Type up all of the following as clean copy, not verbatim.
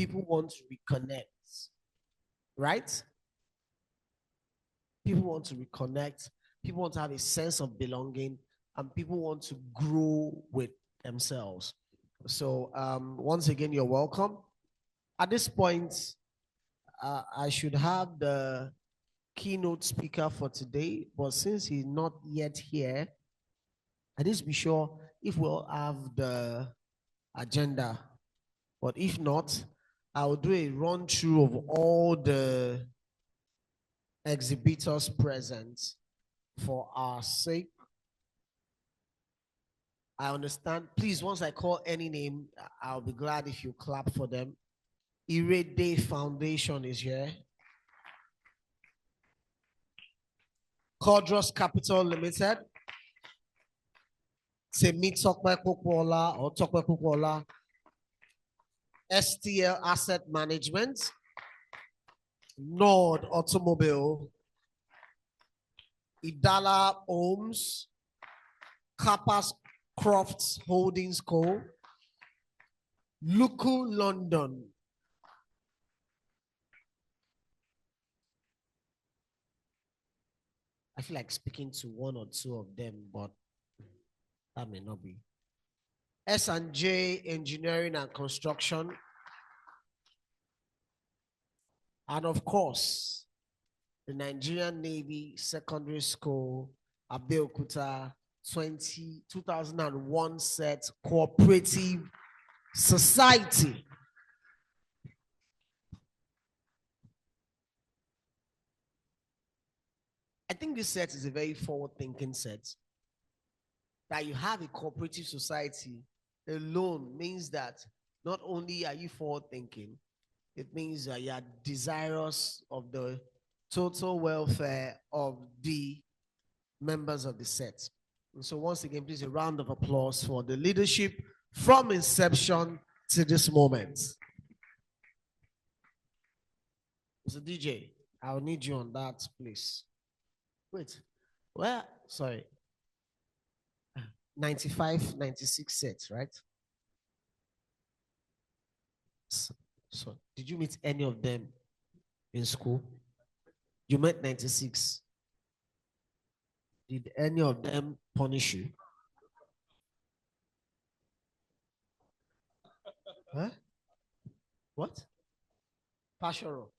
people want to reconnect, right? People want to reconnect. People want to have a sense of belonging, and people want to grow with themselves. So once again, you're welcome. At this point, I should have the keynote speaker for today, but since he's not yet here, I need to be sure if we'll have the agenda. But if not, I'll do a run through of all the exhibitors present for our sake. I understand. Please, once I call any name, I'll be glad if you clap for them. Irede Foundation is here. Cordros Capital Limited. Temi Tokwe Kukwala or Tokwe Kukwala. STL Asset Management. Nord Automobile. Idala Homes. Kappas Crofts Holdings Co. Luku London. I feel like speaking to one or two of them, but that may not be. S&J Engineering and Construction. And of course, the Nigerian Navy Secondary School, Abeokuta 2001 set cooperative society. I think this set is a very forward-thinking set. That you have a cooperative society alone means that not only are you forward-thinking, it means that you are desirous of the total welfare of the members of the set. And so once again, please a round of applause for the leadership from inception to this moment. Mr. DJ, I'll need you on that, please. Wait, well, sorry. 95, 96 sets, right? So did you meet any of them in school? You met 96. Did any of them punish you? Huh? What? Fashoro.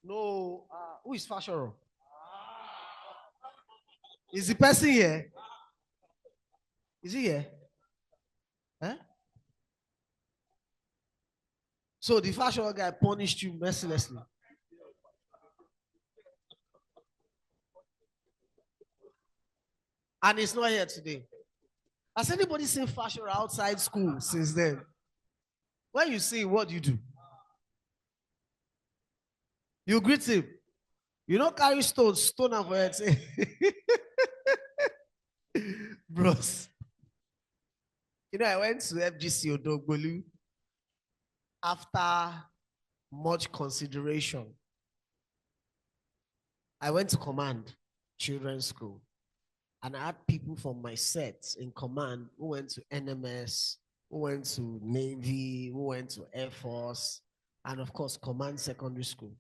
No, who is Fashoro? Is the person here? Is he here? Huh? So the Fashoro guy punished you mercilessly. And it's not here today. Has anybody seen Fashoro outside school since then? When you see him, what do you do? You greet him. You don't carry stone and for head. Say, bros. You know, I went to FGC Odogbolu after much consideration. I went to command children's school. And I had people from my set in command who went to NMS, who went to Navy, who went to Air Force, and of course, command secondary school.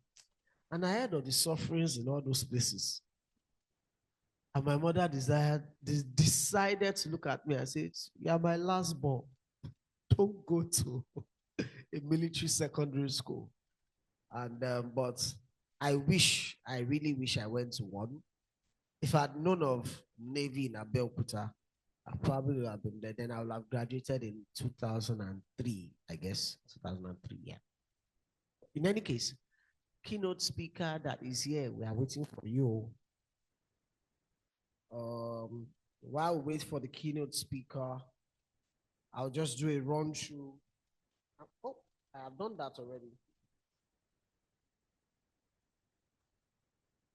And I heard of the sufferings in all those places. And my mother decided to look at me and say, "You're my last born. Don't go to a military secondary school." And but I really wish I went to one. If I'd known of Navy in Abeokuta, I probably would have been there. Then I would have graduated in 2003, I guess. 2003, yeah. In any case, keynote speaker that is here, we are waiting for you. While we wait for the keynote speaker, I'll just do a run through. Oh, I have done that already.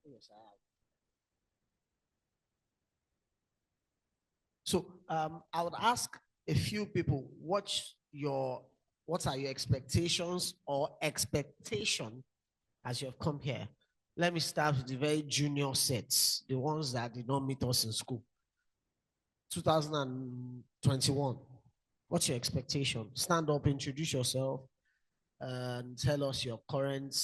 Yes, I have. So I would ask a few people, what are your expectations or expectation as you have come here? Let me start with the very junior sets, the ones that did not meet us in school. 2021, what's your expectation? Stand up, introduce yourself, and tell us your current.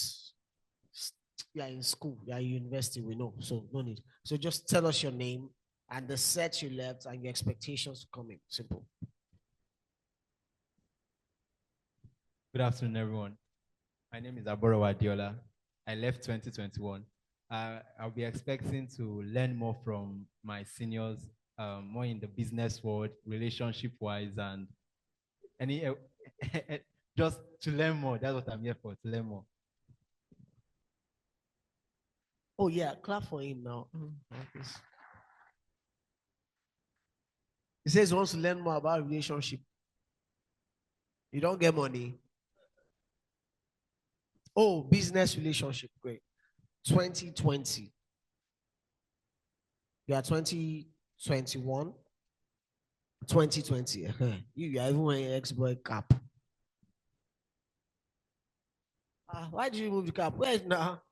Yeah, in school, yeah, university, we know, so no need. So just tell us your name and the set you left and your expectations to come in. Simple. Good afternoon, everyone. My name is Aboro Wadiola. I left 2021. I'll be expecting to learn more from my seniors, more in the business world, relationship-wise, and any just to learn more. That's what I'm here for, to learn more. Oh yeah, clap for him now. He says he wants to learn more about relationship. You don't get money. Oh, business relationship, great. 2020. You are 2021. 2020. You are even wearing ex-boy cap. Why did you move the cap? Where is now?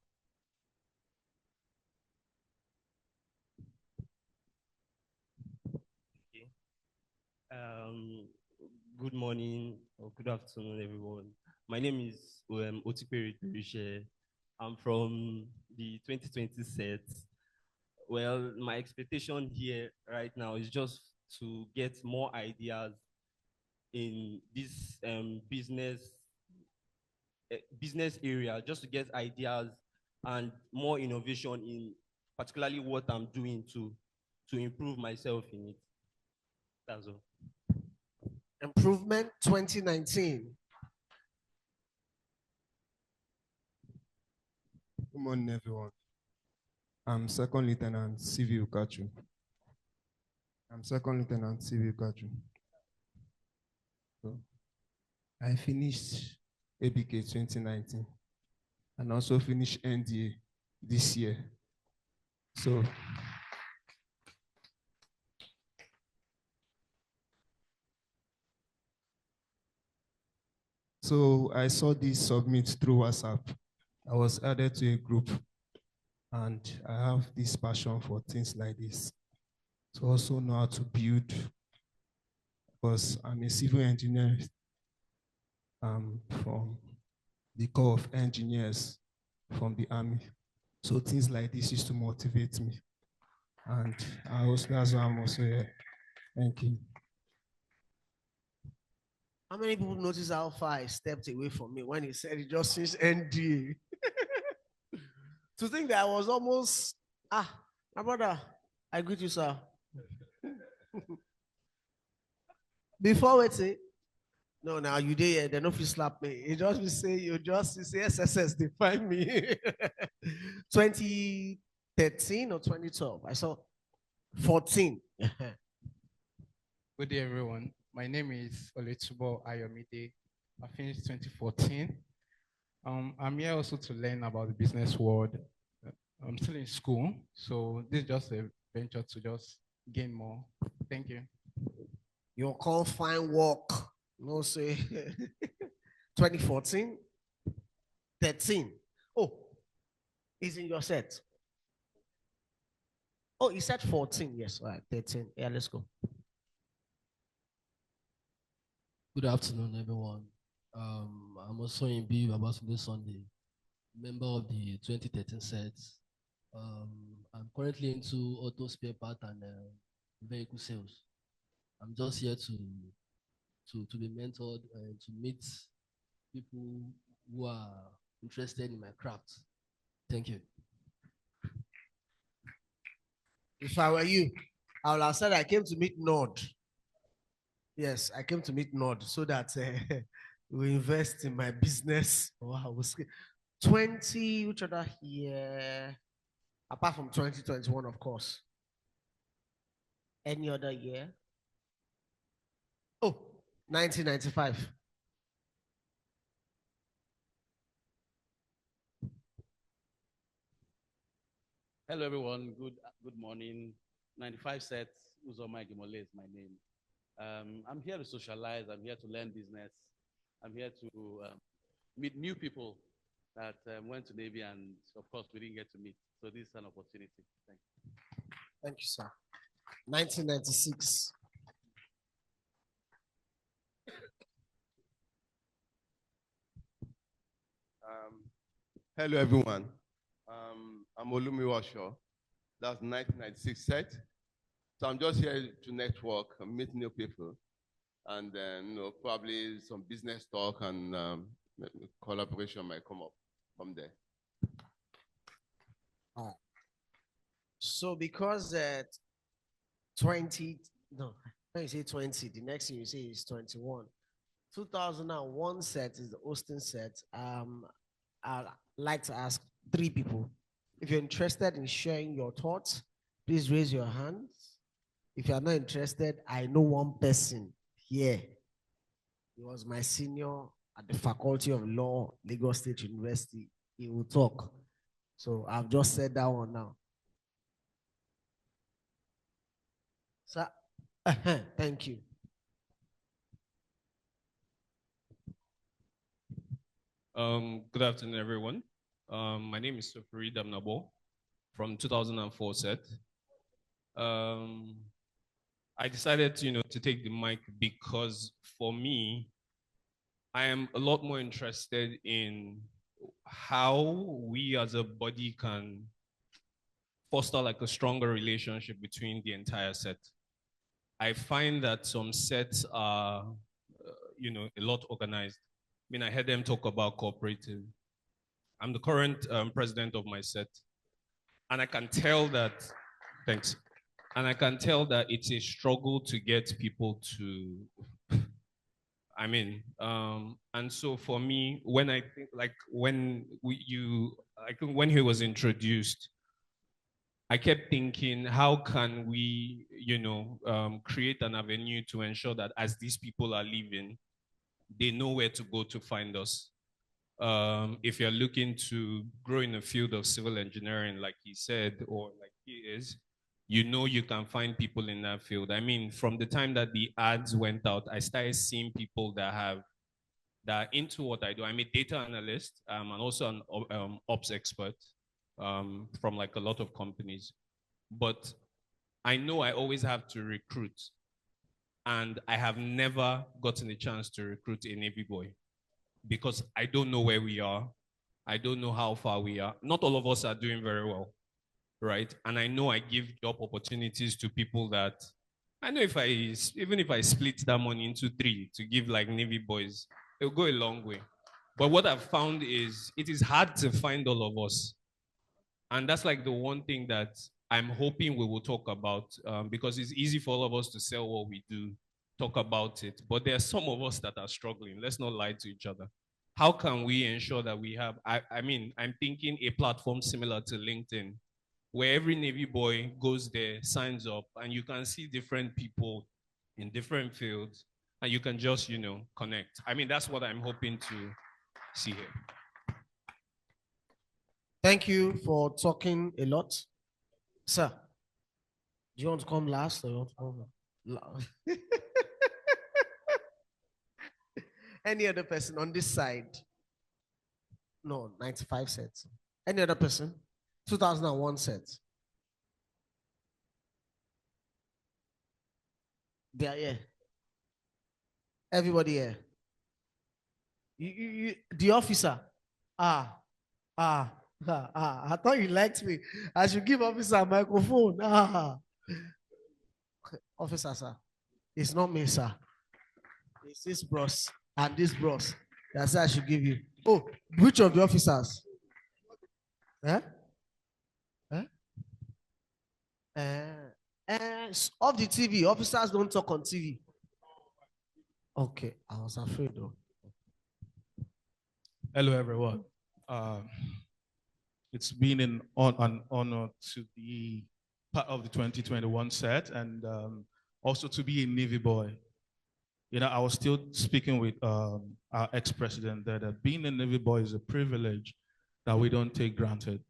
Okay. Good morning or good afternoon, everyone. My name is Otiperi Turishe. I'm from the 2020 set. Well, my expectation here right now is just to get more ideas in this business area, just to get ideas and more innovation in particularly what I'm doing to improve myself in it. That's all. Improvement 2019. Good morning, everyone. I'm Second Lieutenant CV Ukachu. So I finished ABK 2019 and also finished NDA this year. So I saw this submit through WhatsApp. I was added to a group and I have this passion for things like this. To also know how to build, because I'm a civil engineer from the Corps of Engineers from the Army. So things like this used to motivate me. And that's why I'm also here. Thank you. How many people notice how far I stepped away from me when he said he just finished NDA? To think that I was almost, my brother, I greet you, sir. Before waiting, no, now you there, they don't feel slap me. You just be say, SSS, they find me. 2013 or 2012, I saw 14. Good day, everyone. My name is Oletubo Ayomide. I finished 2014. I'm here also to learn about the business world. I'm still in school, so this is just a venture to just gain more. Thank you. You can't find work. No say 2014, 13. Oh, is in your set. Oh, you said 14. Yes, all right, 13. Yeah, let's go. Good afternoon, everyone. I'm also in B Babatunde Sunday, member of the 2013 set. I'm currently into auto spare part and vehicle sales. I'm just here to be mentored and to meet people who are interested in my craft. Thank you. If I were you, I would have said I came to meet Nord. Yes, I came to meet Nord so that we invest in my business. Wow, 20, which other year? Apart from 2021, of course. Any other year? Oh, 1995. Hello, everyone. Good morning. 95 sets. Uzoma Gimole is my name. I'm here to socialize. I'm here to learn business. I'm here to meet new people that went to Navy, and of course, we didn't get to meet. So this is an opportunity. Thank you. Thank you, sir. 1996. Hello, everyone. I'm ALUMNI Washo. That's 1996 set. So I'm just here to network and meet new people, and then probably some business talk and collaboration might come up from there. So because 20, no, when you say 20, the next thing you say is 21. 2001 set is the Austin set. I'd like to ask 3 people. If you're interested in sharing your thoughts, please raise your hands. If you are not interested, I know one person here. He was my senior at the Faculty of Law, Lagos State University. He will talk. So I've just said that one now. So, thank you. Good afternoon, everyone. My name is Sofri Damnabo from 2004 set. I decided to take the mic because for me, I am a lot more interested in how we as a body can foster like a stronger relationship between the entire set. I find that some sets are, a lot organized. I mean, I heard them talk about cooperative. I'm the current president of my set, and I can tell that, thanks. And I can tell that it's a struggle to get people to, and so for me, when I think like when when he was introduced, I kept thinking, how can we, create an avenue to ensure that as these people are leaving, they know where to go to find us. If you're looking to grow in the field of civil engineering, like he said, or like he is, you can find people in that field. I mean, from the time that the ads went out, I started seeing people that are into what I do. I'm a data analyst and also an ops expert from like a lot of companies. But I know I always have to recruit. And I have never gotten a chance to recruit a Navy boy because I don't know where we are. I don't know how far we are. Not all of us are doing very well, right? And I know I give job opportunities to people that I know even if I split that money into 3 to give like Navy boys, it'll go a long way. But what I've found is it is hard to find all of us. And that's like the one thing that I'm hoping we will talk about because it's easy for all of us to sell what we do, talk about it. But there are some of us that are struggling. Let's not lie to each other. How can we ensure that we have, I'm thinking a platform similar to LinkedIn, where every Navy boy goes there, signs up, and you can see different people in different fields, and you can just, connect. I mean, that's what I'm hoping to see here. Thank you for talking a lot. Sir, do you want to come last or you want to come last? Any other person on this side? No, 95 sets. Any other person? 2001 sets. They are here. Everybody here. The officer. I thought you liked me. I should give officer a microphone. Officer, sir. It's not me, sir. It's this bros and this bros. That's what I should give you. Oh, which of the officers? Huh? Off the TV. Officers don't talk on TV. Okay, I was afraid though. Hello, everyone. It's been an honor to be part of the 2021 set and also to be a Navy boy. I was still speaking with our ex-president that being a Navy boy is a privilege that we don't take granted.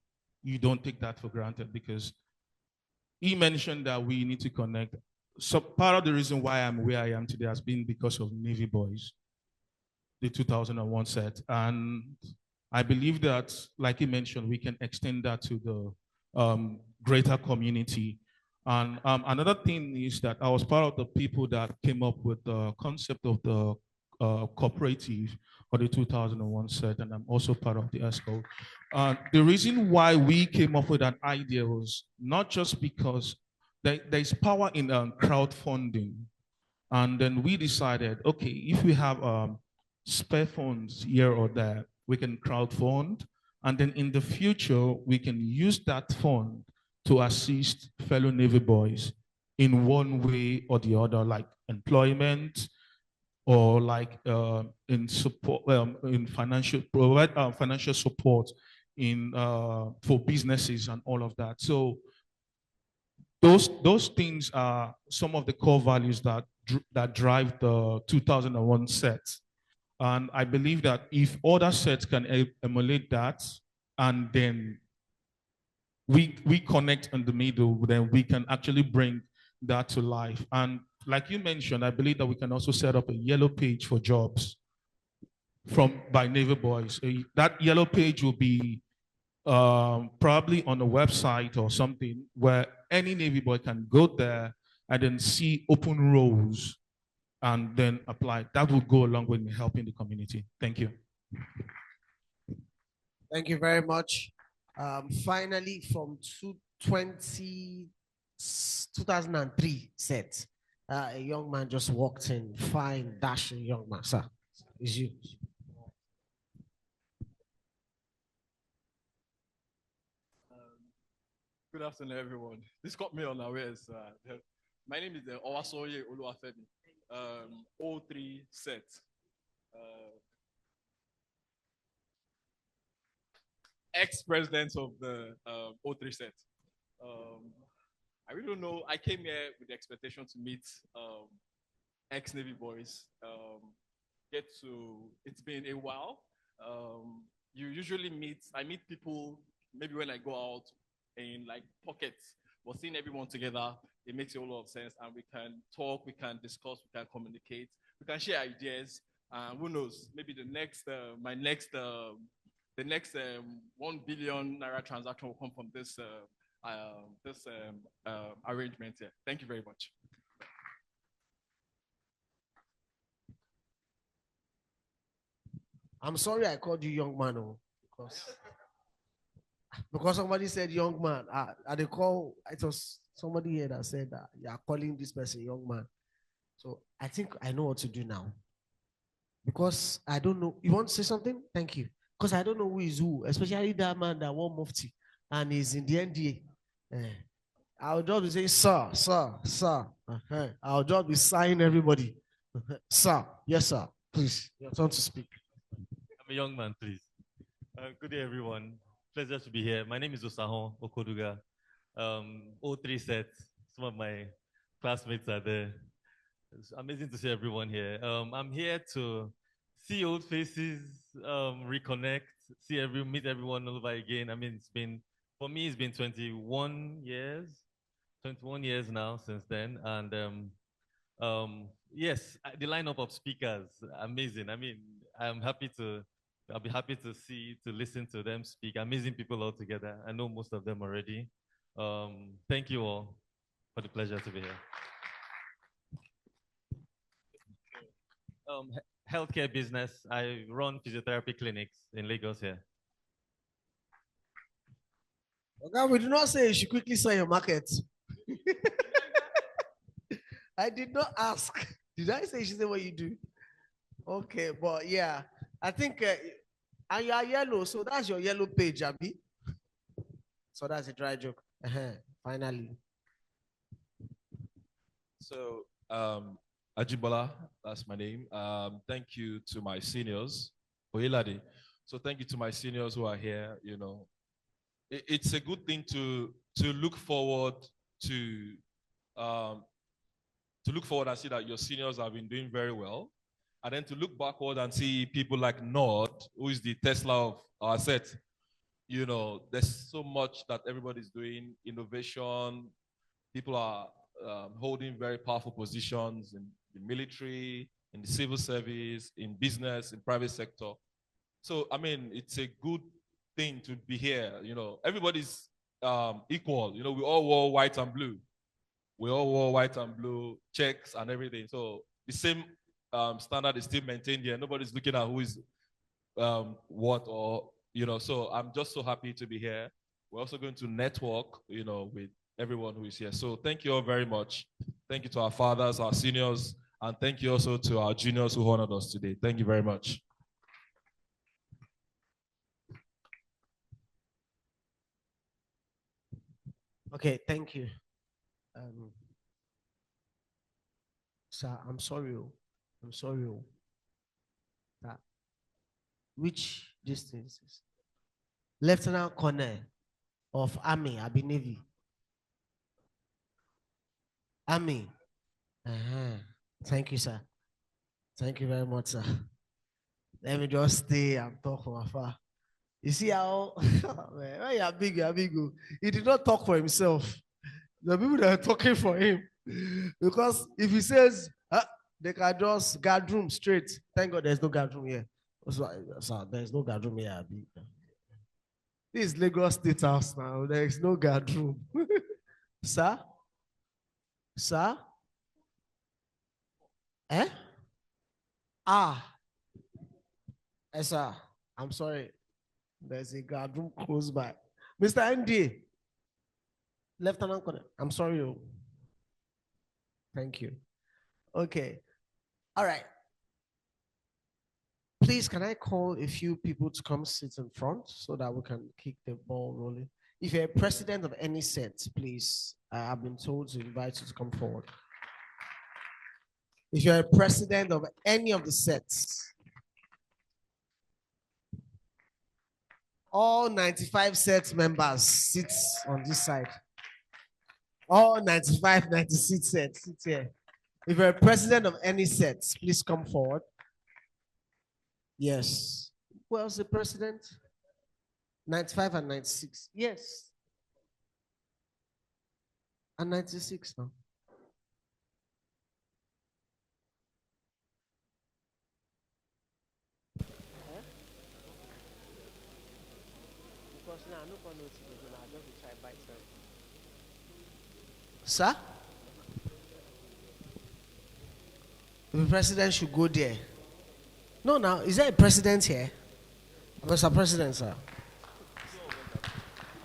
You don't take that for granted because he mentioned that we need to connect. So part of the reason why I'm where I am today has been because of Navy boys, the 2001 set. And I believe that, like he mentioned, we can extend that to the greater community. And another thing is that I was part of the people that came up with the concept of the cooperative or the 2001 set, and I'm also part of the ESCO. The reason why we came up with that idea was not just because there's power in crowdfunding. And then we decided, okay, if we have spare funds here or there, we can crowdfund. And then in the future, we can use that fund to assist fellow Navy boys in one way or the other, like employment, or like in support, in financial, provide financial support in for businesses and all of that. So those things are some of the core values that drive the 2001 set. And I believe that if other sets can emulate that, and then we connect in the middle, then we can actually bring that to life. And like you mentioned, I believe that we can also set up a yellow page for jobs by Navy boys. That yellow page will be probably on a website or something where any Navy boy can go there and then see open roles and then apply. That will go along with helping the community. Thank you. Thank you very much. Finally, from 2003 set, a young man just walked in, fine, dashing young man. Sir, it's you. Good afternoon, everyone. This caught me unawares. My name is Owasoye Oluwafemi, 03 set. Ex-president of the 03 set. I really don't know. I came here with the expectation to meet ex-Navy boys. It's been a while. You usually I meet people maybe when I go out in like pockets, but seeing everyone together, it makes a whole lot of sense, and we can talk, we can discuss, we can communicate, we can share ideas. Who knows? Maybe the next 1 billion naira transaction will come from this arrangement here. Thank you very much. I'm sorry I called you young man, because somebody said young man. It was somebody here that said that you are calling this person young man. So I think I know what to do now. Because I don't know. You want to say something? Thank you. Because I don't know who is who, especially that man that won Mufti and is in the NDA. I'll just be saying, sir, sir, sir. I'll just be signing everybody. Sir, yes, sir. Please, your turn to speak. I'm a young man, please. Good day, everyone. Pleasure to be here. My name is Osahon Okoduga. 03 set. Some of my classmates are there. It's amazing to see everyone here. I'm here to see old faces, reconnect, meet everyone all over again. I mean, for me, it's been 21 years now since then. And yes, the lineup of speakers, amazing. I mean, I'll be happy to listen to them speak. Amazing people all together. I know most of them already. Thank you all for the pleasure to be here. Healthcare business. I run physiotherapy clinics in Lagos here. Okay, we do not say you should quickly sell your market. I did not ask. Did I say you should say what you do? Okay, but yeah, I think, and you are yellow, so that's your yellow page, Abi. So that's a dry joke. Finally. So, Ajibola, that's my name. Thank you to my seniors, Oyelade. So thank you to my seniors who are here. You know, it's a good thing to look forward to look forward and see that your seniors have been doing very well, and then to look backward and see people like Nord, who is the Tesla of our set. You know, there's so much that everybody's doing, innovation. People are holding very powerful positions in the military, in the civil service, in business, in private sector. So, I mean, it's a good thing to be here. You know, everybody's equal. You know, we all wore white and blue. We all wore white and blue checks and everything. So the same standard is still maintained here. Nobody's looking at who is what, or, so I'm just so happy to be here. We're also going to network, with everyone who is here. So thank you all very much. Thank you to our fathers, our seniors, and thank you also to our juniors who honored us today. Thank you very much. Okay, thank you. Sir, I'm sorry. I'm sorry. That which distances? Lieutenant Colonel of Army, Abi Navy. Army. Thank you, sir. Thank you very much, sir. Let me just stay and talk from afar. You see how man, you're big, you're big. He did not talk for himself. The people that are talking for him. Because if he says they can just guard room straight. Thank God there's no guard room here. So, there's no guard room here. This is Lagos State House now. There is no guard room. Sir? Sir? Eh? Sir, I'm sorry. There's a guard room close by. Mr. ND, Lieutenant Colonel, I'm sorry. Thank you. Okay. All right. Please, can I call a few people to come sit in front so that we can kick the ball rolling? If you're a president of any set, please, I have been told to invite you to come forward. If you're a president of any of the sets, all 95 set members sit on this side. All 95, 96 sets sit here. If you're a president of any sets, please come forward. Yes. Who else the president? 95 and 96. Yes. And 96 now. Sir? The president should go there. No, now, is there a president here? Mr. President, sir.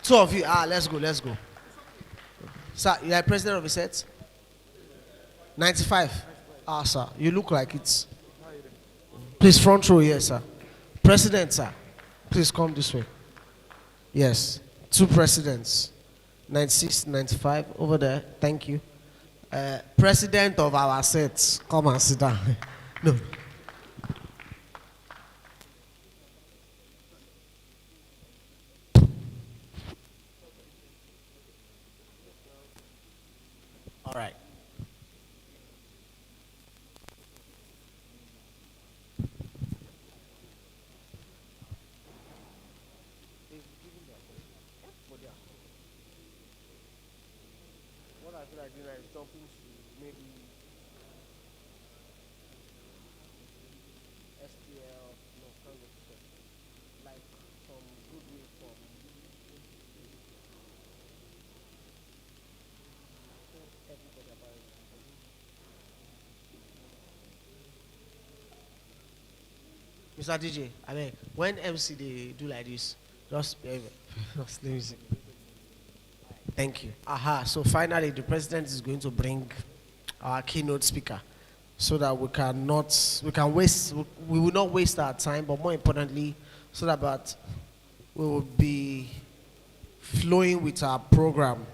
Two of you. Let's go, let's go. Sir, you are president of the set? 95. Sir, you look like it's. Please, front row here, sir. President, sir. Please come this way. Yes, two presidents. 96, 95, over there. Thank you. President of our sets, come and sit down. No. All right. What I feel like doing is jumping to maybe STL, no, can't go to church. Like some good way from everybody about it. Mr. DJ, I mean, when MC they do like this, just let me see. Thank you. So finally, the president is going to bring our keynote speaker, so that we will not waste our time, but more importantly, so that we will be flowing with our program.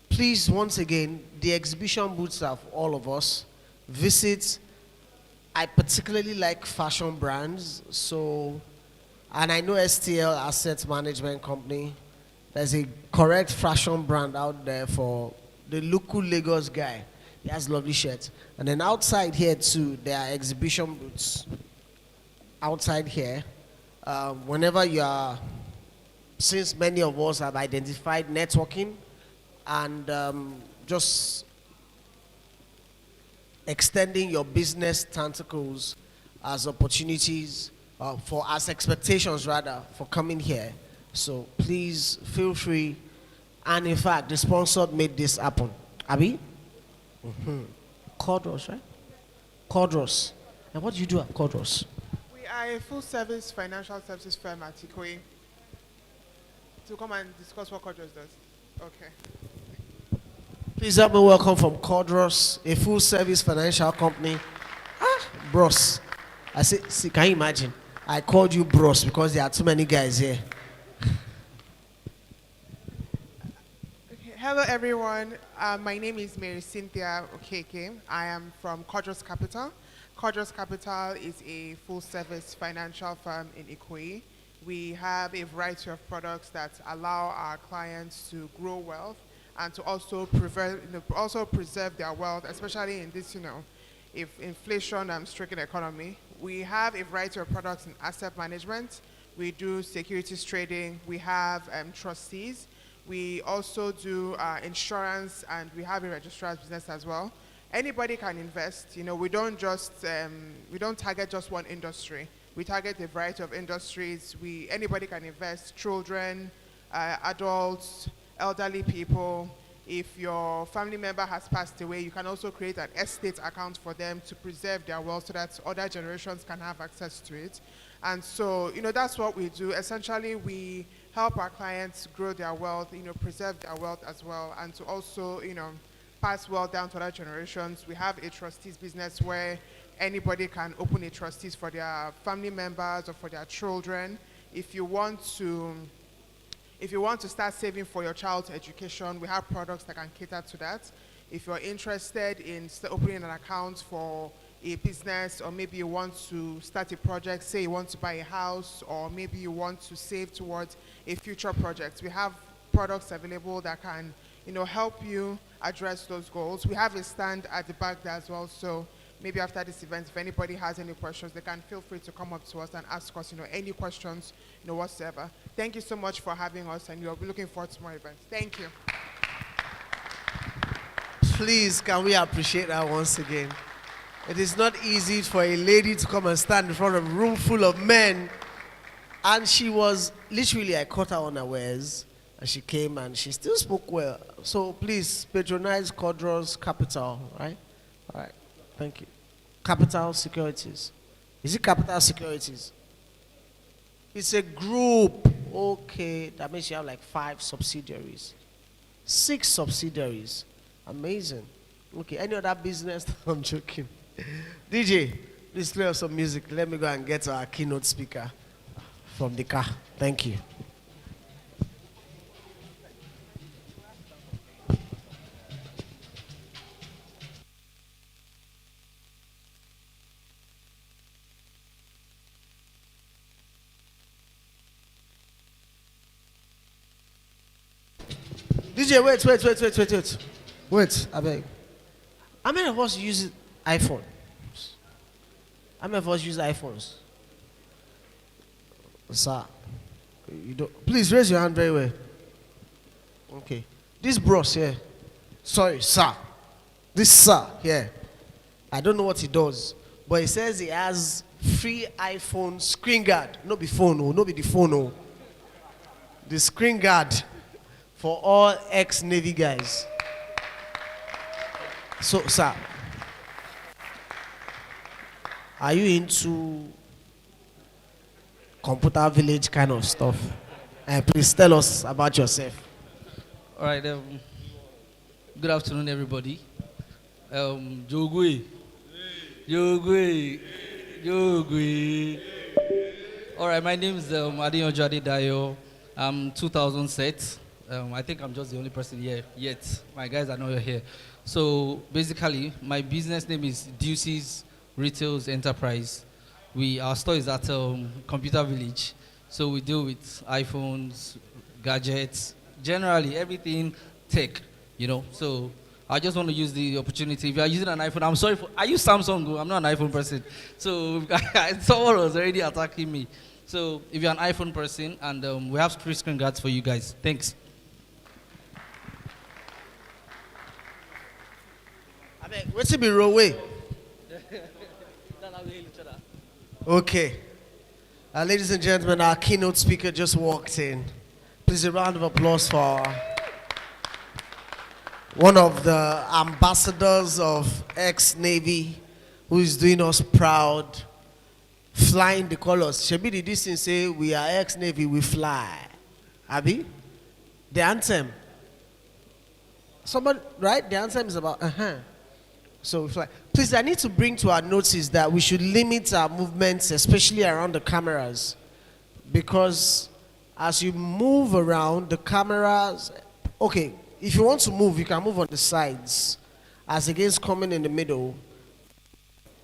Please, once again, the exhibition booths are for all of us. Visit. I particularly like fashion brands, and I know STL Asset Management Company. There's a correct fashion brand out there for the local Lagos guy. He has lovely shirts. And then outside here too, there are exhibition booths. Outside here, whenever you are, since many of us have identified networking and just extending your business tentacles as opportunities, as expectations rather, for coming here. So please feel free. And in fact, the sponsor made this happen. Abi? Cordros, right? Cordros. And what do you do at Cordros? We are a full-service financial services firm at Ikoyi. To come and discuss what Cordros does. Okay. Please help me welcome from Cordros, a full-service financial company. Bros. I say, see, can you imagine? I called you bros because there are too many guys here. Okay. Hello, everyone. My name is Mary Cynthia Okeke. I am from Cordros Capital. Cordros Capital is a full-service financial firm in Ikoyi. We have a variety of products that allow our clients to grow wealth and to also preserve their wealth, especially in this, if inflation stricken economy. We have a variety of products in asset management. We do securities trading. We have trustees. We also do insurance, and we have a registrar's business as well. Anybody can invest. We don't target just one industry. We target a variety of industries. Anybody can invest: children, adults, elderly people. If your family member has passed away, you can also create an estate account for them to preserve their wealth so that other generations can have access to it. And so, that's what we do. Essentially, we help our clients grow their wealth, preserve their wealth as well, and to also, pass wealth down to other generations. We have a trustees business where anybody can open a trustees for their family members or for their children. If you want to start saving for your child's education, we have products that can cater to that. If you're interested in opening an account for a business, or maybe you want to start a project, say you want to buy a house, or maybe you want to save towards a future project, we have products available that can, help you address those goals. We have a stand at the back there as well, so maybe after this event, if anybody has any questions, they can feel free to come up to us and ask us, any questions, whatsoever. Thank you so much for having us, and we'll be looking forward to more events. Thank you. Please, can we appreciate that once again? It is not easy for a lady to come and stand in front of a room full of men. And she was literally, I caught her unawares, and she came and she still spoke well. So please patronize Cordros Capital, right? All right. Thank you. Capital Securities. Is it Capital Securities? It's a group. Okay. That means you have like 5 subsidiaries. 6 subsidiaries. Amazing. Okay. Any other business? I'm joking. DJ, please play us some music. Let me go and get our keynote speaker from the car. Thank you. DJ, wait. Wait, I beg. How many of us use iPhone? How many of us use iPhones? Sir, you don't. Please raise your hand very well. Okay. This bros here. Sorry, sir. This sir here. I don't know what he does, but he says he has free iPhone screen guard. No be phone, no be the phone, no. The screen guard for all ex-Navy guys. So, sir, are you into computer village kind of stuff? Please tell us about yourself. All right. Good afternoon, everybody. Jogwe. All right, my name is Adinyojo Adedayo. I'm 2000 set. I think I'm just the only person here yet. My guys are not here. So basically, my business name is Deuces Retails Enterprise. Our store is at Computer Village. So we deal with iPhones, gadgets, generally everything tech, So I just want to use the opportunity. If you are using an iPhone, I'm sorry I use Samsung. I'm not an iPhone person. So someone was already attacking me. So if you're an iPhone person, and we have 3 screen guards for you guys. Thanks. What's it be roll way? Okay. Ladies and gentlemen, our keynote speaker just walked in. Please a round of applause for one of the ambassadors of ex-Navy, who is doing us proud, flying the colors. Shebi did this thing say, we are ex-Navy, we fly. Abi? The anthem. Somebody, right? The anthem is about, So we fly. Please, I need to bring to our notice that we should limit our movements, especially around the cameras. Because as you move around, the cameras, okay, if you want to move, you can move on the sides. As against coming in the middle,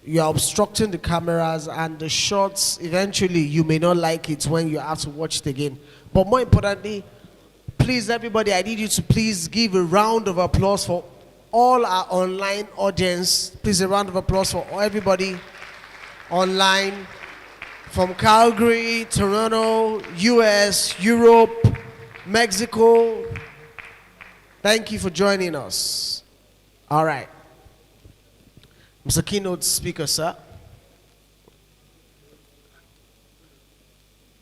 you are obstructing the cameras and the shots, eventually you may not like it when you have to watch it again. But more importantly, please everybody, I need you to please give a round of applause for all our online audience. Please a round of applause for everybody online from Calgary, Toronto, US, Europe, Mexico. Thank you for joining us. All right. Mr. Keynote Speaker, sir.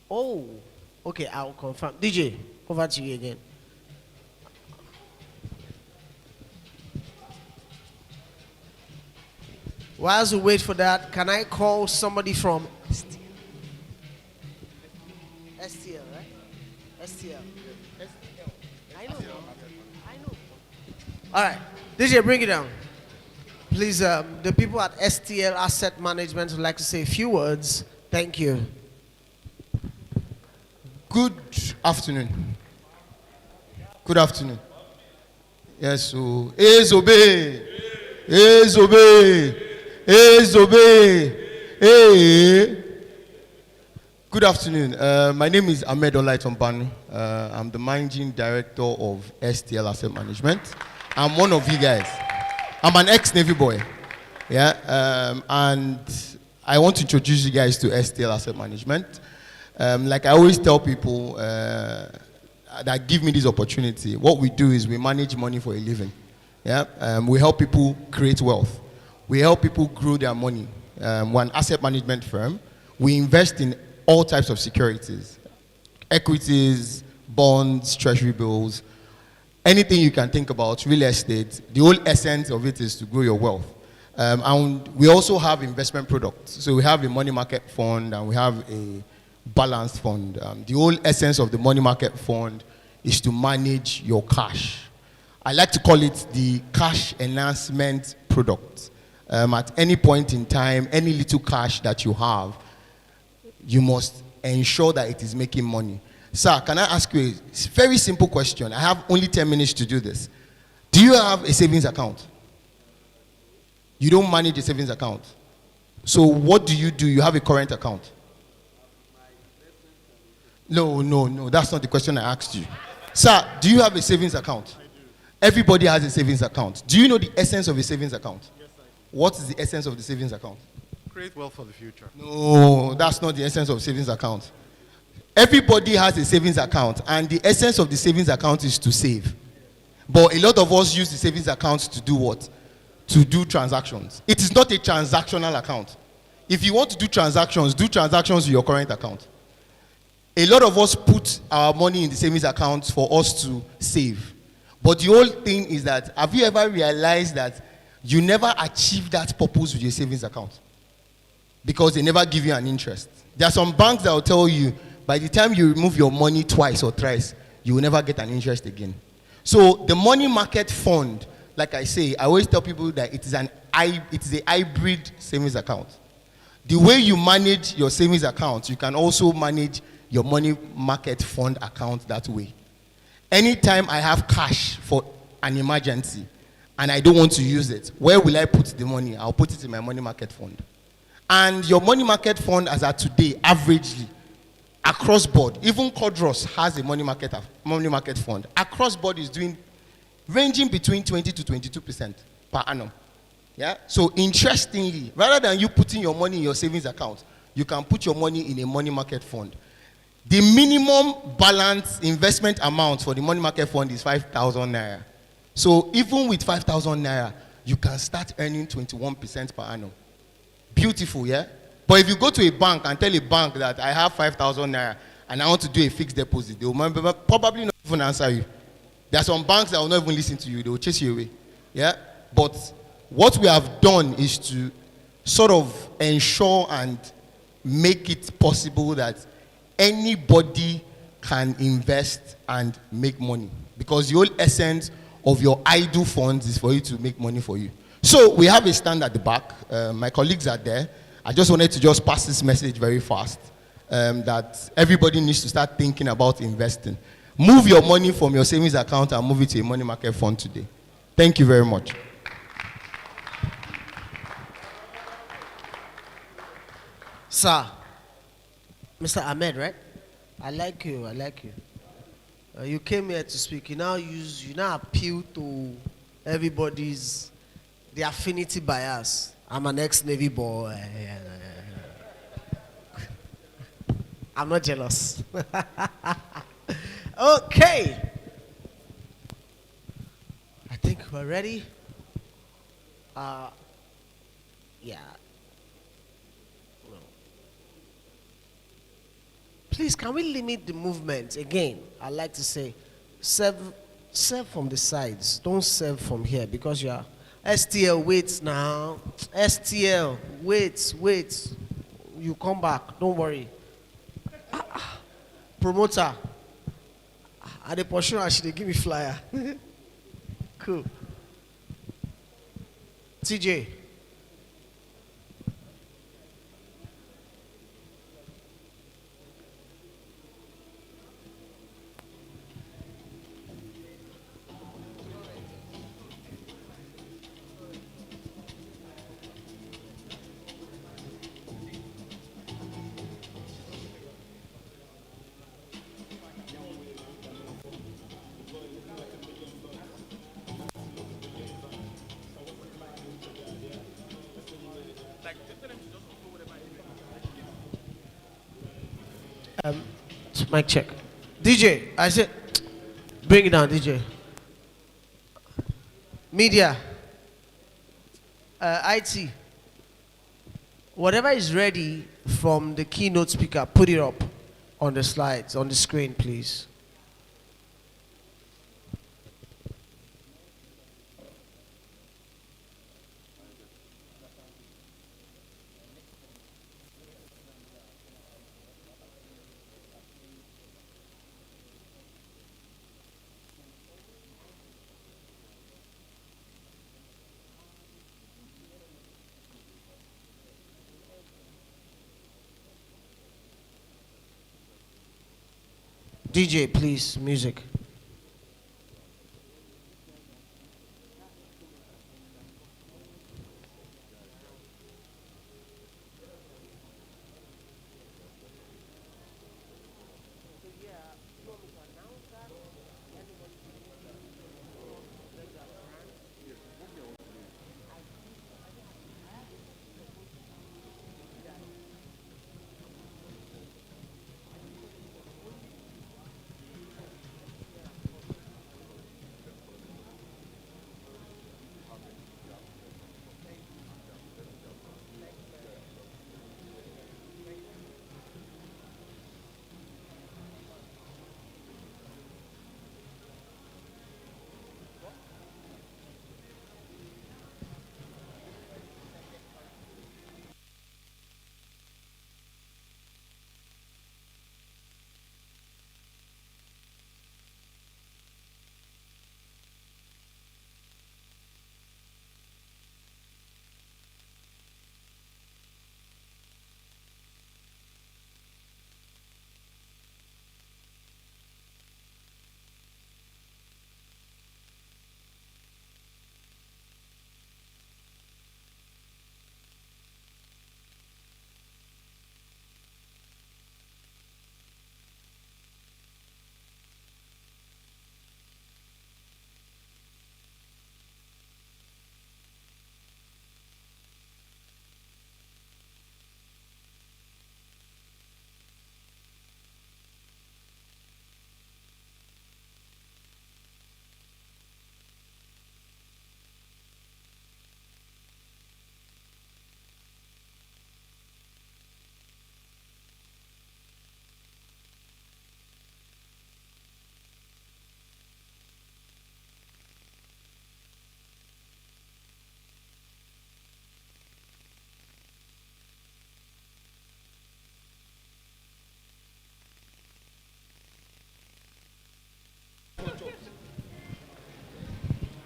Oh, okay, I'll confirm. DJ, over to you again. Whilst we wait for that, can I call somebody from STL? STL, right? STL. I know. All right, DJ, bring it down. Please, the people at STL Asset Management would like to say a few words. Thank you. Good afternoon. Good afternoon. Yes, so Ezobe. Hey. Good afternoon. My name is Ahmed Olaitombanu. I'm the managing director of STL Asset Management. I'm one of you guys. I'm an ex-Navy boy, and I want to introduce you guys to STL Asset Management. Like I always tell people that give me this opportunity, what we do is we manage money for a living. We help people create wealth. We help people grow their money. We're an asset management firm. We invest in all types of securities, equities, bonds, treasury bills, anything you can think about, real estate. The whole essence of it is to grow your wealth. And we also have investment products. So we have a money market fund and we have a balanced fund. The whole essence of the money market fund is to manage your cash. I like to call it the cash enhancement product. At any point in time, any little cash that you have, you must ensure that it is making money. Sir, can I ask you a very simple question? I have only 10 minutes to do this. Do you have a savings account? You don't manage a savings account. So what do? You have a current account? No, that's not the question I asked you. Sir, do you have a savings account? Everybody has a savings account. Do you know the essence of a savings account? Yes, I do. What is the essence of the savings account? Create wealth for the future. No, that's not the essence of savings account. Everybody has a savings account, and the essence of the savings account is to save. But a lot of us use the savings account to do what? To do transactions. It is not a transactional account. If you want to do transactions with your current account. A lot of us put our money in the savings account for us to save. But the whole thing is that, have you ever realized that you never achieve that purpose with your savings account? Because they never give you an interest. There are some banks that will tell you, by the time you remove your money twice or thrice, you will never get an interest again. So the money market fund, like I say, I always tell people that it is a hybrid savings account. The way you manage your savings account, you can also manage your money market fund account that way. Anytime I have cash for an emergency and I don't want to use it, where will I put the money? I'll put it in my money market fund. And your money market fund, as at today, averagely, across board, even Codros has a money market fund. Across board is ranging between 20 to 22% per annum. So interestingly, rather than you putting your money in your savings account, you can put your money in a money market fund. The minimum balance investment amount for the money market fund is 5,000 naira. So even with 5,000 naira, you can start earning 21% per annum. Beautiful, yeah? But if you go to a bank and tell a bank that I have 5,000 naira and I want to do a fixed deposit, they will probably not even answer you. There are some banks that will not even listen to you. They will chase you away. Yeah? But what we have done is to sort of ensure and make it possible that anybody can invest and make money. Because the whole essence of your idle funds is for you to make money for you. So we have a stand at the back. My colleagues are there. I just wanted to just pass this message very fast, that everybody needs to start thinking about investing. Move your money from your savings account and move it to a money market fund today. Thank you very much. Sir, Mr. Ahmed, right? I like you. I like you. You came here to speak. You now appeal to everybody's the affinity bias. I'm an ex-Navy boy. I'm not jealous. Okay. I think we're ready. Yeah. No. Please, can we limit the movement again? I like to say, serve from the sides. Don't serve from here because you are STL. Wait now. STL. Wait. You come back. Don't worry. Promoter. At the portion, I should give me flyer. Cool. TJ. Mic check. DJ, I said, bring it down, DJ. Media, IT, whatever is ready from the keynote speaker, put it up on the slides, on the screen, please. DJ, please, music.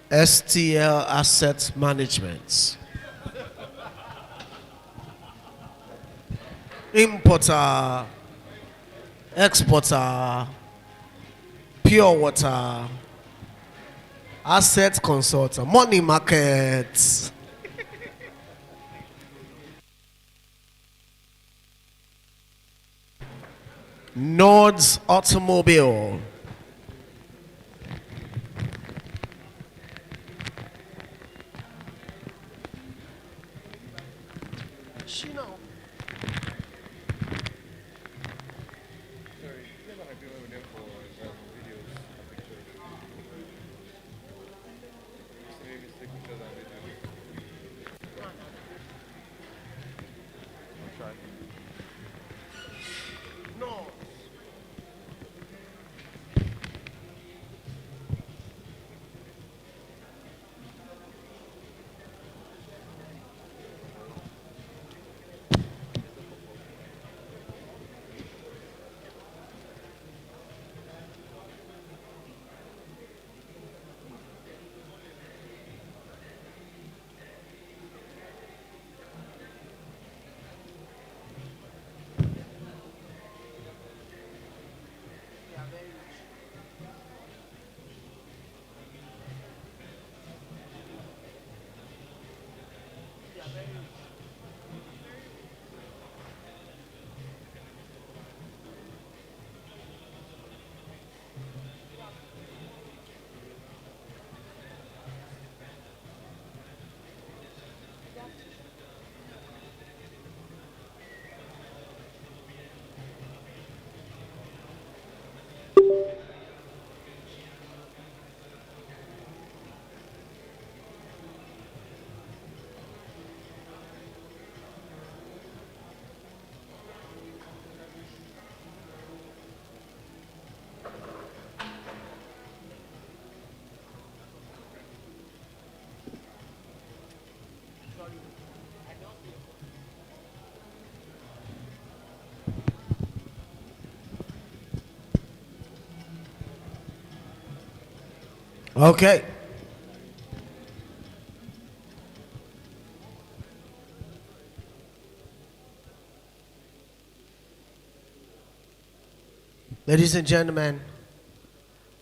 STL Asset Management. Importer, exporter, pure water, asset consultant, money markets. Nord's Automobile. Okay. Ladies and gentlemen,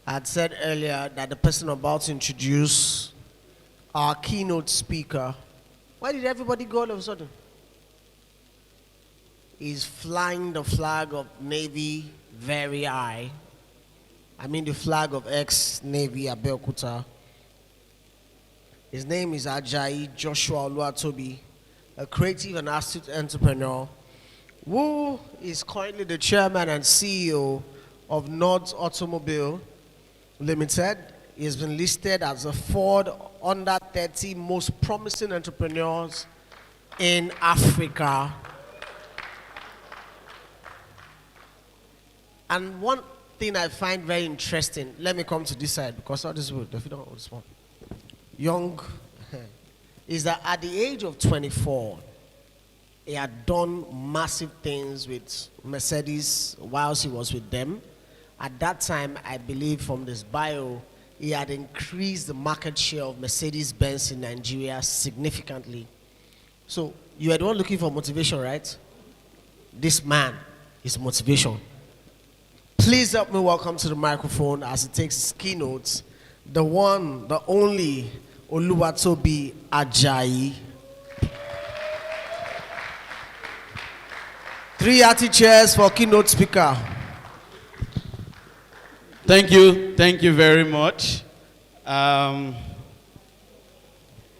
I had said earlier that the person about to introduce our keynote speaker, why did everybody go all of a sudden? He's flying the flag of Navy very high. I mean the flag of ex-Navy Abeokuta. His name is Ajayi Joshua Oluwatobi, a creative and astute entrepreneur who is currently the chairman and CEO of Nord's Automobile Limited. He has been listed as the Ford under 30 most promising entrepreneurs in Africa. And one thing I find very interesting, let me come to this side because all this wood, if you don't hold this one. Young, is that at the age of 24, he had done massive things with Mercedes whilst he was with them. At that time, I believe from this bio, he had increased the market share of Mercedes-Benz in Nigeria significantly. So you are the one looking for motivation, right? This man is motivation. Please help me welcome to the microphone as he takes his keynotes, the one, the only Oluwatobi Ajayi. 3 hearty chairs for keynote speaker. Thank you very much.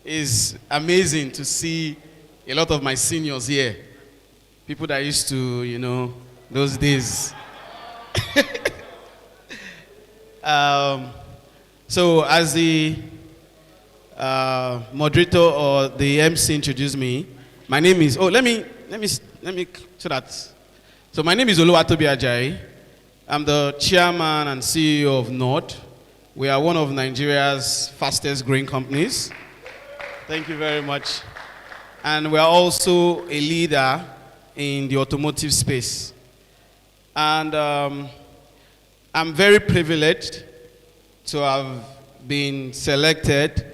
It's amazing to see a lot of my seniors here. People that used to, you know, those days. So as the moderator or the MC introduced me, my name is, let me, so that, so my name is Oluwatobi Ajayi. I'm the chairman and CEO of Nord. We are one of Nigeria's fastest growing companies. Thank you very much. And we are also a leader in the automotive space. And I'm very privileged to have been selected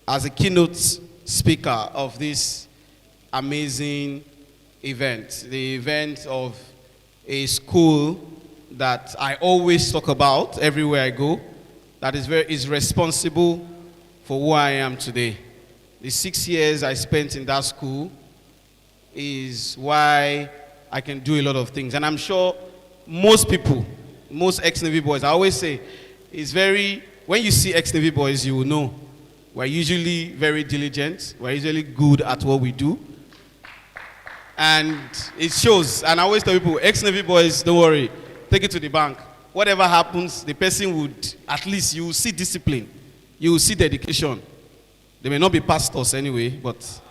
as a keynote speaker of this amazing event, the event of a school that I always talk about everywhere I go, that is responsible for who I am today. The 6 years I spent in that school is why I can do a lot of things. And I'm sure most people, most ex-Navy boys, I always say, when you see ex-Navy boys, you will know we're usually very diligent, we're usually good at what we do. And it shows. And I always tell people, ex-Navy boys, don't worry, take it to the bank. Whatever happens, the person would, at least you will see discipline. You will see dedication. They may not be pastors anyway, but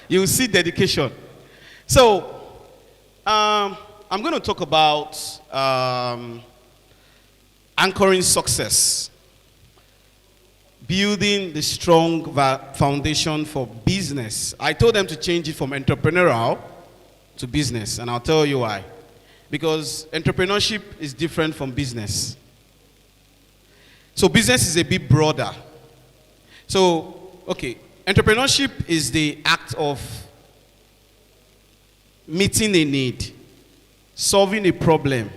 you will see dedication. So, I'm going to talk about anchoring success. Building the strong foundation for business. I told them to change it from entrepreneurial to business, and I'll tell you why. Because entrepreneurship is different from business. So business is a bit broader. So, okay, entrepreneurship is the act of meeting a need, solving a problem,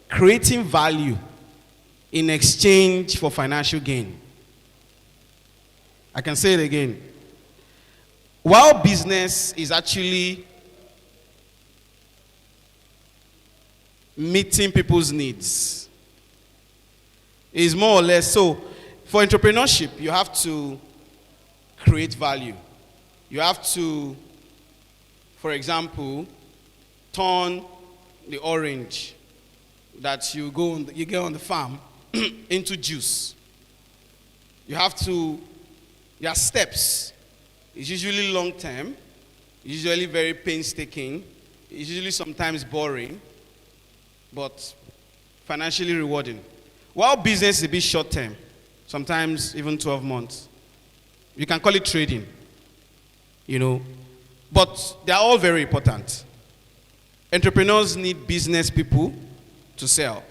creating value in exchange for financial gain. I can say it again. While business is actually meeting people's needs, is more or less so. For entrepreneurship, you have to create value. You have to, for example, turn the orange that you get on the farm into juice. You have to. There are steps. It's usually long term, usually very painstaking, it's usually sometimes boring, but financially rewarding. While business is a bit short term, sometimes even 12 months. You can call it trading, but they are all very important. Entrepreneurs need business people to sell.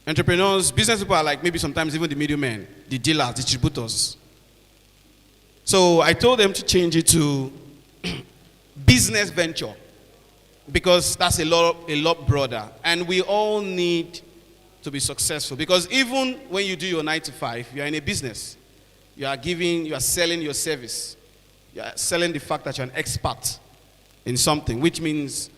Business people are like maybe sometimes even the middlemen, the dealers, distributors. So I told them to change it to business venture because that's a lot broader. And we all need to be successful because even when you do your 9 to 5, you are in a business. You are selling your service. You are selling the fact that you're an expert in something, which means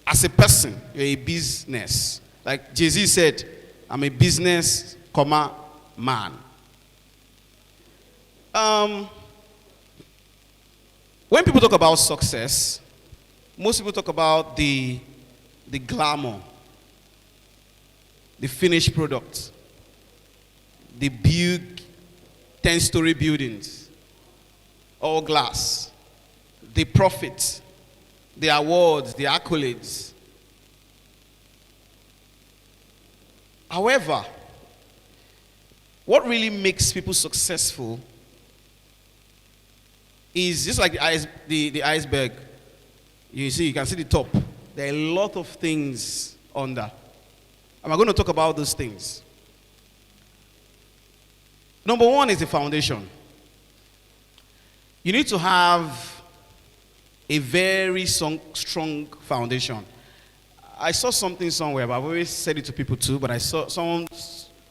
as a person, you're a business. Like Jay-Z said, I'm a business, man. When people talk about success, most people talk about the glamour, the finished product, the big 10-story buildings, all glass, the profit, the awards, the accolades. However, what really makes people successful is just like the iceberg. You can see the top. There are a lot of things under. And we're going to talk about those things. Number one is the foundation. You need to have a very strong foundation. I saw something somewhere, but I've always said it to people too, but I saw someone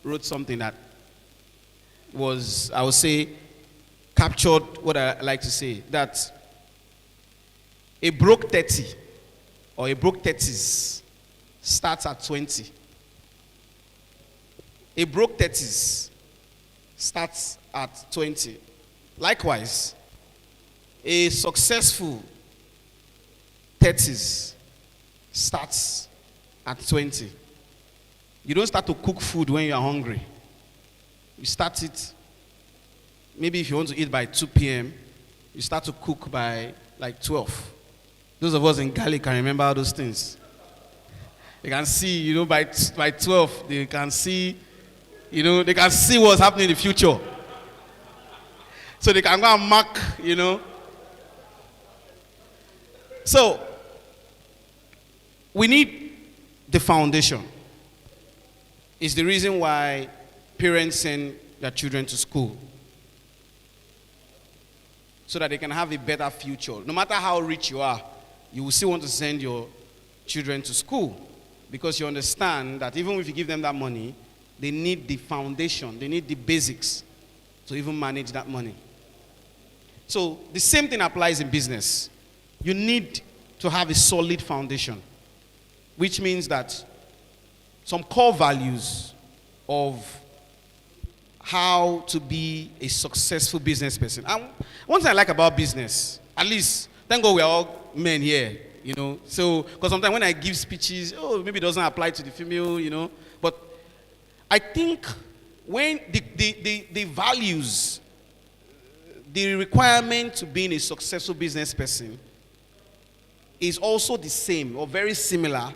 wrote something that was, I would say, captured what I like to say, that a broke 30 or a broke 30s starts at 20. A broke 30s starts at 20. Likewise, a successful 30s starts at 20. You don't start to cook food when you are hungry. You start it, maybe if you want to eat by 2 p.m., you start to cook by like 12. Those of us in Gali can remember all those things. They can see, by 12, they can see, they can see what's happening in the future. So they can go and mark, So, we need the foundation. It's the reason why parents send their children to school so that they can have a better future. No matter how rich you are, you will still want to send your children to school because you understand that even if you give them that money, they need the foundation, they need the basics to even manage that money. So the same thing applies in business. You need to have a solid foundation, which means that some core values of how to be a successful business person. And one thing I like about business, at least, thank God we're all men here, you know. So, because sometimes when I give speeches, oh, maybe it doesn't apply to the female, you know. But I think when the values, the requirement to being a successful business person is also the same or very similar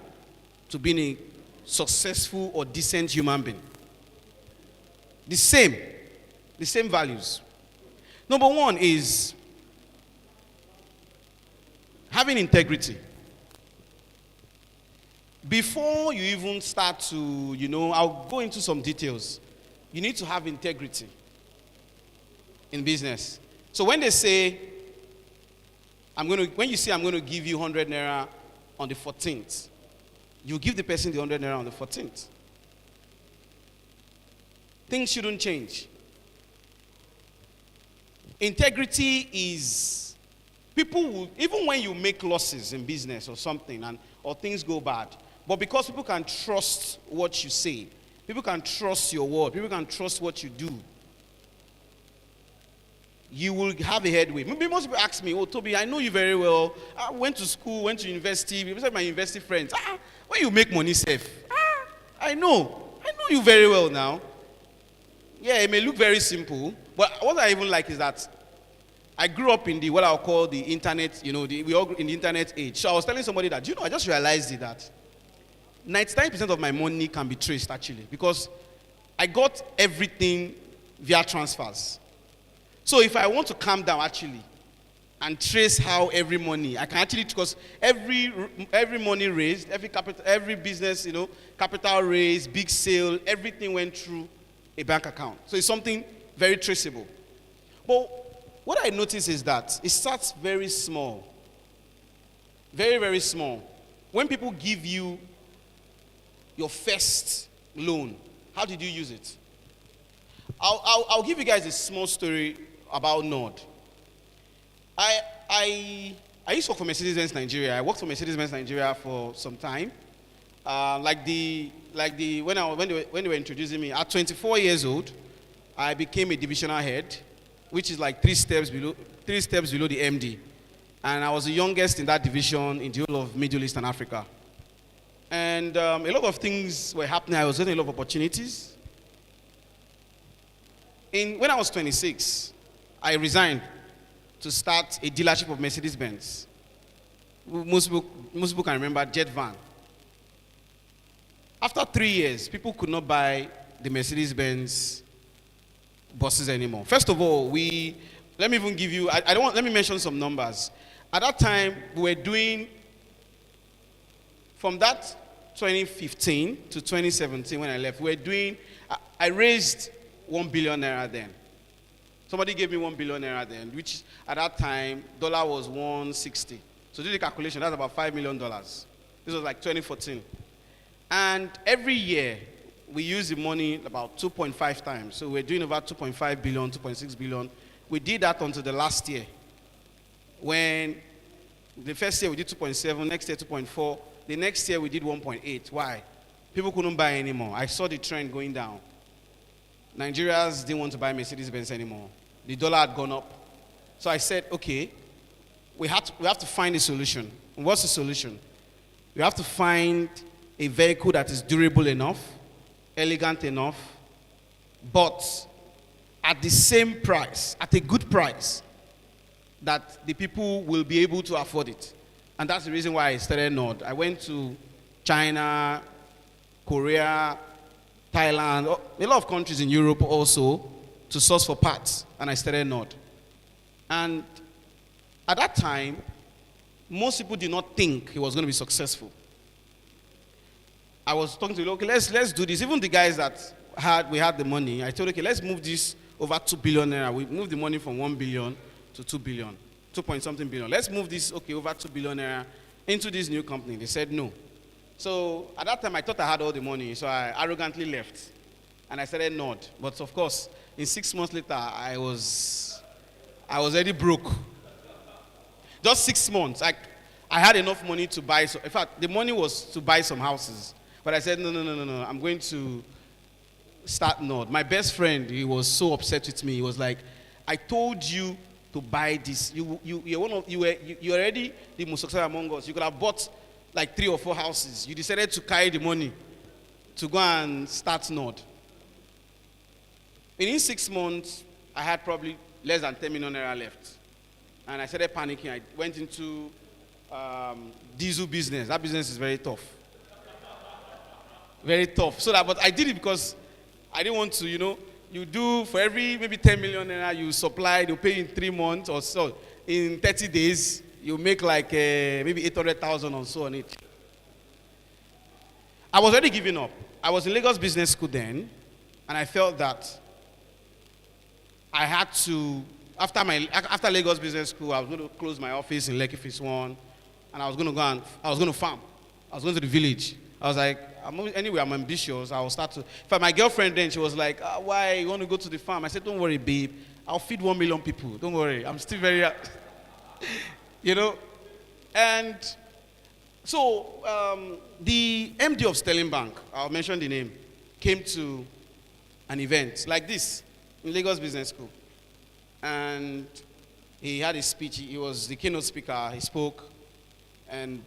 to being a successful or decent human being. The same values. Number one is having integrity. Before you even start to, you know, I'll go into some details. You need to have integrity in business. So when they say, when you say I'm going to give you 100 naira on the 14th, you give the person the 100 naira on the 14th. Things shouldn't change. Integrity is, people will, even when you make losses in business or something, or things go bad, but because people can trust what you say, people can trust your word, people can trust what you do, you will have a headway. Maybe most people ask me, oh, Toby, I know you very well. I went to school, went to university. People say my university friends. When you make money safe. I know you very well now. Yeah, it may look very simple, but what I even like is that I grew up in what I'll call the internet, you know, we all in the internet age. So I was telling somebody that, you know, I just realized that 99% of my money can be traced actually, because I got everything via transfers. So if I want to calm down actually and trace how every money, I can actually, because every money raised, every business, you know, capital raise, big sale, everything went through a bank account. So it's something very traceable. But what I notice is that it starts very small. Very, very small. When people give you your first loan, how did you use it? I'll give you guys a small story about Nord. I used to work for Mercedes-Benz Nigeria. I worked for Mercedes-Benz Nigeria for some time. When they were introducing me, at 24 years old, I became a divisional head, which is like three steps below the MD. And I was the youngest in that division in the whole of Middle East and Africa. And a lot of things were happening. I was getting a lot of opportunities. When I was 26, I resigned to start a dealership of Mercedes-Benz. Most people can remember Jet Van. After 3 years, people could not buy the Mercedes-Benz buses anymore. First of all, let me even give you, let me mention some numbers. At that time, we were doing, from that 2015 to 2017 when I left, I raised 1 billion naira then. Somebody gave me 1 billion naira then, which at that time, dollar was 160. So do the calculation, that's about $5 million. This was like 2014. And every year, we use the money about 2.5 times. So we're doing about 2.5 billion, 2.6 billion. We did that until the last year. When the first year we did 2.7, next year 2.4, the next year we did 1.8. Why? People couldn't buy anymore. I saw the trend going down. Nigerians didn't want to buy Mercedes-Benz anymore. The dollar had gone up. So I said, okay, we have to find a solution. And what's the solution? We have to find a vehicle that is durable enough, elegant enough, but at the same price, at a good price, that the people will be able to afford it. And that's the reason why I started Nord. I went to China, Korea, Thailand, a lot of countries in Europe also to source for parts, and I started Nord. And at that time, most people did not think he was going to be successful. I was talking to, okay, let's do this. Even the guys that we had the money, I told, okay, let's move this over 2 billion naira. We moved the money from 1 billion to 2 billion, 2 point something billion. Let's move this, okay, over 2 billion naira into this new company. They said no. So at that time, I thought I had all the money, so I arrogantly left. And I started Nord. But of course, in 6 months later, I was already broke. Just 6 months. I had enough money to buy. In fact, the money was to buy some houses. But I said, no. I'm going to start Nord. My best friend, he was so upset with me. He was like, I told you to buy this. You're already the most successful among us. You could have bought like 3 or 4 houses. You decided to carry the money to go and start Nord. Within 6 months, I had probably less than 10 million naira left. And I started panicking. I went into diesel business. That business is very tough. Very tough. But I did it because I didn't want to, you do for every maybe 10 million naira you supply, they'll pay in 3 months or so. In 30 days, you make like maybe 800,000 or so on it. I was already giving up. I was in Lagos Business School then, and I felt that I had to, after Lagos Business School, I was going to close my office in Lekki Phase 1, and I was going to farm. I was going to the village. I was like, anyway, I'm ambitious. I will start to. In fact, my girlfriend then, she was like, why you want to go to the farm? I said, don't worry, babe. I'll feed 1 million people. Don't worry. I'm still very, And so the MD of Sterling Bank, I'll mention the name, came to an event like this in Lagos Business School. And he had a speech. He was the keynote speaker. He spoke. And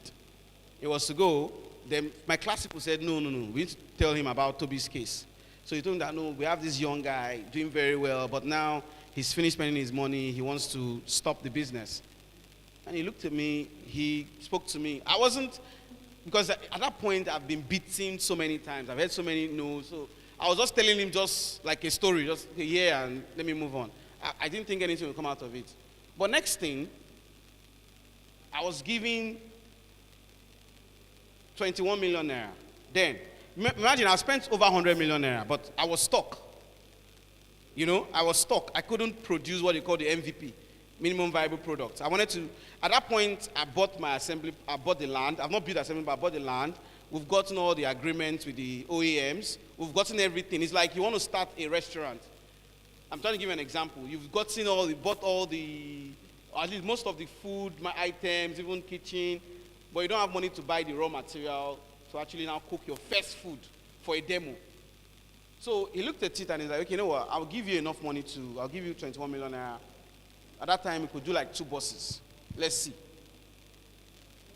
he was to go. Then my class people said, no. We need to tell him about Toby's case. So he told him that, no, we have this young guy doing very well, but now he's finished spending his money. He wants to stop the business. And he looked at me. He spoke to me. I wasn't, because at that point, I've been beaten so many times. I've heard so many no's. So I was just telling him just like a story, just and let me move on. I didn't think anything would come out of it. But next thing, I was giving 21 million naira. Then, imagine I spent over 100 million naira, but I was stuck. I was stuck. I couldn't produce what you call the MVP, minimum viable product. I wanted to, at that point, I bought my assembly, I bought the land. I've not built assembly, but I bought the land. We've gotten all the agreements with the OEMs. We've gotten everything. It's like you want to start a restaurant. I'm trying to give you an example. You've gotten bought all the, or at least most of the food, my items, even kitchen, but you don't have money to buy the raw material to actually now cook your first food for a demo. So he looked at it and he's like, okay, you know what? I'll give you enough money I'll give you 21 million naira. At that time, we could do like 2 buses. Let's see.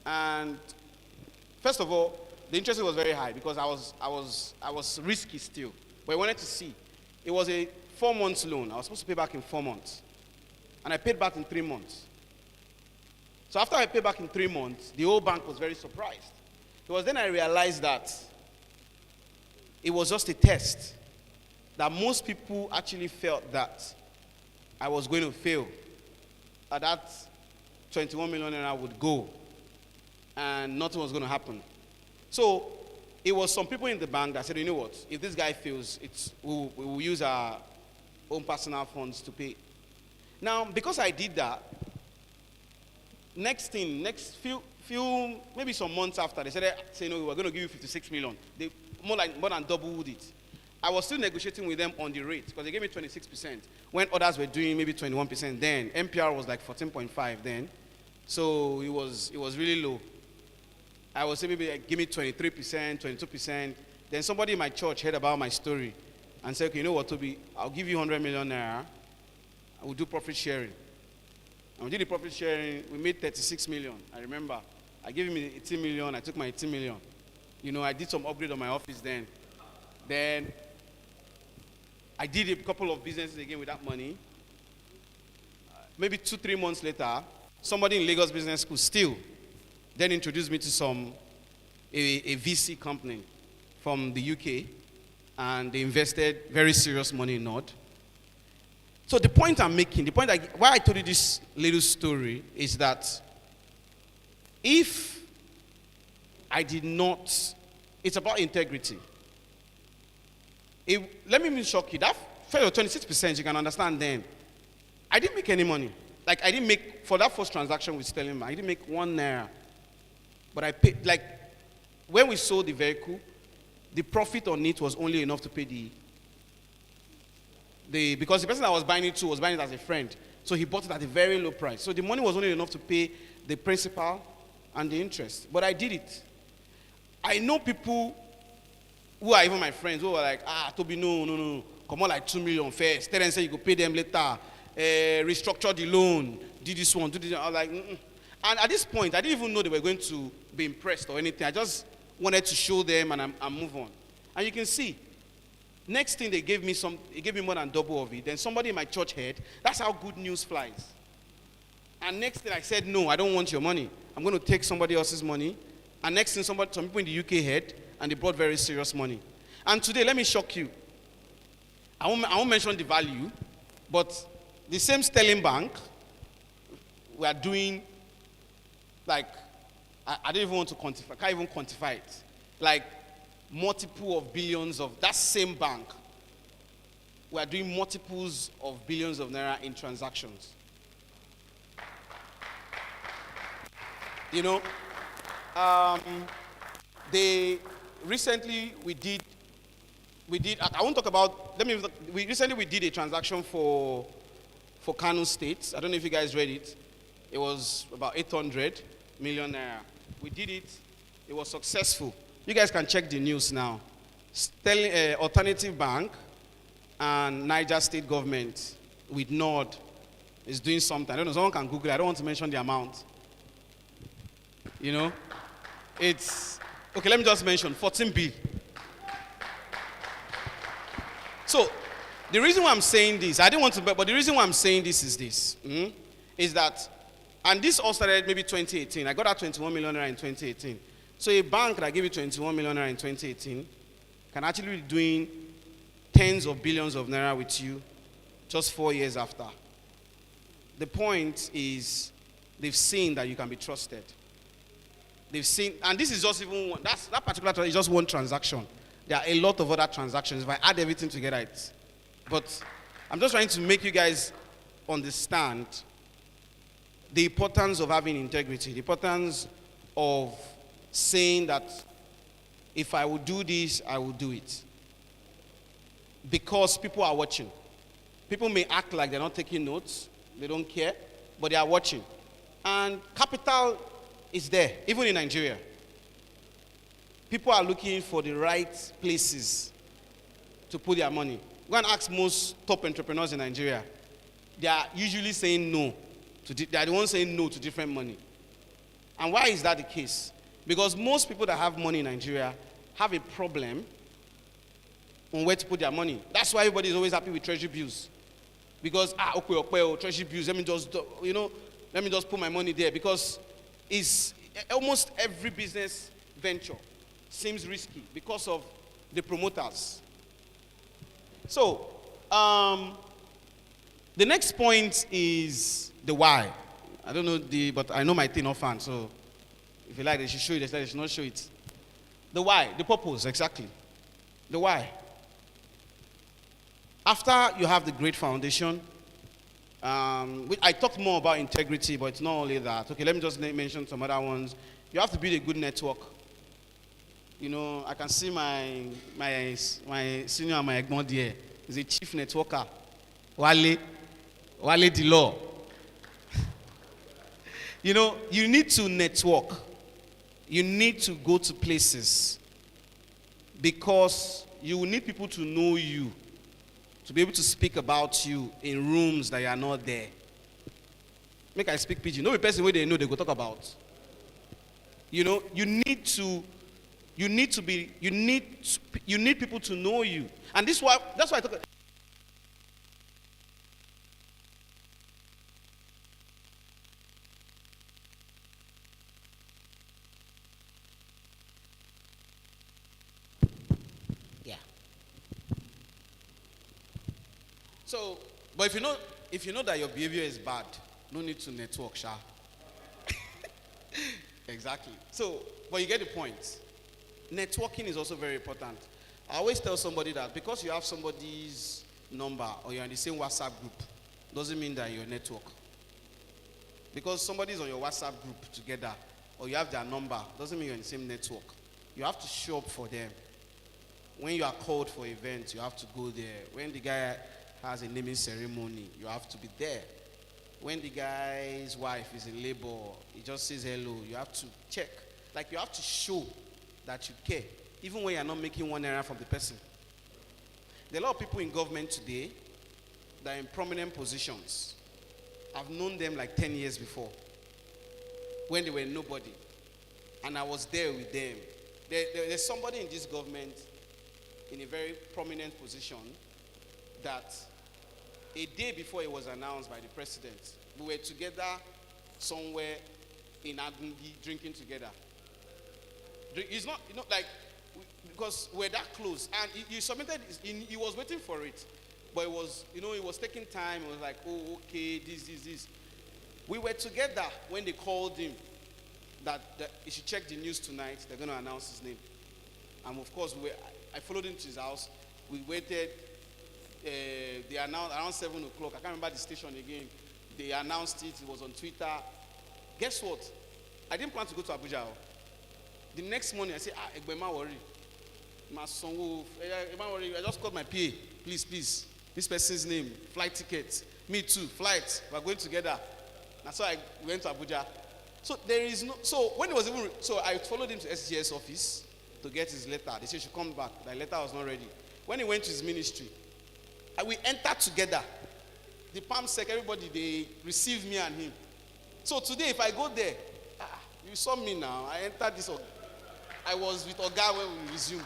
And first of all, the interest rate was very high because I was risky still. But I wanted to see. It was a 4 months loan. I was supposed to pay back in 4 months. And I paid back in 3 months. So after I paid back in 3 months, the whole bank was very surprised. It was then I realized that it was just a test. That most people actually felt that I was going to fail. That 21 million naira would go. And nothing was going to happen. So it was some people in the bank that said, you know what, if this guy fails, we'll use our own personal funds to pay. Now, because I did that, next few maybe some months after, they said, no, we're going to give you 56 million. They more than doubled it. I was still negotiating with them on the rate because they gave me 26% when others were doing maybe 21% then. MPR was like 14.5 then. So it was really low. I would say maybe give me 23%, 22%. Then somebody in my church heard about my story and said, okay, you know what, Toby, I'll give you 100 million naira. I will do profit sharing. And we did the profit sharing. We made 36 million. I remember. I gave him 18 million. I took my 18 million. I did some upgrade on my office then. Then I did a couple of businesses again with that money. Maybe 2-3 months later, somebody in Lagos Business School still then introduced me to a VC company from the UK, and they invested very serious money in Nord. So the point I'm making, why I told you this little story is that if I did not It's about integrity. Let me even shock you. That fell 26%, you can understand then. I didn't make any money. Like, I didn't make, for that first transaction with Sterling Bank, I didn't make 1 naira. But I paid, like, when we sold the vehicle, the profit on it was only enough to pay because the person I was buying it to was buying it as a friend. So he bought it at a very low price. So the money was only enough to pay the principal and the interest. But I did it. I know people who are even my friends who are like, Toby, no. Come on, like 2 million first. Tell them say you go pay them later. Restructure the loan. Do this one, do this one. I was like, mm-mm. And at this point, I didn't even know they were going to be impressed or anything. I just wanted to show them and move on. And you can see, next thing they gave me more than double of it. Then somebody in my church heard, that's how good news flies. And next thing I said, no, I don't want your money. I'm going to take somebody else's money. And next thing some people in the UK heard, and they brought very serious money. And today, let me shock you. I won't mention the value, but the same Sterling Bank, we are doing, like, I don't even want to quantify, can't even quantify it. Like, multiple of billions of, that same bank, we are doing multiples of billions of naira in transactions. You know, recently we did, I won't talk about, recently we did a transaction for Kano State. I don't know if you guys read it. It was about 800 million naira. We did it. It was successful. You guys can check the news now. Alternative Bank and Niger State government with Nord is doing something. I don't know, someone can Google it. I don't want to mention the amount. You know, it's, okay, let me just mention 14 billion. So, the reason why I'm saying this, I didn't want to, but the reason why I'm saying this is this, is that, and this all started maybe 2018. I got that 21 million naira in 2018. So a bank that gave you 21 million naira in 2018 can actually be doing tens of billions of naira with you just 4 years after. The point is, they've seen that you can be trusted. They've seen, and this is just even one, that particular is just one transaction. There are a lot of other transactions. If I add everything together, but I'm just trying to make you guys understand the importance of having integrity, the importance of saying that if I will do this, I will do it. Because people are watching. People may act like they're not taking notes, they don't care, but they are watching. And capital is there, even in Nigeria. People are looking for the right places to put their money. Go and ask most top entrepreneurs in Nigeria. They are usually saying no. They are the ones saying no to different money. And why is that the case? Because most people that have money in Nigeria have a problem on where to put their money. That's why everybody is always happy with treasury bills. Because, okay, treasury bills, let me just put my money there. Because it's almost every business venture seems risky because of the promoters. So, the next point is the why. I don't know but I know my thing offhand, so if you like, they should show it, they should not show it. The why, the purpose, exactly. The why. After you have the great foundation, I talked more about integrity, but it's not only that. Okay, let me just mention some other ones. You have to build a good network. You know, I can see my senior and my egmont there. He's a chief networker. Wale Dilo. You know, you need to network. You need to go to places because you will need people to know you, to be able to speak about you in rooms that you are not there. Make I speak pidgin. No person where they know they go talk about. You know, you need people to know you. And that's why I talk. Yeah. So, but if you know that your behavior is bad, no need to network, Sha. Exactly. So, but you get the point. networking is also very important. I always tell somebody that because you have somebody's number or you're in the same WhatsApp group, doesn't mean that you're a network. Because somebody's on your WhatsApp group together or you have their number, doesn't mean you're in the same network. You have to show up for them. When you are called for events, you have to go there. When the guy has a naming ceremony, you have to be there. When the guy's wife is in labor, he just says hello, you have to check. Like you have to show that you care, even when you're not making one error from the person. There are a lot of people in government today that are in prominent positions. I've known them like 10 years before, when they were nobody. And I was there with them. There's somebody in this government in a very prominent position that a day before it was announced by the president, we were together somewhere in Agungi drinking together. It's not, like, because we're that close. And he submitted, he was waiting for it. But it was, it was taking time. It was like, oh, okay, this. We were together when they called him that he should check the news tonight. They're going to announce his name. And of course, I followed him to his house. We waited. They announced around 7 o'clock. I can't remember the station again. They announced it. It was on Twitter. Guess what? I didn't plan to go to Abuja. The next morning, I said, Egbema worry. My son, I just called my PA. Please. This person's name, flight tickets. Me too, flight. We're going together. And so I went to Abuja. So there is no, so when it was even, so I followed him to SGS office to get his letter. They said he should come back. The letter was not ready. When he went to his ministry, we entered together. The palm sec, everybody, they received me and him. So today, if I go there, you saw me now. I entered this. I was with Oga when we resumed.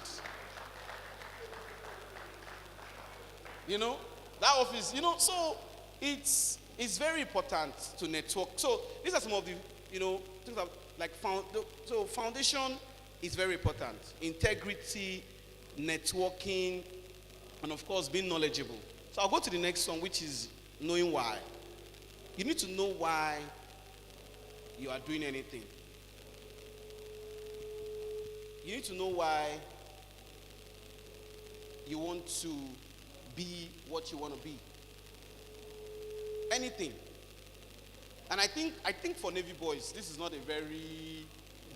That office, so it's very important to network. So these are some of the, things like so foundation is very important. Integrity, networking, and of course being knowledgeable. So I'll go to the next one, which is knowing why. You need to know why you are doing anything. You need to know why you want to be what you want to be. Anything. And I think for Navy boys, this is not a very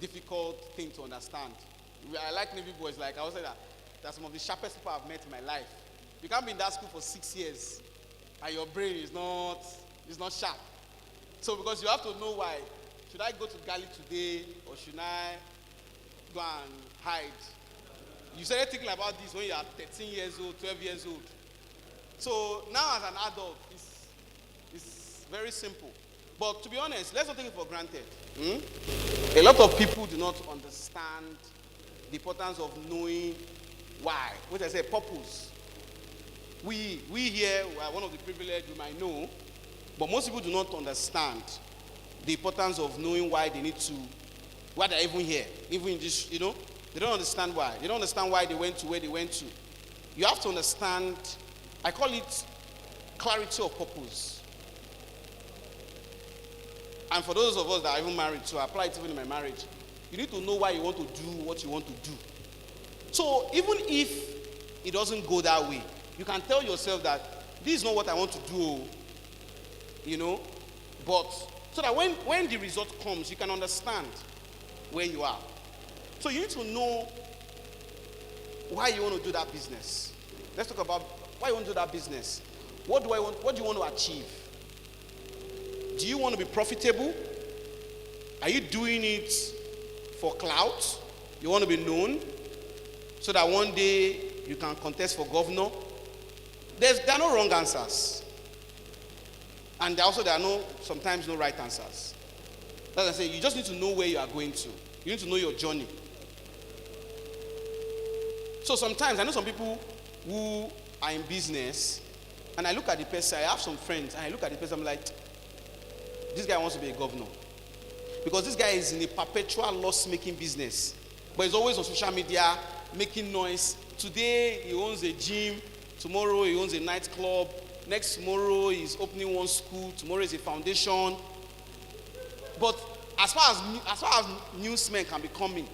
difficult thing to understand. I like Navy boys. Like I would say that's some of the sharpest people I've met in my life. You can't be in that school for 6 years and your brain is not sharp. So because you have to know why. Should I go to Gali today or should I go and hide? You started thinking about this when you are 13 years old, 12 years old. So now as an adult, it's very simple. But to be honest, let's not take it for granted. A lot of people do not understand the importance of knowing why, which I say purpose. We here, we are one of the privileged, we might know, but most people do not understand the importance of knowing why they need to, why they're even here, even in this, they don't understand why. They don't understand why they went to where they went to. You have to understand, I call it clarity of purpose. And for those of us that are even married, so I apply it even in my marriage, you need to know why you want to do what you want to do. So even if it doesn't go that way, you can tell yourself that this is not what I want to do, but so that when the result comes, you can understand where you are. So you need to know why you want to do that business. Let's talk about why you want to do that business. What do you want to achieve? Do you want to be profitable? Are you doing it for clout? You want to be known so that one day you can contest for governor? There are no wrong answers. And also there are sometimes no right answers. As I say, you just need to know where you are going to. You need to know your journey. So sometimes I know some people who are in business and I look at the person, I have some friends, and I look at the person, I'm like, this guy wants to be a governor. Because this guy is in a perpetual loss-making business. But he's always on social media, making noise. Today, he owns a gym. Tomorrow, he owns a nightclub. Next tomorrow, he's opening one school. Tomorrow is a foundation. But as far as newsmen can be coming,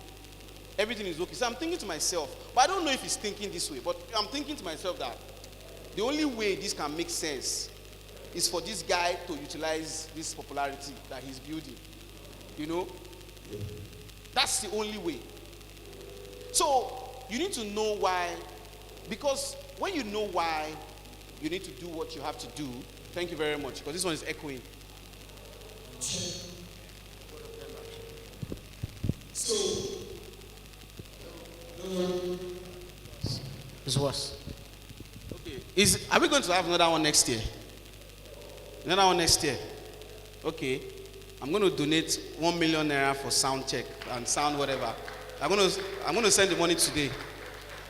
everything is okay. So I'm thinking to myself, but I don't know if he's thinking this way, but I'm thinking to myself that the only way this can make sense is for this guy to utilize this popularity that he's building. You know? That's the only way. So you need to know why, because when you know why you need to do what you have to do, thank you very much, because this one is echoing. So, it's worse. Okay. Are we going to have another one next year? Another one next year? Okay. I'm going to donate 1 million naira for sound check and sound whatever. I'm going to send the money today.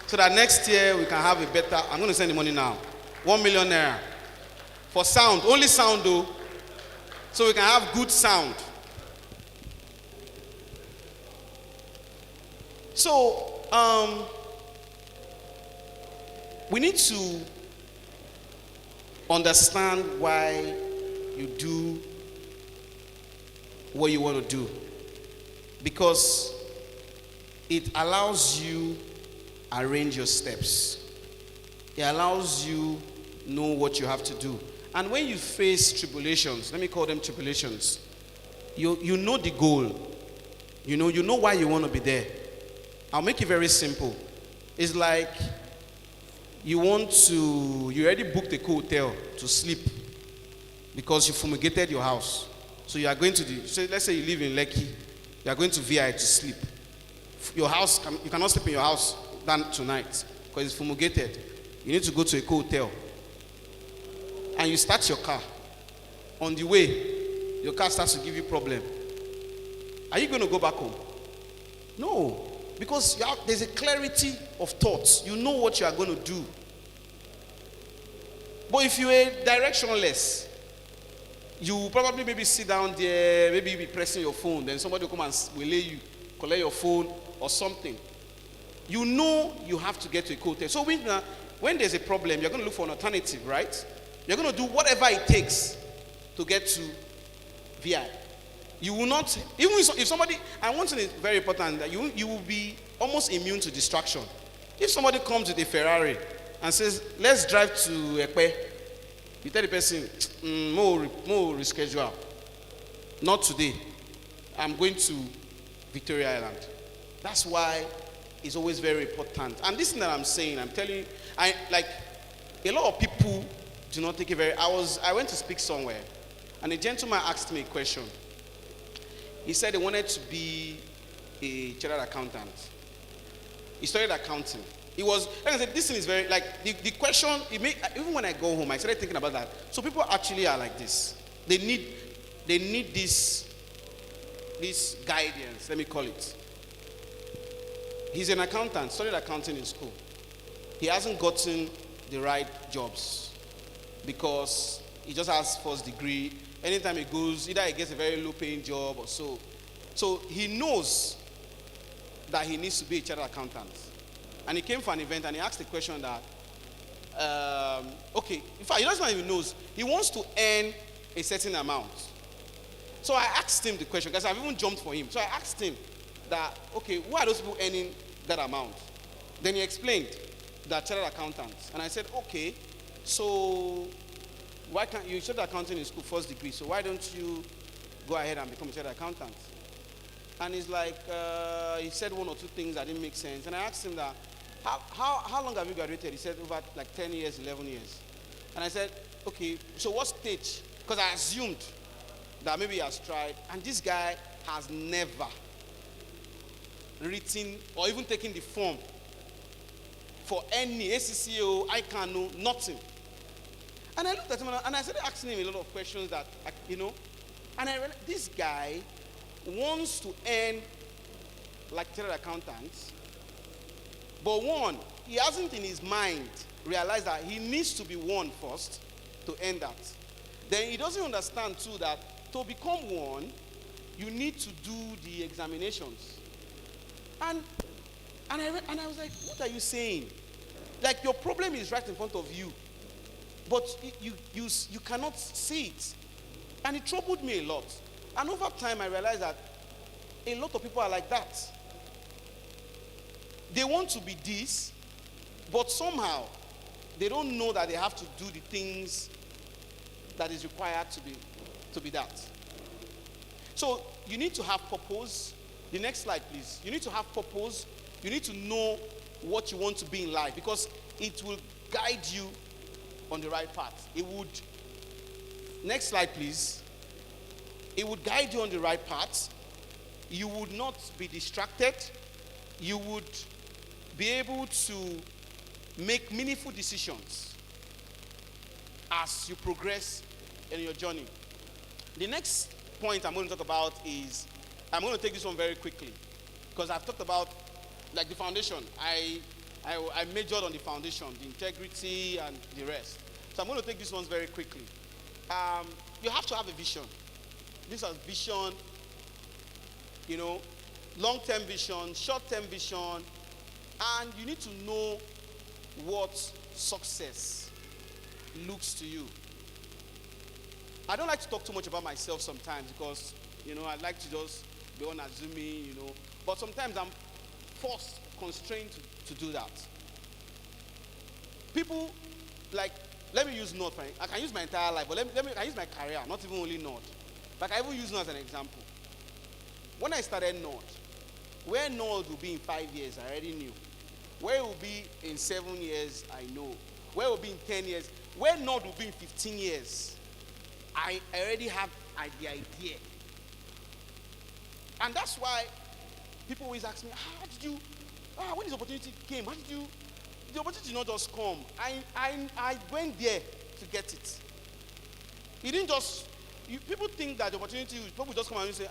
So that next year we can have a better, I'm going to send the money now. 1 million naira. For sound, only sound though. So we can have good sound. So, we need to understand why you do what you want to do, because it allows you arrange your steps. It allows you know what you have to do. And when you face tribulations, let me call them tribulations, you know the goal. You know why you want to be there. I'll make it very simple. It's like you already booked a hotel to sleep because you fumigated your house. So you are going to let's say you live in Lekki, you are going to VI to sleep. Your house, you cannot sleep in your house tonight because it's fumigated. You need to go to a hotel. And you start your car. On the way, your car starts to give you problem. Are you going to go back home? No. Because there's a clarity of thoughts. You know what you are going to do. But if you are directionless, you will probably maybe sit down there, maybe you'll be pressing your phone, then somebody will come and waylay you, collect your phone or something. You know you have to get to a hotel. So when there's a problem, you're going to look for an alternative, right? You're going to do whatever it takes to get to VI. You will not, even if somebody, and one thing is very important, that you will be almost immune to distraction. If somebody comes with a Ferrari and says, let's drive to Ekpe, you tell the person, more reschedule. Not today. I'm going to Victoria Island. That's why it's always very important. And this thing that I'm saying, I'm telling you, a lot of people do not take it very. I went to speak somewhere, and a gentleman asked me a question. He said he wanted to be a chartered accountant. He studied accounting. It was, like I said, this thing is very, the question, even when I go home, I started thinking about that. So people actually are like this. They need this guidance, let me call it. He's an accountant, studied accounting in school. He hasn't gotten the right jobs because he just has first degree. Anytime he goes, either he gets a very low paying job or so. So he knows that he needs to be a chartered accountant. And he came for an event and he asked the question that, okay, in fact, he doesn't even know. He wants to earn a certain amount. So I asked him the question, because I've even jumped for him. So I asked him that, okay, who are those people earning that amount? Then he explained that chartered accountants. And I said, okay, so why can't you studied accounting in school, first degree, so why don't you go ahead and become a chartered accountant? And he's like, he said one or two things that didn't make sense. And I asked him that, how long have you graduated? He said over like 10 years, 11 years. And I said, okay, so what stage? Because I assumed that maybe he has tried. And this guy has never written or even taken the form for any ACCO, ICANO, nothing. And I looked at him and I started asking him a lot of questions that, and I realized this guy wants to earn like chartered accountants, but one, he hasn't in his mind realized that he needs to be one first to earn that. Then he doesn't understand too that to become one, you need to do the examinations. And I was like, what are you saying? Like your problem is right in front of you, but you cannot see it. And it troubled me a lot. And over time, I realized that a lot of people are like that. they want to be this, but somehow they don't know that they have to do the things that is required to be that. So you need to have purpose. The next slide, please. You need to have purpose. You need to know what you want to be in life, because it will guide you on the right path. It would, next slide, please. It would guide you on the right path. You would not be distracted. You would be able to make meaningful decisions as you progress in your journey. The next point I'm going to talk about is, I'm going to take this one very quickly, because I've talked about like the foundation. I majored on the foundation, the integrity and the rest. So I'm going to take this one very quickly. You have to have a vision. This is vision, you know, long-term vision, short-term vision, and you need to know what success looks to you. I don't like to talk too much about myself sometimes, because, you know, I like to just be unassuming, you know, but sometimes I'm forced, constrained to do that. People, like, let me use Nord. I can use my entire life, but I use my career, not even only Nord. Like, I even use Nord as an example. When I started Nord, where Nord will be in 5 years, I already knew. Where it will be in 7 years, I know. Where it will be in 10 years, where Nord will be in 15 years, I already have the idea. And that's why people always ask me, how did you, when this opportunity came, how did you, the opportunity did not just come. I went there to get it. It didn't just, people think that the opportunity, people just come and say,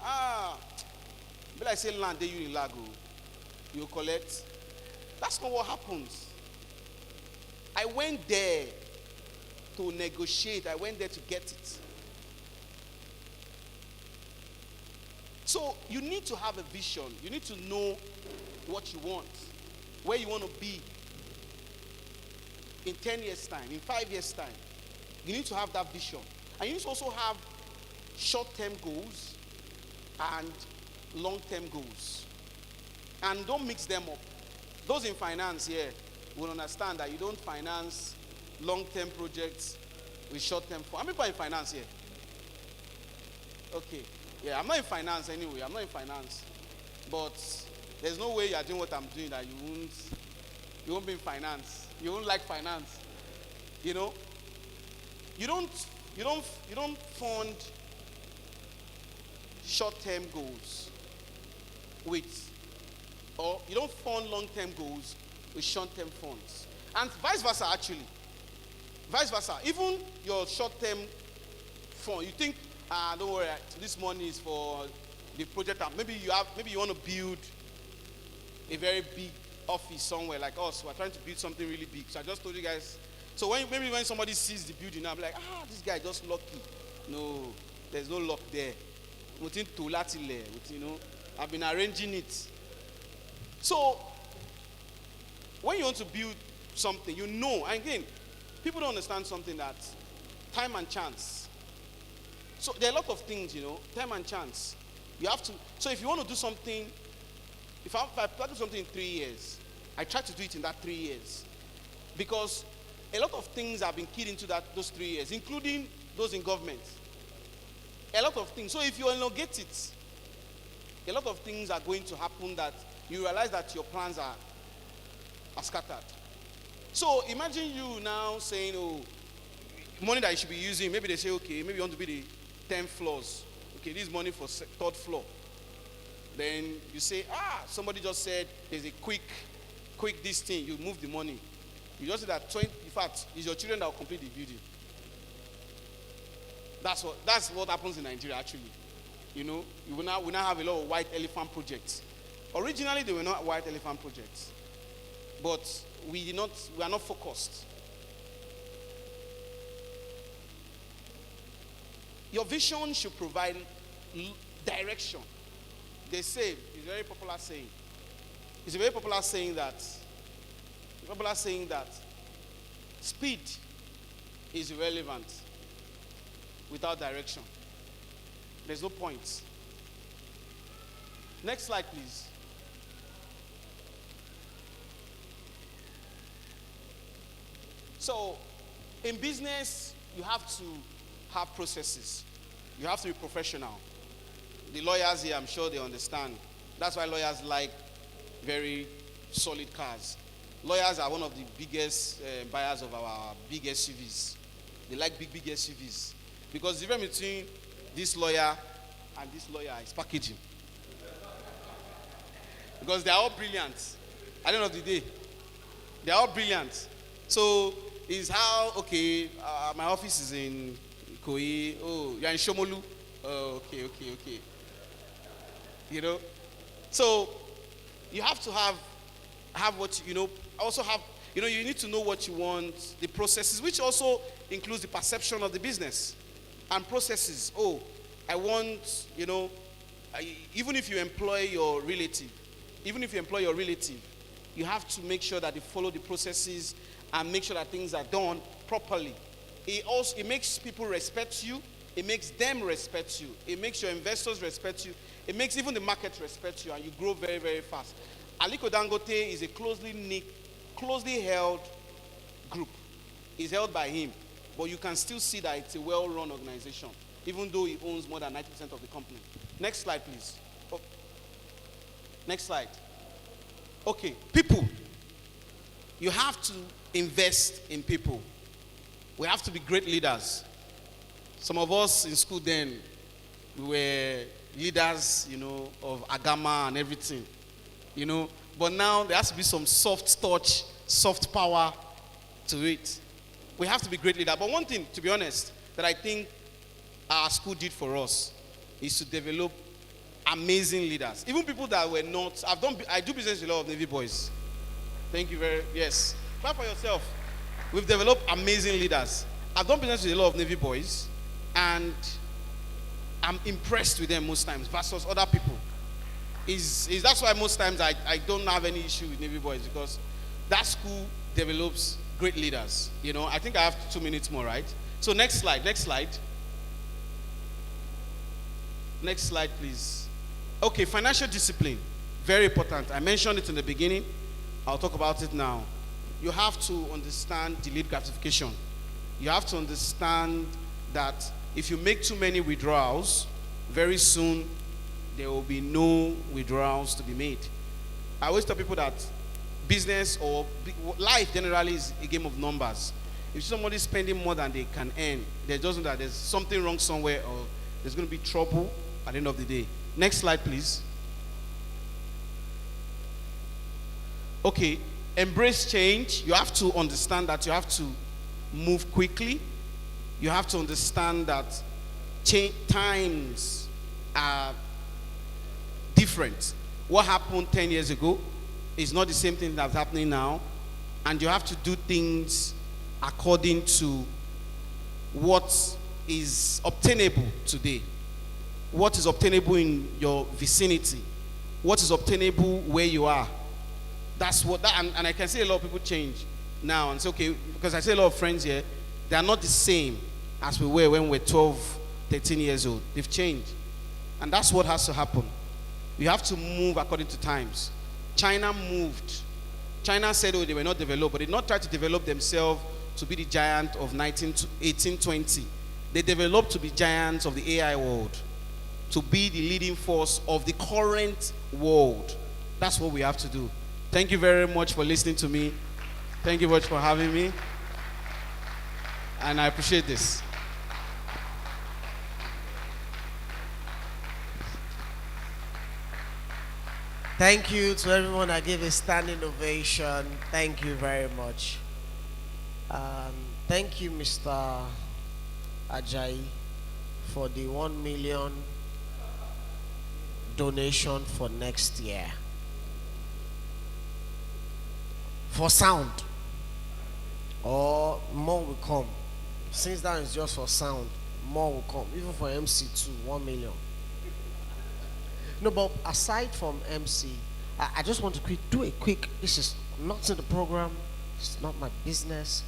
but I say land, they you in Lago, you collect. That's not what happens. I went there to negotiate. I went there to get it. So you need to have a vision. You need to know what you want, where you want to be in 10 years' time, in 5 years' time. You need to have that vision. And you need to also have short-term goals and long-term goals. And don't mix them up. Those in finance here will understand that you don't finance long-term projects with short-term. How many people are in finance here? Okay. Yeah, I'm not in finance anyway. I'm not in finance. But there's no way you're doing what I'm doing that you won't be in finance. You won't like finance. You know? You don't fund short-term goals or you don't fund long-term goals with short-term funds. And vice versa, actually. Vice versa. Even your short-term fund, you think, don't worry, this money is for the project. Maybe you want to build a very big office somewhere like us. We're trying to build something really big. So I just told you guys. So maybe when somebody sees the building, I'm like, this guy just lucky. No, there's no luck there. You know, I've been arranging it. So when you want to build something, you know, and again, people don't understand something, that time and chance. So there are a lot of things, you know, time and chance. You have to, so if you want to do something, if I plan to do something in 3 years, I try to do it in that 3 years. Because a lot of things have been keyed into those 3 years, including those in government. A lot of things. So if you elongate it, a lot of things are going to happen that you realize that your plans are scattered. So imagine you now saying, money that you should be using, maybe they say, okay, maybe you want to be the 10 floors. Okay, this is money for 3rd floor. Then you say, somebody just said there's a quick this thing, you move the money. You just say that in fact, it's your children that will complete the building. That's what happens in Nigeria actually. You know, we now have a lot of white elephant projects. Originally they were not white elephant projects. But we are not focused. Your vision should provide direction. They say, it's a very popular saying. It's a very popular saying that speed is irrelevant without direction. There's no point. Next slide, please. So, in business, you have to have processes. You have to be professional. The lawyers here, I'm sure they understand. That's why lawyers like very solid cars. Lawyers are one of the biggest buyers of our big SUVs. They like big SUVs. Because the difference between this lawyer and this lawyer is packaging. Because they are all brilliant. At the end of the day, they are all brilliant. So, is how, okay, my office is in Ikoyi. Oh, you're in Shomolu. Oh, okay. You know? So, you have to have what, also have, you need to know what you want, the processes, which also includes the perception of the business. And processes, I want, even if you employ your relative, you have to make sure that they follow the processes and make sure that things are done properly. It makes people respect you. It makes them respect you. It makes your investors respect you. It makes even the market respect you, and you grow very, very fast. Aliko Dangote is a closely held group. It's held by him, but you can still see that it's a well-run organization, even though he owns more than 90% of the company. Next slide, please. Oh. Next slide. Okay, people. You have to invest in people. We have to be great leaders. Some of us in school then, we were leaders, of Agama and everything, But now there has to be some soft touch, soft power to it. We have to be great leaders. But one thing, to be honest, that I think our school did for us is to develop amazing leaders. Even people that were not, I do business with a lot of Navy boys. Thank you yes. Clap for yourself. We've developed amazing leaders. I've done business with a lot of Navy boys, and I'm impressed with them most times versus other people. That's why most times I don't have any issue with Navy boys, because that school develops great leaders. I think I have 2 minutes more, right? So next slide. Next slide, please. Okay, financial discipline. Very important. I mentioned it in the beginning. I'll talk about it now. You have to understand delayed gratification. You have to understand that if you make too many withdrawals, very soon there will be no withdrawals to be made. I always tell people that business or life generally is a game of numbers. If somebody's spending more than they can earn, they just know that there's something wrong somewhere, or there's going to be trouble at the end of the day. Next slide, please. Okay, embrace change. You have to understand that you have to move quickly. You have to understand that times are different. What happened 10 years ago is not the same thing that's happening now. And you have to do things according to what is obtainable today. What is obtainable in your vicinity. What is obtainable where you are. That's what and I can see a lot of people change now and say, okay, because I see a lot of friends here, they are not the same as we were when we were 12, 13 years old. They've changed. And that's what has to happen. We have to move according to times. China moved. China said, they were not developed, but they did not try to develop themselves to be the giant of 1820. They developed to be giants of the AI world, to be the leading force of the current world. That's what we have to do. Thank you very much for listening to me. Thank you very much for having me. And I appreciate this. Thank you to everyone that gave a standing ovation. Thank you very much. Thank you, Mr. Ajayi, for the 1 million donation for next year. For sound, or more will come. Since that is just for sound, more will come. Even for MC2, 1 million. No, but aside from MC, I just want to do a quick, this is not in the program, it's not my business,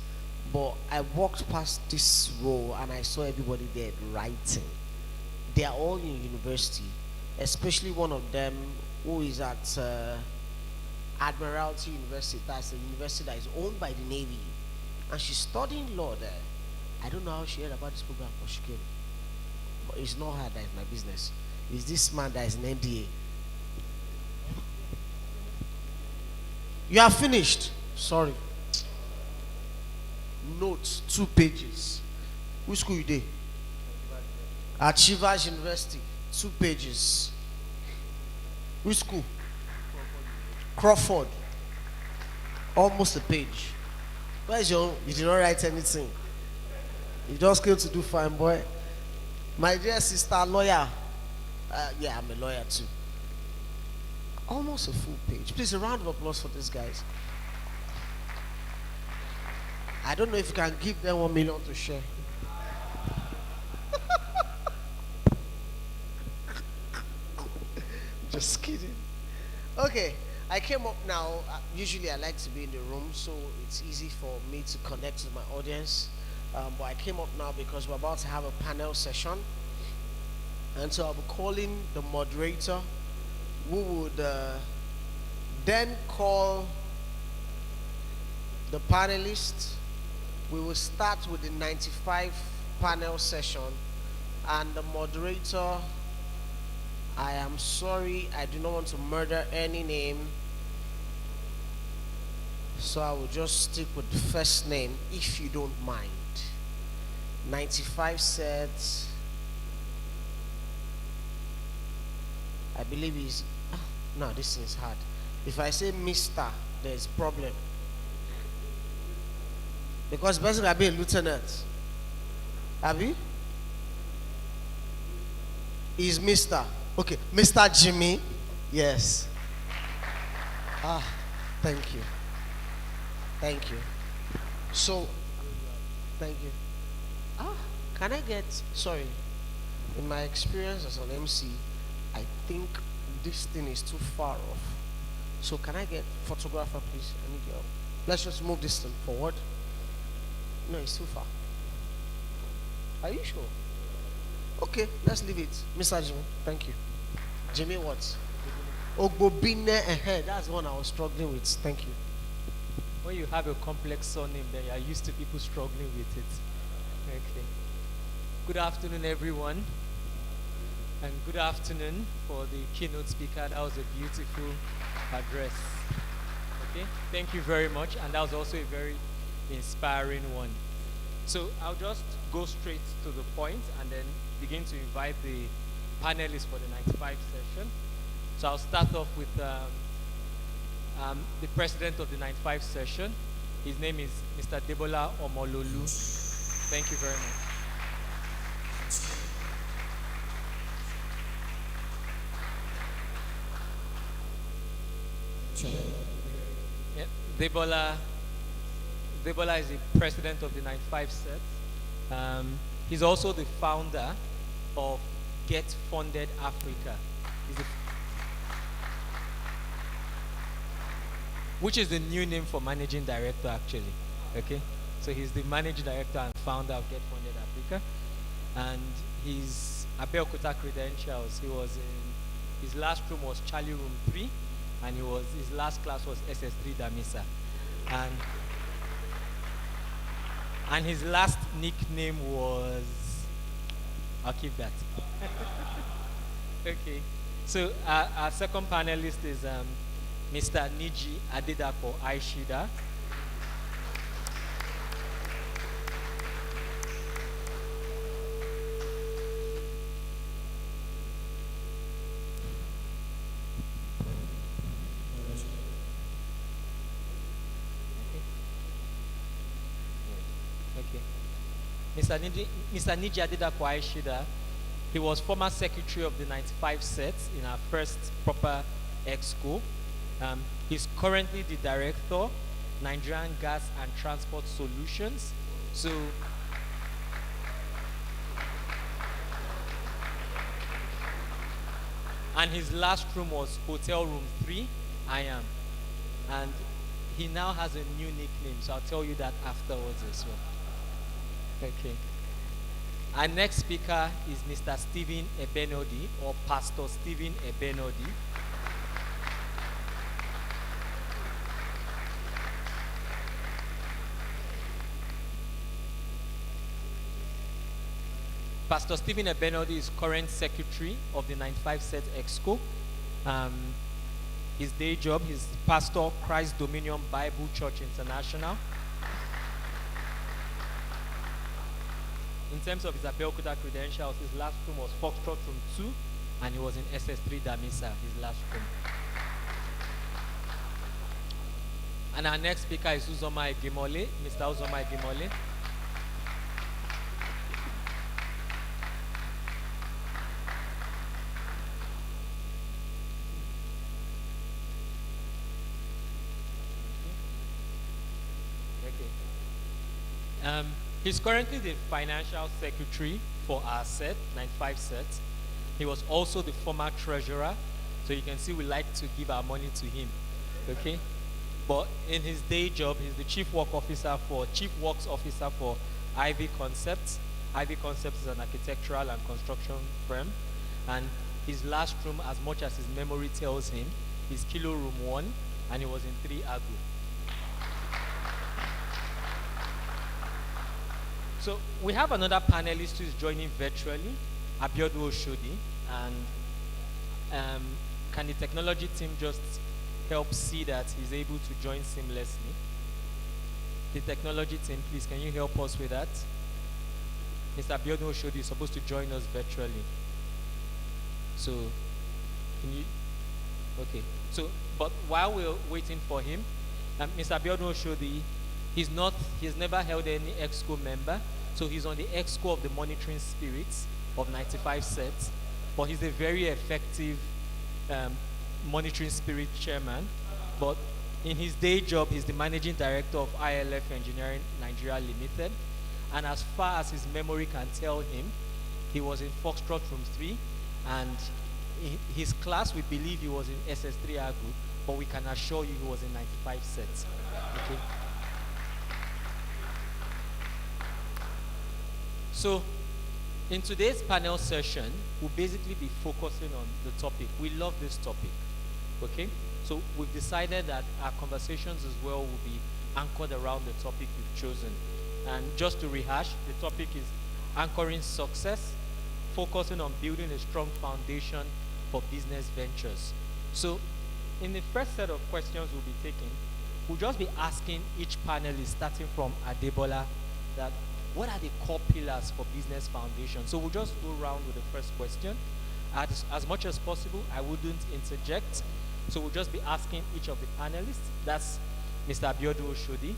but I walked past this row and I saw everybody there writing. They are all in university, especially one of them who is at Admiralty University. That's a university that is owned by the Navy. and she's studying law there. I don't know how she heard about this program, but she came. But it's not her that is my business. It's this man that is an NDA. You are finished. Sorry. Notes, 2 pages. Which school you did? Achievers University, 2 pages. Which school? Crawford. Almost a page. Where's your? You did not write anything. You just came to do fine, boy. My dear sister, lawyer. Yeah, I'm a lawyer too. Almost a full page. Please, a round of applause for these guys. I don't know if you can give them 1 million to share. Just kidding. Okay, I came up now. Usually I like to be in the room, so it's easy for me to connect with my audience. But I came up now because we're about to have a panel session. And so I'll be calling the moderator, who would then call the panelists. We will start with the 95 panel session, and the moderator, I am sorry, I do not want to murder any name, so I will just stick with the first name, if you don't mind. 95 sets. I believe he's, no, this is hard. If I say Mr., there's problem. Because basically I'll be a lieutenant. Abby? Is Mr. Okay, Mr. Jimmy. Yes. Thank you. Thank you. So, thank you. Can I get, sorry, in my experience as an MC, I think this thing is too far off. So can I get photographer, please? I need your help. Let's just move this thing forward. No, it's too far. Are you sure? Okay, let's leave it. Mr. Jimmy, thank you. Jimmy what? Ogbobine, that's the one I was struggling with. Thank you. When you have a complex surname, then you're used to people struggling with it. Okay. Good afternoon, everyone. And good afternoon for the keynote speaker. That was a beautiful address. Okay, thank you very much. And that was also a very inspiring one. So I'll just go straight to the point and then begin to invite the panelists for the 95 session. So I'll start off with the president of the 95 session. His name is Mr. Debola Omololu. Thank you very much. Yeah, Debola is the president of the 95 set. He's also the founder of Get Funded Africa, which is the new name for managing director actually. Okay, so he's the managing director and founder of Get Funded Africa, and his Abeokuta credentials. He was in his last room was Charlie Room 3, and his last class was SS3 Damisa, and his last nickname was, I'll keep that. Okay, so our second panelist is Mr. Niji Adedapo Aishida. Mr. Niji Adedapo Aishida, he was former secretary of the 95 sets in our first proper exco. He's currently the director, Nigerian Gas and Transport Solutions. So, and his last room was Hotel Room 3, I am. And he now has a new nickname, so I'll tell you that afterwards as well. Okay. Our next speaker is Mr. Stephen Ebenodi, or Pastor Stephen Ebenodi. Pastor Stephen Ebenodi is current secretary of the 95 Set Exco. His day job, he's pastor, Christ Dominion Bible Church International. In terms of his Abeokuta credentials, his last room was Foxtrot Room 2, and he was in SS3 Damisa, his last room. And our next speaker is Uzoma Egimole, Mr. Uzoma Egimole. He's currently the financial secretary for our set, 95 sets. He was also the former treasurer, so you can see we like to give our money to him, okay? But in his day job, he's the chief works officer for Ivy Concepts. Ivy Concepts is an architectural and construction firm, and his last room, as much as his memory tells him, is Kilo Room 1, and he was in 3 Agu. So we have another panelist who is joining virtually, Abiodun Oshodi, and can the technology team just help see that he's able to join seamlessly? The technology team, please, can you help us with that? Mr. Abiodun Oshodi is supposed to join us virtually. So, can you? Okay. So, but while we're waiting for him, Mr. Abiodun Oshodi, he's never held any EXCO member, so he's on the EXCO of the Monitoring Spirits of 95 sets, but he's a very effective Monitoring Spirit chairman. But in his day job, he's the managing director of ILF Engineering Nigeria Limited, and as far as his memory can tell him, he was in Foxtrot Room 3, and in his class, we believe he was in SS3 Agu, but we can assure you he was in 95 sets. Okay. So, in today's panel session, we'll basically be focusing on the topic. We love this topic, okay? So we've decided that our conversations as well will be anchored around the topic we've chosen. And just to rehash, the topic is anchoring success, focusing on building a strong foundation for business ventures. So in the first set of questions we'll be taking, we'll just be asking each panelist, starting from Adebola, that what are the core pillars for business foundation? So we'll just go around with the first question. As much as possible, I wouldn't interject. So we'll just be asking each of the panelists. That's Mr. Abiodun Oshodi,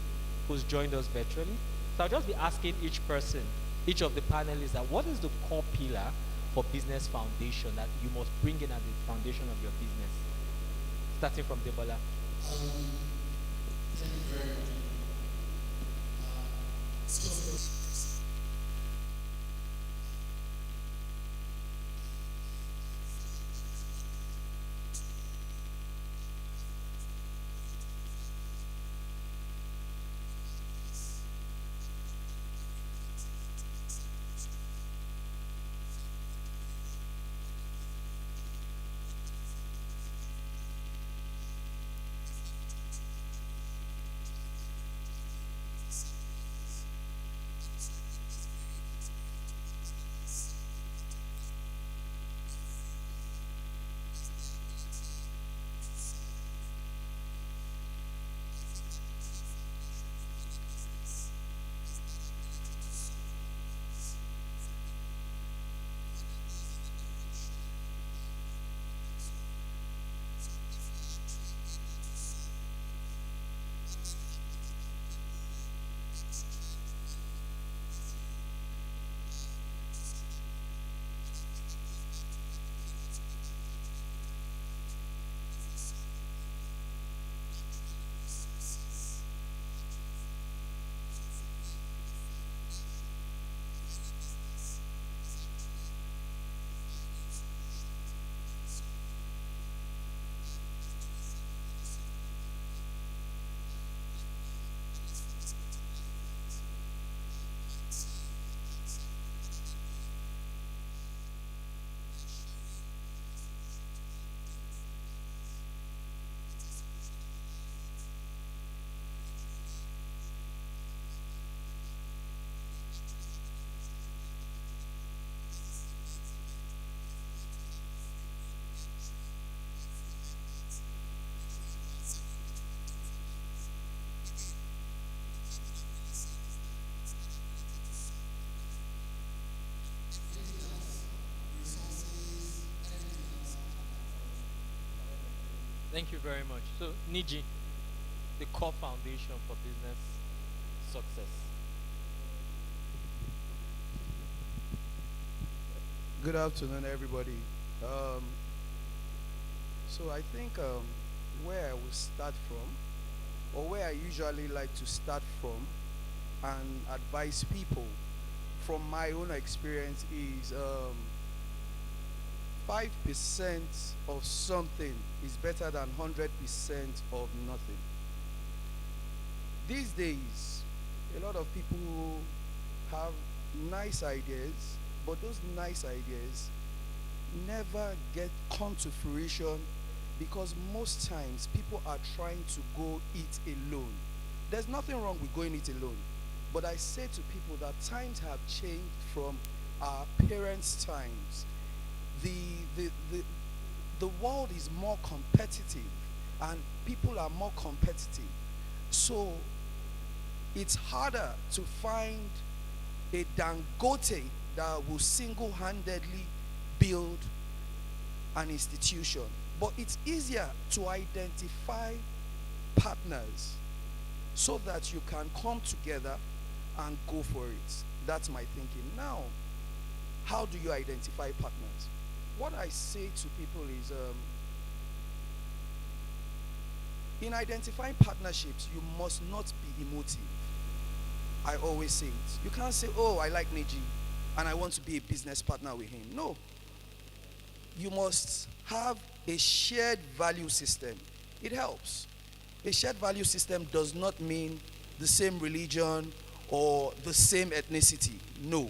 who's joined us virtually. So I'll just be asking each person, each of the panelists, that what is the core pillar for business foundation that you must bring in as the foundation of your business? Starting from Debola. Thank you very much. Thank you very much. So, Niji, the core foundation for business success. Good afternoon, everybody. Um, so I think where I will start from, or where I usually like to start from and advise people from my own experience is 5% of something is better than 100% of nothing. These days, a lot of people have nice ideas, but those nice ideas never come to fruition because most times people are trying to go it alone. There's nothing wrong with going it alone, but I say to people that times have changed from our parents' times. The, the, the, the world is more competitive and people are more competitive. So it's harder to find a Dangote that will single-handedly build an institution. But it's easier to identify partners so that you can come together and go for it. That's my thinking. Now, how do you identify partners? What I say to people is, in identifying partnerships, you must not be emotive. I always say it. You can't say, oh, I like Neji and I want to be a business partner with him. No. You must have a shared value system. It helps. A shared value system does not mean the same religion or the same ethnicity. No.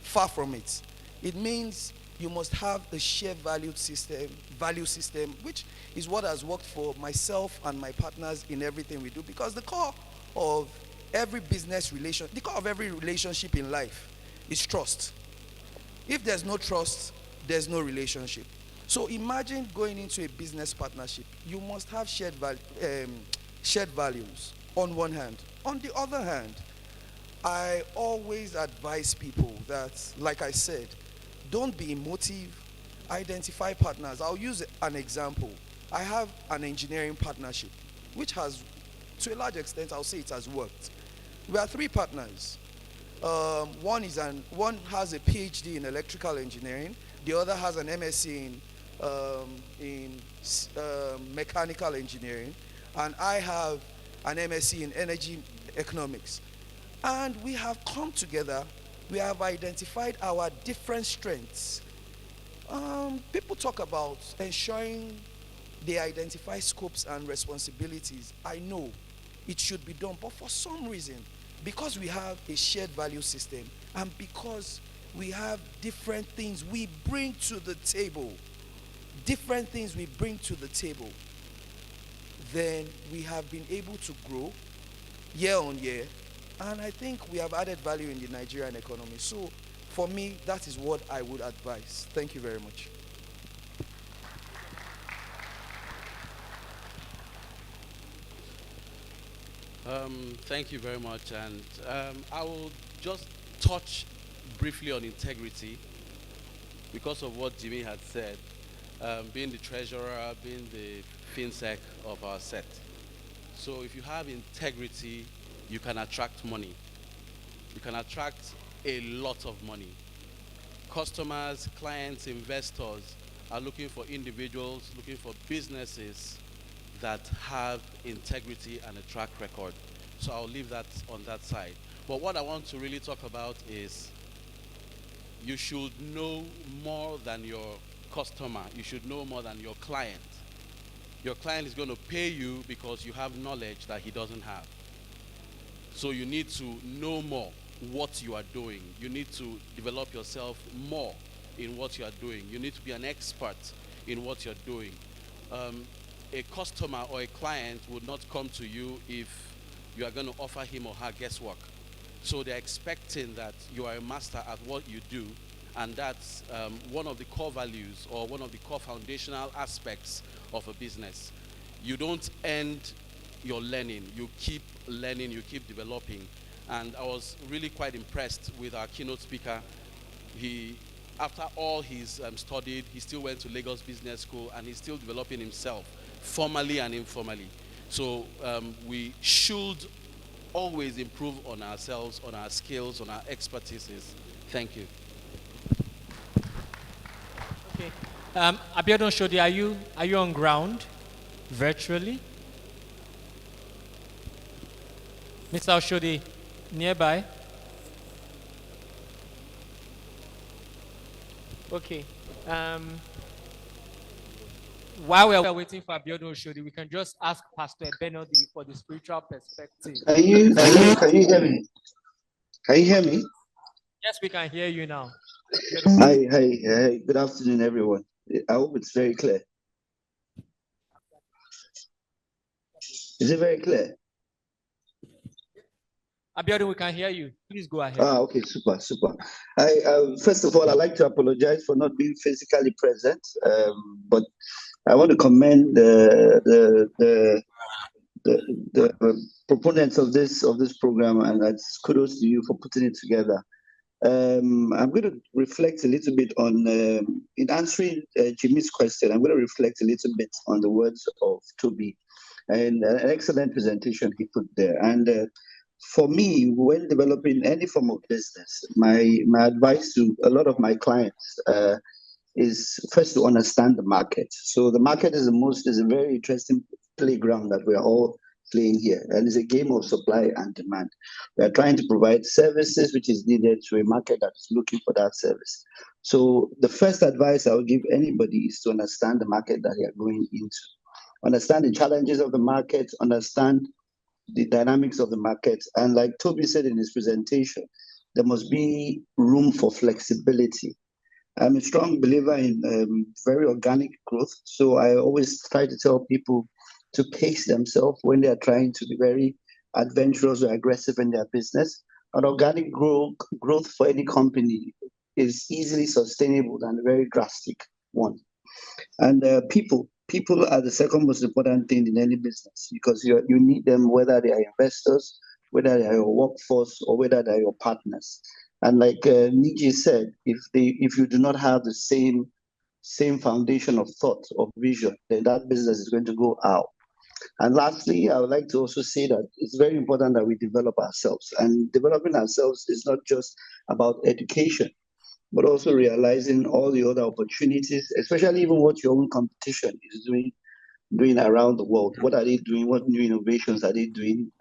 Far from it. It means you must have a shared value system, which is what has worked for myself and my partners in everything we do. Because the core of every the core of every relationship in life is trust. If there's no trust, there's no relationship. So imagine going into a business partnership. You must have shared values on one hand. On the other hand, I always advise people that, like I said, don't be emotive, identify partners. I'll use an example. I have an engineering partnership, which has, to a large extent, I'll say it has worked. We are 3 partners. One has a PhD in electrical engineering. The other has an MSc in mechanical engineering. And I have an MSc in energy economics. And we have come together. We have identified our different strengths. People talk about ensuring they identify scopes and responsibilities. I know it should be done, but for some reason, because we have a shared value system and because we have different things we bring to the table, then we have been able to grow year on year. And I think we have added value in the Nigerian economy. So for me, that is what I would advise. Thank you very much. Thank you very much. And I will just touch briefly on integrity because of what Jimmy had said, being the treasurer, being the FinSec of our set. So if you have integrity, you can attract money. You can attract a lot of money. Customers, clients, investors are looking for individuals, looking for businesses that have integrity and a track record. So I'll leave that on that side. But what I want to really talk about is you should know more than your customer. You should know more than your client. Your client is going to pay you because you have knowledge that he doesn't have. So you need to know more what you are doing. You need to develop yourself more in what you are doing. You need to be an expert in what you're doing. A customer or a client would not come to you if you are going to offer him or her guesswork. So they're expecting that you are a master at what you do, and that's one of the core values or one of the core foundational aspects of a business. You don't end your learning. You keep learning, you keep developing. And I was really quite impressed with our keynote speaker. After all he's studied, he still went to Lagos Business School and he's still developing himself formally and informally. So we should always improve on ourselves, on our skills, on our expertises. Thank you. Okay. Abiodun Shodi, are you on ground virtually? Mr. Oshodi, nearby? Okay. While we're waiting for Abiodun Oshodi, we can just ask Pastor Benodi for the spiritual perspective. Can you hear me? Can you hear me? Yes, we can hear you now. Hi. Good afternoon, everyone. I hope it's very clear. Is it very clear? Abiodun, we can hear you. Please go ahead. Okay, super. First of all, I'd like to apologize for not being physically present, but I want to commend the proponents of this program, and that's kudos to you for putting it together. I'm going to reflect a little bit on, in answering Jimmy's question, I'm going to reflect a little bit on the words of Toby, and an excellent presentation he put there. And for me, when developing any form of business, my advice to a lot of my clients is first to understand the market. So the market is a very interesting playground that we're all playing here, and it's a game of supply and demand. We are trying to provide services which is needed to a market that is looking for that service. So the first advice I would give anybody is to understand the market that they are going into, understand the challenges of the market, understand the dynamics of the market, and like Toby said in his presentation, there must be room for flexibility. I'm a strong believer in very organic growth, so I always try to tell people to pace themselves when they are trying to be very adventurous or aggressive in their business. An organic growth for any company is easily sustainable and a very drastic one. And people are the second most important thing in any business, because you need them, whether they are investors, whether they are your workforce, or whether they are your partners. And like Niji said, if you do not have the same foundation of thought or vision, then that business is going to go out. And lastly, I would like to also say that it's very important that we develop ourselves. And developing ourselves is not just about education, but also realizing all the other opportunities, especially even what your own competition is doing around the world. What are they doing? What new innovations are they doing?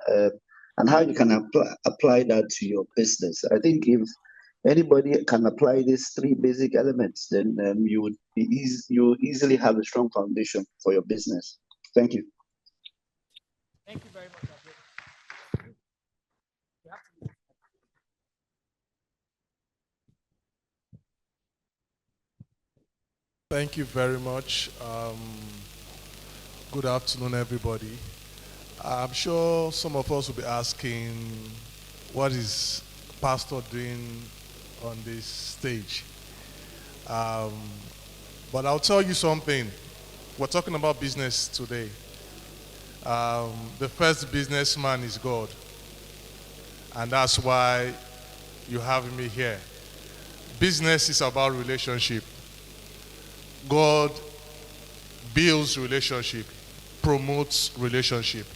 And how you can apply that to your business. I think if anybody can apply these three basic elements, then you easily have a strong foundation for your business. Thank you. Thank you very much. Thank you very much. Good afternoon, everybody. I'm sure some of us will be asking, what is Pastor doing on this stage? But I'll tell you something. We're talking about business today. The first businessman is God. And that's why you have me here. Business is about relationship. God builds relationship, promotes relationship.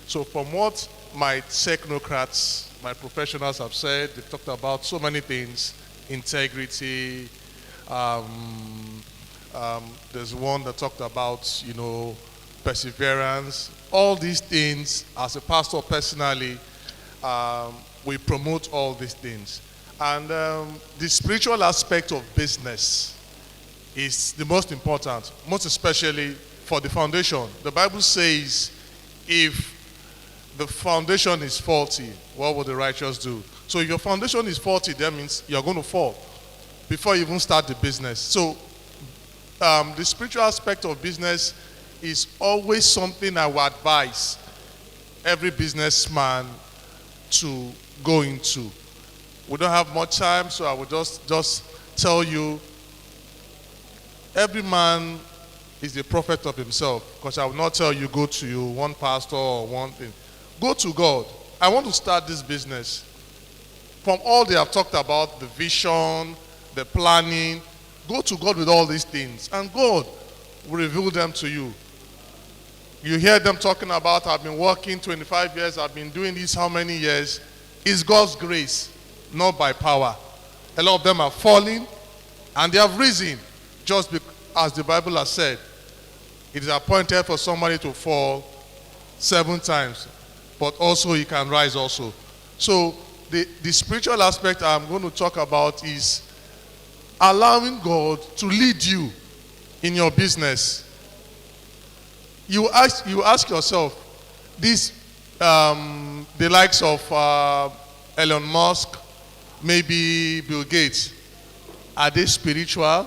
So from what my technocrats, my professionals have said, they've talked about so many things, integrity. There's one that talked about, perseverance. All these things, as a pastor personally, we promote all these things. And the spiritual aspect of business is the most important, most especially for the foundation. The Bible says, if the foundation is faulty, what will the righteous do? So if your foundation is faulty, that means you're going to fall before you even start the business. So the spiritual aspect of business is always something I would advise every businessman to go into. We don't have much time, so I will just tell you, every man is the prophet of himself, because I will not tell you go to one pastor or one thing. Go to God. I want to start this business. From all they have talked about, the vision, the planning, go to God with all these things, and God will reveal them to you. You hear them talking about, I've been working 25 years, I've been doing this how many years? It's God's grace, not by power. A lot of them are falling, and they have risen, just as the Bible has said. It is appointed for somebody to fall 7 times, but also he can rise also. So the spiritual aspect I'm going to talk about is allowing God to lead you in your business. You ask yourself, the likes of Elon Musk, maybe Bill Gates, are they spiritual?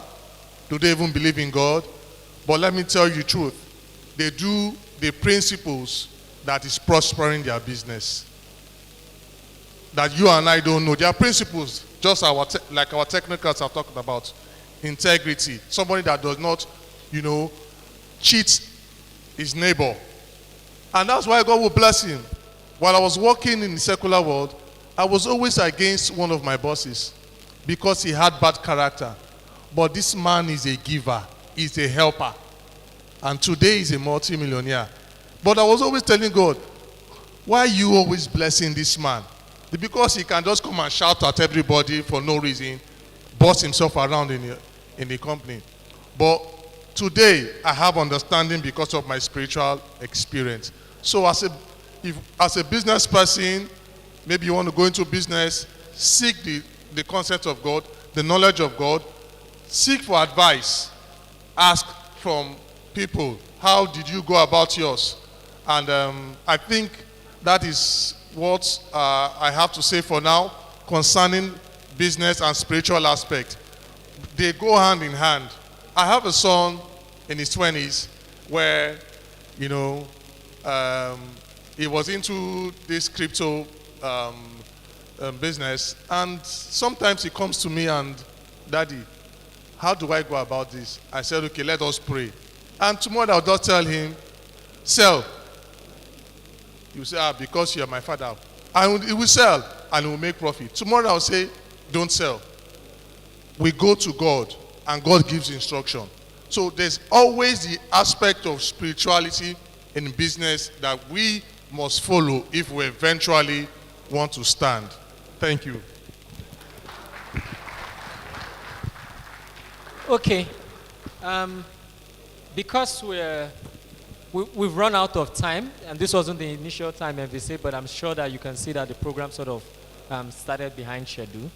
Do they even believe in God? But let me tell you the truth. They do the principles that is prospering their business that you and I don't know. There are principles, just like our technicals have talked about. Integrity. Somebody that does not, cheat his neighbor. And that's why God will bless him. While I was working in the secular world, I was always against one of my bosses because he had bad character. But this man is a giver. He's a helper. And today he's a multi-millionaire. But I was always telling God, why are you always blessing this man? Because he can just come and shout at everybody for no reason, boss himself around in the company. But today, I have understanding because of my spiritual experience. So as a business person, maybe you want to go into business, seek the concept of God, the knowledge of God, seek for advice, ask from people, how did you go about yours? And I think that is what I have to say for now concerning business and spiritual aspect. They go hand in hand. I have a son in his 20s where, he was into this crypto business, and sometimes he comes to me and, Daddy, how do I go about this? I said, okay, let us pray. And tomorrow I'll just tell him, sell. You say, because you are my father. And he will sell and he will make profit. Tomorrow I'll say, don't sell. We go to God and God gives instruction. So there's always the aspect of spirituality in business that we must follow if we eventually want to stand. Thank you. Okay. Because we've run out of time, and this wasn't the initial time MVC, but I'm sure that you can see that the program sort of started behind schedule.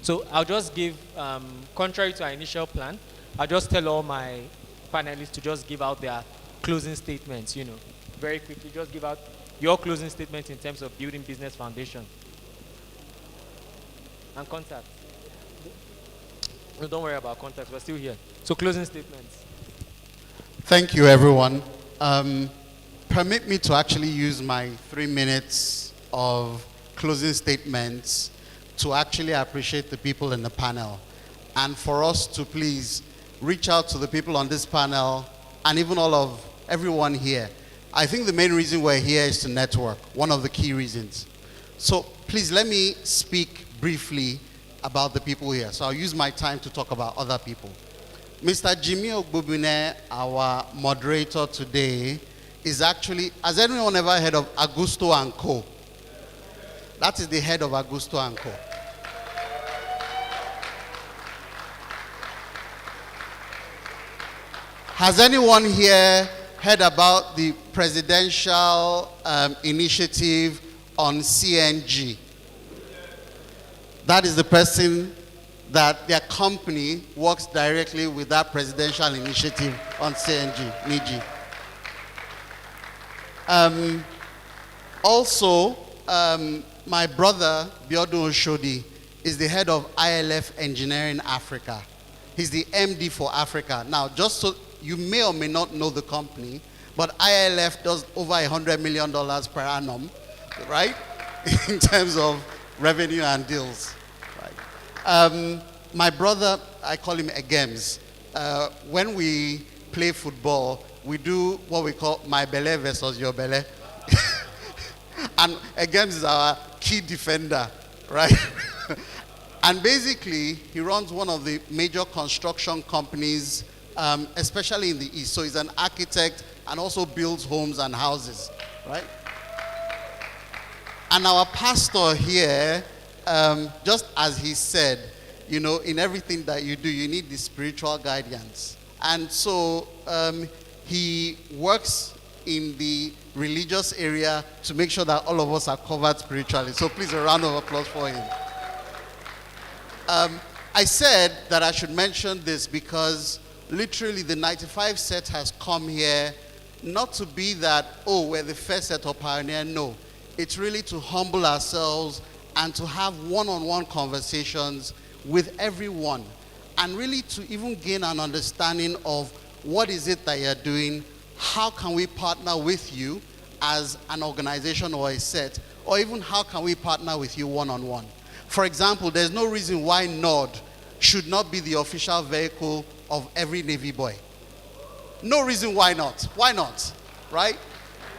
So I'll just give, contrary to our initial plan, I'll just tell all my panelists to just give out their closing statements, very quickly. Just give out your closing statements in terms of building business foundation. And contact. No, don't worry about contacts, we're still here. So closing statements. Thank you, everyone. Permit me to actually use my 3 minutes of closing statements to actually appreciate the people in the panel, and for us to please reach out to the people on this panel and even everyone here. I think the main reason we're here is to network, one of the key reasons. So please let me speak briefly about the people here. So I'll use my time to talk about other people. Mr. Jimmy Ogbubune, our moderator today, is actually, has anyone ever heard of Augusto & Co? That is the head of Augusto & Co. Has anyone here heard about the presidential initiative on CNG? That is the person that their company works directly with that presidential initiative on CNG, NIGI. Also, my brother, Biodun Oshodi, is the head of ILF Engineering Africa. He's the MD for Africa. Now, just so you may or may not know the company, but ILF does over $100 million per annum, right? In terms of revenue and deals, right? My brother, I call him Egems. When we play football, we do what we call my belle versus your belle. And Egems is our key defender, right? And basically, he runs one of the major construction companies especially in the East. So he's an architect and also builds homes and houses, right? And our pastor here, just as he said, you know, in everything that you do, you need the spiritual guidance. And so he works in the religious area to make sure that all of us are covered spiritually. So please, a round of applause for him. I said that I should mention this because literally the 95 set has come here not to be that, oh, we're the first set of pioneer. No, it's really to humble ourselves and to have one-on-one conversations with everyone, and really to even gain an understanding of what is it that you're doing, how can we partner with you as an organization or a set, or even how can we partner with you one-on-one. For example, there's no reason why NOD should not be the official vehicle of every Navy boy. No reason why not. Why not, right?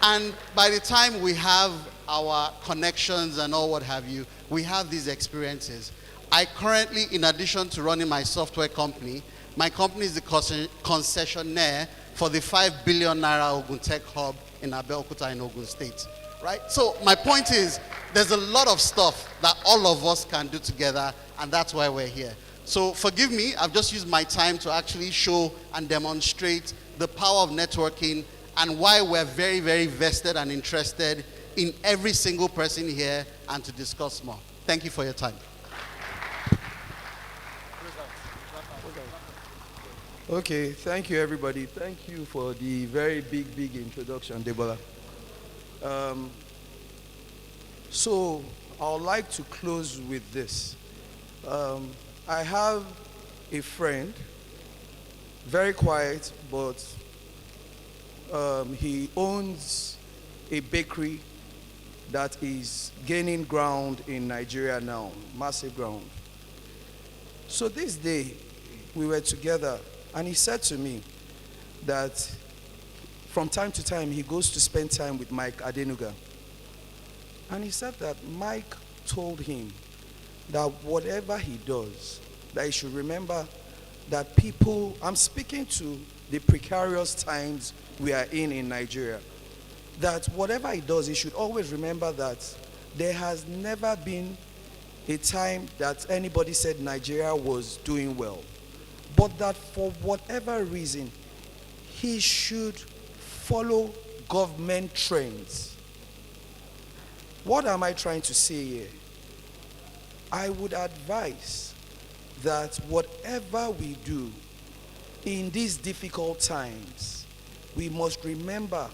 And by the time we have our connections and all what have you, we have these experiences. I currently, in addition to running my software company, my company is the concessionaire for the 5 billion naira Ogun Tech Hub in Abeokuta in Ogun State, right? So my point is, there's a lot of stuff that all of us can do together, and that's why we're here. So forgive me, I've just used my time to actually show and demonstrate the power of networking and why we're very, very vested and interested in every single person here and to discuss more. Thank you for your time. Okay, thank you, everybody. Thank you for the very big introduction, Debola. So I would like to close with this. I have a friend, very quiet, but he owns a bakery that is gaining ground in Nigeria now, massive ground. So this day, we were together, and he said to me that from time to time, he goes to spend time with Mike Adenuga. And he said that Mike told him that whatever he does, that he should remember that people, I'm speaking to the precarious times we are in Nigeria, that whatever he does, he should always remember that there has never been a time that anybody said Nigeria was doing well, but that for whatever reason, he should follow government trends. What am I trying to say here? I would advise that whatever we do in these difficult times, we must remember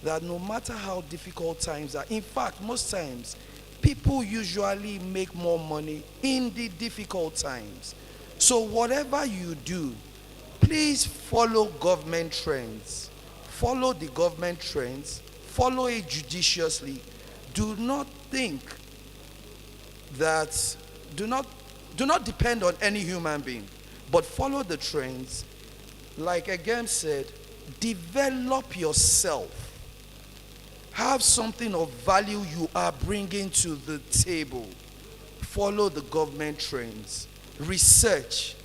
that no matter how difficult times are, in fact, most times, people usually make more money in the difficult times. So whatever you do, please follow government trends. Follow the government trends. Follow it judiciously. Do not think that, do not depend on any human being, but follow the trends. Like again said, develop yourself. Have something of value you are bringing to the table. Follow the government trends. Research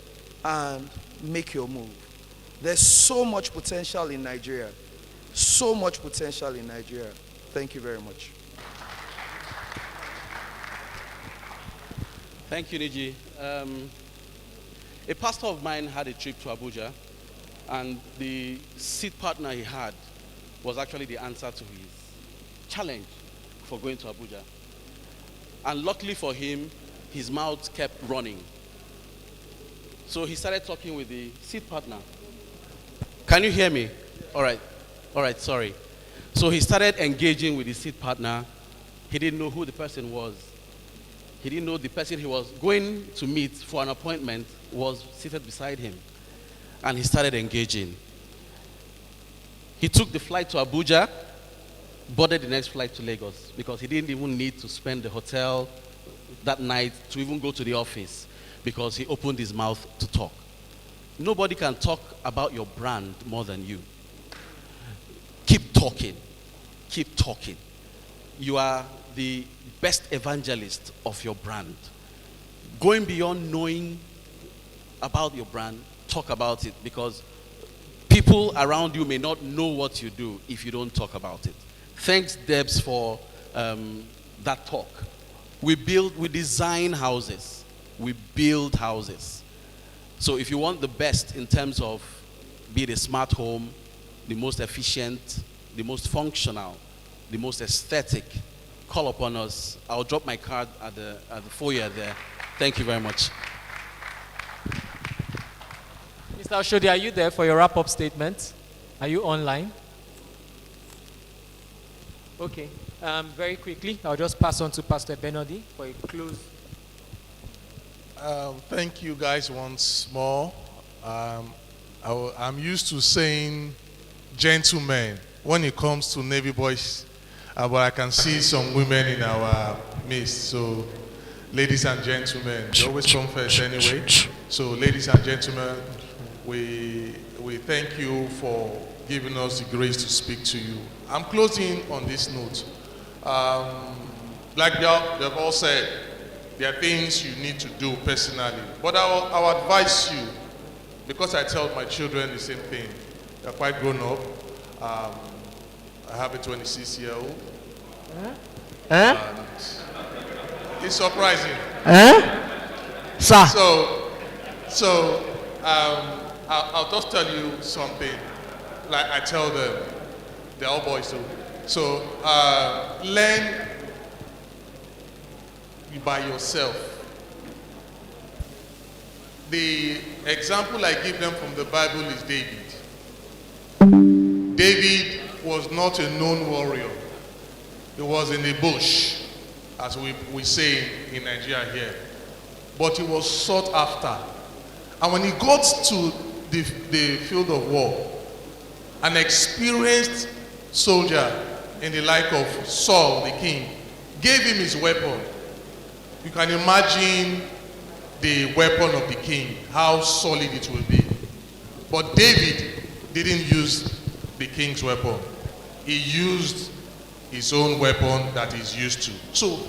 and make your move. There's so much potential in Nigeria. So much potential in Nigeria. Thank you very much. Thank you, Niji. A pastor of mine had a trip to Abuja, and the seat partner he had was actually the answer to his challenge for going to Abuja. And luckily for him, his mouth kept running. So he started talking with the seat partner. Can you hear me? All right, sorry. So he started engaging with the seat partner. He didn't know who the person was. He didn't know the person he was going to meet for an appointment was seated beside him. And he started engaging. He took the flight to Abuja, boarded the next flight to Lagos, because he didn't even need to spend the hotel that night to even go to the office, because he opened his mouth to talk. Nobody can talk about your brand more than you. Keep talking. Keep talking. You are the best evangelist of your brand. Going beyond knowing about your brand, talk about it, because people around you may not know what you do if you don't talk about it. Thanks, Debs, for that talk. We design houses. We build houses. So if you want the best in terms of be it a smart home, the most efficient, the most functional, the most aesthetic, call upon us. I'll drop my card at the foyer there. Thank you very much. Mr. Oshodi, are you there for your wrap-up statement? Are you online? Okay. Very quickly, I'll just pass on to Pastor Benodi for a close. Thank you guys once more. I'm used to saying gentlemen when it comes to Navy boys, but I can see some women in our midst. So, ladies and gentlemen, they always come first anyway. So, ladies and gentlemen, we thank you for giving us the grace to speak to you. I'm closing on this note. Like they've all said, there are things you need to do personally. But I'll advise you, because I tell my children the same thing. They're quite grown up. I have a 26-year-old. And it's surprising. Sir. So I'll just tell you something. Like I tell them, they're all boys too. So learn by yourself. The example I give them from the Bible is David. David was not a known warrior. He was in the bush, as we say in Nigeria here. But he was sought after. And when he got to the field of war, an experienced soldier in the like of Saul, the king, gave him his weapon. You can imagine the weapon of the king, how solid it will be. But David didn't use the king's weapon. He used his own weapon that he's used to. So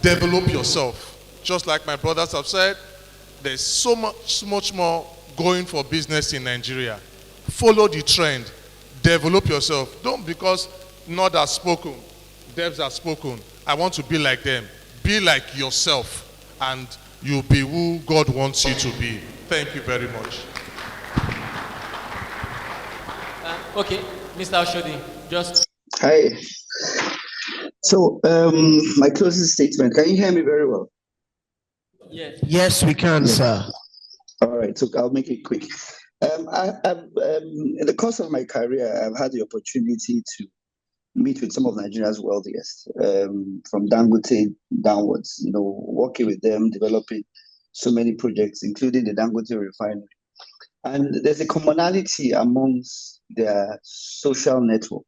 develop yourself. Just like my brothers have said, there's so much more going for business in Nigeria. Follow the trend. Develop yourself. Don't because Nod has spoken, Devs has spoken, I want to be like them. Be like yourself and you'll be who God wants you to be. Thank you very much. Okay, Mr. Oshodi, just... Hi. So, my closing statement. Can you hear me very well? Yes. Yes, we can, sir. All right, so I'll make it quick. In the course of my career, I've had the opportunity to meet with some of Nigeria's wealthiest, from Dangote downwards, working with them, developing so many projects, including the Dangote refinery. And there's a commonality amongst their social network,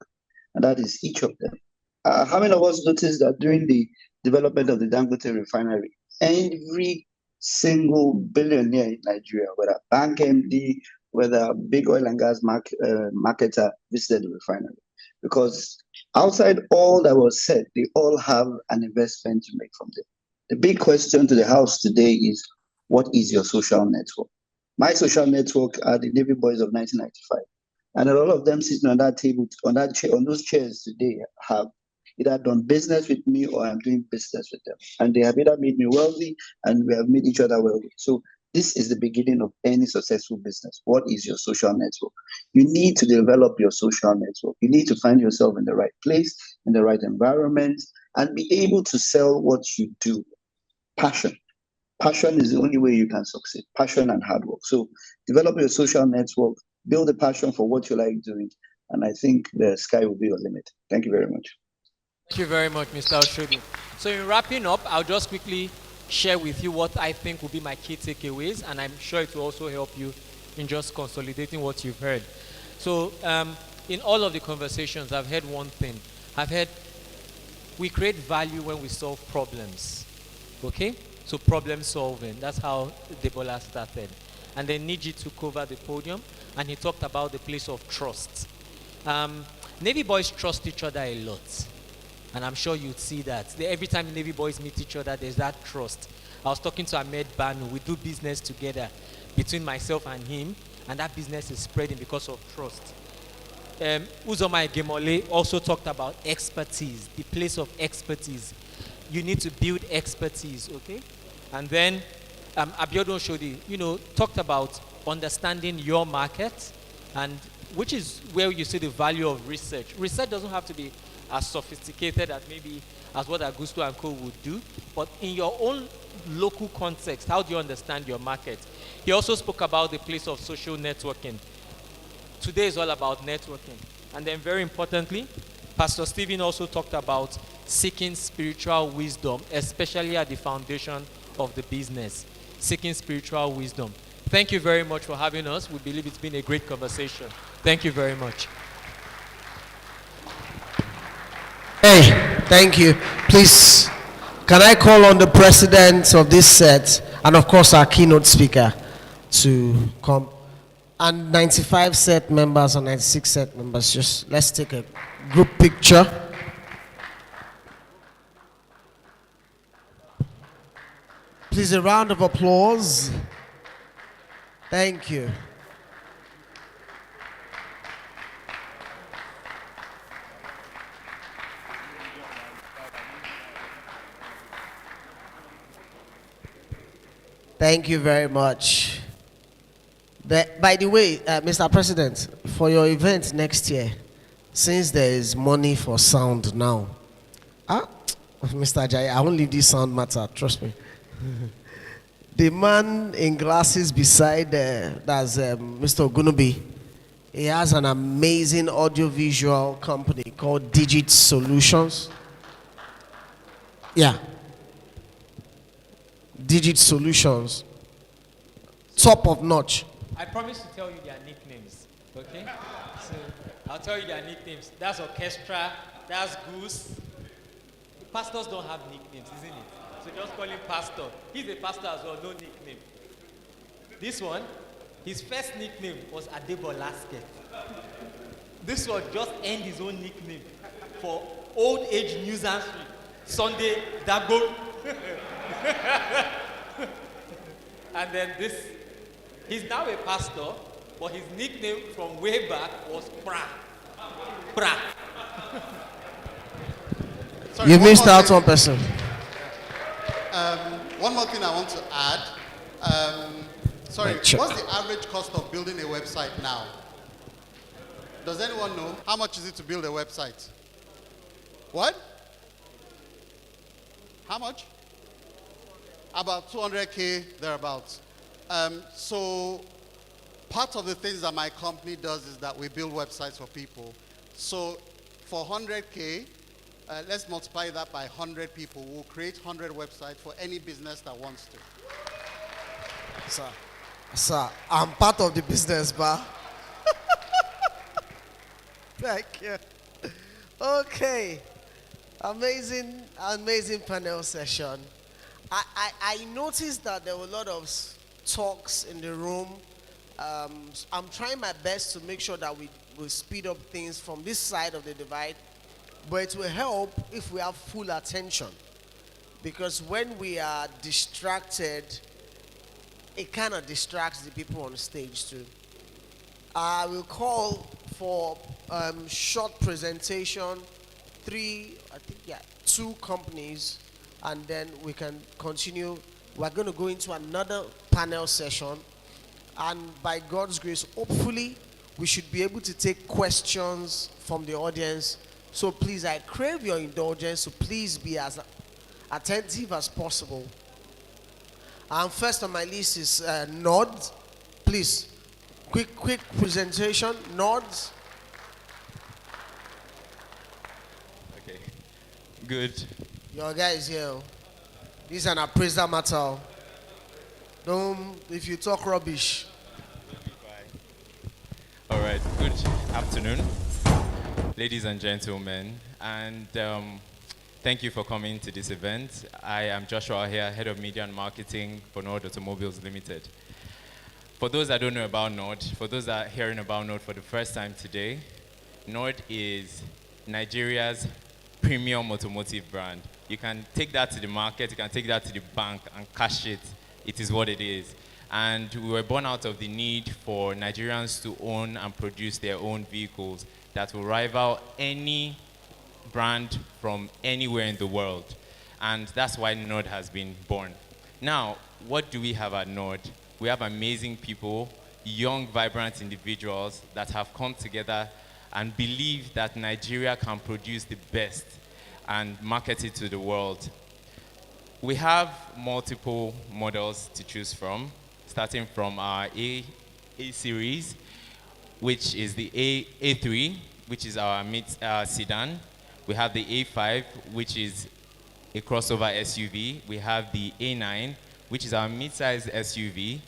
and that is each of them. How many of us noticed that during the development of the Dangote refinery, every single billionaire in Nigeria, whether bank MD, whether big oil and gas marketer, visited the refinery? Because outside all that was said, they all have an investment to make from them. The big question to the house today is, what is your social network? My social network are the Navy boys of 1995. And a lot of them sitting on that table, on those chairs today have either done business with me or I'm doing business with them. And they have either made me wealthy and we have made each other wealthy. So this is the beginning of any successful business. What is your social network? You need to develop your social network. You need to find yourself in the right place, in the right environment, and be able to sell what you do. Passion. Passion is the only way you can succeed. Passion and hard work. So develop your social network, build a passion for what you like doing, and I think the sky will be your limit. Thank you very much. Thank you very much, Mr. Oshodi. So in wrapping up, I'll just quickly share with you what I think will be my key takeaways, and I'm sure it will also help you in just consolidating what you've heard. So in all of the conversations, I've heard one thing. I've heard we create value when we solve problems. Okay? So problem solving, that's how Debola started. And then Niji took over the podium, and he talked about the place of trust. Navy boys trust each other a lot. And I'm sure you'd see that. Every time the Navy boys meet each other, there's that trust. I was talking to Ahmed Banu. We do business together between myself and him. and that business is spreading because of trust. Uzoma Gemole also talked about expertise, the place of expertise. You need to build expertise, okay? And then Abiodun Shodi, talked about understanding your market, and which is where you see the value of research. Research doesn't have to be as sophisticated as maybe as what Augusto and Co would do, but in your own local context, how do you understand your market? He also spoke about the place of social networking. Today is all about networking. And then very importantly, Pastor Stephen also talked about seeking spiritual wisdom, especially at the foundation of the business. Seeking spiritual wisdom. Thank you very much for having us. We believe it's been a great conversation. Thank you very much. Hey, thank you. Please, can I call on the president of this set and of course our keynote speaker to come? And 95 set members and 96 set members, just let's take a group picture. Please, a round of applause. Thank you. Thank you very much. By the way, Mr. President, for your event next year, since there is money for sound now, Mr. Ajayi, I won't leave this sound matter, trust me. The man in glasses beside, that's Mr. Ogunubi, he has an amazing audiovisual company called Digit Solutions. Yeah. Digit Solutions. Top of notch. I promise to tell you their nicknames, okay? So I'll tell you their nicknames. That's Orchestra, that's Goose. Pastors don't have nicknames, isn't it? So just call him Pastor. He's a pastor as well, no nickname. This one, his first nickname was Adebolaske. This one just earned his own nickname for old age news answering. Sunday Dago. And then this, he's now a pastor, but his nickname from way back was Pra. Pra. Sorry, you missed out one person. One more thing I want to add. Sorry, what's the average cost of building a website now? Does anyone know? How much is it to build a website? What? How much? About 200K, thereabouts. So part of the things that my company does is that we build websites for people. So for 100K, let's multiply that by 100 people. We'll create 100 websites for any business that wants to. Sir, I'm part of the business, bar. Thank you. Okay. Amazing panel session. I noticed that there were a lot of talks in the room. I'm trying my best to make sure that we will speed up things from this side of the divide, but it will help if we have full attention, because when we are distracted, it kind of distracts the people on stage too. I will call for short presentation, two companies, and then we can continue. We're going to go into another panel session, and by God's grace, hopefully, we should be able to take questions from the audience. So please, I crave your indulgence, so please be as attentive as possible. And first on my list is Nod. Please, quick presentation. Nods. Okay, good. Your guys here. This is an appraisal matter. Don't, if you talk rubbish. All right, good afternoon, ladies and gentlemen, and thank you for coming to this event. I am Joshua here, Head of Media and Marketing for Nord Automobiles Limited. For those that don't know about Nord, for those that are hearing about Nord for the first time today, Nord is Nigeria's premium automotive brand. You can take that to the market, you can take that to the bank and cash it. It is what it is. And we were born out of the need for Nigerians to own and produce their own vehicles that will rival any brand from anywhere in the world. And that's why Nord has been born. Now, what do we have at Nord? We have amazing people, young, vibrant individuals that have come together and believe that Nigeria can produce the best and market it to the world. We have multiple models to choose from, starting from our A series, which is the A3, which is our mid sedan. We have the A5, which is a crossover SUV. We have the A9, which is our mid-sized SUV.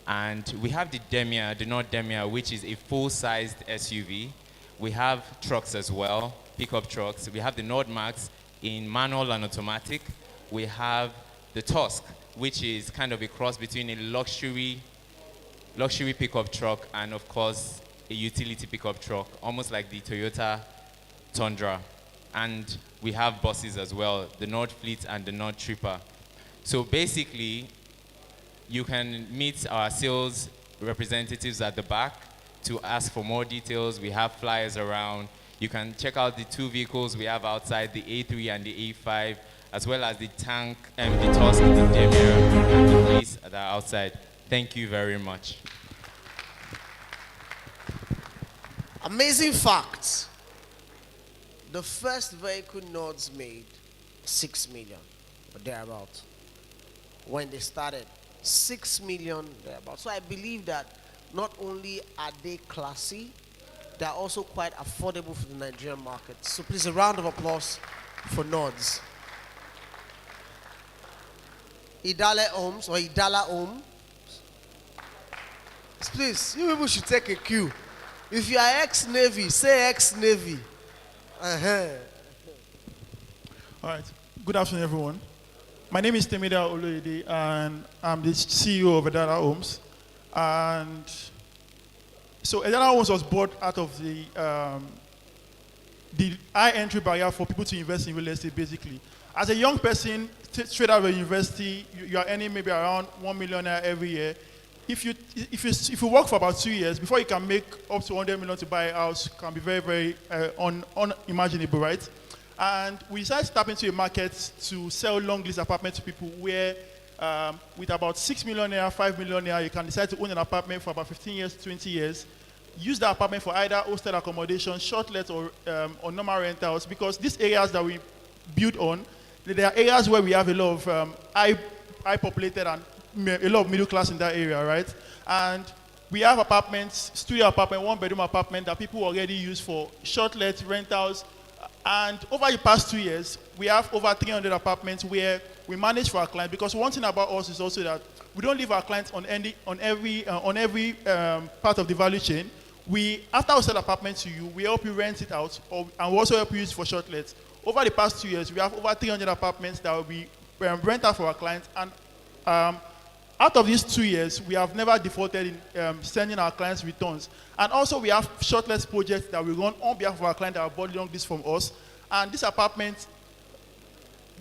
And we have the Demia, the Nord Demia, which is a full-sized SUV. We have trucks as well, pickup trucks. We have the Nord Max in manual and automatic. We have the Tusk, which is kind of a cross between a luxury pickup truck and, of course, a utility pickup truck, almost like the Toyota Tundra. And we have buses as well, the Nord Fleet and the Nord Tripper. So basically, you can meet our sales representatives at the back to ask for more details. We have flyers around. You can check out the two vehicles we have outside, the A3 and the A5, as well as the tank, the Tusk, the Demir, and the Police that are outside. Thank you very much. Amazing facts. The first vehicle Nords made, 6 million, or thereabout. When they started, 6 million, thereabout. So I believe that not only are they classy, they're also quite affordable for the Nigerian market. So please, a round of applause for Nords. Idale Ohms or Idala Ohms. Please, you people should take a cue. If you are ex-Navy, say ex-Navy. All right. Good afternoon, everyone. My name is Temida Oloyede, and I'm the CEO of Edala Homes. And so Edala Homes was bought out of the high entry barrier for people to invest in real estate, basically. As a young person, straight out of university, you are earning maybe around 1 million every year. If you work for about 2 years, before you can make up to 100 million to buy a house, can be very, very unimaginable, right? And we decided to tap into a market to sell long lease apartments to people where with about 6 million naira, 5 million naira, you can decide to own an apartment for about 15 years, 20 years, use the apartment for either hostel accommodation, short let, or normal rentals, because these areas that we build on, there are areas where we have a lot of high populated and a lot of middle class in that area, right? And we have apartments, studio apartment, 1-bedroom apartment that people already use for short let rentals. And over the past 2 years, we have over 300 apartments where we manage for our clients. Because one thing about us is also that we don't leave our clients on every part of the value chain. After we sell apartments to you, we help you rent it out, and we also help you use for short lets. Over the past 2 years, we have over 300 apartments that will be rent out for our clients. And out of these 2 years, we have never defaulted in sending our clients returns. And also, we have shortlist projects that we run on behalf of our clients that have bought long this from us. And this apartment,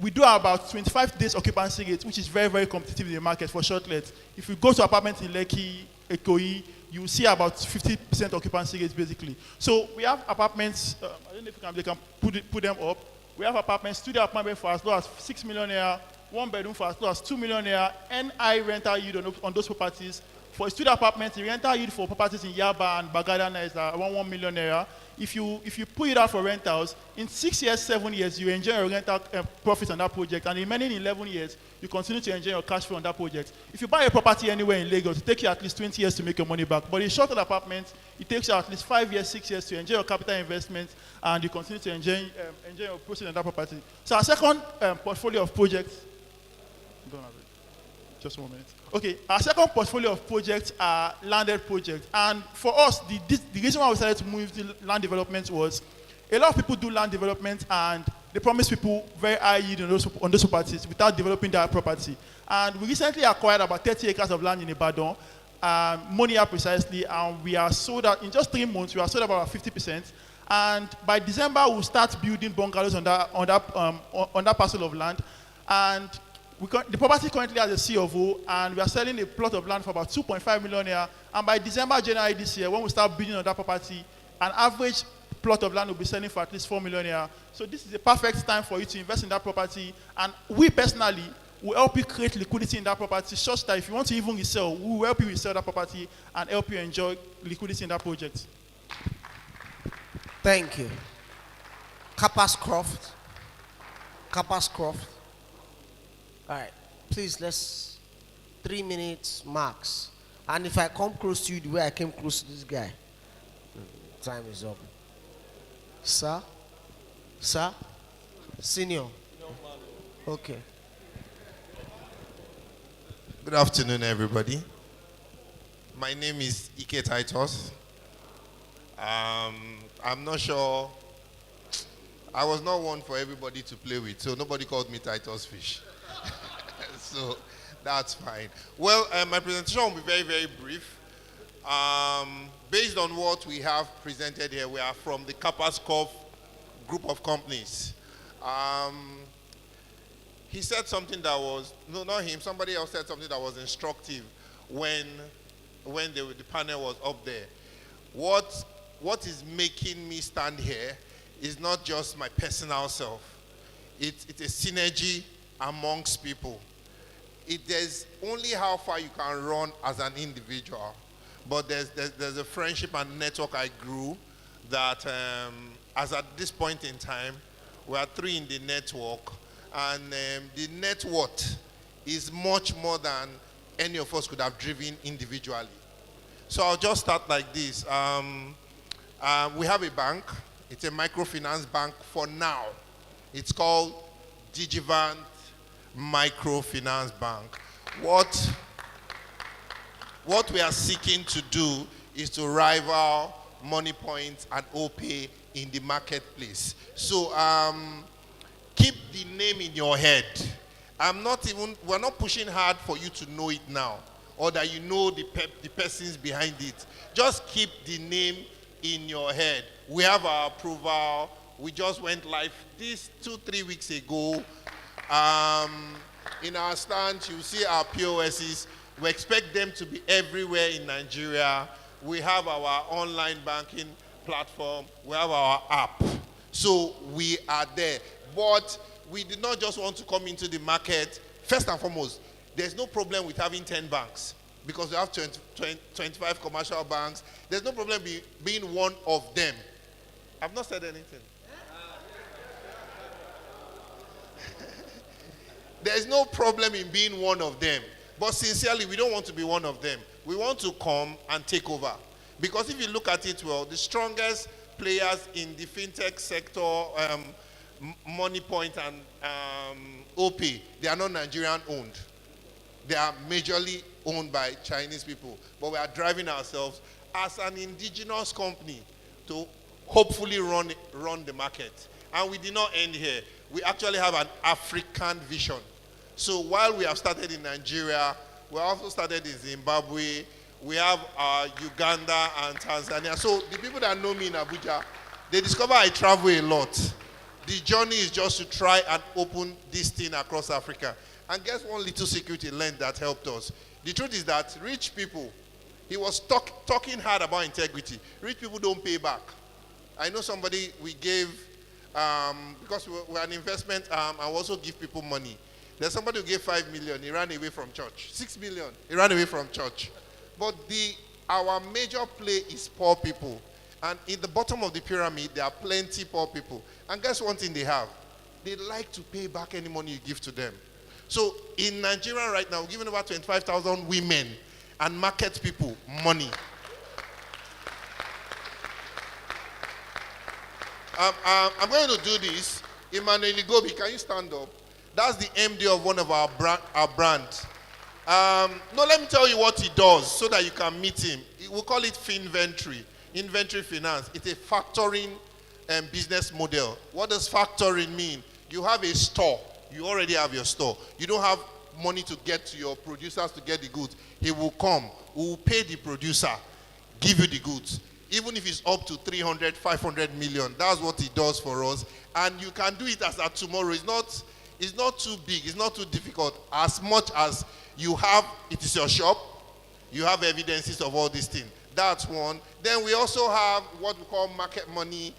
we do about 25 days occupancy rate, which is very, very competitive in the market for shortlets. If you go to apartments in Lekki, Ikoyi, you see about 50% occupancy rates, basically. So we have apartments, I don't know if they can put them up. We have apartments, studio apartment for as low as 6 million naira, 1-bedroom for as low as 2 million naira, NI rental yield on those properties. For a studio apartment, the rental yield for properties in Yaba and Bagadana is around 1 million naira. If you put it out for rentals, in 6 years, 7 years, you enjoy your rental profits on that project, and in remaining 11 years, you continue to enjoy your cash flow on that project. If you buy a property anywhere in Lagos, it takes you at least 20 years to make your money back. But in shorter apartments, it takes you at least 5 years, 6 years to enjoy your capital investment, and you continue to enjoy your proceeds on that property. So our second portfolio of projects, just 1 minute. Okay, our second portfolio of projects are landed projects. And for us, the reason why we decided to move to land development was a lot of people do land development and they promise people very high yield on those properties without developing that property. And we recently acquired about 30 acres of land in Ibadan, Monia precisely, and we are sold out, in just 3 months, we are sold about 50%. And by December, we'll start building bungalows on that parcel of land. And the property currently has a C of O, and we are selling a plot of land for about 2.5 million naira. And by December, January this year, when we start bidding on that property, an average plot of land will be selling for at least 4 million naira. So this is a perfect time for you to invest in that property. And we personally will help you create liquidity in that property, such that if you want to even resell, we will help you resell that property and help you enjoy liquidity in that project. Thank you. Kappas Croft. Kappas Croft. All right, please, let's 3 minutes max. And if I come close to you the way I came close to this guy, time is up. Sir? Sir? Senior? Okay. Good afternoon, everybody. My name is Ike Titus. I'm not sure. I was not one for everybody to play with, so nobody called me Titus Fish. So that's fine. Well, my presentation will be very, very brief. Based on what we have presented here, we are from the Kappas Croft group of companies. He said something that was, no, not him, somebody else said something that was instructive when the panel was up there. What is making me stand here is not just my personal self. It's a synergy amongst people. There's only how far you can run as an individual, but there's a friendship and network I grew that as at this point in time, we are 3 in the network, and the net worth is much more than any of us could have driven individually. So I'll just start like this. We have a bank. It's a microfinance bank for now. It's called Digivant Microfinance Bank. What we are seeking to do is to rival Money Point and OPay in the marketplace. So keep the name in your head. We're not pushing hard for you to know it now, or that you know the persons behind it. Just keep the name in your head. We have our approval. We just went live this 2-3 weeks ago. In our stand, you see our POSs. We expect them to be everywhere in Nigeria. We have our online banking platform. We have our app. So we are there. But we did not just want to come into the market. First and foremost, there's no problem with having 10 banks because we have 25 commercial banks. There's no problem being one of them. I've not said anything. There's no problem in being one of them. But sincerely, we don't want to be one of them. We want to come and take over. Because if you look at it well, the strongest players in the fintech sector, Money Point and OPay, they are not Nigerian owned. They are majorly owned by Chinese people. But we are driving ourselves as an indigenous company to hopefully run the market. And we did not end here. We actually have an African vision. So while we have started in Nigeria, we also started in Zimbabwe. We have Uganda and Tanzania. So the people that know me in Abuja, they discover I travel a lot. The journey is just to try and open this thing across Africa. And guess one little secret he learned that helped us. The truth is that rich people, he was talking hard about integrity. Rich people don't pay back. I know somebody we gave, because we're an investment and we also give people money. There's somebody who gave 5 million, he ran away from church. 6 million, he ran away from church. But our major play is poor people. And in the bottom of the pyramid, there are plenty poor people. And guess one thing they have? They like to pay back any money you give to them. So in Nigeria right now, we're giving over 25,000 women and market people money. I'm going to do this. Emmanuel Igobi, can you stand up? That's the MD of one of our brands. No, let me tell you what he does so that you can meet him. We'll call it Finventory, Inventory Finance. It's a factoring business model. What does factoring mean? You have a store. You already have your store. You don't have money to get to your producers to get the goods. He will come. We will pay the producer, give you the goods. Even if it's up to 300, 500 million, that's what he does for us. And you can do it as at tomorrow. it's not too big, it's not too difficult. As much as you have, it is your shop, you have evidences of all these things. That's one. Then we also have what we call market money.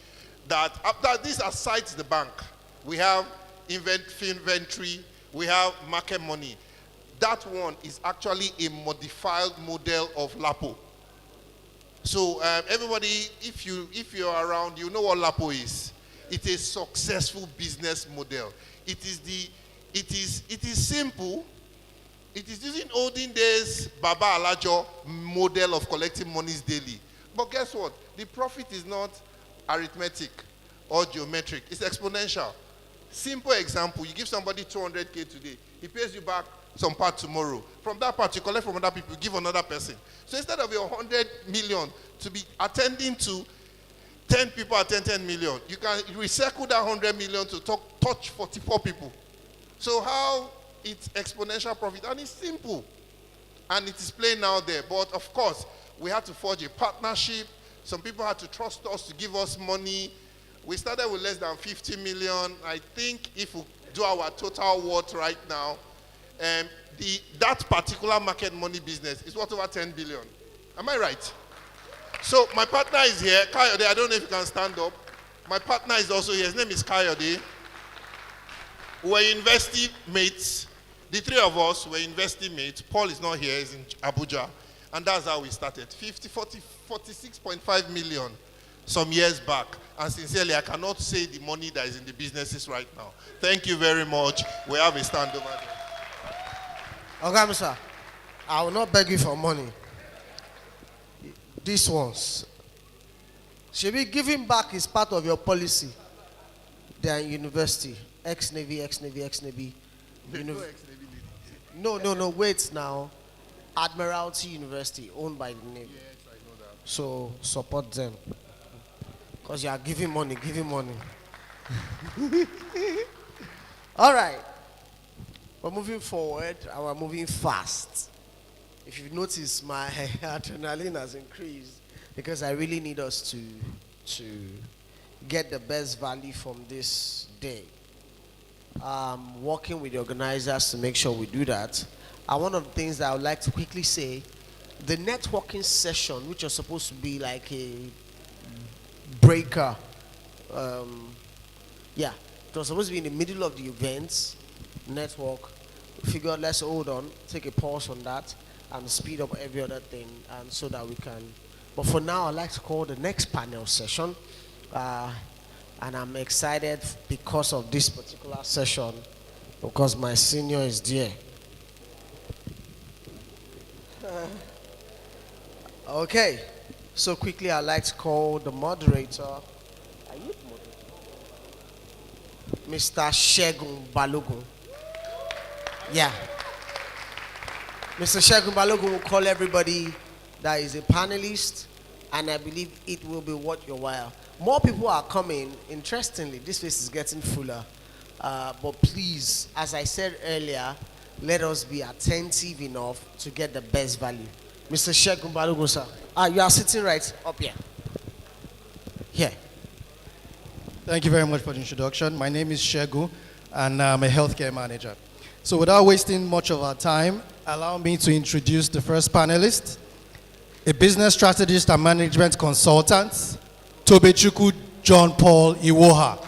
These are aside the bank. We have inventory, we have market money. That one is actually a modified model of LAPO. So everybody, if you're around, you know what LAPO is. It's a successful business model. It is simple. It is using olden days Baba Alajo model of collecting monies daily. But guess what? The profit is not arithmetic or geometric. It's exponential. Simple example, you give somebody 200K today, he pays you back some part tomorrow. From that part, you collect from other people, give another person. So instead of your 100 million to be attending to 10 people attend 10 million, you can recycle that 100 million to touch 44 people. So how it's exponential profit, and it's simple. And it is plain out there. But of course, we had to forge a partnership. Some people had to trust us to give us money. We started with less than 50 million. I think if we do our total worth right now, that particular market money business is worth over 10 billion. Am I right? So my partner is here. Kayode, I don't know if you can stand up. My partner is also here. His name is Kayode. We're university mates. The three of us were university mates. Paul is not here. He's in Abuja. And that's how we started. 46.5 million some years back. And sincerely, I cannot say the money that is in the businesses right now. Thank you very much. We have a stand over there. Okay, sir. I will not beg you for money. These ones. Should be giving back is part of your policy. They are in university. Ex-Navy, ex-Navy, ex-Navy. No, wait now. Admiralty University, owned by the Navy. Yes, I know that. So support them. Because you are giving money. All right. We're moving forward and we're moving fast. If you notice, my adrenaline has increased because I really need us to get the best value from this day. Working with the organizers to make sure we do that. And one of the things that I would like to quickly say, the networking session, which was supposed to be like a breaker, it was supposed to be in the middle of the events, network. We figured let's hold on, take a pause on that, and speed up every other thing, and so that we can. But for now, I'd like to call the next panel session. And I'm excited because of this particular session, because my senior is there. Okay, so quickly I'd like to call the moderator. Are you the moderator? Mr. Shegun Balogun. Yeah. Mr. Shegun Balogun will call everybody that is a panelist, and I believe it will be worth your while. More people are coming. Interestingly, this place is getting fuller. But please, as I said earlier, let us be attentive enough to get the best value. Mr. Shegun Balogun, sir. You are sitting right up here. Here. Thank you very much for the introduction. My name is Shegun, and I'm a healthcare manager. So without wasting much of our time, allow me to introduce the first panelist, a business strategist and management consultant, Tobechukwu John Paul Iwoha.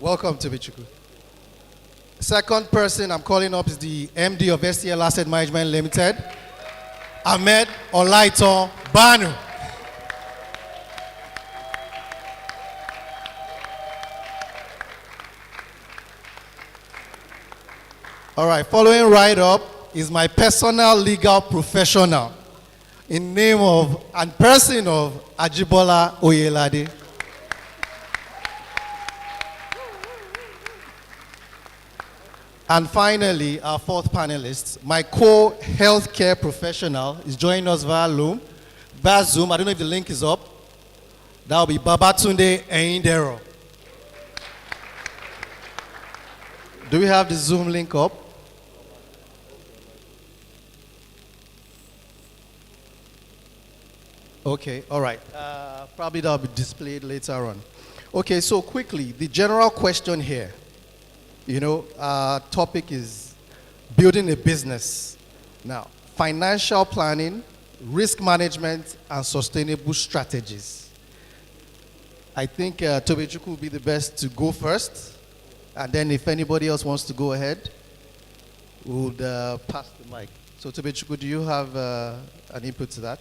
Welcome, Tobechukwu. Second person I'm calling up is the MD of STL Asset Management Limited, Ahmed Olaiton Banu. All right, following right up is my personal legal professional in name of and person of Ajibola Oyelade. And finally, our fourth panelist, my co-healthcare professional, is joining us via Zoom. I don't know if the link is up. That will be Babatunde Eindero. Do we have the Zoom link up? Okay, all right. Probably that'll be displayed later on. Okay, so quickly, the general question here. Our topic is building a business. Now, financial planning, risk management, and sustainable strategies. I think Tobechukwu will be the best to go first. And then if anybody else wants to go ahead, we'll pass the mic. So Tobechukwu, do you have an input to that?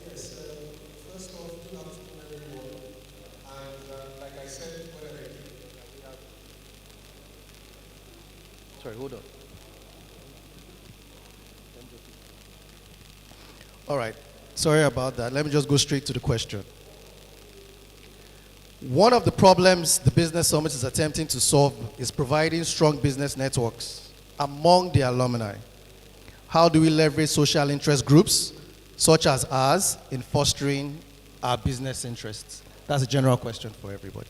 Yes, first off, good afternoon, everyone. And like I said, whatever I did, we have... Sorry, hold on. All right, sorry about that. Let me just go straight to the question. One of the problems the Business Summit is attempting to solve is providing strong business networks among the alumni. How do we leverage social interest groups, such as ours, in fostering our business interests? That's a general question for everybody.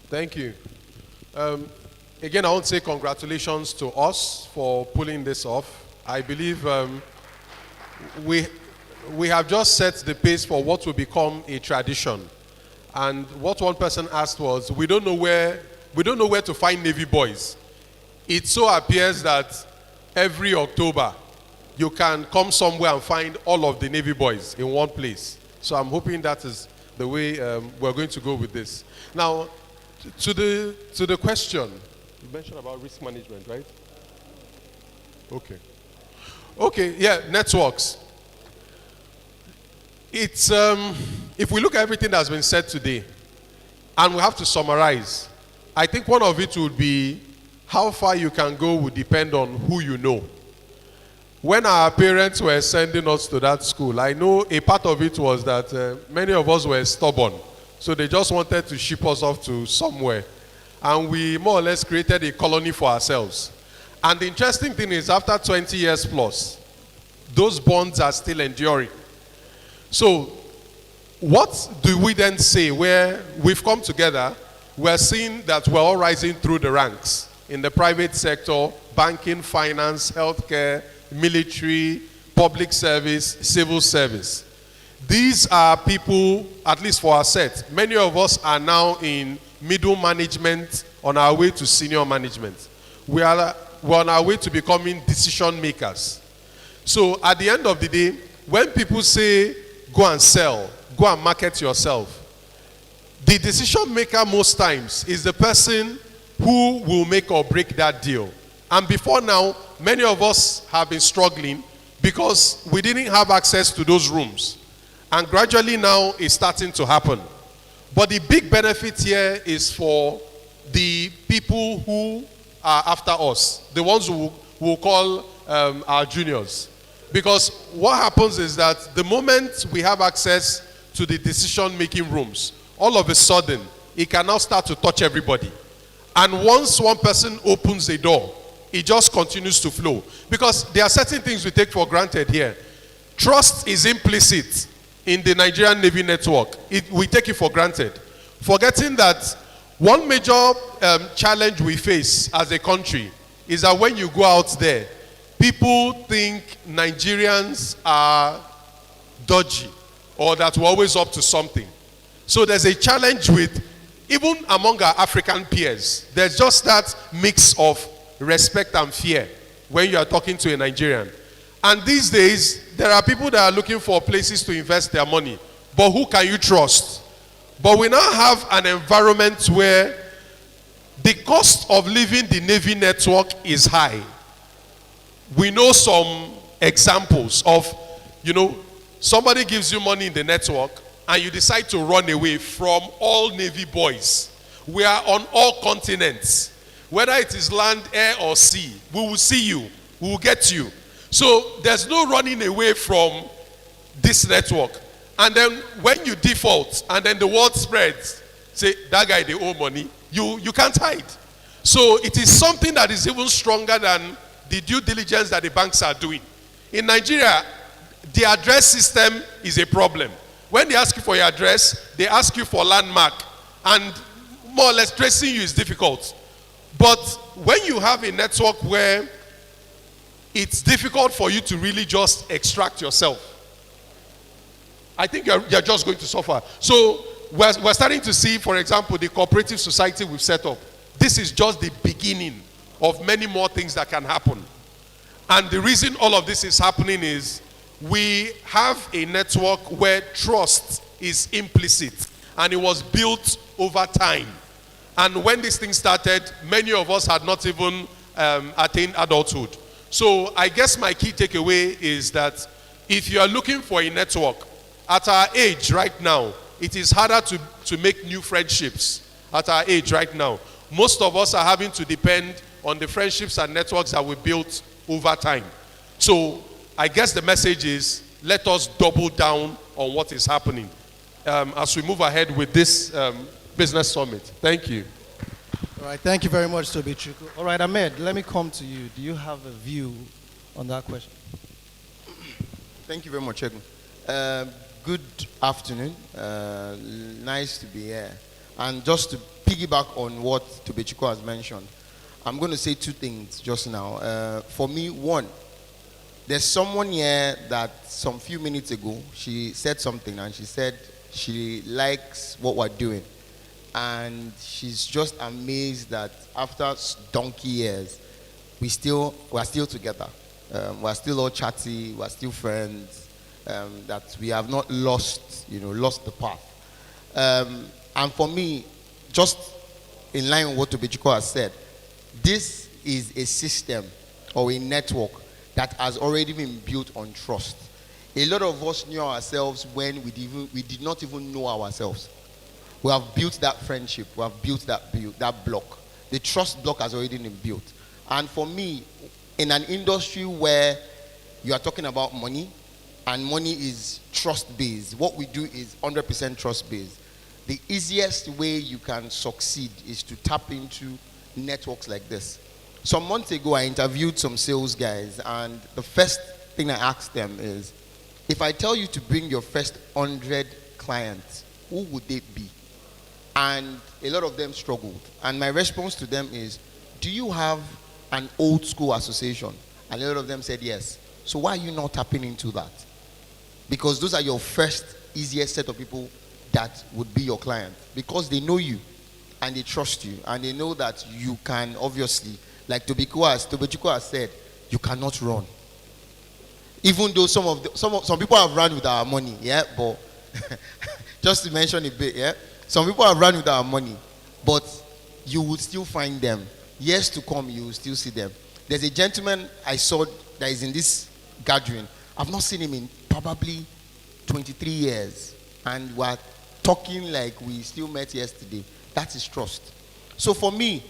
Thank you. Again, I want to say congratulations to us for pulling this off. I believe we have just set the pace for what will become a tradition. And what one person asked was, we don't know where to find Navy boys. It so appears that every October, you can come somewhere and find all of the Navy boys in one place. So I'm hoping that is the way we're going to go with this. Now, to the question, you mentioned about risk management, right? Okay. Okay, yeah, networks. It's, if we look at everything that's been said today, and we have to summarize, I think one of it would be how far you can go would depend on who you know. When our parents were sending us to that school, I know a part of it was that many of us were stubborn. So they just wanted to ship us off to somewhere. And we more or less created a colony for ourselves. And the interesting thing is, after 20 years plus, those bonds are still enduring. So what do we then say where we've come together, we're seeing that we're all rising through the ranks in the private sector, banking, finance, healthcare, military, public service, civil service. These are people, at least for our set, many of us are now in middle management on our way to senior management. We're on our way to becoming decision makers. So at the end of the day, when people say, go and sell, go and market yourself, the decision maker most times is the person who will make or break that deal. And before now, many of us have been struggling because we didn't have access to those rooms. And gradually now it's starting to happen. But the big benefit here is for the people who are after us, the ones who we'll call our juniors. Because what happens is that the moment we have access to the decision-making rooms, all of a sudden, it can now start to touch everybody. And once one person opens a door, it just continues to flow. Because there are certain things we take for granted here. Trust is implicit in the Nigerian Navy network. We take it for granted. Forgetting that one major challenge we face as a country is that when you go out there, people think Nigerians are dodgy or that we're always up to something. So there's a challenge with, even among our African peers, there's just that mix of respect and fear when you are talking to a Nigerian. And these days, there are people that are looking for places to invest their money. But who can you trust? But we now have an environment where the cost of living the Navy network is high. We know some examples of, somebody gives you money in the network and you decide to run away from all Navy boys. We are on all continents. Whether it is land, air, or sea, we will see you. We will get you. So there's no running away from this network. And then when you default and then the word spreads, say, that guy, they owe money, you can't hide. So it is something that is even stronger than the due diligence that the banks are doing. In Nigeria, the address system is a problem. When they ask you for your address, they ask you for landmark. And more or less tracing you is difficult. But when you have a network where it's difficult for you to really just extract yourself, I think you're just going to suffer. So we're starting to see, for example, the cooperative society we've set up. This is just the beginning of many more things that can happen. And the reason all of this is happening is we have a network where trust is implicit, and it was built over time. And when this thing started, many of us had not even attained adulthood. So I guess my key takeaway is that if you are looking for a network, at our age right now, it is harder to make new friendships at our age right now. Most of us are having to depend on the friendships and networks that we built over time. So I guess the message is, let us double down on what is happening as we move ahead with this business summit. Thank you. All right, thank you very much, Tobichuku. All right, Ahmed, let me come to you. Do you have a view on that question? Thank you very much, Chegun. Good afternoon. Nice to be here. And just to piggyback on what Tobichuku has mentioned, I'm going to say two things just now. For me, one, there's someone here that some few minutes ago, she said something and she said she likes what we're doing. And she's just amazed that after donkey years, we're still together. We're still all chatty, we're still friends, that we have not lost the path. And for me, just in line with what Tobichuku has said, this is a system or a network that has already been built on trust. A lot of us knew ourselves when we did not even know ourselves. We have built that friendship. We have built that block. The trust block has already been built. And for me, in an industry where you are talking about money, and money is trust-based, what we do is 100% trust-based. The easiest way you can succeed is to tap into networks like this. Some months ago, I interviewed some sales guys, and the first thing I asked them is, if I tell you to bring your first 100 clients, who would they be? And a lot of them struggled. And my response to them is, do you have an old school association? And a lot of them said yes. So why are you not tapping into that? Because those are your first easiest set of people that would be your client. Because they know you and they trust you and they know that you can obviously, like Tobichuku has said, you cannot run. Even though some people have run with our money, yeah, but just to mention a bit, yeah, some people have run with our money, but you would still find them. Years to come, you will still see them. There's a gentleman I saw that is in this gathering. I've not seen him in probably 23 years, and we're talking like we still met yesterday. That is trust. So for me,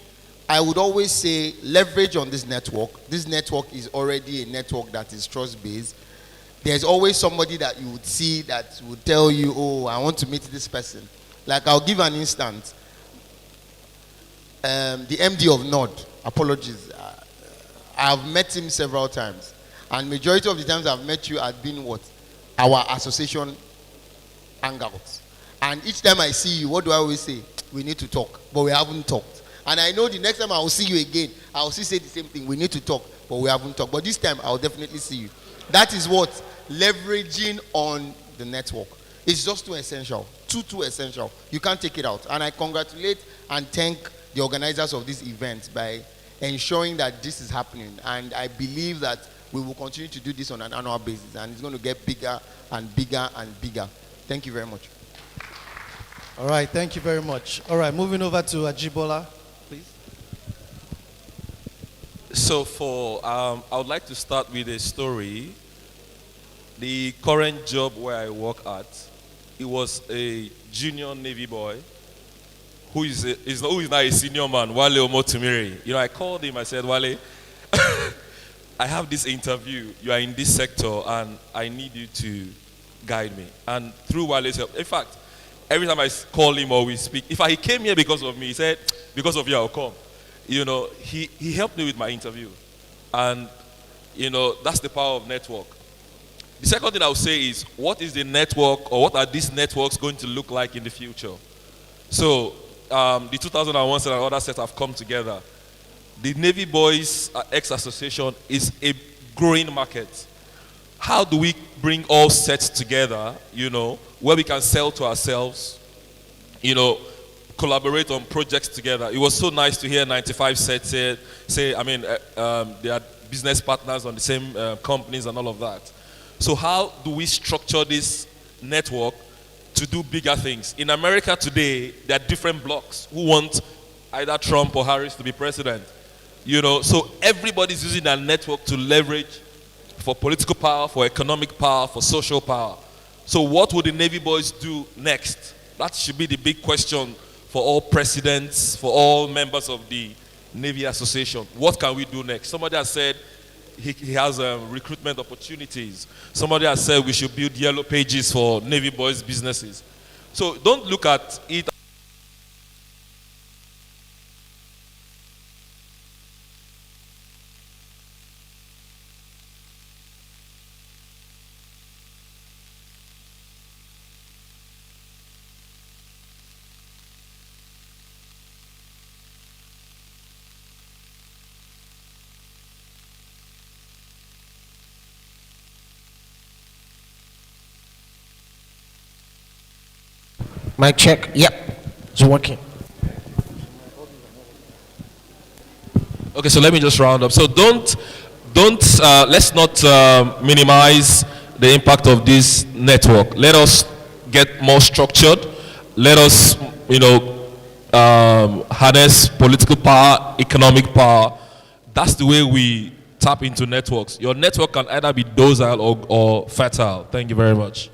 I would always say leverage on this network. This network is already a network that is trust-based. There's always somebody that you would see that would tell you, oh, I want to meet this person. Like, I'll give an instance. The MD of Nord, apologies. I've met him several times. And majority of the times I've met you have been what? Our association hangouts. And each time I see you, what do I always say? We need to talk, but we haven't talked. And I know the next time I will see you again, I will still say the same thing. We need to talk, but we haven't talked. But this time, I will definitely see you. That is what? Leveraging on the network. It's just too essential. Too essential. You can't take it out. And I congratulate and thank the organizers of this event by ensuring that this is happening. And I believe that we will continue to do this on an annual basis. And it's going to get bigger and bigger and bigger. Thank you very much. All right, thank you very much. All right, moving over to Ajibola, please. So I would like to start with a story. The current job where I work at, it was a junior Navy boy who is now a senior man, Wale Omotumire. You know, I called him, I said, Wale, I have this interview. You are in this sector, and I need you to guide me. And through Wale's help, in fact, every time I call him or we speak, if he came here because of me, he said, because of you, I'll come. You know, he helped me with my interview. And, you know, that's the power of network. The second thing I would say is, what is the network, or what are these networks going to look like in the future? So the 2001 set and other sets have come together, the Navy Boys X Association is a growing market. How do we bring all sets together, where we can sell to ourselves, collaborate on projects together? It was so nice to hear 95 sets say, they are business partners on the same companies and all of that. So how do we structure this network to do bigger things? In America today, there are different blocs who want either Trump or Harris to be president. So everybody's using that network to leverage for political power, for economic power, for social power. So what would the Navy Boys do next? That should be the big question for all presidents, for all members of the Navy Association. What can we do next? Somebody has said he has recruitment opportunities. Somebody has said we should build yellow pages for Navy Boys businesses. So don't look at it. Mic check. Yep, it's working. Okay, so let me just round up. So let's not minimize the impact of this network. Let us get more structured. Let us, harness political power, economic power. That's the way we tap into networks. Your network can either be docile or fertile. Thank you very much.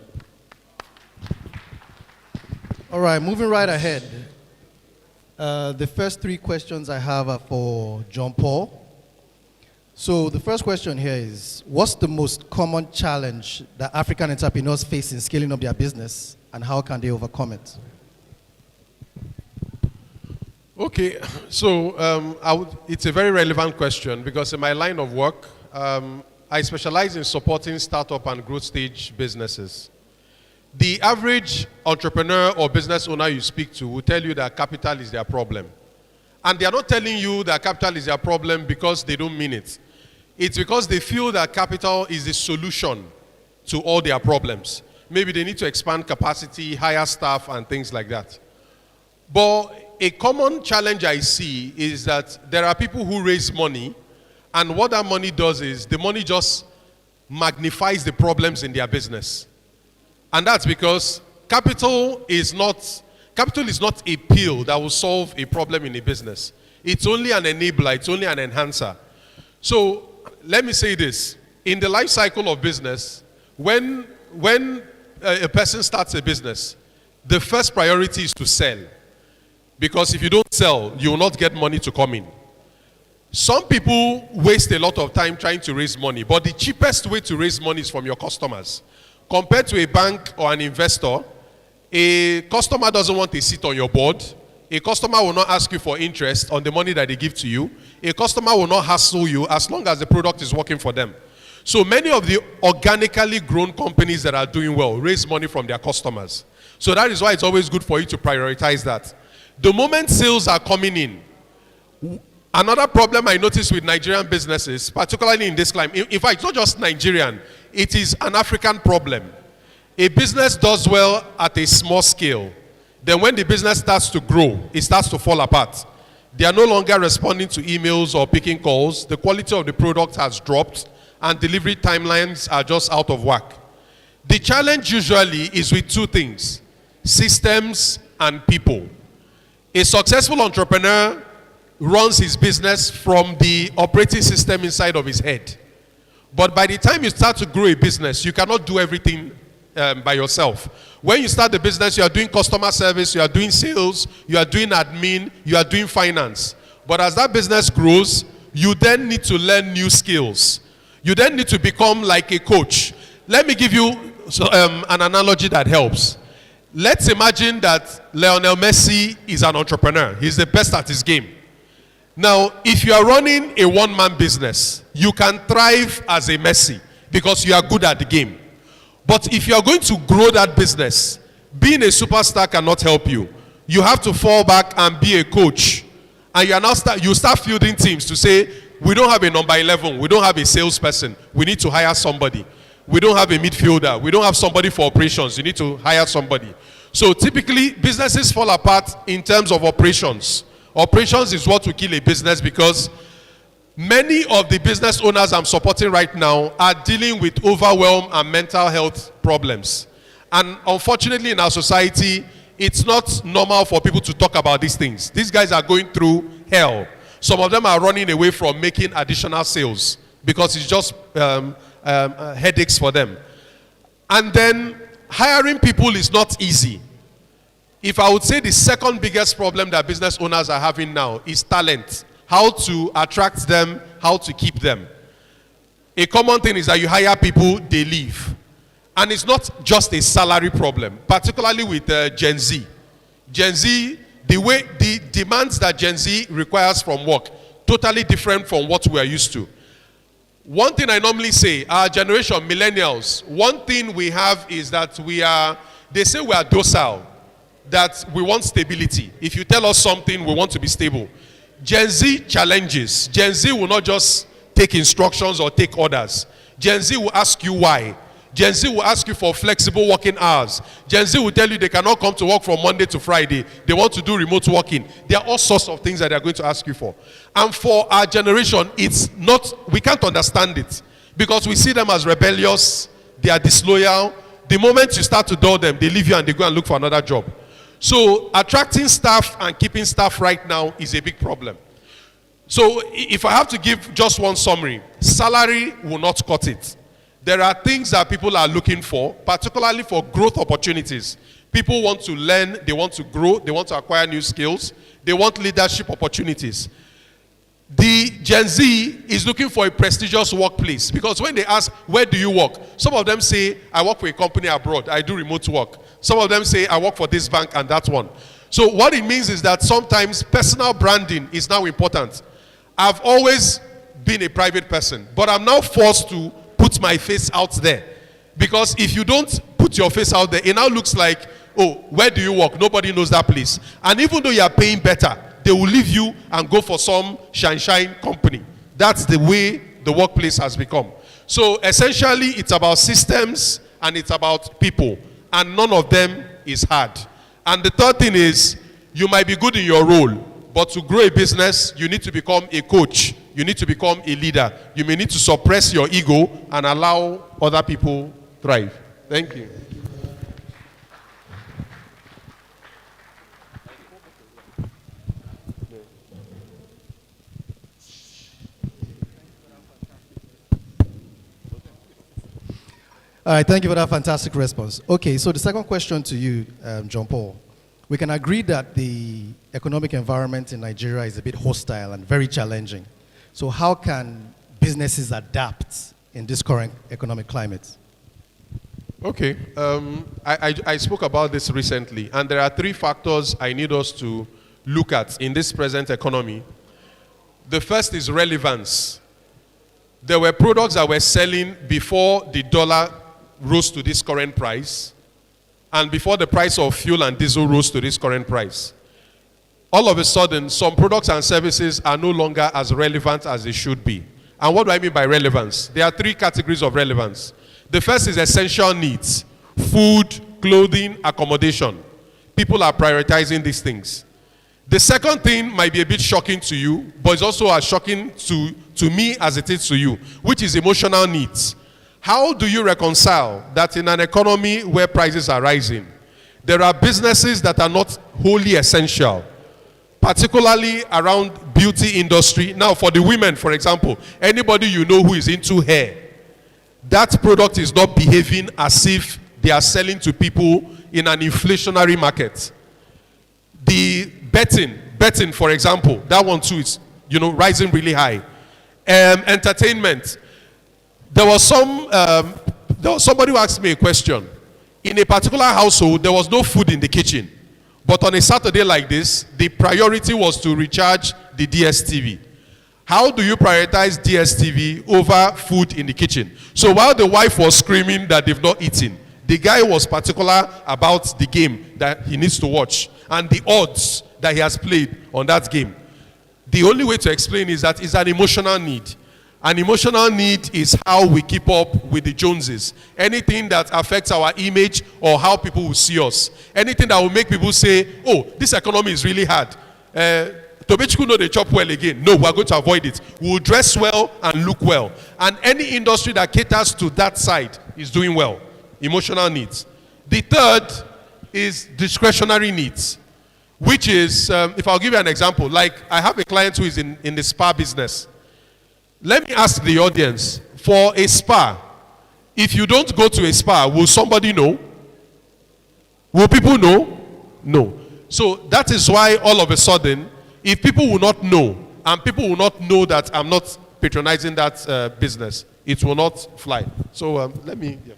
All right, moving right ahead. The first three questions I have are for John Paul. So the first question here is, what's the most common challenge that African entrepreneurs face in scaling up their business, and how can they overcome it? Okay, so it's a very relevant question because in my line of work, I specialize in supporting startup and growth stage businesses. The average entrepreneur or business owner you speak to will tell you that capital is their problem. And they are not telling you that capital is their problem because they don't mean it. It's because they feel that capital is the solution to all their problems. Maybe they need to expand capacity, hire staff, and things like that. But a common challenge I see is that there are people who raise money, and what that money does is the money just magnifies the problems in their business. And that's because capital is not a pill that will solve a problem in a business. It's only an enabler, it's only an enhancer. So let me say this. In the life cycle of business, when a person starts a business, the first priority is to sell. Because if you don't sell, you will not get money to come in. Some people waste a lot of time trying to raise money, but the cheapest way to raise money is from your customers. Compared to a bank or an investor, a customer doesn't want a seat on your board. A customer will not ask you for interest on the money that they give to you. A customer will not hassle you as long as the product is working for them. So many of the organically grown companies that are doing well raise money from their customers. So that is why it's always good for you to prioritize that. The moment sales are coming in, another problem I notice with Nigerian businesses, particularly in this climate, in fact, it's not just Nigerian, it is an African problem. A business does well at a small scale. Then when the business starts to grow, it starts to fall apart. They are no longer responding to emails or picking calls. The quality of the product has dropped, and delivery timelines are just out of whack. The challenge usually is with two things: systems and people. A successful entrepreneur runs his business from the operating system inside of his head. But by the time you start to grow a business, you cannot do everything by yourself. When you start the business, you are doing customer service, you are doing sales, you are doing admin, you are doing finance. But as that business grows, you then need to learn new skills. You then need to become like a coach. Let me give you an analogy that helps. Let's imagine that Lionel Messi is an entrepreneur. He's the best at his game. Now, if you are running a one-man business, you can thrive as a Messi because you are good at the game. But if you are going to grow that business, being a superstar cannot help you. You have to fall back and be a coach. And you start fielding teams to say, we don't have a number 11, we don't have a salesperson, we need to hire somebody. We don't have a midfielder, we don't have somebody for operations, you need to hire somebody. So typically, businesses fall apart in terms of operations. Operations is what will kill a business, because many of the business owners I'm supporting right now are dealing with overwhelm and mental health problems. And unfortunately in our society, it's not normal for people to talk about these things. These guys are going through hell. Some of them are running away from making additional sales because it's just headaches for them. And then hiring people is not easy. If I would say the second biggest problem that business owners are having now is talent. How to attract them, how to keep them. A common thing is that you hire people, they leave. And it's not just a salary problem, particularly with Gen Z. Gen Z, the demands that Gen Z requires from work, totally different from what we are used to. One thing I normally say, our generation, millennials, one thing we have is that they say we are docile, that we want stability. If you tell us something, we want to be stable. Gen Z challenges. Gen Z will not just take instructions or take orders. Gen Z will ask you why. Gen Z will ask you for flexible working hours. Gen Z will tell you they cannot come to work from Monday to Friday. They want to do remote working. There are all sorts of things that they are going to ask you for. And for our generation, we can't understand it, because we see them as rebellious, they are disloyal. The moment you start to dull them, they leave you and they go and look for another job. So attracting staff and keeping staff right now is a big problem. So if I have to give just one summary, salary will not cut it. There are things that people are looking for, particularly for growth opportunities. People want to learn, they want to grow, they want to acquire new skills, they want leadership opportunities. The Gen Z is looking for a prestigious workplace, because when they ask, where do you work? Some of them say, I work for a company abroad, I do remote work. Some of them say, I work for this bank and that one. So what it means is that sometimes personal branding is now important. I've always been a private person, but I'm now forced to put my face out there. Because if you don't put your face out there, it now looks like, oh, where do you work? Nobody knows that place. And even though you are paying better, they will leave you and go for some shine company. That's the way the workplace has become. So essentially, it's about systems and it's about people. And none of them is hard. And the third thing is, you might be good in your role, but to grow a business, you need to become a coach. You need to become a leader. You may need to suppress your ego and allow other people thrive. Thank you. All right, thank you for that fantastic response. Okay, so the second question to you, John Paul. We can agree that the economic environment in Nigeria is a bit hostile and very challenging. So how can businesses adapt in this current economic climate? Okay, I spoke about this recently, and there are three factors I need us to look at in this present economy. The first is relevance. There were products that were selling before the dollar rose to this current price, and before the price of fuel and diesel rose to this current price. All of a sudden, some products and services are no longer as relevant as they should be. And what do I mean by relevance? There are three categories of relevance. The first is essential needs: food, clothing, accommodation. People are prioritizing these things. The second thing might be a bit shocking to you, but it's also as shocking to me as it is to you, which is emotional needs. How do you reconcile that in an economy where prices are rising, there are businesses that are not wholly essential, particularly around beauty industry? Now, for the women, for example, anybody you know who is into hair, that product is not behaving as if they are selling to people in an inflationary market. The betting, for example, that one too is, rising really high. Entertainment. There was somebody who asked me a question. In a particular household, there was no food in the kitchen. But on a Saturday like this, the priority was to recharge the DSTV. How do you prioritize DSTV over food in the kitchen? So while the wife was screaming that they've not eaten, The guy was particular about the game that he needs to watch and the odds that he has played on that game. The only way to explain is that it's an emotional need. An emotional need is how we keep up with the Joneses. Anything that affects our image or how people will see us. Anything that will make people say, oh, this economy is really hard. Tobechukwu know they chop well again. No, we're going to avoid it. We'll dress well and look well. And any industry that caters to that side is doing well. Emotional needs. The third is discretionary needs, which is, if I'll give you an example, like I have a client who is in the spa business. Let me ask the audience, for a spa, if you don't go to a spa, will somebody know? Will people know? No. So that is why all of a sudden, if people will not know, and people will not know that I'm not patronizing that business, it will not fly. So let me... Yeah.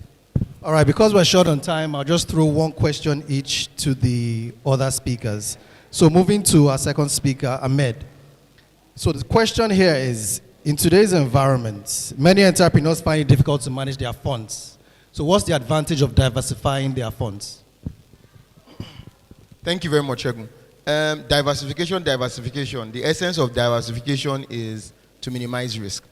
All right, because we're short on time, I'll just throw one question each to the other speakers. So moving to our second speaker, Ahmed. So the question here is, in today's environment, many entrepreneurs find it difficult to manage their funds. So what's the advantage of diversifying their funds? Thank you very much, Shegun. Diversification. The essence of diversification is to minimize risk.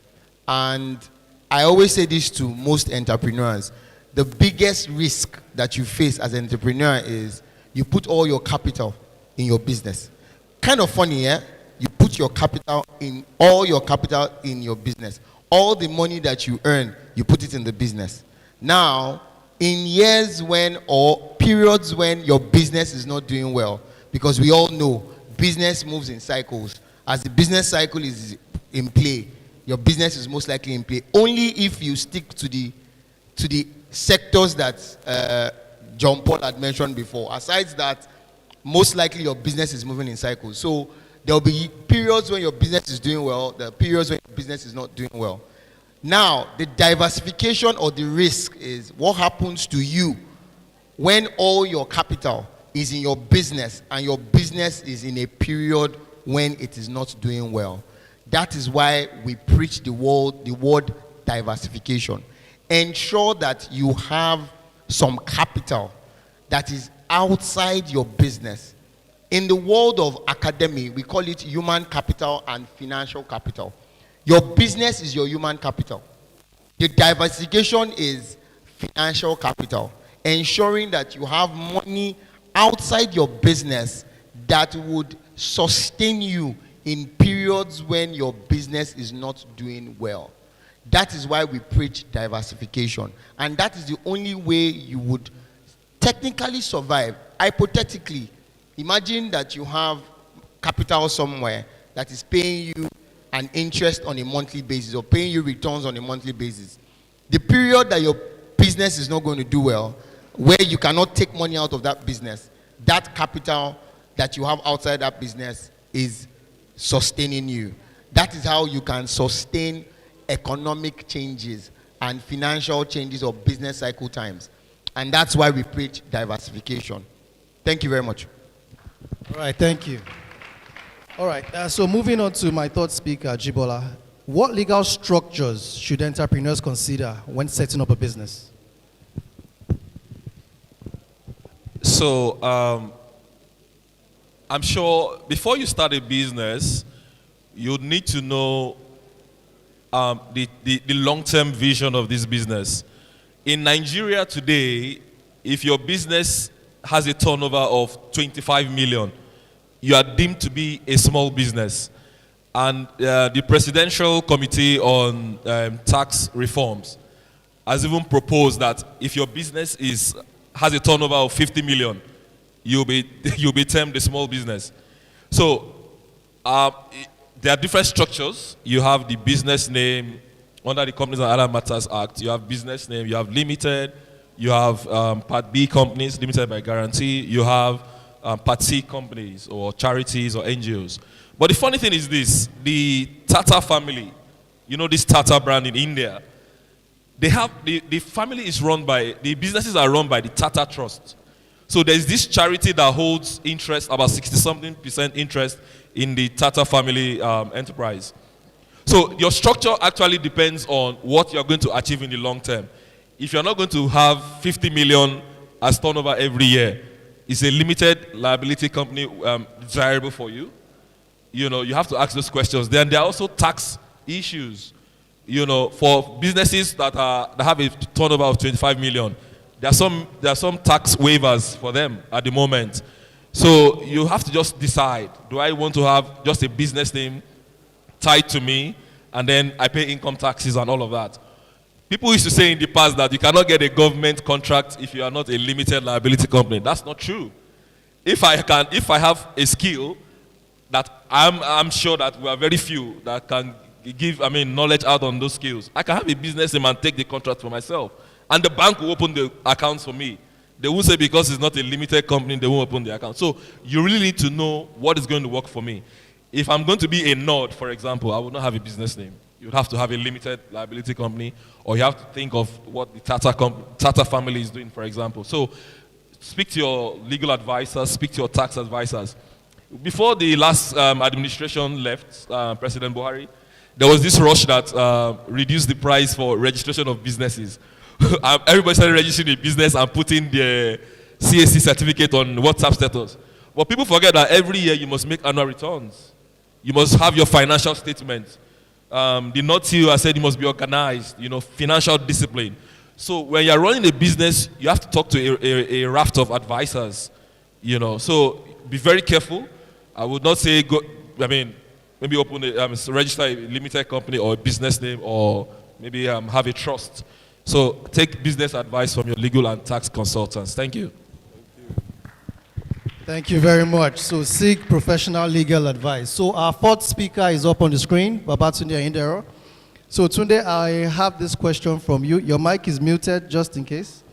And I always say this to most entrepreneurs. The biggest risk that you face as an entrepreneur is you put all your capital in your business. Kind of funny, yeah? You put your capital in, all your capital in your business. All the money that you earn, you put it in the business. Now, in years when, or periods when your business is not doing well, because we all know business moves in cycles. As the business cycle is in play, your business is most likely in play. Only if you stick to the sectors that John Paul had mentioned before. Aside that, most likely your business is moving in cycles. So there will be periods when your business is doing well, there are periods when your business is not doing well. Now, the diversification or the risk is what happens to you when all your capital is in your business and your business is in a period when it is not doing well. That is why we preach the word diversification. Ensure that you have some capital that is outside your business. In the world of academy, we call it human capital and financial capital. Your business is your human capital. The diversification is financial capital. Ensuring that you have money outside your business that would sustain you in periods when your business is not doing well. That is why we preach diversification. And that is the only way you would technically survive. Hypothetically, imagine that you have capital somewhere that is paying you an interest on a monthly basis or paying you returns on a monthly basis. The period that your business is not going to do well, where you cannot take money out of that business, that capital that you have outside that business is sustaining you. That is how you can sustain economic changes and financial changes of business cycle times. And that's why we preach diversification. Thank you very much. All right, thank you. All right, so moving on to my third speaker, Jibola. What legal structures should entrepreneurs consider when setting up a business? So, I'm sure before you start a business, you need to know the long-term vision of this business. In Nigeria today, if your business has a turnover of 25 million, you are deemed to be a small business. And the Presidential Committee on Tax Reforms has even proposed that if your business has a turnover of 50 million, you'll be termed a small business. So there are different structures. You have the business name under the Companies and Other Matters Act. You have business name. You have limited. You have Part B companies, limited by guarantee. You have Part C companies or charities or NGOs. But the funny thing is this: the Tata family, you know this Tata brand in India. They have the family is run by the businesses are run by the Tata Trust. So there's this charity that holds interest, about 60-something% interest in the Tata family enterprise. So your structure actually depends on what you're going to achieve in the long term. If you're not going to have 50 million as turnover every year, is a limited liability company desirable for you? You know, you have to ask those questions. Then there are also tax issues. You know, for businesses that have a turnover of 25 million, there are some tax waivers for them at the moment. So you have to just decide: do I want to have just a business name tied to me, and then I pay income taxes and all of that? People used to say in the past that you cannot get a government contract if you are not a limited liability company. That's not true. If I have a skill that I'm sure that we are very few that can give knowledge out on those skills, I can have a business name and take the contract for myself, and the bank will open the accounts for me. They won't say because it's not a limited company they won't open the account. So you really need to know what is going to work for me. If I'm going to be a nod, for example, I would not have a business name. You'd have to have a limited liability company, or you have to think of what the Tata family is doing, for example. So speak to your legal advisors, speak to your tax advisors. Before the last administration left, President Buhari, there was this rush that reduced the price for registration of businesses. Everybody started registering a business and putting the CAC certificate on WhatsApp status. But people forget that every year you must make annual returns. You must have your financial statement. The NOTU, I said, you must be organized, financial discipline. So when you're running a business, you have to talk to a raft of advisors, So be very careful. I would not say maybe open register a limited company or a business name, or maybe have a trust. So take business advice from your legal and tax consultants. Thank you. Thank you very much. So seek professional legal advice. So our fourth speaker is up on the screen, Babatunde Indero. So Tunde, I have this question from you. Your mic is muted, just in case.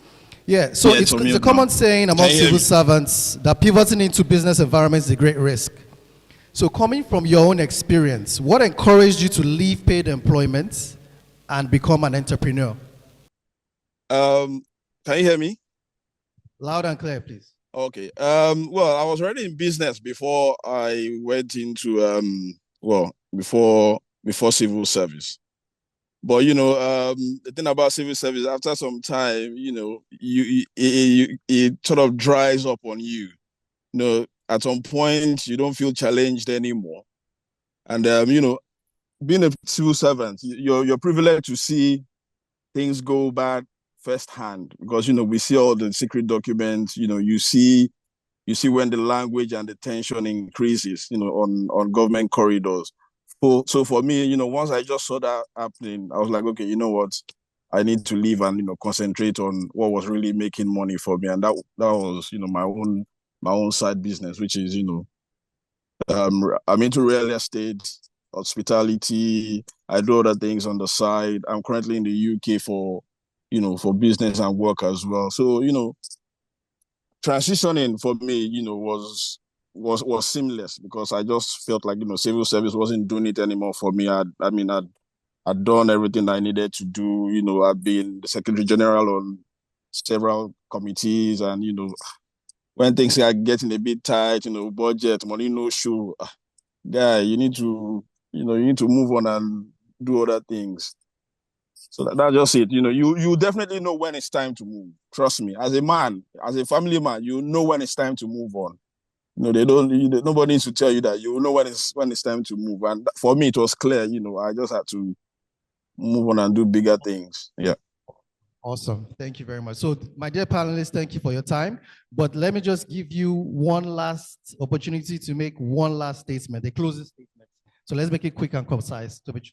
Yeah, so it's a common saying among civil servants that pivoting into business environments is a great risk. So coming from your own experience, what encouraged you to leave paid employment and become an entrepreneur? Can you hear me? Loud and clear, please. Okay. Well, I was already in business before I went into before civil service. But the thing about civil service, after some time, it sort of dries up on you. At some point you don't feel challenged anymore. And being a civil servant, you're privileged to see things go bad firsthand, because we see all the secret documents. You see when the language and the tension increases, on government corridors. So for me, once I just saw that happening, I was like, okay, you know what, I need to leave and concentrate on what was really making money for me, and that was my own side business, which is I'm into real estate, hospitality. I do other things on the side. I'm currently in the UK for business and work as well. So transitioning for me was seamless, because I just felt like civil service wasn't doing it anymore for me. I'd done everything I needed to do. I've been the Secretary General on several committees, and when things are getting a bit tight, budget, money no show, guy, you need to move on and do other things. So that's just it. You definitely know when it's time to move. Trust me, as a man, as a family man, you know when it's time to move on. Nobody needs to tell you that. You know when it's time to move. And for me, it was clear. I just had to move on and do bigger things. Yeah. Awesome. Thank you very much. So, my dear panelists, thank you for your time. But let me just give you one last opportunity to make one last statement, a closing statement. So let's make it quick and concise. Okay.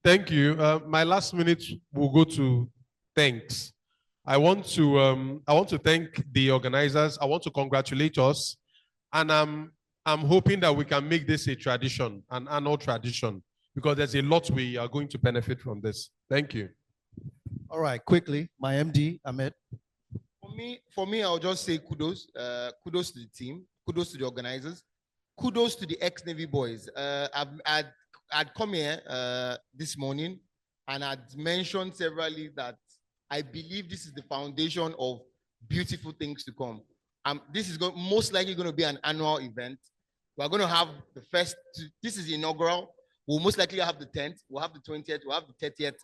Thank you. My last minute will go to thanks. I want to thank the organizers. I want to congratulate us, and I'm hoping that we can make this a tradition, an annual tradition, because there's a lot we are going to benefit from this. Thank you. All right, quickly, my MD, Ahmed. For me, I'll just say kudos. Kudos to the team. Kudos to the organizers. Kudos to the ex-Navy boys. I'd come here this morning, and I'd mentioned severally that I believe this is the foundation of beautiful things to come. This is most likely going to be an annual event. We're going to have the first, this is the inaugural. We'll most likely have the 10th, we'll have the 20th, we'll have the 30th.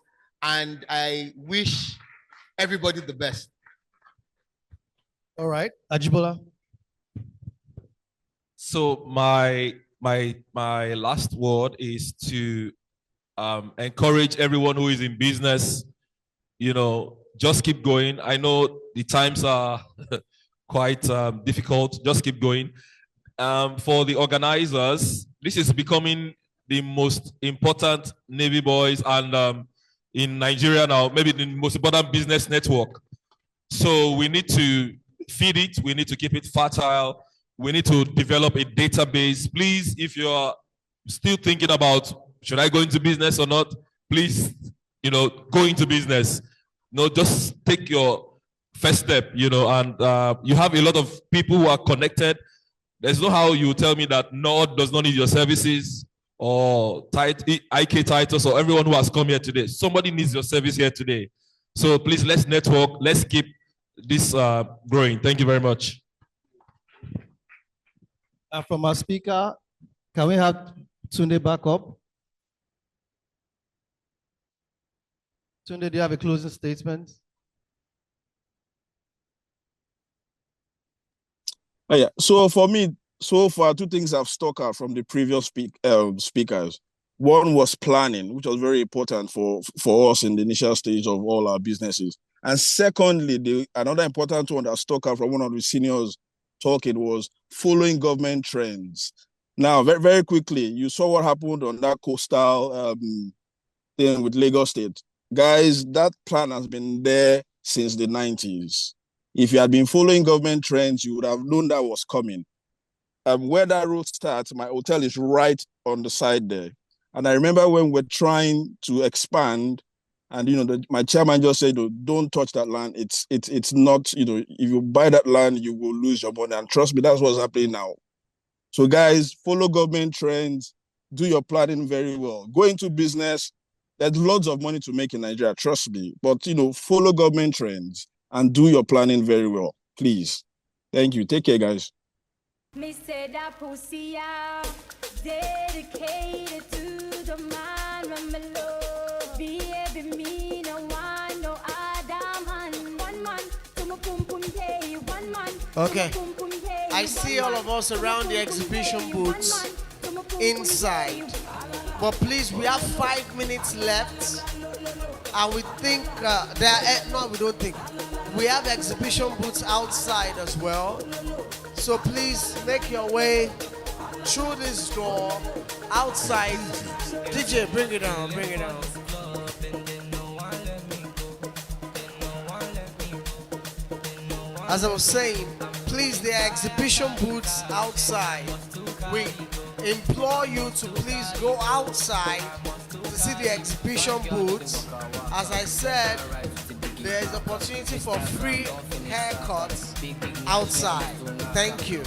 and I wish everybody the best. All right, Ajibola. So my last word is to encourage everyone who is in business, just keep going. I know the times are quite difficult. Just keep going. For the organizers, this is becoming the most important Navy boys and in Nigeria now, maybe the most important business network. So we need to feed it. We need to keep it fertile. We need to develop a database. Please, if you're still thinking about, should I go into business or not? Please, go into business. Just take your first step, and you have a lot of people who are connected. There's no how you tell me that Nord does not need your services or IK Titles or everyone who has come here today. Somebody needs your service here today. So please, let's network. Let's keep this growing. Thank you very much. From our speaker, can we have Tunde back up? Tunde, do you have a closing statement? Oh, yeah. So for me, so far, two things I've stuck out from the previous speakers. One was planning, which was very important for us in the initial stage of all our businesses. And secondly, another important one that stuck out from one of the seniors talking was following government trends. Now, very, very quickly, you saw what happened on that coastal thing with Lagos State. Guys, that plan has been there since the 90s. If you had been following government trends, you would have known that was coming. Where that road starts, my hotel is right on the side there. And I remember when we're trying to expand, and my chairman just said, don't touch that land. It's not, if you buy that land, you will lose your money. And trust me, that's what's happening now. So guys, follow government trends, do your planning very well. Go into business. There's lots of money to make in Nigeria, trust me. But, follow government trends and do your planning very well, please. Thank you. Take care, guys. Me say that pussy dedicated to the man when me love. Baby, me no one, no other man. One man to my pum pum day. One man. Okay. I see all of us around the exhibition booths inside. But please, we have 5 minutes left. And we think we don't think. We have exhibition booths outside as well. So please make your way through this door outside. DJ, bring it down, bring it down. As I was saying, please, there are exhibition booths outside. We implore you to please go outside to see the exhibition booths. As I said, there is opportunity for free haircuts outside. Thank you.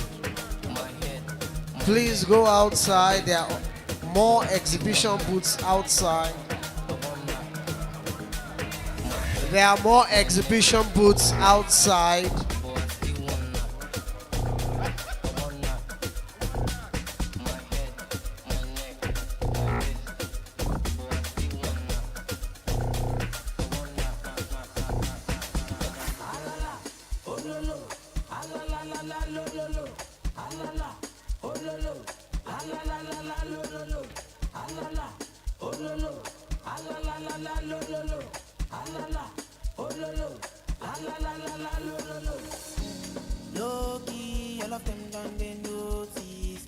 Please go outside. There are more exhibition booths outside. There are more exhibition booths outside. Low-key, all of them done they notice.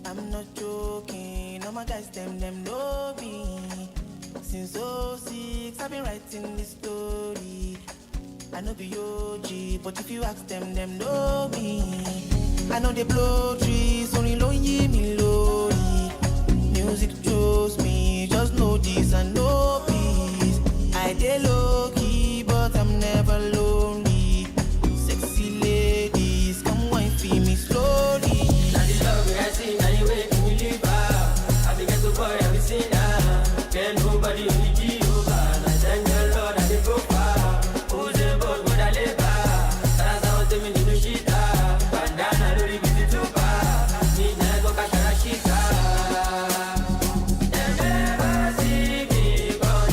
I'm not joking, all my guys, them know me. Since 06, I've been writing this story. I know the OG, but if you ask them know me. I know they blow trees, only low me low. Music chose me, just know this and know peace. I dey low-key, but I'm never lonely. Sexy ladies, come wine feel me slowly. Now the love I see, now you wait me leave her. I be get to boy, I be seen her. Can't nobody only give over. I thank the Lord that they go far. Who's the boss, what I live by? That's how they mean to shit her. Bandana, don't leave it too far. Need to go catch a shit her. They never see me, but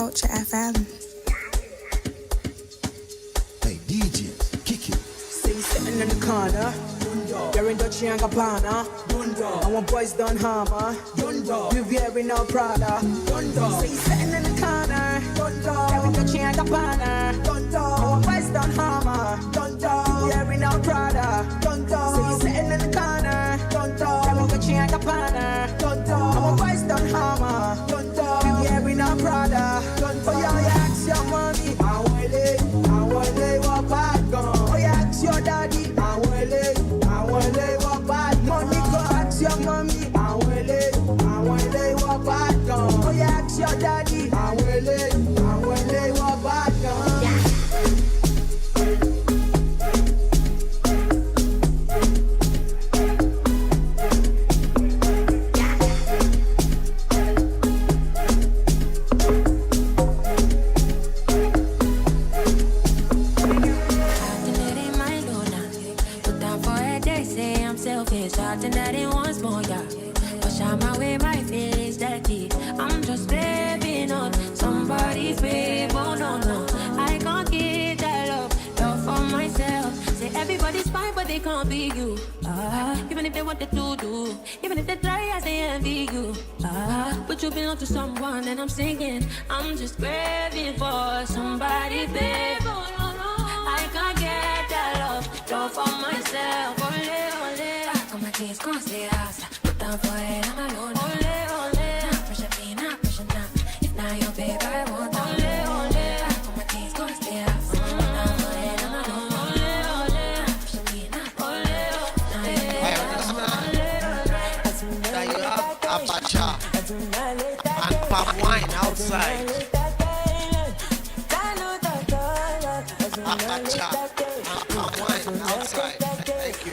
Culture FM. Hey, DJs, kick it. See sitting in the corner. You're in Dolce & Gabbana. And when boys done hammer. You wearing no Prada. See sitting in the corner. You're in Dolce & Gabbana. And when boys done hammer. You wearing no Prada. See sitting in the corner. You're in Dolce & Gabbana. And when boys done hammer. You wearing no Prada. Oh yeah, you ask your mommy. I want to walk back gone. Oh yeah, ask your daddy. I want to walk back. Money go ask your mommy. I want to walk back gone. Oh yeah, ask your daddy. I want to walk back gone. Shouting that it wants more, yeah. Push out my way, my feelings dirty. I'm just living on somebody's babe. Oh no, I can't get that love for myself. Say everybody's fine, but they can't be you. Even if they want to do, even if they try, I say envy you. But you belong to someone, and I'm singing. I'm just craving for somebody, babe. Oh no, I can't get that love for myself. My kids can't stay outside. Put down for it, I'm alone. Not pressure me, not pressure now. If not your babe, I want my kids can't stay outside. Put down for it, I'm alone. Not pressure me, not Now you have abacha and palm wine outside. Abacha and palm wine outside. Thank you.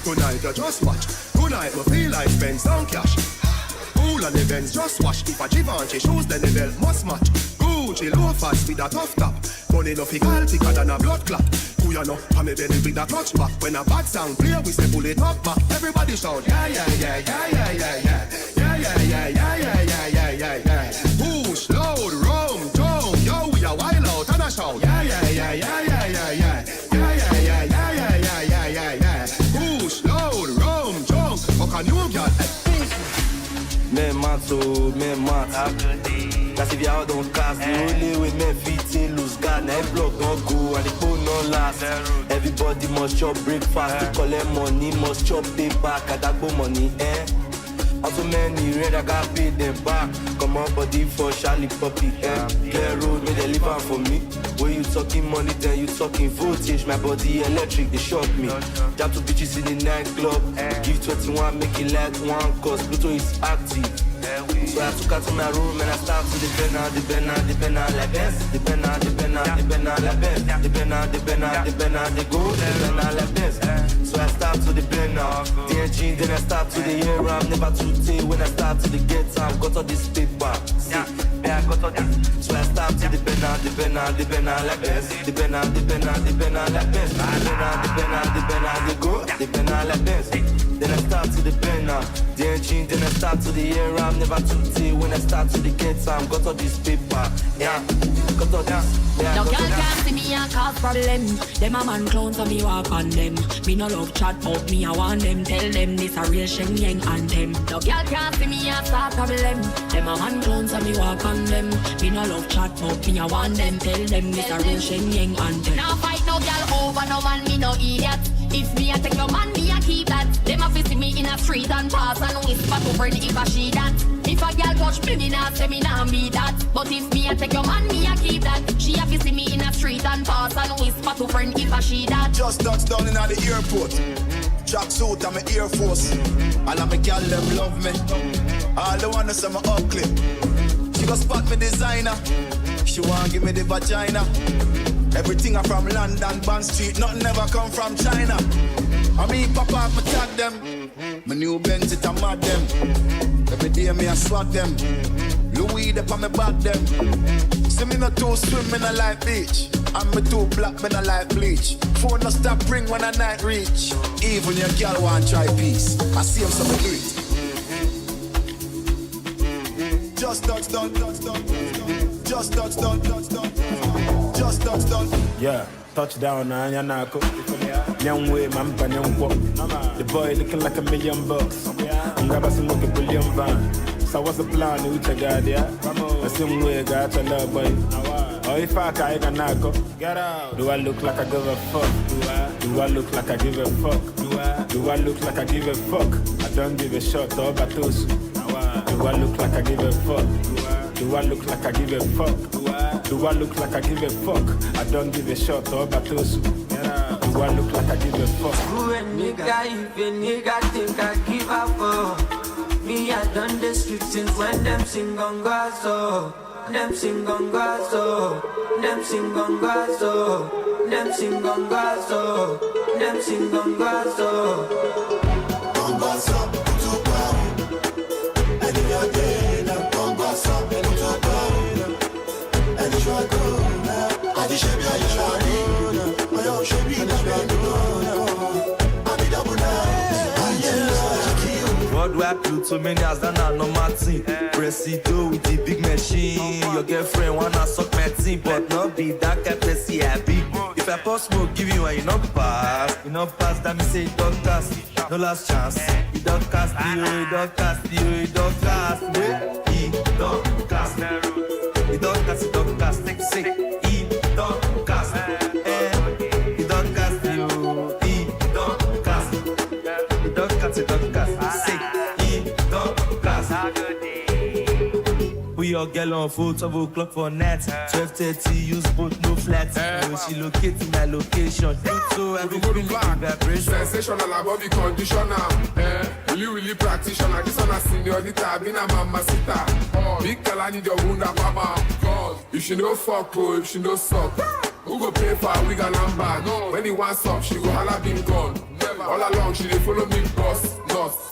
Tonight, you just watch. Tonight, we feel like spend some cash. Cool on the Benz, just wash. If a Givenchy shoes, then the belt must match. Gucci loafers with a tough top. Money no fickle, thicker than a blood clot. Who you know, I'm a belly with a clutch back. When a bad sound play, we say pull it up back. Everybody shout, yeah, yeah, yeah, yeah, yeah, yeah, yeah. Yeah, yeah, yeah, yeah, yeah, yeah, yeah, yeah, yeah. Push, load, roam, jump. Yo, we a wild out and a shout. Yeah, yeah, yeah, yeah, yeah, yeah, yeah. Yeah, yeah, yeah, yeah, yeah, yeah, yeah, yeah, yeah. Push, load, roam, jump. Fuck a new girl. Men mato, men mat. Cause if y'all don't cast, the only way men fit in lose God. Now every block don't go and the phone don't last. Everybody must chop breakfast to collect money, must chop pay back at that go money, eh? Also many red, I got paid them back. Come on, body for Charlie Puppy. Clear road, may they live out for me. When you talking money, then you talking voltage. My body electric, they shock me. Jab to bitches in the nightclub. Give 21, make it like one, cause Pluto is active. So I took her to my room and I started to the bend like this. The bend like this. The go, like this. So I start to the bend now. DNG, then I start to the air. I'm never too tight when I start to the get time. Got all this paper. See, I got all this. So I start to the bend like this. The bend like this. The go, the bend like this. Then I start to the bend now. DNG, then I start to the air. I'm never too tight when I start to the get time. Got all this paper. Yeah, got all this. No girl can't see me and cause problem. Them a man clowns so me walk on them. Me no love chat but me I want them. Tell them this a real Shen Yang anthem. No girl can't see me and start problem. Them a man clowns so me walk on them. Me no love chat but me I want them. Tell them this a real Shen Yang anthem. Now fight no girl over no man, me no idiot. If me a take your man, me a keep that. Them a see me in a street and pass and whisper to friend if I she that. If a girl touch me nah say me nah be that. But if me a take your man, me a keep that. She a see me in a street and pass and whisper to friend if I she that. Just touched down in the airport. Track suit and my Air Force. All of my girl them love me. All the wanna say my up clip. She go spot me designer. She want give me the vagina. Everything I from London, Bond Street. Nothing ever come from China. I mean pop off me tag them. My new Benz it a mad them. Every day me I swat them. Louis up on me back them. See me not too swim, me not like beach. And me too black, me not like bleach. Phone no stop ring when I night reach. Even your girl want try peace. I see him some do it. Just touchdown. Just touchdown. Just touchdown. Yeah, touchdown and Yanako. Young way, man, the boy looking like $1 million. I'm grabbing some look $1 billion van. So what's the plan? Who take God, yeah? The same way, got your love, boy. Oh, if I can go, get out. Do I look like I give a fuck? Do I look like I give a fuck? Do I look like I give a fuck? I don't give a shot, oh, Batosu. Do I look like I give a fuck? Do I look like I give a fuck? Do I look like I give a fuck? I don't give a shot, oh, Batosu. Do I look like I give a fuck? Who a nigga, if a nigga think I give a fuck? Me, I done the street since when them sing on gaso. Them sing on gaso. Them sing on gaso. Them sing on gaso. Them sing on gaso. On gaso, to pound. And you are dead, on gaso, and to pound. And you are good. I just should be a shawty. I should be a shawty. What do I do to many as than a normal thing? Press it with the big machine. Your girlfriend wanna suck my team, but not be that kind of see I big. If I pass smoke, give you and you not pass. You not pass, that me say don't cast. No last chance. You don't cast, you don't cast, you don't cast. You don't cast. You don't cast, you don't cast. Take sick. You don't cast. You don't cast, you don't cast. You don't cast, you don't cast. Sick. We all get on foot, 12 o'clock for net. 12:30, use boat, no flat. When she locate in my location. So everything be vibration. Sensational above the conditioner. Really practitioner. This one a seniorita, been a mamacita. Big girl, I need your wound up, mama. If she no fuck, if she no suck, who go pay for a wig and handbag? When he wants up, she go holla been gone. All along, she dey follow me, boss.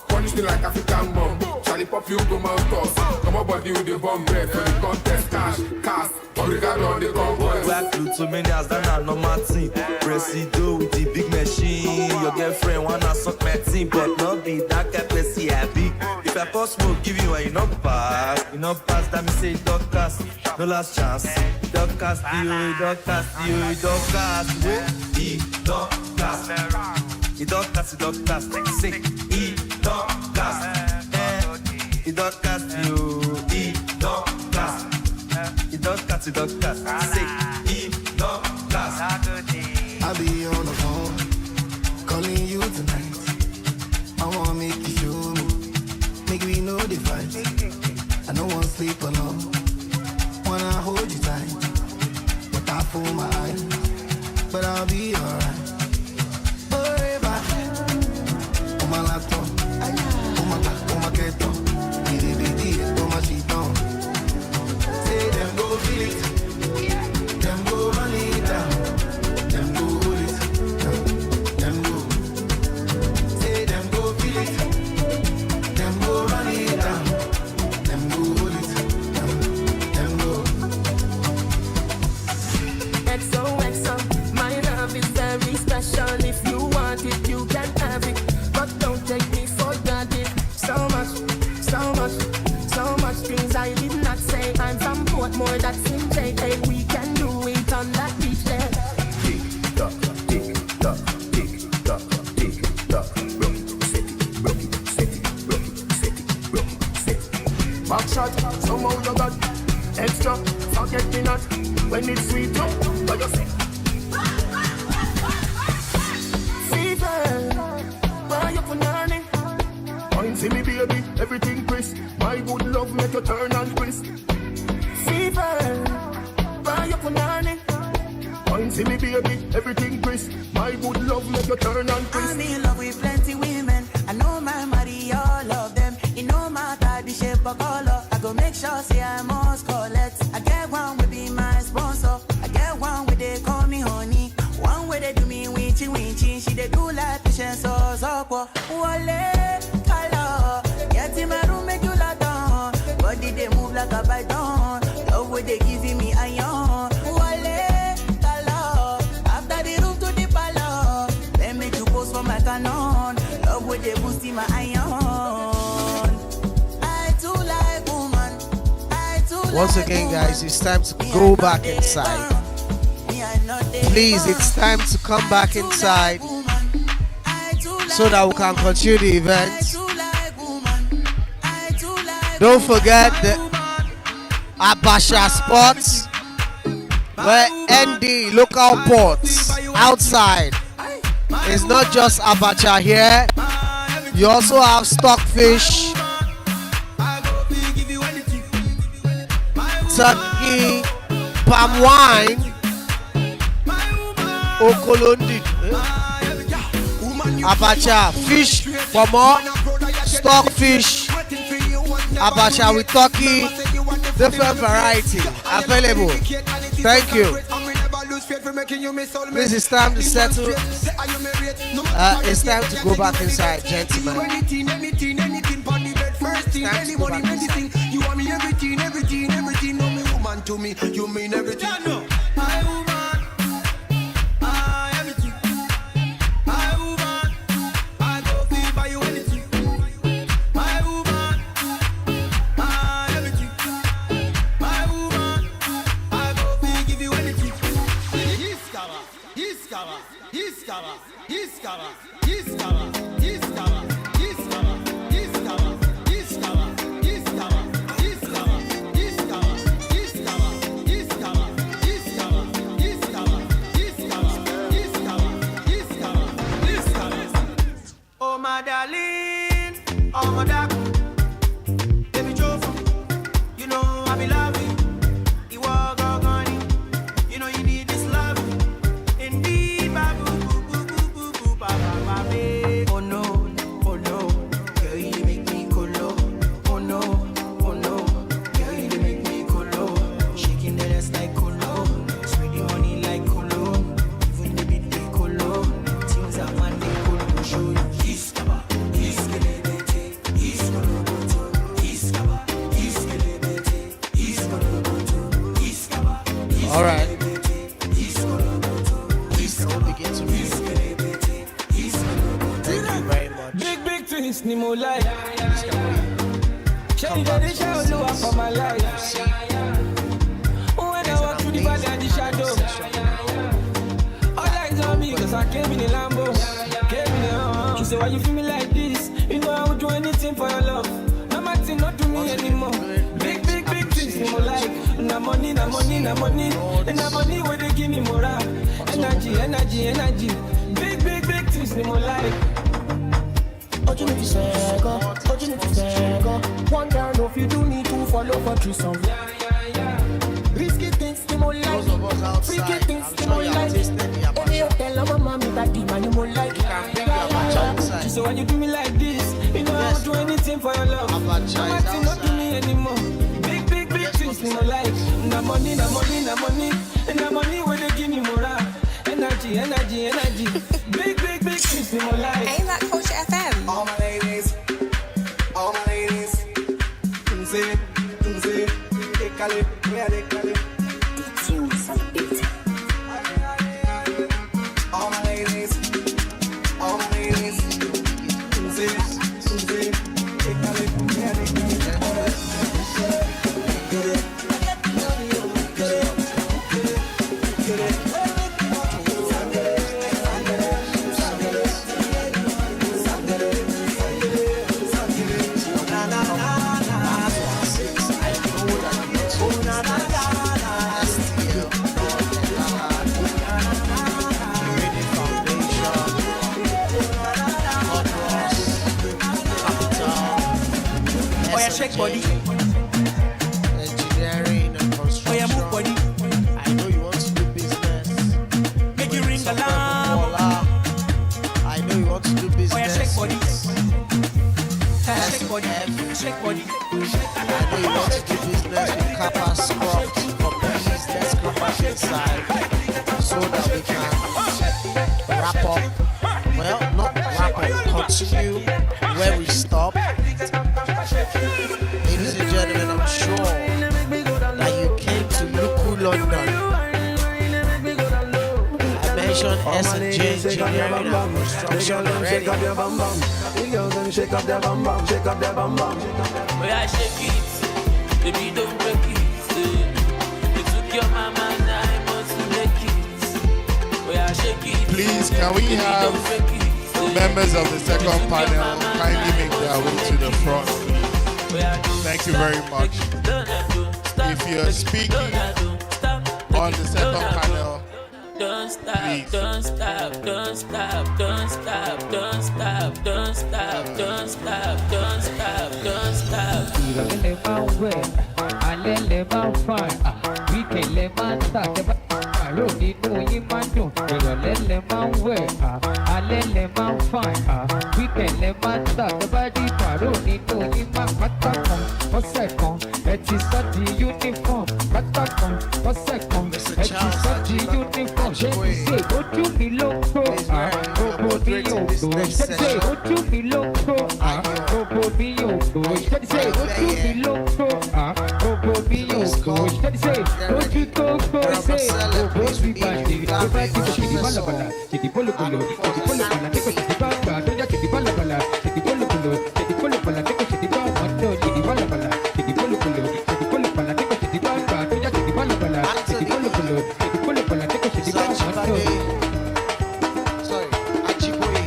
Punish me like African mom. Charlie Pop, you go mount toss. Come on, body with the bomb bread for the contest cash. Cast, obrigado on the conquest. Black blue to many as than a normal thing. Press it with the big machine. Your girlfriend wanna suck my team, but not be that kind of see I big. If I pass smoke, give you and you not pass. You not pass, that me say don't cast. No last chance. Don't cast, you don't cast, you don't cast. You don't cast. You don't cast, you don't cast. Sick. You don't cast. You don't cast, you don't cast. You don't cast, you don't cast. Sick. You don't cast. I'll be on the phone, calling you tonight. I wanna make you feel me. Make we but I'll be alright. Forever. Oh my laptop, oh my keto, oh my sheet on. Say them go feel it, them go run it down, them go hold it, them go. Say them go feel it, them go run it down, them go hold it, them go. XOXO, my love is very special. If you want it, you can have it, but don't take me for granted. So much things I did not say. I'm from Portmore, that's in JA. We can do it on that beach there. Tick tock, tick tock, tick tock, tick tock. Rock it, set it, rock it, set it, rock it, set it. Back shot, somehow you got extra. Forget me not when it's sweet. What you say? Fever, why you punani? Point see me baby, everything crisp. My good love make you turn and crisp. Fever, why you punani? Point see me baby, everything crisp. My good love make you turn and crisp. I'm in love with plenty women. I know my money, all of them. It no matter the shape or color. I go make sure say I must collect. I get one will be my sponsor. I get one where they call me honey. One where they do me winchy. She they do like patience or zoko. Wale, color. Get in my room, make you lie down. Body they move like a python. Love where they giving me iron. Wale, color. After the room to the palace. Then make you post for my canon. Love where they boosting my iron. I too like woman. I too Once like again, woman. guys, it's time to go back inside. Please, it's time to come back inside so that we can continue the event. Don't forget the Abasha spots where ND local ports outside. It's not just Abacha here. You also have stockfish, turkey, palm wine, okolondi, abacha, fish for more, stockfish, abacha with turkey, different variety available. Thank you. This is time to settle. It's time to go back inside, gentlemen. You want me everything, no me woman to me, you mean everything. My woman, everything. My woman, I go feel by you anything. My woman, everything. My woman, I go feel give you anything. Oh my darling, oh my darling, baby Jofa, you know I be loving you. Are gone, you know you need this love. Indeed, babu, baby. Oh no, girl you make me colo. Oh no, girl you make me colo. Shaking that ass like colo, sweetie honey like colo. Even the bit they colo, things I want they colo show you. All right. We'll begin to read. Thank you very much. Big things, ni mo like. Shady daddy show you up for my life. When I walk through the valley and the shadow, all eyes on me 'cause I came in the Lambo. She said, why you feel me like this? You know I would do anything for your love. No matter not to me anymore. Big things, ni mo like. Na money. And na money where they give me morale. Energy. Big things, ni mo like. Opportunity go. One down if you do need to follow for threesome. Risky things, ni mo like. Freaky things, ni mo like. why you do me like this? You know I would do anything for your love. I'm acting not to me anymore. Big things in my life. Na money, na money, na money. And the money when they give me morale. Energy. Big things in my life. Ain't that Culture FM? All my ladies. Tunze, décalé, where décalé. All my ladies. Tunze, décalé, where décalé. Check body. Engineering and construction. Oh, yeah, move body. I know you want to do business. Make you ring alarm. I know you want to do business. Oh, yeah, check body. Check body. I know you want to do business with Kappa Scruff from the business corporation side so that we can wrap up. Well, not wrap up, continue where we stop. Ladies and gentlemen, I'm sure that you came to Luku, London. I mentioned S&J Engineering and Construction already. Shake up their bum bum. Shake up their bum bum. Shake up their bum bum. Where I shake it, baby don't break it. You took your mama and I must make it. Where I shake it. Please, can we have members of the second panel kindly make their way to the front? Thank you very much. If you're speaking on the second panel, don't stop, please. don't stop, don't stop, don't stop, don't stop, don't stop, don't stop, don't stop, don't stop.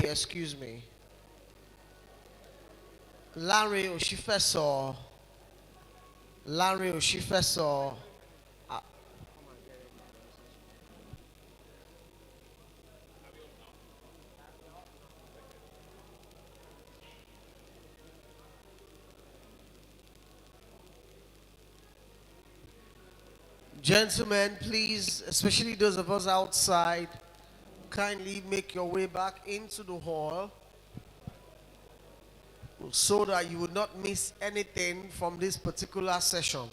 Excuse me. Larry Oshifeso. Gentlemen, please, especially those of us outside, kindly make your way back into the hall so that you would not miss anything from this particular session.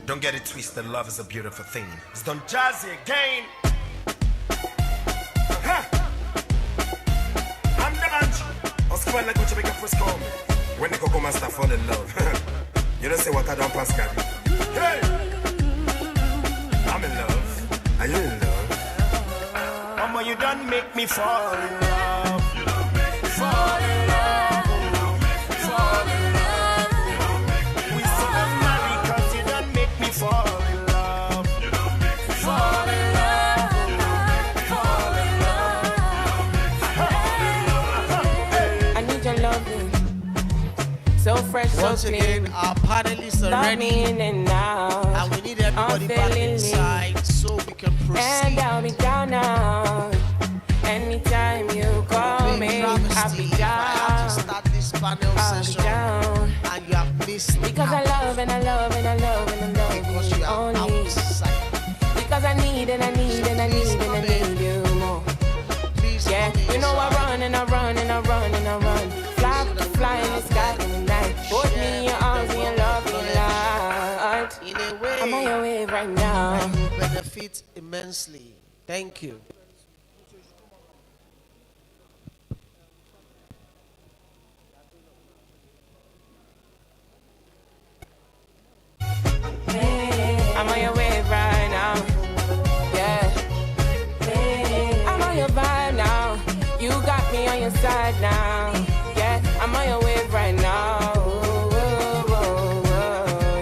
Don't get it twisted, love is a beautiful thing. It's done jazzy again. I'm the bunch. I'll square like what you make a first call. When the Coco Master fall in love. You don't say what I don't pass, Gabby. Hey! I'm in love. Are you in love? Mama, you don't make me fall in love. You don't make me fall in love. You don't make me fall in love. You don't make me fall in love. We still married 'cause you don't make me fall in love. You don't make me fall in love. once again, our panelists are ready, and we need everybody back inside so we can proceed. And I'll be down now. Anytime you call me, I'll be down. I have to start this panel session, and you have missed because I love and I love and I love and I love because you are only. outside. Because I need and I need and I need and I need you more. Yeah, you know I run and I run and I run and I run. Fly to fly in the sky in the night. Put me in your arms and your love me light. In a way, I'm on your wave right now. And you benefit immensely. Thank you. I'm on your wave right now. Yeah. I'm on your vibe now. You got me on your side now. Yeah. I'm on your wave right now.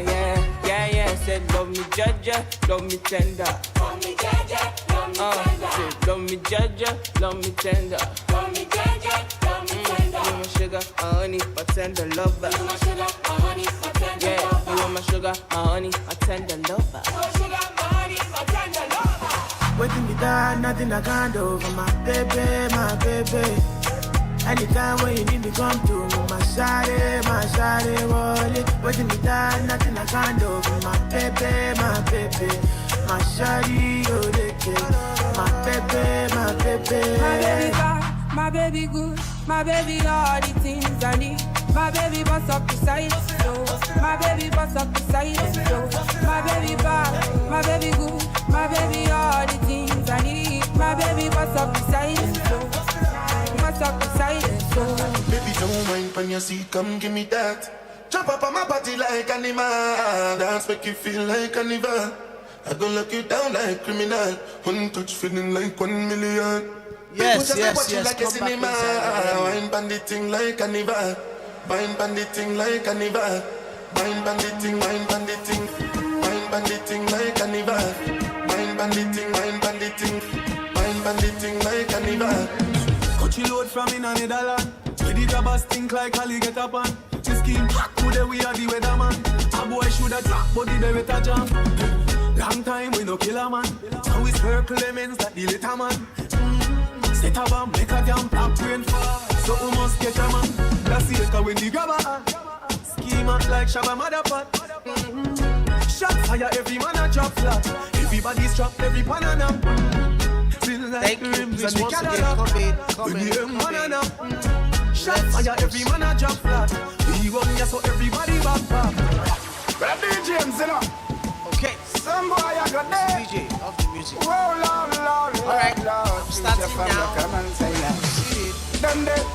Yeah. Yeah, yeah. Said love me judge, love me tender. Love me judge, love me tender. Said love me judge, love me tender. Love me judge, love me tender. You my sugar, my honey, my tender lover. You my sugar, my honey, my tender lover. Yeah. You want my sugar, my honey, my tender lover. Waiting me down, nothing I can't do for my baby, my baby. Anytime when you need me, come to me, my shawty, wallet. Waiting me down, nothing I can't do for my baby, my baby. My shawty, oh, my baby, my baby. My baby bad, my baby good, my baby all the things I need. My baby bust up the side, so my baby bust up the side, so my baby bad, my baby good, my baby all the things I need. My baby bust up the side, so bust up the side, so. Baby, don't mind when you see, come give me that. Jump up on my body like animal, dance make you feel like carnival. I go lock you down like criminal, one touch feeling like 1 million. Yes, People yes, just yes, like a come back cinema, inside. wine banditing like carnival. Wine banditing like carnival. Wine banditing, wine banditing. Wine banditing like carnival. Wine banditing, wine banditing. Wine banditing like carnival. Coachy load from in a Netherland. Where the grabbers think like Ali get up on. This scheme, today we are the weatherman. A boy shoulda drop, but the better jam. Long time we no kill a man. Now we circle lemons like the little man. Set a bomb, make a damn pop rain fall. So we must catch a man. That's the echo when the grabber scheme out like Shabba Motherpot. Shot fire, every man a drop flat. Everybody's trapped, every banana. Feel like the rims and the Cadillac. When the banana. Shot fire, every man a drop flat. We run here so everybody back. But DJ James, you know. Okay. Some boy I got there. DJ of the music. Whoa, Lord. All right, I'm starting now. Them dead.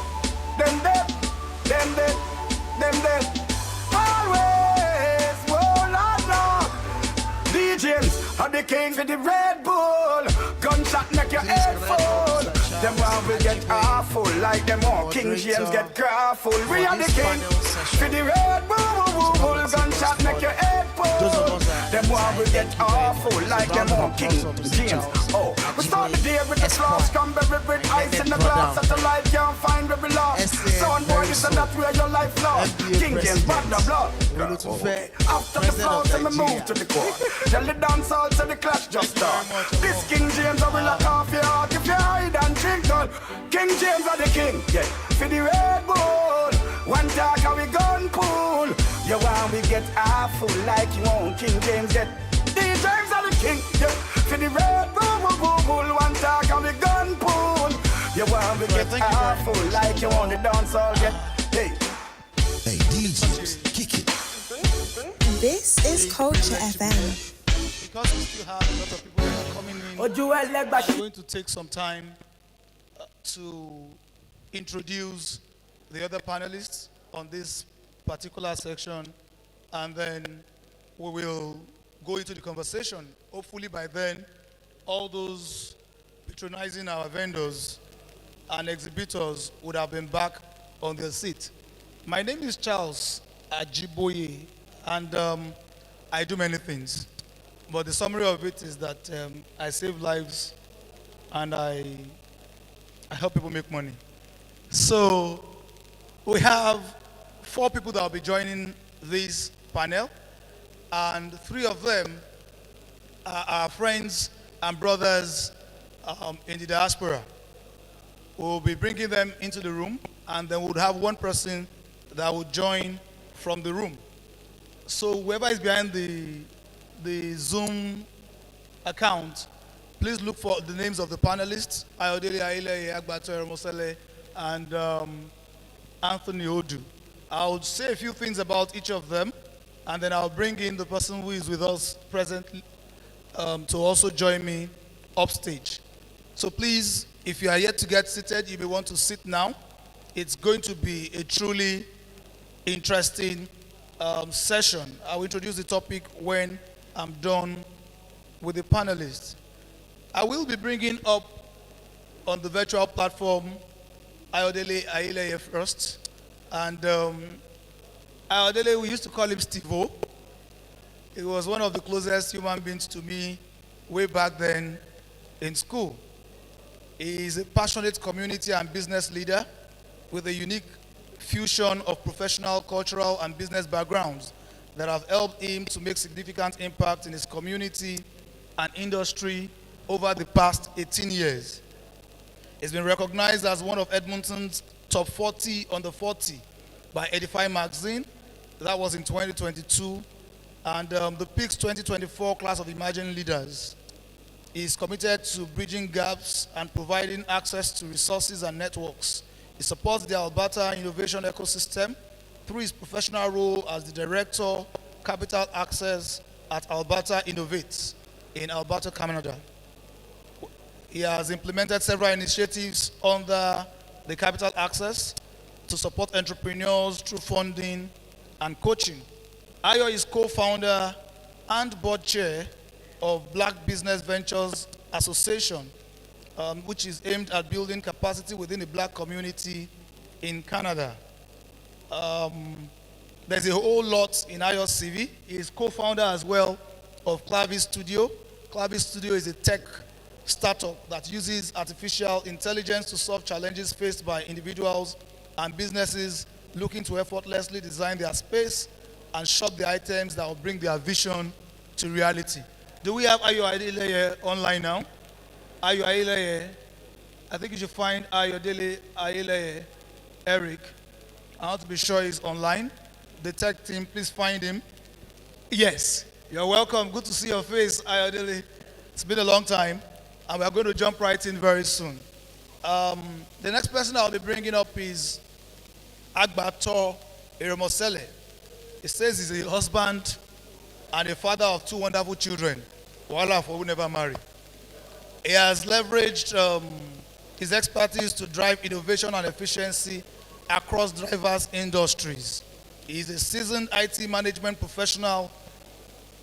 Always, whoa, Lord. DJs are the king for the Red Bull. Gunshot make your head full. Them one will get awful like them all. King James get grappled. We are the king for the Red Bull. Gunshot make your head full. Them one will get awful like them all. King James. Oh, we start the day with the flask, cranberry with ice in the glass. That the life can't find where we lost. Sound boy, you said that's where your life lost. King James, bad the blood. After the flows, and we move to the court. Tell the dance all to the clash just start. This King James, I will lock off your heart if you hide and drink on. King James are the king, yeah. For the Red Bull, one talk and we gun pool. You want we get awful like you want King James get. D James are the king, yeah. For the Red Bull, one talk and we gun pool. You want we get awful like you want the dance all get. Hey, hey DJs, kick it. This is Culture FM. Because we still have a lot of people that are coming in, I'm going to take some time to introduce the other panelists on this particular section, and then we will go into the conversation. Hopefully by then, all those patronizing our vendors and exhibitors would have been back on their seat. My name is Charles Ajiboye, and I do many things. But the summary of it is that I save lives and I help people make money. So we have 4 people that will be joining this panel, and 3 of them are our friends and brothers in the diaspora. We'll be bringing them into the room, and then we'll have one person that will join from the room. So whoever is behind the Zoom account, please look for the names of the panelists, Ayodele Aile, Agbato Ermosele, and Anthony Odu. I'll say a few things about each of them, and then I'll bring in the person who is with us presently to also join me upstage. So please, if you are yet to get seated, you may want to sit now. It's going to be a truly interesting session. I will introduce the topic when I'm done with the panelists. I will be bringing up on the virtual platform Ayodele Aileye first. And Ayodele, we used to call him Steve-O. He was one of the closest human beings to me way back then in school. He is a passionate community and business leader with a unique fusion of professional, cultural, and business backgrounds that have helped him to make significant impact in his community and industry over the past 18 years. He's been recognized as one of Edmonton's top 40 under 40 by Edify magazine. That was in 2022. And the PICS 2024 class of emerging leaders. Is committed to bridging gaps and providing access to resources and networks. He supports the Alberta innovation ecosystem through his professional role as the Director, Capital Access at Alberta Innovates in Alberta, Canada. He has implemented several initiatives under the Capital Access to support entrepreneurs through funding and coaching. Ayo is co-founder and board chair of Black Business Ventures Association, which is aimed at building capacity within the Black community in Canada. There's a whole lot in Ayo's CV. He is co-founder as well of Clavis Studio. Clavis Studio is a tech startup that uses artificial intelligence to solve challenges faced by individuals and businesses looking to effortlessly design their space and shop the items that will bring their vision to reality. Do we have Ayo Aileye online now? Ayo Aileye. I think you should find Ayodele Aileye Eric. I want to be sure he's online. The tech team, please find him. Yes, you're welcome. Good to see your face, Ayodele. It's been a long time, and we're going to jump right in very soon. The next person I'll be bringing up is Agbato Ermosele. He says he's a husband and a father of 2 wonderful children. Voila, for who never marry. He has leveraged his expertise to drive innovation and efficiency across diverse industries. He is a seasoned IT management professional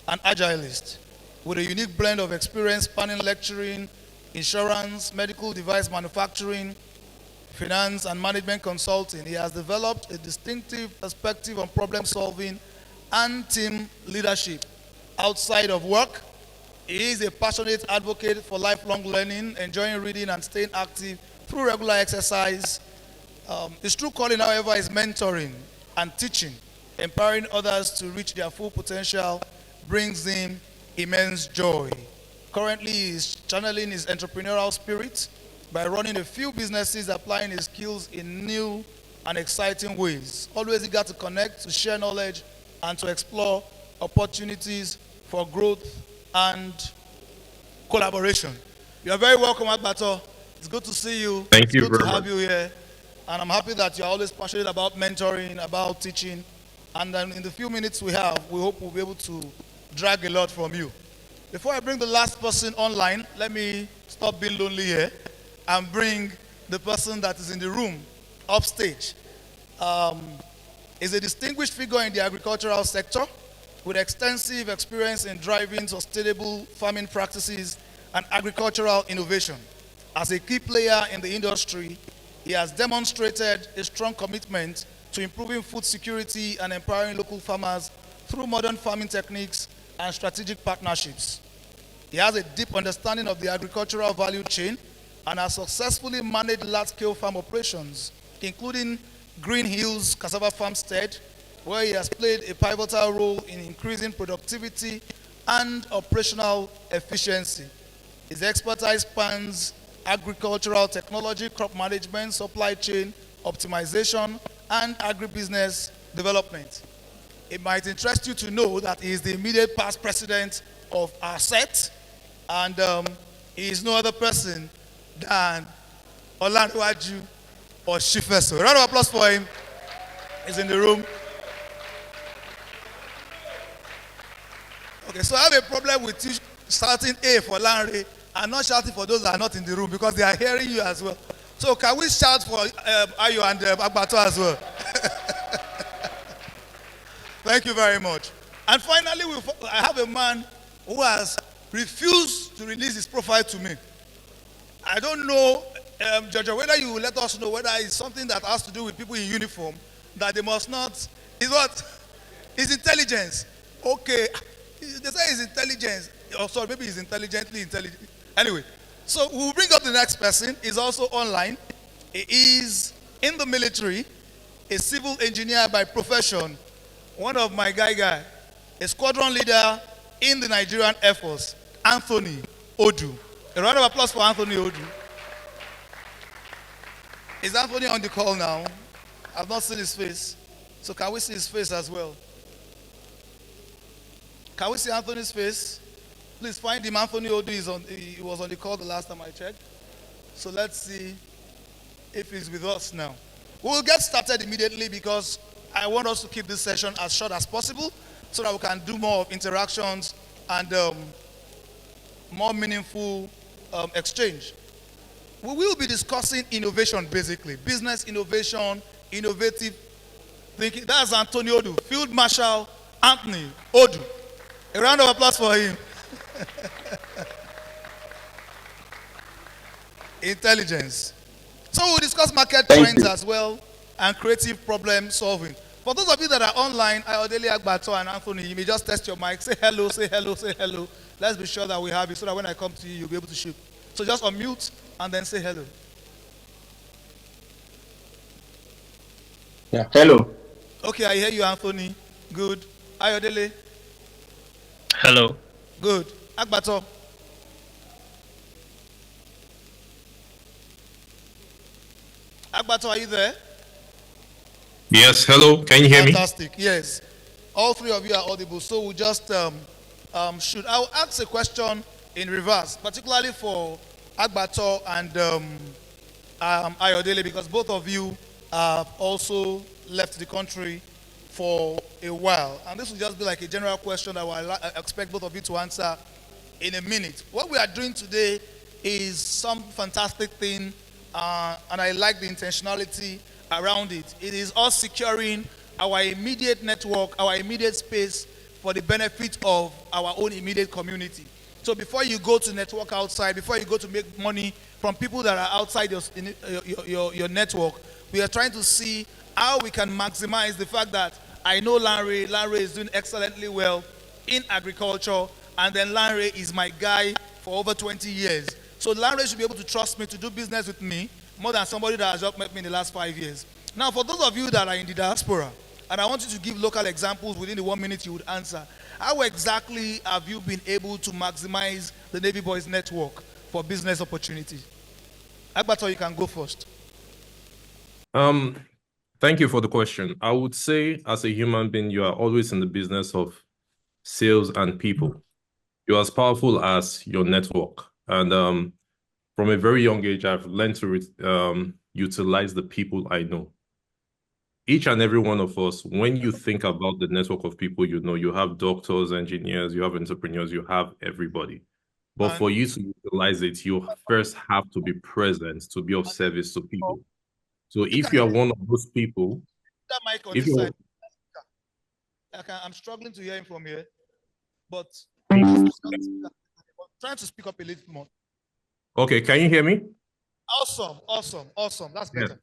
and agilist with a unique blend of experience spanning lecturing, insurance, medical device manufacturing, finance, and management consulting. He has developed a distinctive perspective on problem solving and team leadership outside of work. He is a passionate advocate for lifelong learning, enjoying reading and staying active through regular exercise. His true calling, however, is mentoring and teaching. Empowering others to reach their full potential brings him immense joy. Currently, he is channeling his entrepreneurial spirit by running a few businesses, applying his skills in new and exciting ways. Always eager to connect, to share knowledge, and to explore opportunities for growth and collaboration. You are very welcome, Agbato. It's good to see you. Thank you very much. It's good to have you here. And I'm happy that you're always passionate about mentoring, about teaching. And then in the few minutes we have, we hope we'll be able to drag a lot from you. Before I bring the last person online, let me stop being lonely here and bring the person that is in the room upstage. Is a distinguished figure in the agricultural sector with extensive experience in driving sustainable farming practices and agricultural innovation. As a key player in the industry, he has demonstrated a strong commitment to improving food security and empowering local farmers through modern farming techniques and strategic partnerships. He has a deep understanding of the agricultural value chain and has successfully managed large-scale farm operations, including Green Hills Cassava Farmstead, where he has played a pivotal role in increasing productivity and operational efficiency. His expertise spans agricultural technology, crop management, supply chain optimization, and agribusiness development. It might interest you to know that he is the immediate past president of our set, and he is no other person than Olanwaju or Shifeso. A round of applause for him. He's in the room. Okay, so I have a problem with you shouting A for Lanre and not shouting for those that are not in the room because they are hearing you as well. So can we shout for Ayo and Agbato as well? Thank you very much. And finally, I have a man who has refused to release his profile to me. I don't know, Jojo, whether you will let us know whether it's something that has to do with people in uniform, that they must not, is what? Is intelligence. Okay, they say it's intelligence. Oh, sorry, maybe it's intelligently intelligent. Anyway, so we'll bring up the next person. He's also online. He is in the military, a civil engineer by profession, one of my guy, a squadron leader in the Nigerian Air Force, Anthony Odu. A round of applause for Anthony Odu. Is Anthony on the call now? I've not seen his face. So can we see his face as well? Can we see Anthony's face? Please find him. Anthony Odu he was on the call the last time I checked. So let's see if he's with us now. We'll get started immediately because I want us to keep this session as short as possible so that we can do more interactions and more meaningful exchange. We will be discussing innovation basically, business innovation, innovative thinking. That's Anthony Odu, Field Marshal Anthony Odu. A round of applause for him. Intelligence. So we'll discuss market trends as well and creative problem solving. For those of you that are online, Ayodele Agbato and Anthony, you may just test your mic, say hello, say hello, say hello. Let's be sure that we have you so that when I come to you, you'll be able to shoot. So just unmute and then say hello. Yeah, hello. Okay, I hear you, Anthony. Good. Ayodele. Hello. Good. Agbato. Agbato, are you there? Yes, hello. Can you hear me? Fantastic. Yes. All three of you are audible. So we'll just I'll ask a question in reverse, particularly for Agbato and Ayodele, because both of you have also left the country for a while. And this will just be like a general question that I expect both of you to answer in a minute. What we are doing today is some fantastic thing, and I like the intentionality around it. It is us securing our immediate network, our immediate space for the benefit of our own immediate community. So before you go to network outside, before you go to make money from people that are outside your network, we are trying to see how we can maximize the fact that I know Lanre is doing excellently well in agriculture, and then Lanre is my guy for over 20 years. So Lanre should be able to trust me to do business with me more than somebody that has just met me in the last 5 years. Now, for those of you that are in the diaspora, and I want you to give local examples within the 1 minute you would answer, how exactly have you been able to maximize the Navy Boys network for business opportunities? Agbato, you can go first. Thank you for the question. I would say as a human being, you are always in the business of sales and people. You're as powerful as your network. And from a very young age, I've learned to utilize the people I know. Each and every one of us, when you think about the network of people you know, you have doctors, engineers, you have entrepreneurs, you have everybody. But for you to utilize it, you first have to be present to be of service to people. So if you are one of those people, that mic on if this you're side. I'm struggling to hear him from here, but I'm trying to speak up a little more. Okay, can you hear me? Awesome. That's better. Yeah.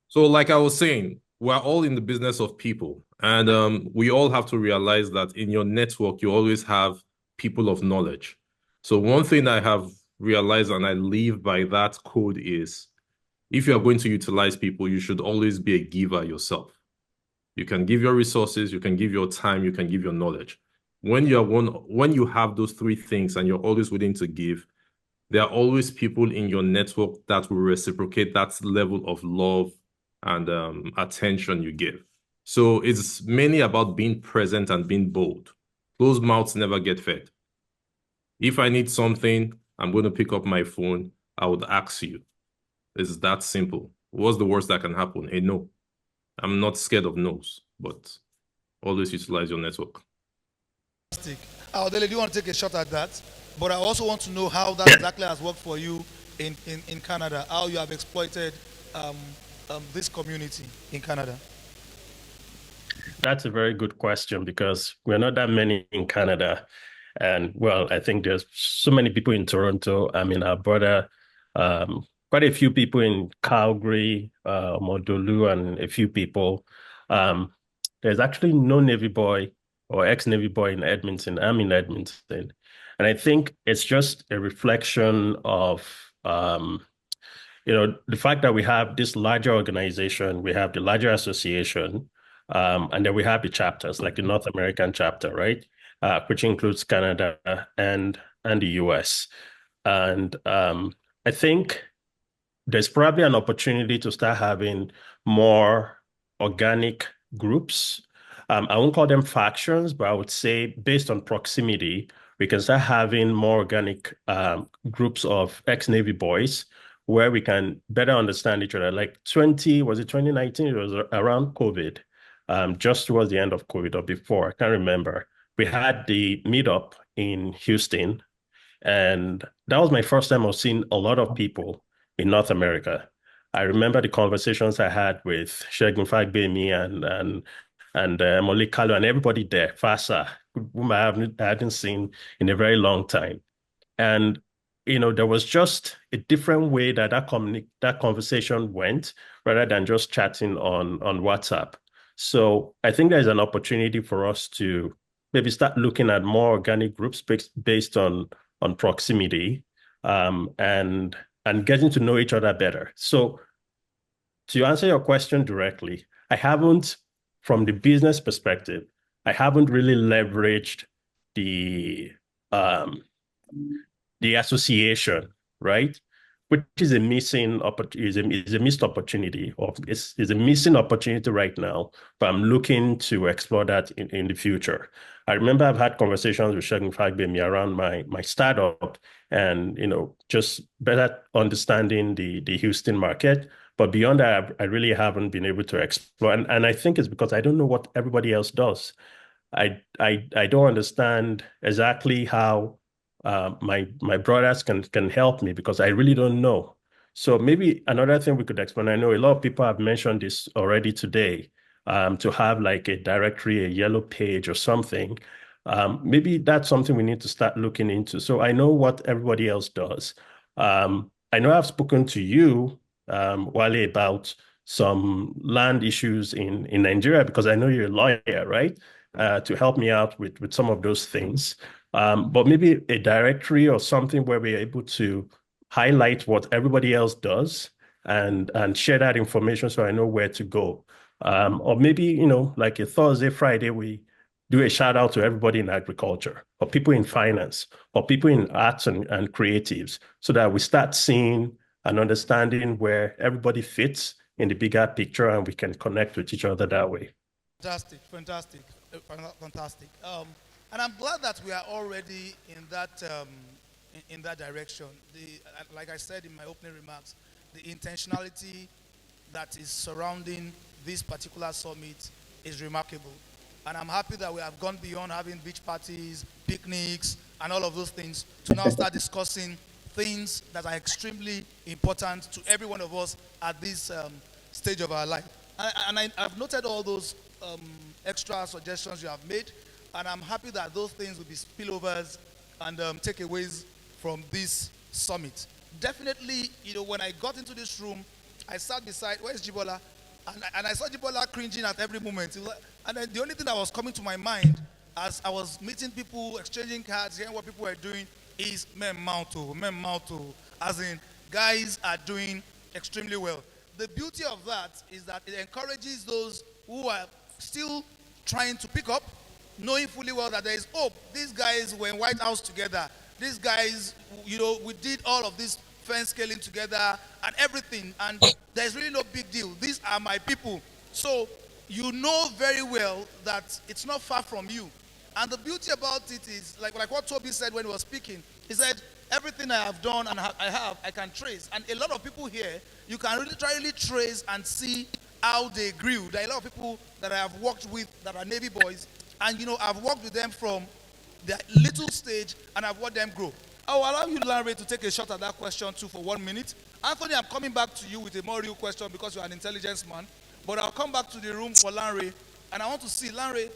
So like I was saying, we're all in the business of people, and we all have to realize that in your network, you always have people of knowledge. So one thing I have realized, and I live by that code, is if you are going to utilize people, you should always be a giver yourself. You can give your resources, you can give your time, you can give your knowledge. When you have those three things and you're always willing to give, there are always people in your network that will reciprocate that level of love and attention you give. So it's mainly about being present and being bold. Closed mouths never get fed. If I need something, I'm going to pick up my phone. I would ask you. It's that simple. What's the worst that can happen? A no. I'm not scared of no's, but always utilize your network. Adele, do you want to take a shot at that? But I also want to know how that exactly has worked for you in Canada, how you have exploited this community in Canada. That's a very good question because we're not that many in Canada. And well, I think there's so many people in Toronto. I mean, our brother, quite a few people in Calgary, Modolu, and a few people. There's actually no Navy boy or ex-Navy boy in Edmonton. I'm in Edmonton. And I think it's just a reflection of, the fact that we have this larger organization, we have the larger association, and then we have the chapters, like the North American chapter, right? Which includes Canada and the US. And I think there's probably an opportunity to start having more organic groups. I won't call them factions, but I would say based on proximity, we can start having more organic groups of ex-Navy boys where we can better understand each other. Like 2019? It was around COVID, just towards the end of COVID or before, I can't remember. We had the meetup in Houston, and that was my first time of seeing a lot of people in North America. I remember the conversations I had with Segun Fagbemi and Molly Kalu and everybody there, Fasa, whom I hadn't seen in a very long time. And, there was just a different way that conversation went rather than just chatting on WhatsApp. So I think there's an opportunity for us to maybe start looking at more organic groups based on proximity and getting to know each other better. So to answer your question directly, I haven't, from the business perspective, I haven't really leveraged the association, right? Which is a missing opportunity, is a missed opportunity, or is a missing opportunity right now. But I'm looking to explore that in the future. I remember I've had conversations with Segun Fagbemi around my startup, and just better understanding the Houston market. But beyond that, I really haven't been able to explore, and I think it's because I don't know what everybody else does. I don't understand exactly how my brothers can help me because I really don't know. So maybe another thing we could explain, I know a lot of people have mentioned this already today, to have like a directory, a yellow page or something. Maybe that's something we need to start looking into. So I know what everybody else does. I know I've spoken to you, Wale, about some land issues in Nigeria because I know you're a lawyer, right? To help me out with some of those things. But maybe a directory or something where we're able to highlight what everybody else does and share that information so I know where to go. Or maybe, like a Thursday, Friday, we do a shout out to everybody in agriculture or people in finance or people in arts and creatives so that we start seeing and understanding where everybody fits in the bigger picture and we can connect with each other that way. Fantastic. And I'm glad that we are already in that direction. Like I said in my opening remarks, the intentionality that is surrounding this particular summit is remarkable. And I'm happy that we have gone beyond having beach parties, picnics, and all of those things to now start discussing things that are extremely important to every one of us at this stage of our life. And I've noted all those extra suggestions you have made, and I'm happy that those things will be spillovers and takeaways from this summit. Definitely, when I got into this room, I sat beside, where's Jibola? And I saw Jibola cringing at every moment. And then the only thing that was coming to my mind as I was meeting people, exchanging cards, hearing what people were doing, is Mem as in, guys are doing extremely well. The beauty of that is that it encourages those who are still trying to pick up, knowing fully well that there is hope. These guys were in White House together. These guys, we did all of this fence scaling together and everything, and there's really no big deal. These are my people. So you know very well that it's not far from you. And the beauty about it is, like what Toby said when he was speaking, he said, everything I have done and I can trace. And a lot of people here, you can really trace and see how they grew. There are a lot of people that I have worked with that are Navy boys, and I've worked with them from the little stage, and I've watched them grow. I will allow you, Lanre, to take a shot at that question too for 1 minute. Anthony, I'm coming back to you with a more real question because you're an intelligence man. But I'll come back to the room for Lanre, and I want to see, Lanre,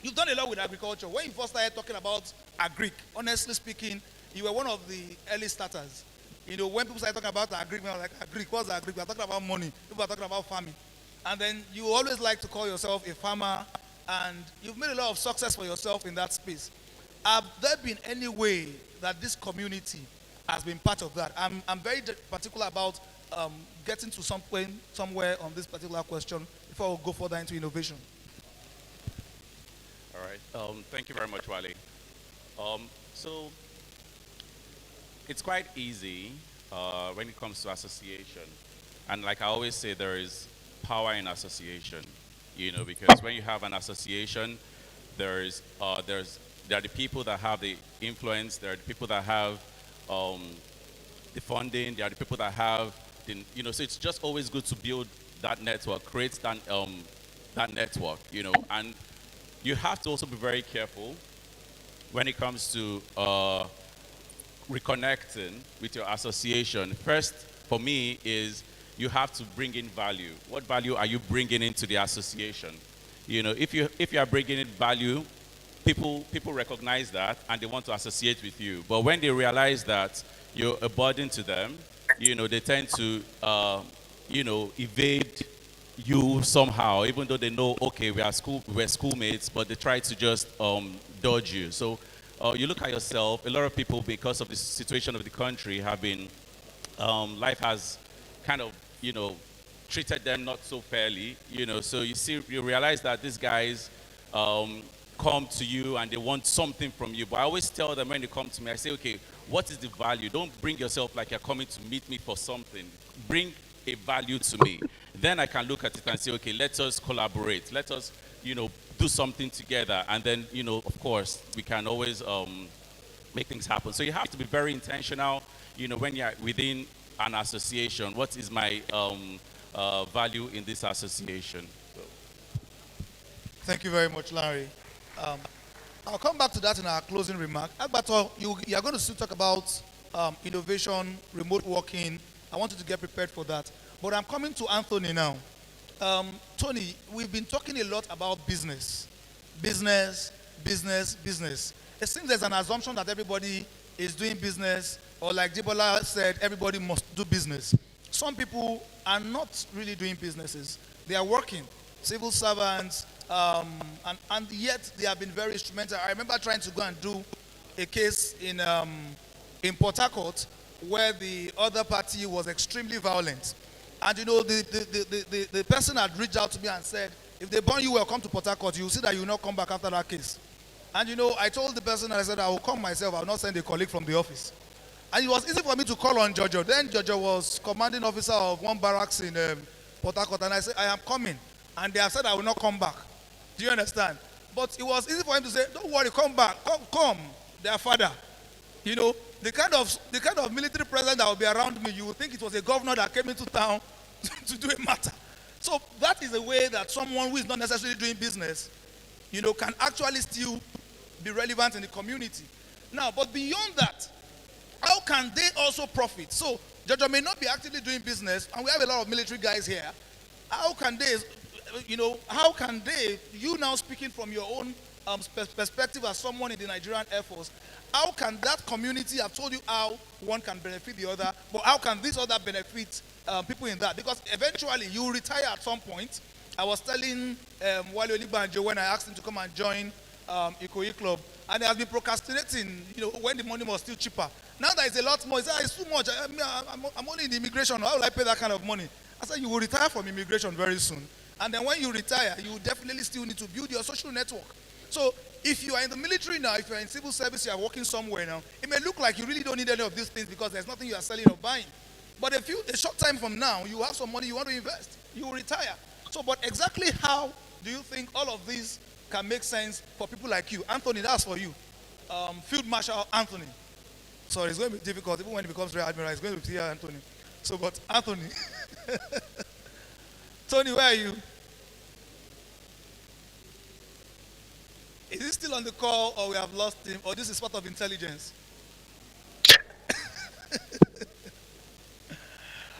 you've done a lot with agriculture. When you first started talking about agric, honestly speaking, you were one of the early starters. When people started talking about agric, I was like, agric, what's agric? We're talking about money. People are talking about farming. And then you always like to call yourself a farmer, and you've made a lot of success for yourself in that space. Have there been any way that this community has been part of that? I'm very particular about getting to somewhere on this particular question before we go further into innovation. All right. Thank you very much, Wale. So it's quite easy when it comes to association. And like I always say, there is power in association, because when you have an association, there are the people that have the influence, there are the people that have the funding, there are the people that have so it's just always good to build that network, create that network, and you have to also be very careful when it comes to reconnecting with your association. First, for me, is you have to bring in value. What value are you bringing into the association? If you are bringing in value, people recognize that and they want to associate with you. But when they realize that you're a burden to them, they tend to evade you somehow, even though they know, okay, we're schoolmates, but they try to just dodge you. So you look at yourself, a lot of people, because of the situation of the country, have been, life has kind of, treated them not so fairly, so you realize that these guys come to you and they want something from you. But I always tell them when they come to me, I say, okay, what is the value? Don't bring yourself like you're coming to meet me for something. Bring a value to me. Then I can look at it and say, okay, let us collaborate. Let us, do something together. And then, of course, we can always make things happen. So you have to be very intentional, when you're within an association. What is my value in this association? So. Thank you very much, Larry. I'll come back to that in our closing remark. Agbato, you are going to still talk about innovation, remote working. I want you to get prepared for that. But I'm coming to Anthony now. Tony, we've been talking a lot about business. Business. It seems there's an assumption that everybody is doing business, or like Debola said, everybody must do business. Some people are not really doing businesses. They are working, civil servants, and yet they have been very instrumental. I remember trying to go and do a case in Port Harcourt where the other party was extremely violent. And the person had reached out to me and said, if they burn you, will come to Port Harcourt, you will see that you will not come back after that case. And I told the person, I said, I will come myself, I will not send a colleague from the office. And it was easy for me to call on Jojo. Then Jojo was commanding officer of one barracks in Port Harcourt, and I said, I am coming. And they have said I will not come back. Do you understand? But it was easy for him to say, don't worry, come back, come, their father. The kind of military president that will be around me, you would think it was a governor that came into town to do a matter. So that is a way that someone who is not necessarily doing business, can actually still be relevant in the community. Now, but beyond that, how can they also profit? So Jojo may not be actively doing business, and we have a lot of military guys here. How can they, you now speaking from your own perspective as someone in the Nigerian Air Force, how can that community, I've told you how one can benefit the other, but how can this other benefit people in that? Because eventually you retire at some point. I was telling Wale Olibanjo when I asked him to come and join Ikoyi Club, and he has been procrastinating, when the money was still cheaper. Now there is a lot more. He said, it's too much. I'm only in immigration. How will I pay that kind of money? I said, you will retire from immigration very soon. And then when you retire, you definitely still need to build your social network. So if you are in the military now, if you're in civil service, you are working somewhere now, it may look like you really don't need any of these things because there's nothing you are selling or buying. But a short time from now, you have some money you want to invest. You will retire. So, but exactly how do you think all of these can make sense for people like you? Anthony, that's for you. Field Marshal Anthony. Sorry, it's going to be difficult. Even when it becomes Rear Admiral, it's going to be here, Anthony. So, but Anthony. Tony, where are you? Is he still on the call, or we have lost him, or this is part of intelligence?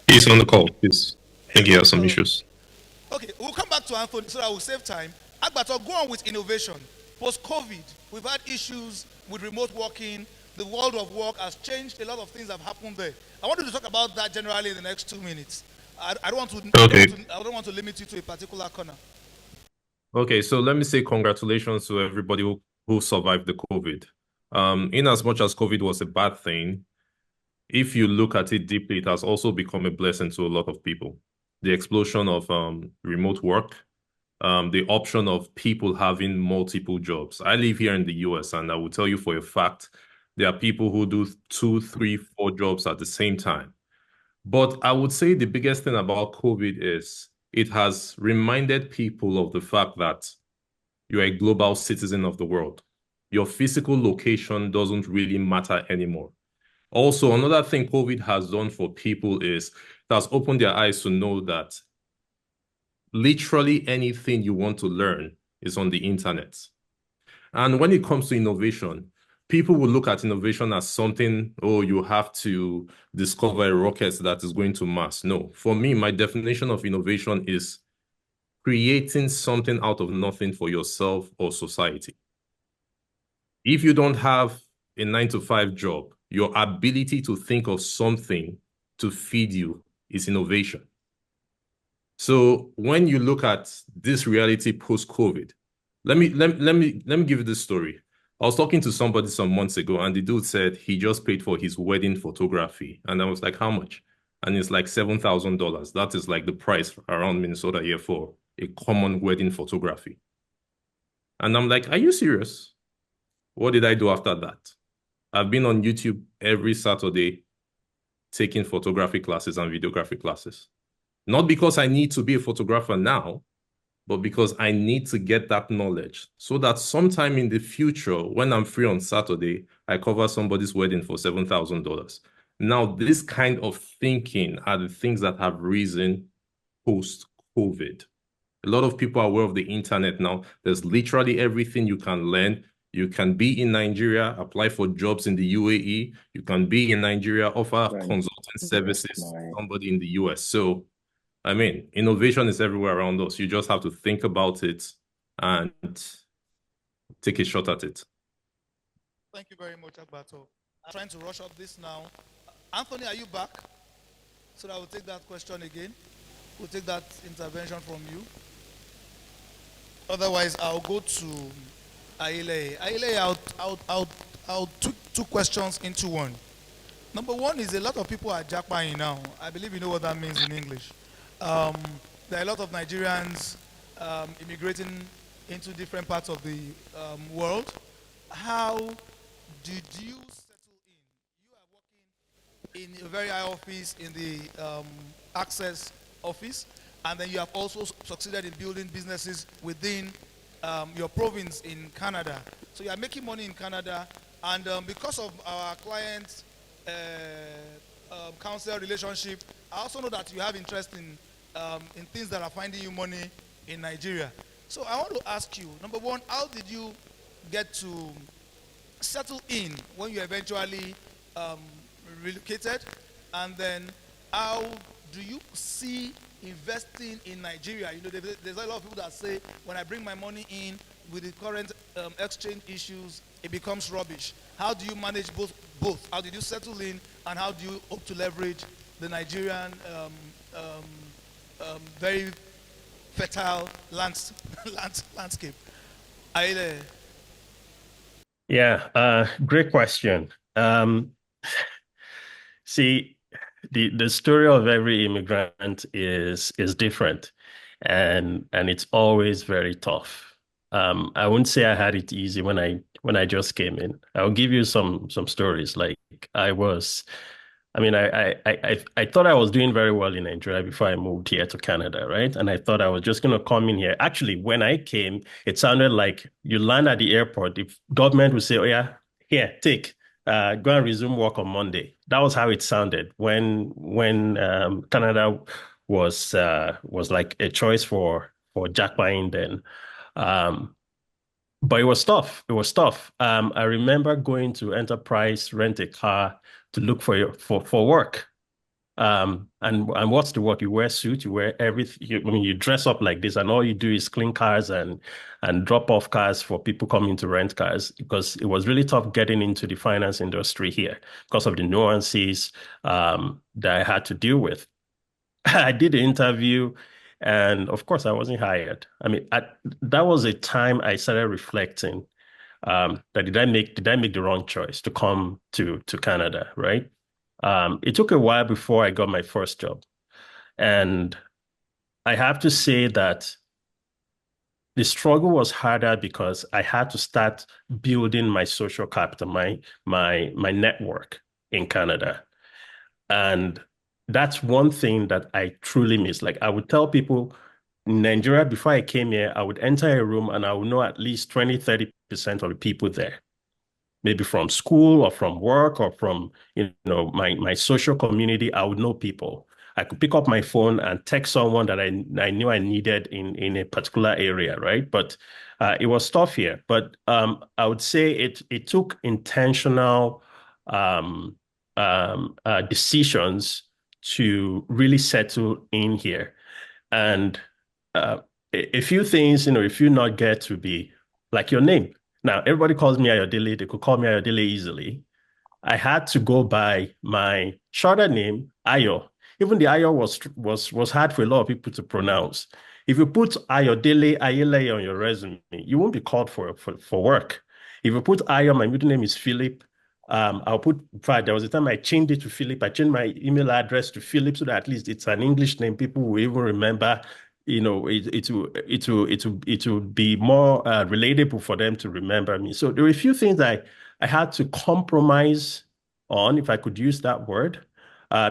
He's on the call. Please. I think he has some issues. Okay, we'll come back to Anthony so that we'll save time. Agbato, go on with innovation. Post-COVID, we've had issues with remote working. The world of work has changed. A lot of things have happened there. I want you to talk about that generally in the next 2 minutes. I don't want to limit you to a particular corner. Okay, so let me say congratulations to everybody who survived the COVID. In as much as COVID was a bad thing, if you look at it deeply, it has also become a blessing to a lot of people. The explosion of remote work, the option of people having multiple jobs. I live here in the US, and I will tell you for a fact, there are people who do 2, 3, 4 jobs at the same time. But I would say the biggest thing about COVID is it has reminded people of the fact that you're a global citizen of the world. Your physical location doesn't really matter anymore. Also, another thing COVID has done for people is it has opened their eyes to know that literally anything you want to learn is on the internet. And when it comes to innovation, people will look at innovation as something, oh, you have to discover a rocket that is going to Mars. No, for me, my definition of innovation is creating something out of nothing for yourself or society. If you don't have a 9-to-5 job, your ability to think of something to feed you is innovation. So when you look at this reality post-COVID, let me give you this story. I was talking to somebody some months ago, and the dude said he just paid for his wedding photography. And I was like, how much? And it's like $7,000. That is like the price around Minnesota here for a common wedding photography. And I'm like, are you serious? What did I do after that? I've been on YouTube every Saturday taking photography classes and videography classes. Not because I need to be a photographer now, but because I need to get that knowledge so that sometime in the future, when I'm free on Saturday, I cover somebody's wedding for $7,000. Now, this kind of thinking are the things that have risen post-COVID. A lot of people are aware of the internet now. There's literally everything you can learn. You can be in Nigeria, apply for jobs in the UAE. You can be in Nigeria, offer consulting services to somebody in the US. So, I mean, innovation is everywhere around us. You just have to think about it and take a shot at it. Thank you very much, Agbato. I'm trying to rush up this now. Anthony, are you back? So that I will take that question again. We'll take that intervention from you. Otherwise, I'll go to Aile. Aile, I'll two questions into one. Number one is a lot of people are jackpotting now. I believe you know what that means in English. There are a lot of Nigerians immigrating into different parts of the world. How did you settle in? You are working in a very high office in the Access office, and then you have also succeeded in building businesses within your province in Canada. So you are making money in Canada, and because of our client counsel relationship, I also know that you have interest in things that are finding you money in Nigeria. So I want to ask you, number one, how did you get to settle in when you eventually relocated? And then how do you see investing in Nigeria? You know, there's a lot of people that say, when I bring my money in with the current exchange issues, it becomes rubbish. How do you manage both? How did you settle in, and how do you hope to leverage the Nigerian very fertile landscape? Aile. Yeah, great question. See, the story of every immigrant is different. and it's always very tough. I wouldn't say I had it easy when I just came in. I'll give you some stories. Like I thought I was doing very well in Nigeria before I moved here to Canada, right? And I thought I was just going to come in here. Actually, when I came, it sounded like you land at the airport, the government would say, "Oh yeah, here, take, go and resume work on Monday." That was how it sounded when Canada was like a choice for jackpotting then. But it was tough. It was tough. I remember going to Enterprise, rent a car to look for work. And what's the work? You wear a suit, you wear everything. You dress up like this, and all you do is clean cars and drop off cars for people coming to rent cars, because it was really tough getting into the finance industry here because of the nuances that I had to deal with. I did the interview, and of course, I wasn't hired. That was a time I started reflecting that did I make the wrong choice to come to Canada, right? It took a while before I got my first job. And I have to say that the struggle was harder because I had to start building my social capital, my network in Canada. And that's one thing that I truly miss. Like, I would tell people in Nigeria, before I came here, I would enter a room and I would know at least 20, 30% of the people there, maybe from school or from work or from, my social community. I would know people. I could pick up my phone and text someone that I knew I needed in a particular area, right? But it was tough here. But I would say it took intentional decisions to really settle in here. And a few things, if you not get to be like your name. Now, everybody calls me Ayodele. They could call me Ayodele easily. I had to go by my shorter name, Ayo. Even the Ayo was hard for a lot of people to pronounce. If you put Ayodele Ayele on your resume, you won't be called for work. If you put Ayo, my middle name is Philip. I'll put, in fact, there was a time I changed it to Philip. I changed my email address to Philip so that at least it's an English name. People will even remember. It will be more relatable for them to remember me. So there were a few things I had to compromise on, if I could use that word,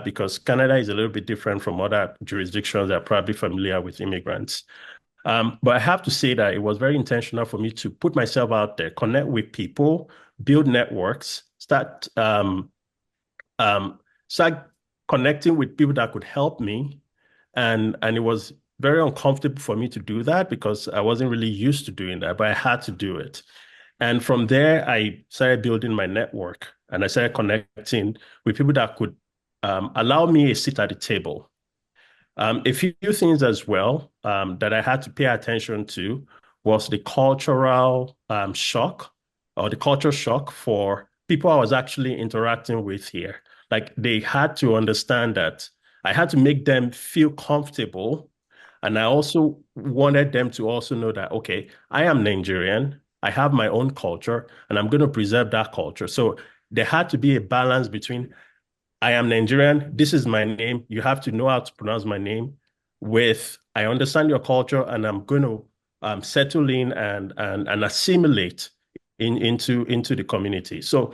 because Canada is a little bit different from other jurisdictions that are probably familiar with immigrants. But I have to say that it was very intentional for me to put myself out there, connect with people, build networks, start connecting with people that could help me. And it was very uncomfortable for me to do that because I wasn't really used to doing that, but I had to do it. And from there, I started building my network and I started connecting with people that could allow me a seat at the table. A few things as well that I had to pay attention to was the cultural shock, or the culture shock for people I was actually interacting with here. Like, they had to understand that I had to make them feel comfortable. And I also wanted them to also know that, okay, I am Nigerian, I have my own culture, and I'm going to preserve that culture. So there had to be a balance between, I am Nigerian, this is my name, you have to know how to pronounce my name, with, I understand your culture and I'm going to settle in and assimilate into the community. So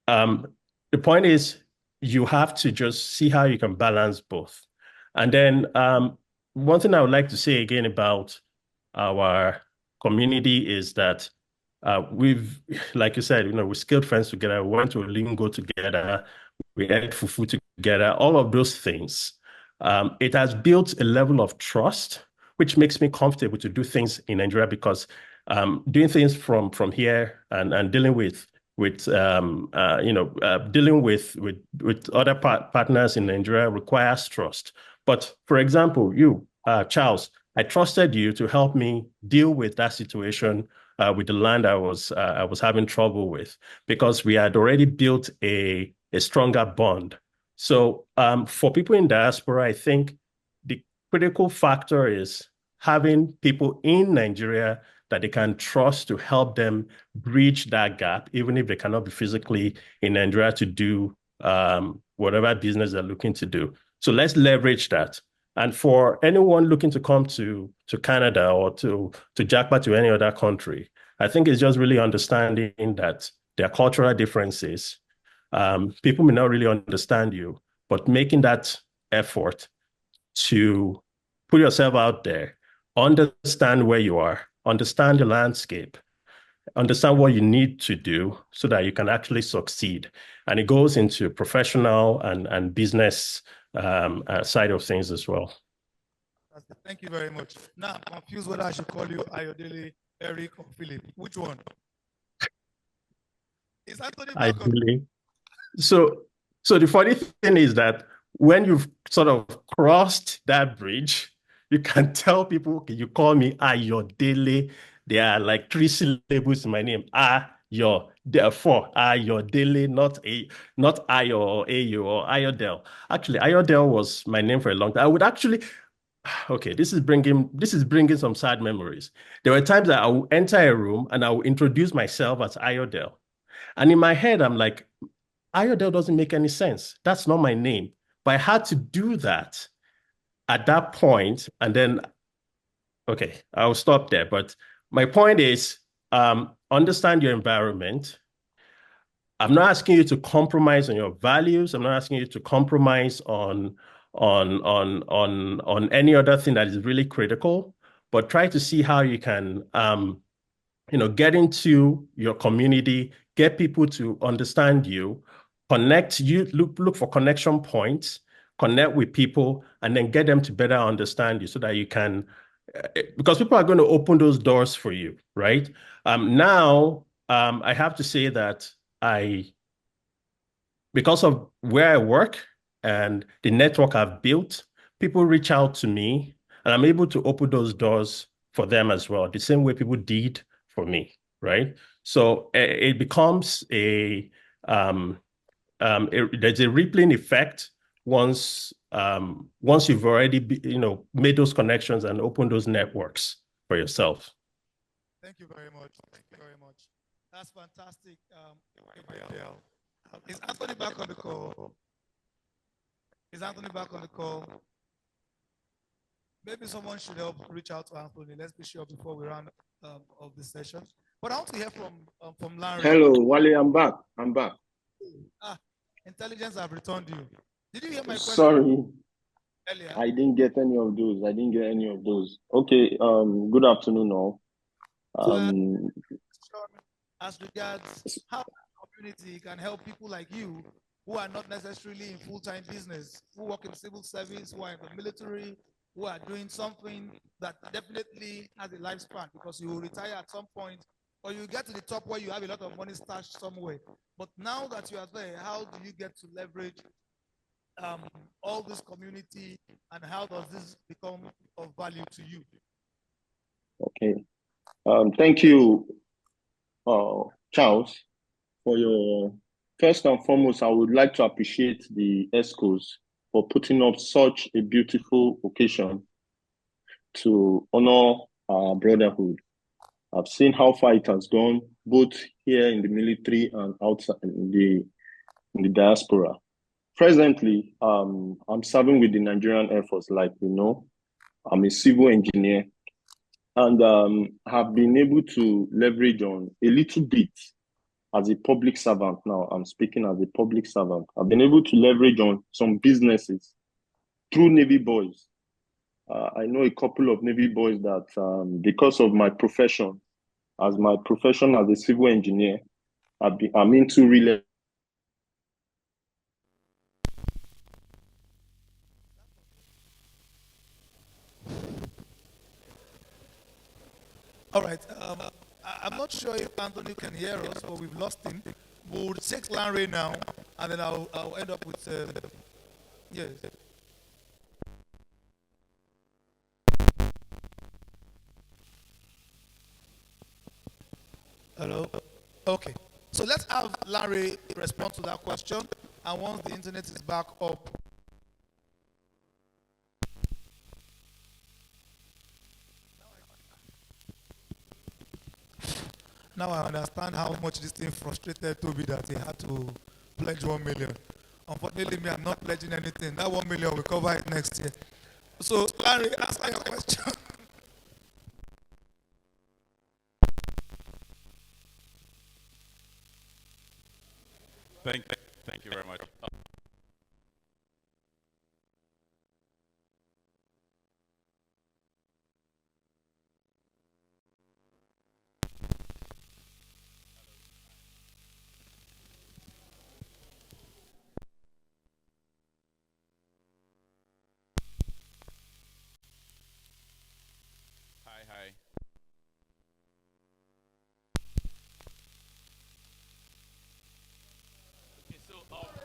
the point is, you have to just see how you can balance both. And then one thing I would like to say again about our community is that we've, like you said, we're skilled friends together. We went to a lingo together. We ate fufu together. All of those things. It has built a level of trust, which makes me comfortable to do things in Nigeria, because doing things from here and dealing with dealing with other partners in Nigeria requires trust. But for example, you, Charles, I trusted you to help me deal with that situation with the land I was having trouble with, because we had already built a stronger bond. So for people in diaspora, I think the critical factor is having people in Nigeria that they can trust to help them bridge that gap, even if they cannot be physically in Nigeria to do whatever business they're looking to do. So let's leverage that. And for anyone looking to come to Canada or to Jakarta, to any other country, I think it's just really understanding that there are cultural differences. People may not really understand you, but making that effort to put yourself out there, understand where you are, understand the landscape, understand what you need to do so that you can actually succeed. And it goes into professional and business side of things as well. Thank you very much. Now, I'm confused whether I should call you Ayodele, Eric, or Philip. Which one? Is Anthony back on? So the funny thing is that when you've sort of crossed that bridge, you can tell people, okay, you call me Ayodele. There are like 3 syllables in my name. Ayo, therefore Ayodele, not Ayo or Ayo or Ayodele. Actually, Ayodele was my name for a long time. I would actually, okay, this is bringing some sad memories. There were times that I would enter a room and I would introduce myself as Ayodele. And in my head, I'm like, Ayodele doesn't make any sense. That's not my name. But I had to do that at that point, and then, okay, I'll stop there. But my point is, understand your environment. I'm not asking you to compromise on your values. I'm not asking you to compromise on any other thing that is really critical, but try to see how you can, get into your community, get people to understand you, connect you, look for connection points, connect with people, and then get them to better understand you so that you can, because people are going to open those doors for you, right? Now, I have to say that because of where I work and the network I've built, people reach out to me and I'm able to open those doors for them as well, the same way people did for me, right? So it becomes there's a rippling effect once you've already made those connections and opened those networks for yourself. Thank you very much. Thank you very much. That's fantastic. Is Anthony back on the call? Is Anthony back on the call? Maybe someone should help reach out to Anthony. Let's be sure before we run of this session. But I want to hear from Larry. Hello, Wale. I'm back. Intelligence have returned you. Did you hear my question? Sorry, Earlier? I didn't get any of those. Okay. Good afternoon, all. As regards how the community can help people like you who are not necessarily in full-time business, who work in civil service, who are in the military, who are doing something that definitely has a lifespan because you will retire at some point or you get to the top where you have a lot of money stashed somewhere. But now that you are there, how do you get to leverage all this community and how does this become of value to you? Okay. Thank you, Charles, for your first and foremost. I would like to appreciate the ESCOs for putting up such a beautiful occasion to honor our brotherhood. I've seen how far it has gone, both here in the military and outside in the diaspora. Presently, I'm serving with the Nigerian Air Force, like you know. I'm a civil engineer and have been able to leverage on a little bit as a public servant. Now I'm speaking as a public servant. I've been able to leverage on some businesses through Navy boys. I know a couple of Navy boys that because of my profession as a civil engineer, I'm into real. All right. I'm not sure if Anthony can hear us, but we've lost him. We'll take Larry now, and then I'll end up with yes. Hello. Okay. So let's have Larry respond to that question, and once the internet is back up. Now I understand how much this thing frustrated Toby that he had to pledge 1 million. Unfortunately, me, I'm not pledging anything. That 1 million will cover it next year. So, Larry, answer your question. Thank you very much. Hi.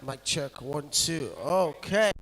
Mic check 1 2. Okay.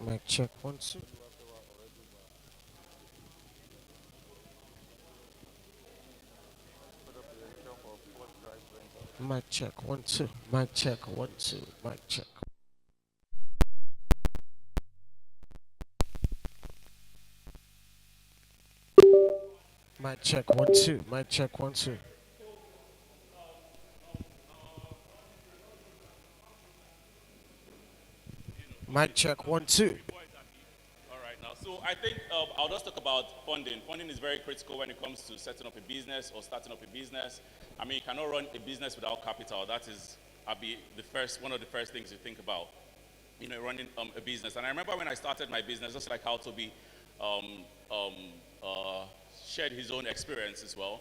Mic check 1 2. Mic check 1 2. Mic check 1 2. Mic check. Mic check 1 2. Mic check 1 2. Mic check 1 2. All right, now, so I think I'll just talk about funding. Funding is very critical when it comes to setting up a business or starting up a business. I mean, you cannot run a business without capital. That is, one of the first things you think about, running a business. And I remember when I started my business, just like how Toby shared his own experience as well.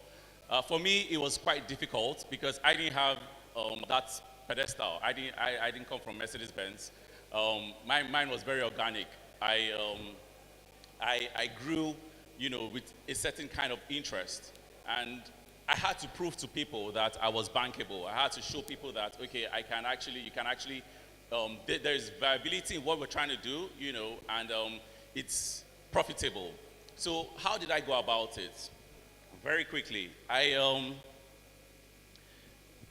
For me, it was quite difficult because I didn't have that pedestal. I didn't come from Mercedes-Benz. Mine was very organic. I grew, with a certain kind of interest, and I had to prove to people that I was bankable. I had to show people that okay, there is viability in what we're trying to do, and it's profitable. So how did I go about it? Very quickly, I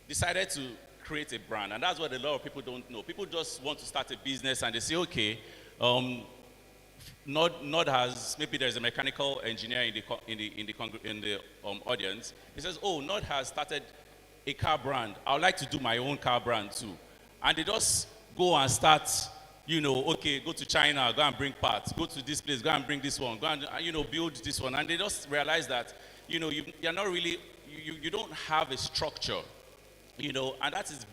decided to create a brand, and that's what a lot of people don't know. People just want to start a business and they say, okay, Nod has, maybe there's a mechanical engineer in the audience. He says, oh, Nod has started a car brand. I would like to do my own car brand too. And they just go and start, okay, go to China, go and bring parts, go to this place, go and bring this one, go and, build this one. And they just realize that, you're not really, you don't have a structure, and that's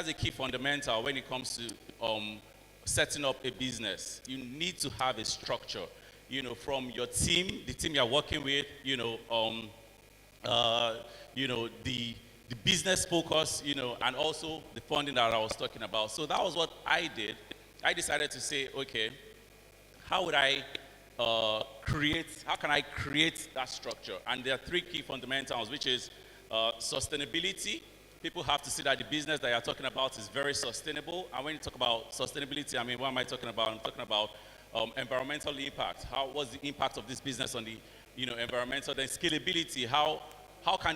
a key fundamental when it comes to setting up a business. You need to have a structure, from your team, the team you're working with, the business focus, and also the funding that I was talking about. So that was what I did. I decided to say, okay, how can I create that structure? And there are three key fundamentals, which is sustainability. People have to see that the business that you're talking about is very sustainable. And when you talk about sustainability, I mean, what am I talking about? I'm talking about environmental impact. What's the impact of this business on the, environmental? Then scalability.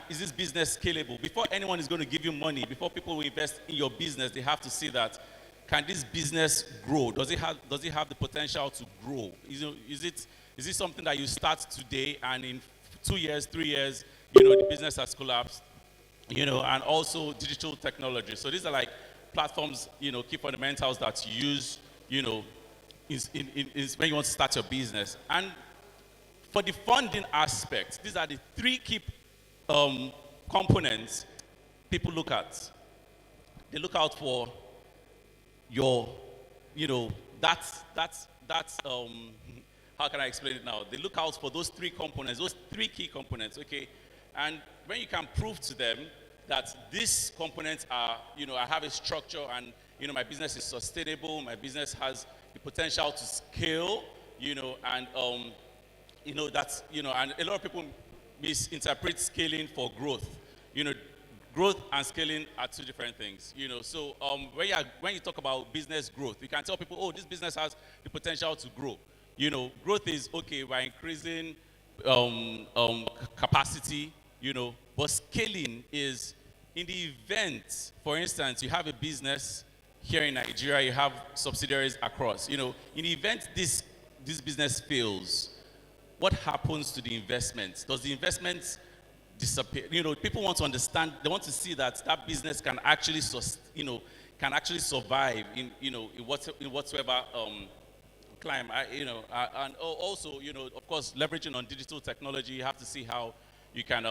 Is this business scalable? Before anyone is going to give you money, before people will invest in your business, they have to see that, can this business grow? Does it have the potential to grow? Is it something that you start today and in 2 years, 3 years, the business has collapsed? And also digital technology. So these are like platforms, key fundamentals that you use, is when you want to start your business. And for the funding aspect, these are the three key components people look at. They look out for your, how can I explain it now? They look out for those three components, those three key components, okay? And when you can prove to them that these components are, I have a structure and, my business is sustainable, my business has the potential to scale, and, that's, and a lot of people misinterpret scaling for growth. Growth and scaling are two different things, So when you talk about business growth, you can tell people, oh, this business has the potential to grow. Growth is, okay, we're increasing capacity, but scaling is in the event, for instance, you have a business here in Nigeria, you have subsidiaries across, in the event this business fails, what happens to the investment? Does the investment disappear? People want to understand, they want to see that business can actually, survive in whatsoever climb. And also, of course, leveraging on digital technology, you have to see how you can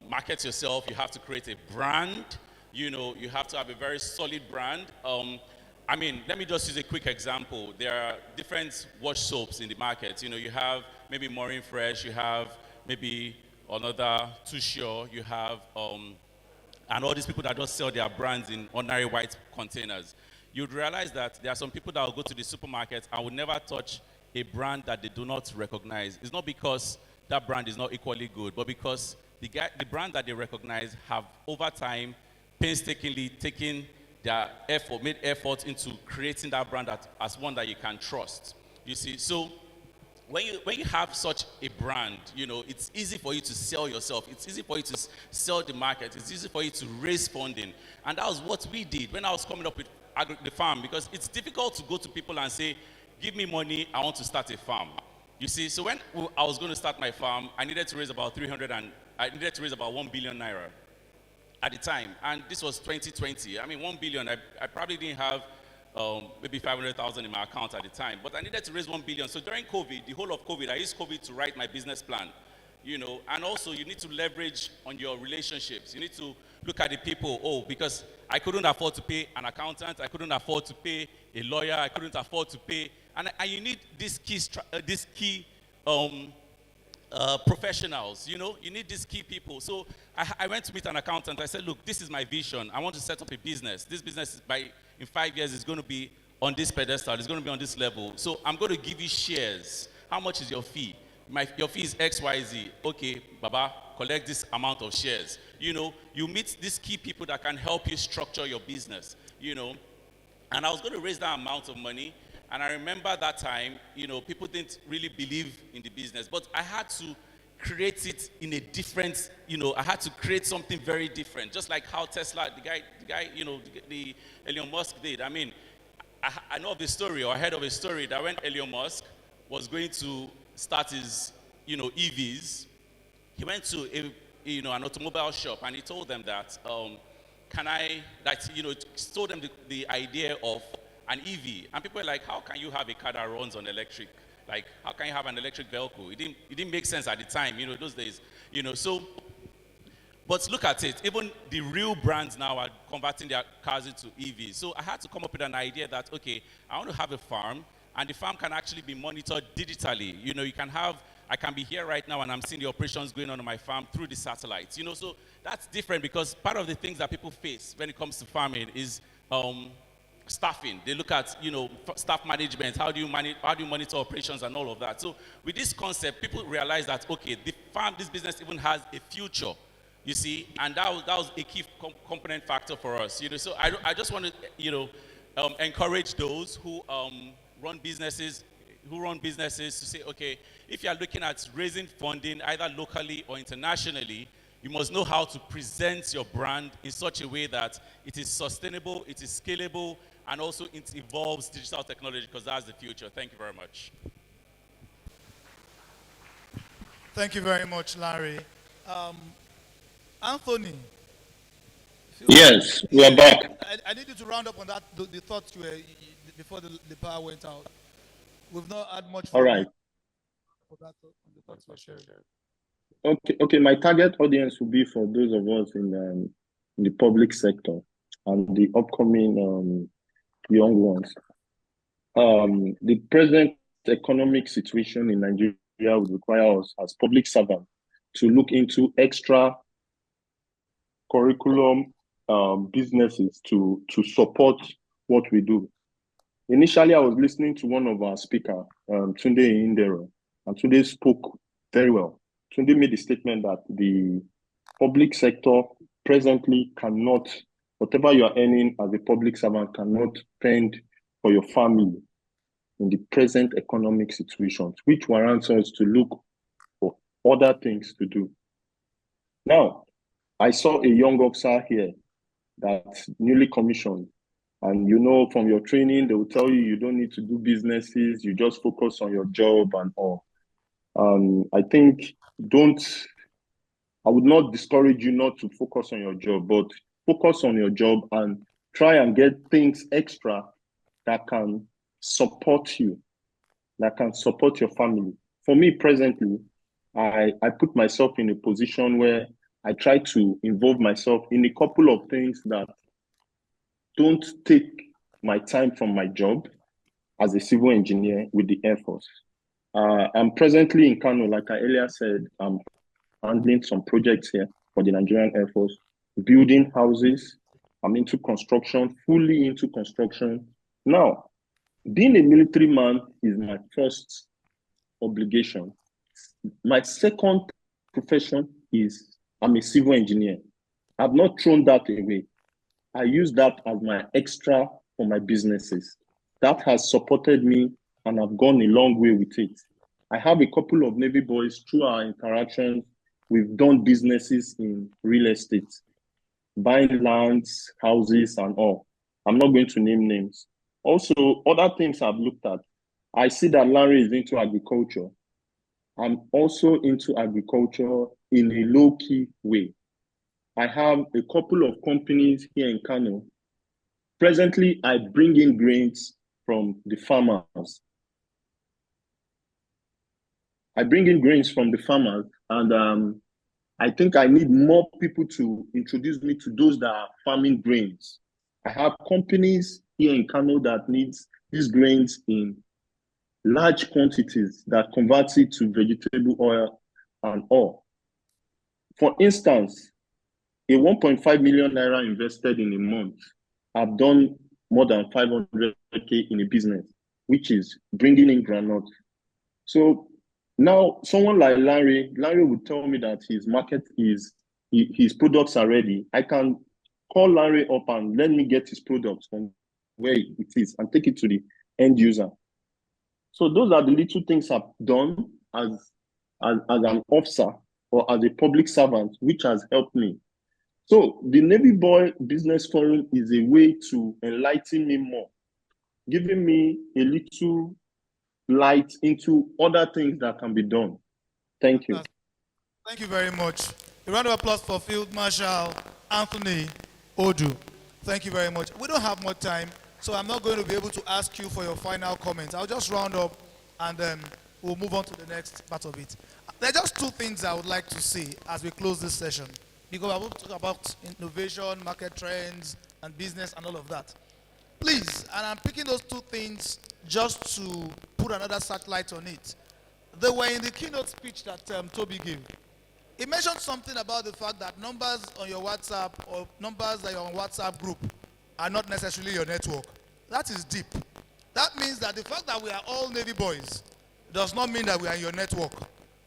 market yourself. You have to create a brand. You have to have a very solid brand. Let me just use a quick example. There are different wash soaps in the market. You have maybe Marine Fresh, you have maybe another Too Sure, you have, and all these people that just sell their brands in ordinary white containers. You'd realize that there are some people that will go to the supermarket and will never touch a brand that they do not recognize. It's not because that brand is not equally good, but because the brand that they recognize have over time painstakingly taken made effort into creating that brand as one that you can trust. You see, so when you have such a brand, it's easy for you to sell yourself. It's easy for you to sell the market. It's easy for you to raise funding. And that was what we did when I was coming up with the farm, because it's difficult to go to people and say, give me money, I want to start a farm. You see, so when I was going to start my farm, I needed to raise about 1 billion naira at the time. And this was 2020. 1 billion, I probably didn't have maybe 500,000 in my account at the time, but I needed to raise 1 billion. So during COVID, the whole of COVID, I used COVID to write my business plan, and also you need to leverage on your relationships. You need to look at the people, because I couldn't afford to pay an accountant, I couldn't afford to pay a lawyer, I couldn't afford to pay, and you need these key professionals, you need these key people. So I went to meet an accountant. I said, look, this is my vision. I want to set up a business. This business in 5 years is going to be on this pedestal. It's going to be on this level. So I'm going to give you shares. How much is your fee? Your fee is XYZ. Okay, Baba, collect this amount of shares. You meet these key people that can help you structure your business, And I was going to raise that amount of money. And I remember that time, people didn't really believe in the business, but I had to create it in a different, I had to create something very different, just like how Tesla, the guy, the Elon Musk did. I know of the story, or I heard of a story that when Elon Musk was going to start his, EVs, he went to an automobile shop and he told them that, told them the idea of an EV, and people were like, how can you have a car that runs on electric? Like, how can you have an electric vehicle? It didn't make sense at the time, those days, so, but look at it, even the real brands now are converting their cars into EVs. So I had to come up with an idea that, okay, I want to have a farm, and the farm can actually be monitored digitally. I can be here right now and I'm seeing the operations going on my farm through the satellites, so that's different, because part of the things that people face when it comes to farming is, staffing. They look at, staff management. How do you monitor operations and all of that? So with this concept, people realize that, okay, this business even has a future, you see, and that was a key component factor for us, So I just want to, encourage those who run businesses to say, okay, if you are looking at raising funding either locally or internationally, you must know how to present your brand in such a way that it is sustainable, it is scalable, and also it involves digital technology, because that's the future. Thank you very much. Thank you very much, Larry. Anthony. Yes, we are back. I need you to round up on that, the thoughts you were, before the power went out. We've not had much. All right. For that, on the thoughts we're sharing. Okay. My target audience will be for those of us in the public sector and the upcoming young ones. The present economic situation in Nigeria would require us as public servants to look into extra curriculum businesses to support what we do. Initially, I was listening to one of our speakers, Tunde Indero, and Tunde spoke very well. Tunde made the statement that the public sector presently cannot, whatever you are earning as a public servant, cannot spend for your family in the present economic situations, which warrants us to look for other things to do. Now, I saw a young officer here that's newly commissioned. And you know, from your training, they will tell you you don't need to do businesses, you just focus on your job and all. I think I would not discourage you not to focus on your job, but focus on your job and try and get things extra that can support you, that can support your family. For me, presently, I put myself in a position where I try to involve myself in a couple of things that don't take my time from my job as a civil engineer with the Air Force. I'm presently in Kano, like I earlier said, I'm handling some projects here for the Nigerian Air Force, building houses. I'm into construction, fully into construction. Now, being a military man is my first obligation. My second profession is I'm a civil engineer. I've not thrown that away. I use that as my extra for my businesses. That has supported me and I've gone a long way with it. I have a couple of Navy boys through our interactions. We've done businesses in real estate, buying lands, houses, and all. I'm not going to name names. Also, other things I've looked at. I see that Larry is into agriculture. I'm also into agriculture in a low-key way. I have a couple of companies here in Kano. Presently, I bring in grains from the farmers. And I think I need more people to introduce me to those that are farming grains. I have companies here in Kano that needs these grains in large quantities that converts it to vegetable oil and all. For instance, a 1.5 million naira invested in a month, I've done more than 500K in a business, which is bringing in granite. So now someone like Larry would tell me that his market is, his products are ready. I can call Larry up and let me get his products from where it is and take it to the end user. So those are the little things I've done as an officer or as a public servant, which has helped me. So the Navy Boy Business Forum is a way to enlighten me more, giving me a little light into other things that can be done. Thank you. Thank you very much. A round of applause for Field Marshal Anthony Odu. Thank you very much. We don't have much time, so I'm not going to be able to ask you for your final comments. I'll just round up and then we'll move on to the next part of it. There are just two things I would like to see as we close this session, because I will talk about innovation, market trends, and business and all of that. Please, and I'm picking those two things just to put another satellite on it. They were in the keynote speech that Toby gave. He mentioned something about the fact that numbers on your WhatsApp or numbers that you're on WhatsApp group are not necessarily your network. That is deep. That means that the fact that we are all Navy boys does not mean that we are in your network.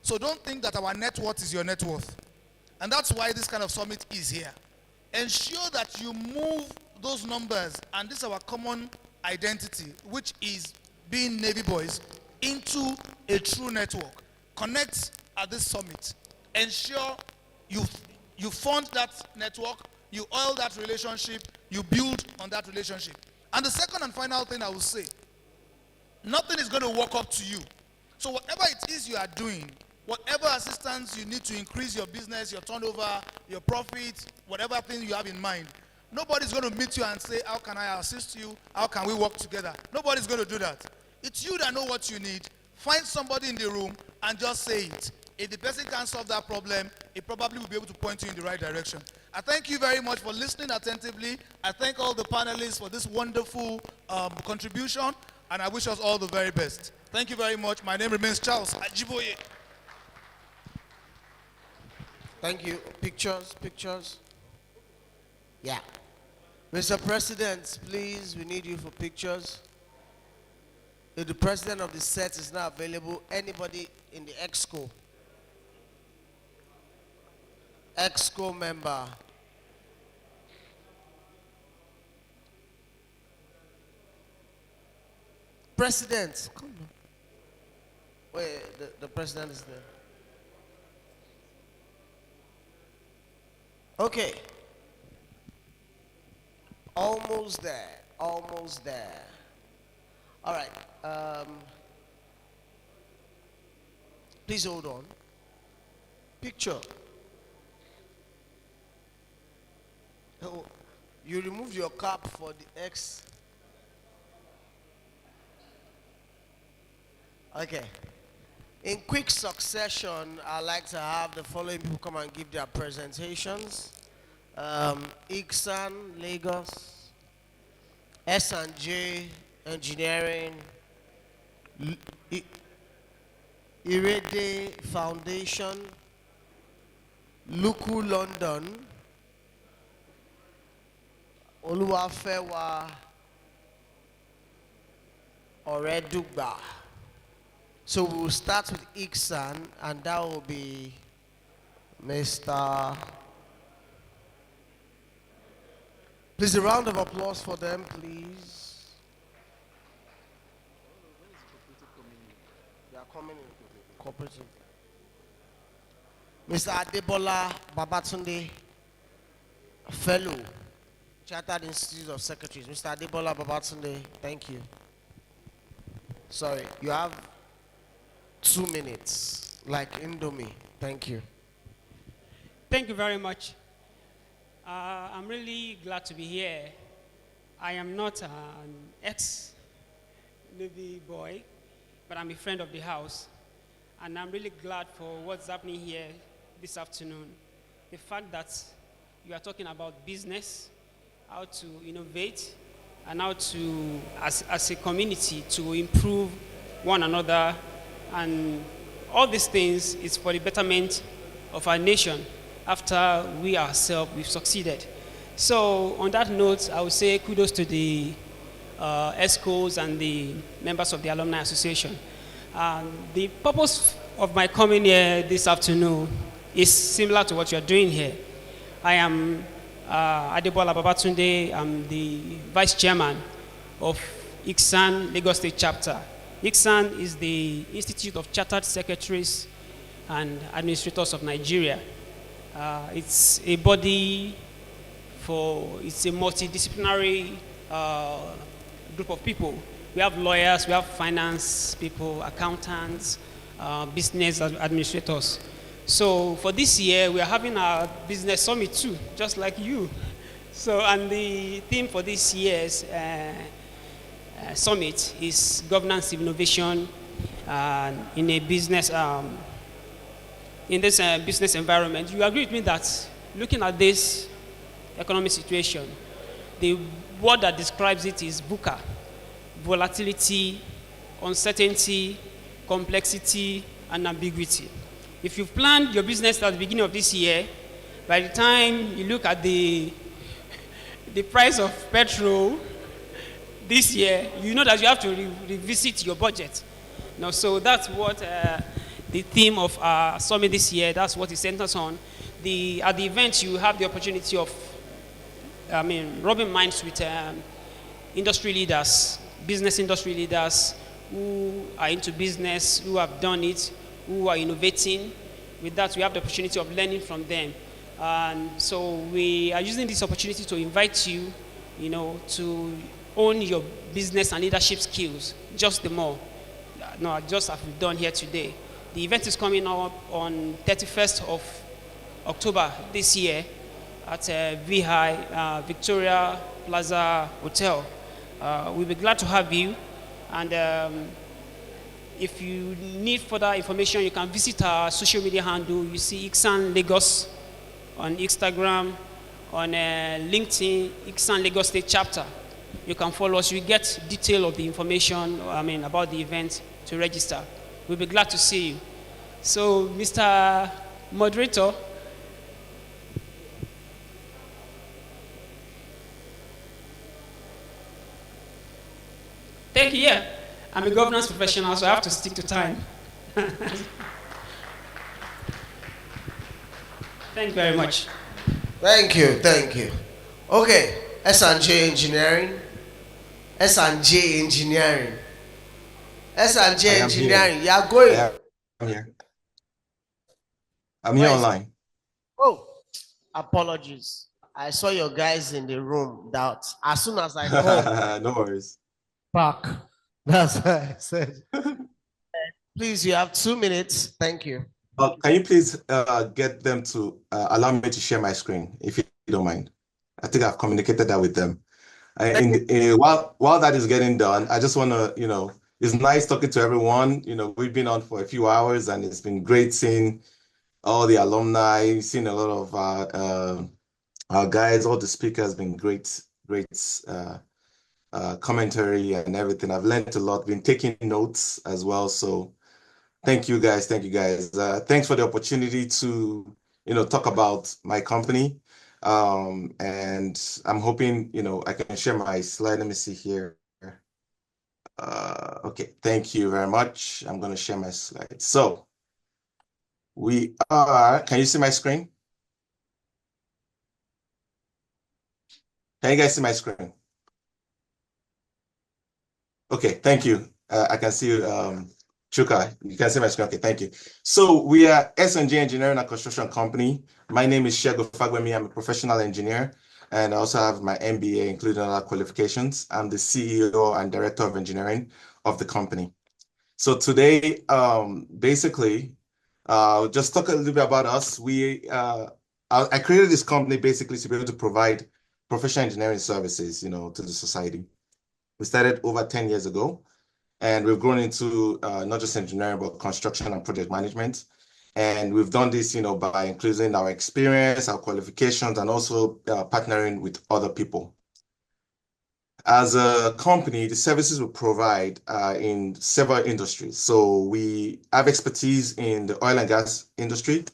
So don't think that our net worth is your net worth. And that's why this kind of summit is here. Ensure that you move those numbers, and this is our common identity, which is being Navy boys, into a true network. Connect at this summit. Ensure you fund that network, you oil that relationship, you build on that relationship. And the second and final thing I will say, nothing is going to walk up to you. So whatever it is you are doing, whatever assistance you need to increase your business, your turnover, your profit, whatever thing you have in mind, nobody's going to meet you and say, how can I assist you? How can we work together? Nobody's going to do that. It's you that know what you need. Find somebody in the room and just say it. If the person can't solve that problem, he probably will be able to point you in the right direction. I thank you very much for listening attentively. I thank all the panelists for this wonderful contribution, and I wish us all the very best. Thank you very much. My name remains Charles Ajiboye. Thank you. Pictures, pictures. Yeah. Mr. President, please, we need you for pictures. If the president of the set is not available, anybody in the EXCO member. President, come on. Wait, the president is there. Okay. Almost there. Almost there. All right. Please hold on. Picture. Oh, you removed your cap for the X. Okay. In quick succession, I'd like to have the following people come and give their presentations. Iksan, Lagos, S&J, Engineering, Irede Foundation, Luku, London, Oluwafewa, Oredugba. So we'll start with Iksan, and that will be Mr. Please, a round of applause for them, please. They are coming in. Cooperative. Mr. Adebola Babatunde, Fellow, Chartered Institute of Secretaries. Mr. Adebola Babatunde, thank you. Sorry, you have 2 minutes, like Indomie. Thank you. Thank you very much. I'm really glad to be here. I am not an ex-Navy boy, but I'm a friend of the house. And I'm really glad for what's happening here this afternoon. The fact that you are talking about business, how to innovate, and how to, as a community, to improve one another. And all these things is for the betterment of our nation after we ourselves, we've succeeded. So on that note, I would say kudos to the ESCOs and the members of the Alumni Association. The purpose of my coming here this afternoon is similar to what you're doing here. I am Adebola Babatunde. I'm the Vice Chairman of Iksan Lagos State Chapter. Iksan is the Institute of Chartered Secretaries and Administrators of Nigeria. It's a body it's a multidisciplinary group of people. We have lawyers, we have finance people, accountants, business administrators. So for this year, we are having our business summit too, just like you. So, and the theme for this year's summit is governance innovation in a business in this business environment. You agree with me that looking at this economic situation, the word that describes it is VUCA: volatility, uncertainty, complexity, and ambiguity. If you've planned your business at the beginning of this year, by the time you look at the price of petrol this year, you know that you have to revisit your budget. Now, so that's what the theme of our summit this year, that's what it centers on. At the event, you have the opportunity of, rubbing minds with industry leaders, business industry leaders who are into business, who have done it, who are innovating. With that, we have the opportunity of learning from them. And so we are using this opportunity to invite you, to own your business and leadership skills, just the more. No, just as we've done here today. The event is coming up on 31st of October this year at VHI, Victoria Plaza Hotel. We'll be glad to have you. And If you need further information, you can visit our social media handle. You see Ixan Lagos on Instagram, on LinkedIn, Ixan Lagos State Chapter. You can follow us. You get detail of the information, about the event to register. We'll be glad to see you. So, Mr. Moderator, thank you. Yeah, I'm a governance professional, so I have to stick to time. Thank you very much. Thank you, thank you. Okay, S&J Engineering. S&J Engineering. S&J Engineering, you are going. I'm here. I'm here online. Oh, apologies. I saw your guys in the room that as soon as I called. No worries. Back. That's what I said. Please, you have 2 minutes. Thank you. Can you please get them to allow me to share my screen, if you don't mind? I think I've communicated that with them. While that is getting done, I just want to, it's nice talking to everyone. We've been on for a few hours, and it's been great seeing all the alumni, seeing a lot of our guys, all the speakers. Been great commentary and everything. I've learned a lot. Been taking notes as well. So thank you guys. Thank you guys. Thanks for the opportunity to talk about my company. And I'm hoping I can share my slide. Let me see here. Okay, thank you very much. I'm going to share my slide. So can you see my screen? Can you guys see my screen? Okay, thank you. I can see you, Chuka. You can see my screen. Okay, thank you. So we are S&J Engineering and Construction Company. My name is Shego Fagbemi. I'm a professional engineer, and I also have my MBA, including other qualifications. I'm the CEO and Director of Engineering of the company. So today, basically, just talk a little bit about us. I created this company basically to be able to provide professional engineering services, to the society. We started over 10 years ago, and we've grown into not just engineering, but construction and project management. And we've done this, by including our experience, our qualifications, and also partnering with other people. As a company, the services we provide in several industries. So we have expertise in the oil and gas industry,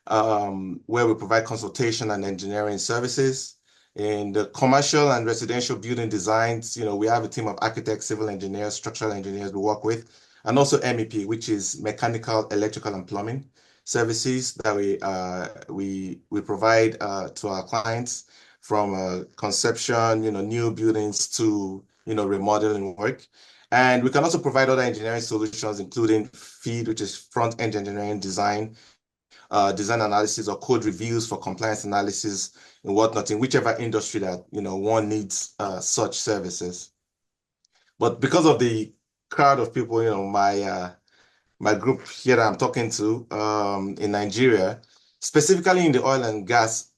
where we provide consultation and engineering services. In the commercial and residential building designs, we have a team of architects, civil engineers, structural engineers we work with, and also MEP, which is mechanical, electrical, and plumbing services that we provide to our clients, from conception, new buildings to remodeling work. And we can also provide other engineering solutions, including FEED, which is front-end engineering design, design analysis, or code reviews for compliance analysis and whatnot, in whichever industry that one needs such services. But because of the crowd of people, my group here that I'm talking to in Nigeria, specifically in the oil and gas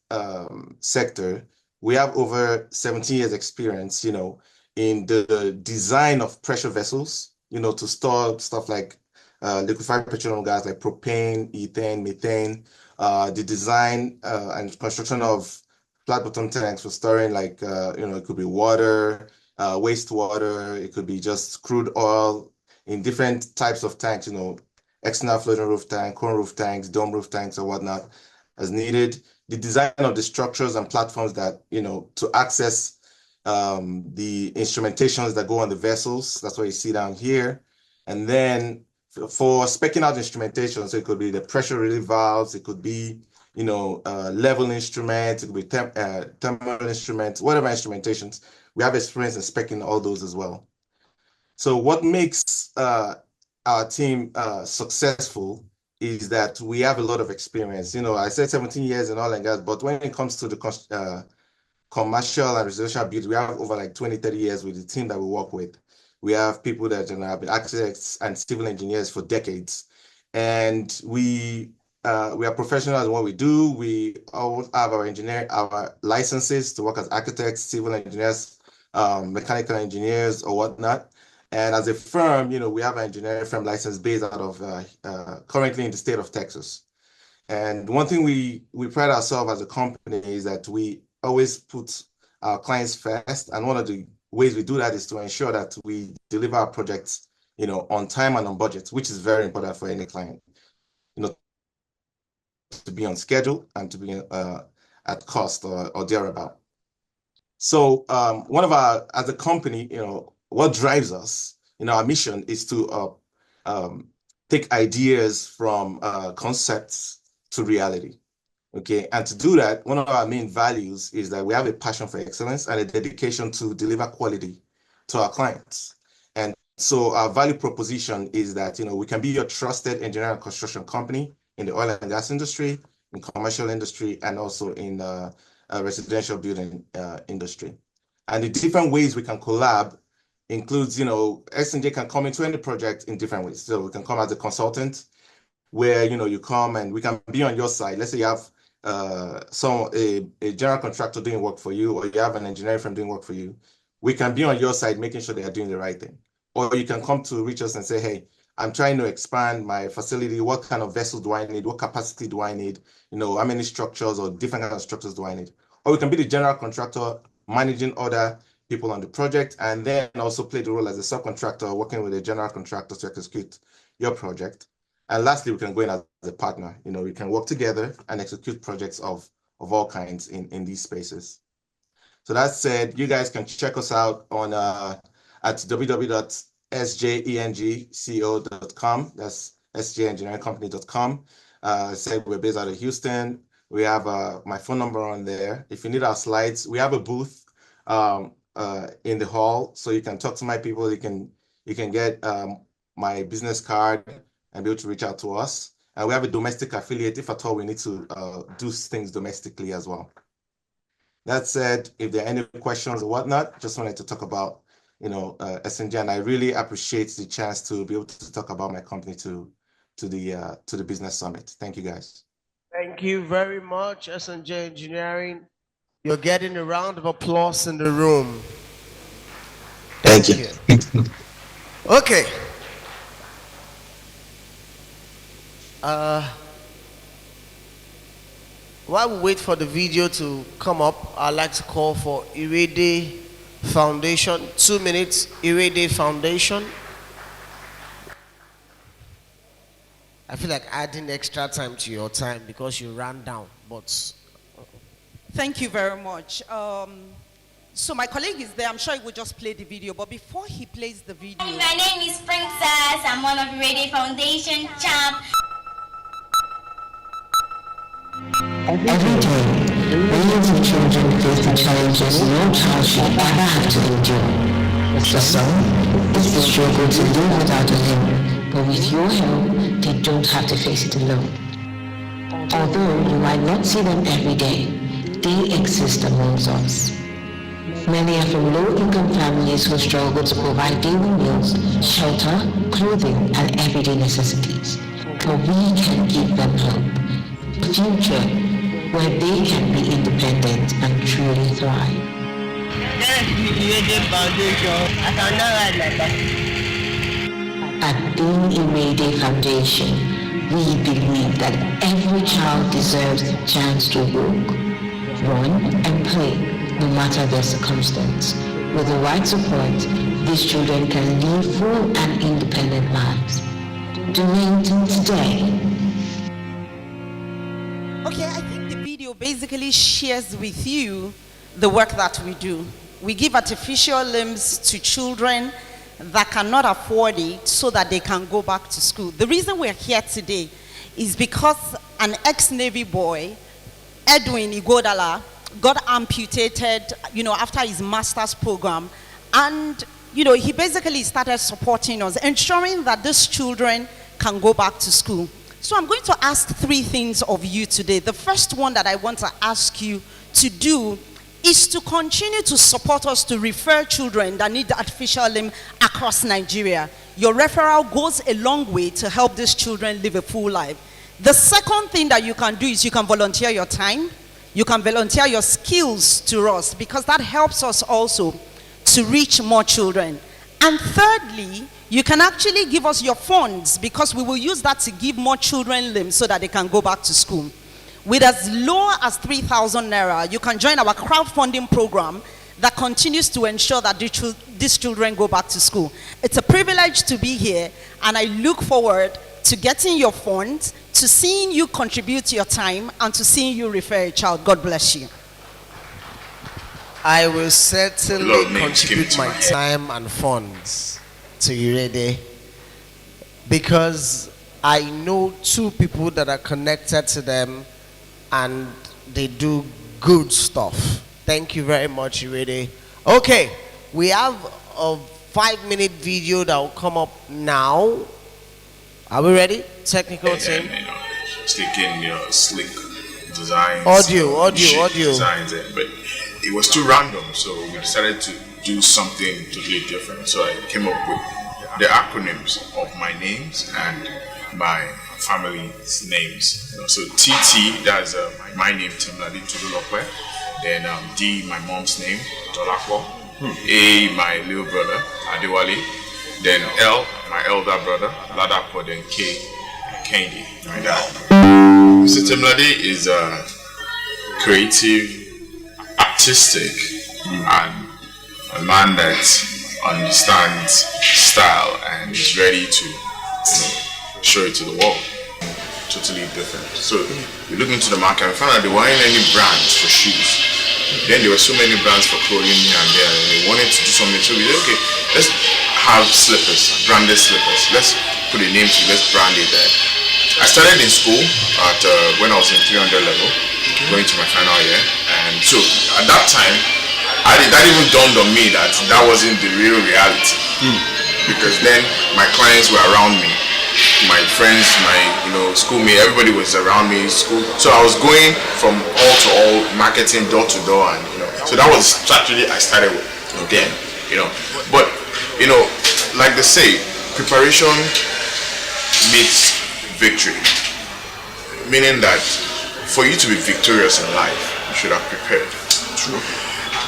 sector, we have over 17 years experience, in the design of pressure vessels, to store stuff like liquefied petroleum gas like propane, ethane, methane, the design and construction of flat bottom tanks for storing it could be water, wastewater, it could be just crude oil in different types of tanks, external floating roof tank, cone roof tanks, dome roof tanks, or whatnot as needed. The design of the structures and platforms that, to access the instrumentations that go on the vessels. That's what you see down here. And then for speccing out instrumentation, so it could be the pressure relief valves, it could be, level instruments, it could be thermal instruments, whatever instrumentations. We have experience in speccing all those as well. So what makes our team successful is that we have a lot of experience. I said 17 years in oil and gas, but when it comes to the commercial and residential builds, we have over 20, 30 years with the team that we work with. We have people that have been architects and civil engineers for decades. And we are professionals in what we do. We all have our licenses to work as architects, civil engineers, mechanical engineers, or whatnot. And as a firm, we have an engineering firm license based out of currently in the state of Texas. And one thing we pride ourselves as a company is that we always put our clients first. And one of the ways we do that is to ensure that we deliver our projects, on time and on budget, which is very important for any client, to be on schedule and to be at cost or thereabout. So as a company, what drives us, our mission is to take ideas from concepts to reality. Okay, and to do that, one of our main values is that we have a passion for excellence and a dedication to deliver quality to our clients. And so our value proposition is that, we can be your trusted engineering and construction company in the oil and gas industry, in commercial industry, and also in residential building industry. And the different ways we can collab includes, S&J can come into any project in different ways. So we can come as a consultant, where you come and we can be on your side. Let's say you have a general contractor doing work for you, or you have an engineering firm doing work for you. We can be on your side, making sure they are doing the right thing. Or you can come to reach us and say, hey, I'm trying to expand my facility. What kind of vessels do I need? What capacity do I need? How many structures or different kinds of structures do I need? Or we can be the general contractor managing other people on the project, and then also play the role as a subcontractor, working with a general contractor to execute your project. And lastly, we can go in as a partner. We can work together and execute projects of all kinds in these spaces. So that said, you guys can check us out on at www.sjengco.com. That's sjengineeringcompany.com. Said we're based out of Houston. We have my phone number on there. If you need our slides, we have a booth in the hall, so you can talk to my people. You can get my business card and be able to reach out to us. And we have a domestic affiliate if at all we need to do things domestically as well. That said, if there are any questions or whatnot, just wanted to talk about, S&J, and I really appreciate the chance to be able to talk about my company to the business summit. Thank you, guys. Thank you very much, S&J Engineering. You're getting a round of applause in the room. Thank you. Okay. While we wait for the video to come up, I'd like to call for Irede Foundation. 2 minutes, Irede Foundation. I feel like adding extra time to your time because you ran down, but... Thank you very much. So my colleague is there. I'm sure he will just play the video. But before he plays the video... My name is Princess. I'm one of the Radio Foundation champ. Every day, millions of children face the challenges no child should ever have to endure. For some, it's the struggle to live without a limb, but with your help, they don't have to face it alone. Although you might not see them every day, they exist amongst us. Many are from low-income families who struggle to provide daily meals, shelter, clothing, and everyday necessities. But we can give them hope. A future where they can be independent and truly thrive. At the Irede Foundation, we believe that every child deserves a chance to walk, run, and play, no matter their circumstance. With the right support, these children can live full and independent lives. Donate today. Okay, I think the video basically shares with you the work that we do. We give artificial limbs to children that cannot afford it so that they can go back to school. The reason we're here today is because an ex-Navy boy, Edwin Igodala, got amputated, after his master's program. And, he basically started supporting us, ensuring that these children can go back to school. So I'm going to ask 3 things of you today. The first one that I want to ask you to do is to continue to support us to refer children that need the artificial limb across Nigeria. Your referral goes a long way to help these children live a full life. The second thing that you can do is you can volunteer your time. You can volunteer your skills to us, because that helps us also to reach more children. And thirdly, you can actually give us your funds because we will use that to give more children limbs so that they can go back to school. With as low as 3,000 naira, you can join our crowdfunding program that continues to ensure that these children go back to school. It's a privilege to be here, and I look forward to getting your funds, to seeing you contribute your time, and to seeing you refer a child. God bless you. I will certainly contribute my time and funds to Irede because I know two people that are connected to them and they do good stuff. Thank you very much, Irede. Okay, we have a 5-minute video that will come up now. Are we ready? Technical team. Sticking slick designs. Audio. Designs in, but it was too random, so we decided to do something totally different. So I came up with the acronyms of my names and my family's names. So TT, that's my name, Temlade Tudulokwe. Then D, my mom's name, Tolakwo. A, my little brother, Adewale. Then L, my elder brother, Ladapo. Then K, Kendi, my dad. Mr. Temlade is creative, artistic, and a man that understands style and is ready to show it to the world. Totally different. So we looked into the market and found out there weren't any brands for shoes. Then there were so many brands for clothing here and there, and they wanted to do something. So we said, okay, let's have slippers, branded slippers. Let's put a name to it, let's brand it there. I started in school at when I was in 300 level, going to my final year, and so at that time, that even dawned on me that wasn't the real reality, because then my clients were around me, my friends, my schoolmate, everybody was around me in school. So I was going from all to all, marketing door to door, and so that was the strategy I started with then, But like they say, preparation meets victory, meaning that for you to be victorious in life, you should have prepared. True.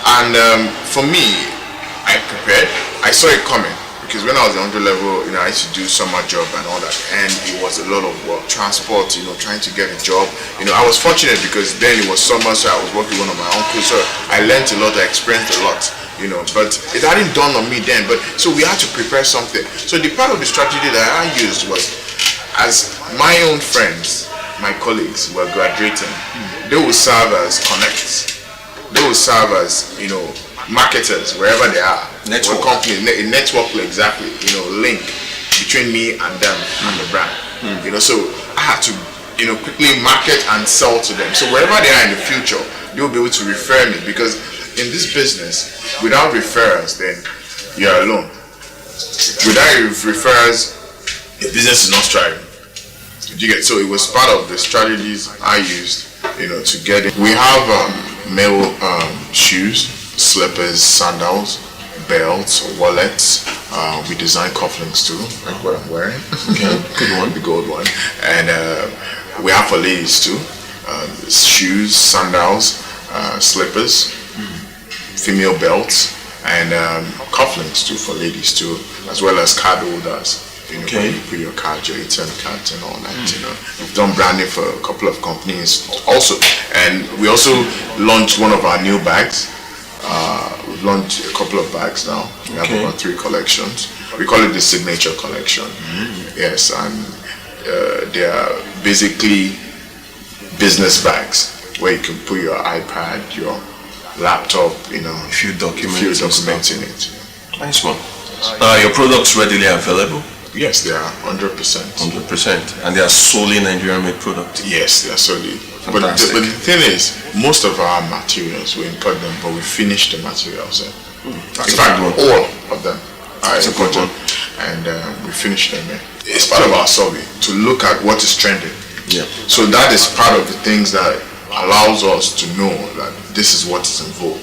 And for me, I prepared. I saw it coming because when I was on 100 level, I used to do summer job and all that, and it was a lot of work, transport, trying to get a job. I was fortunate because then it was summer, so I was working with one of my uncles, so I learned a lot, I experienced a lot. But it hadn't dawned on me then. But so we had to prepare something. So the part of the strategy that I used was, as my own friends, my colleagues were graduating, they will serve as connects. They will serve as marketers wherever they are. Network company, network exactly. Link between me and them and the brand. So I had to quickly market and sell to them. So wherever they are in the future, they will be able to refer me, because in this business, without referrals, then you're alone. Without referrals, the business is not thriving. So it was part of the strategies I used, to get it. We have male shoes, slippers, sandals, belts, wallets. We design cufflinks too, like what I'm wearing. Okay, good one, the gold one. And we have for ladies too, shoes, sandals, slippers, female belts, and cufflinks too for ladies too, as well as card holders. You put your card, your ATM cards and all that. We've done branding for a couple of companies also, and we also launched one of our new bags. We've launched a couple of bags now. We have about 3 collections. We call it the signature collection. Yes, and they are basically business bags where you can put your iPad, your laptop, if you're documenting it. Nice one. Your products readily available? Yes, they are 100%. 100%. And they are solely Nigerian-made products? Yes, they are solely. But the thing is, most of our materials, we import them, but we finish the materials. In fact, all of them are imported, and we finish them. It's part of our survey to look at what is trending. Yeah. So that is part of the things that allows us to know that this is what is in vogue.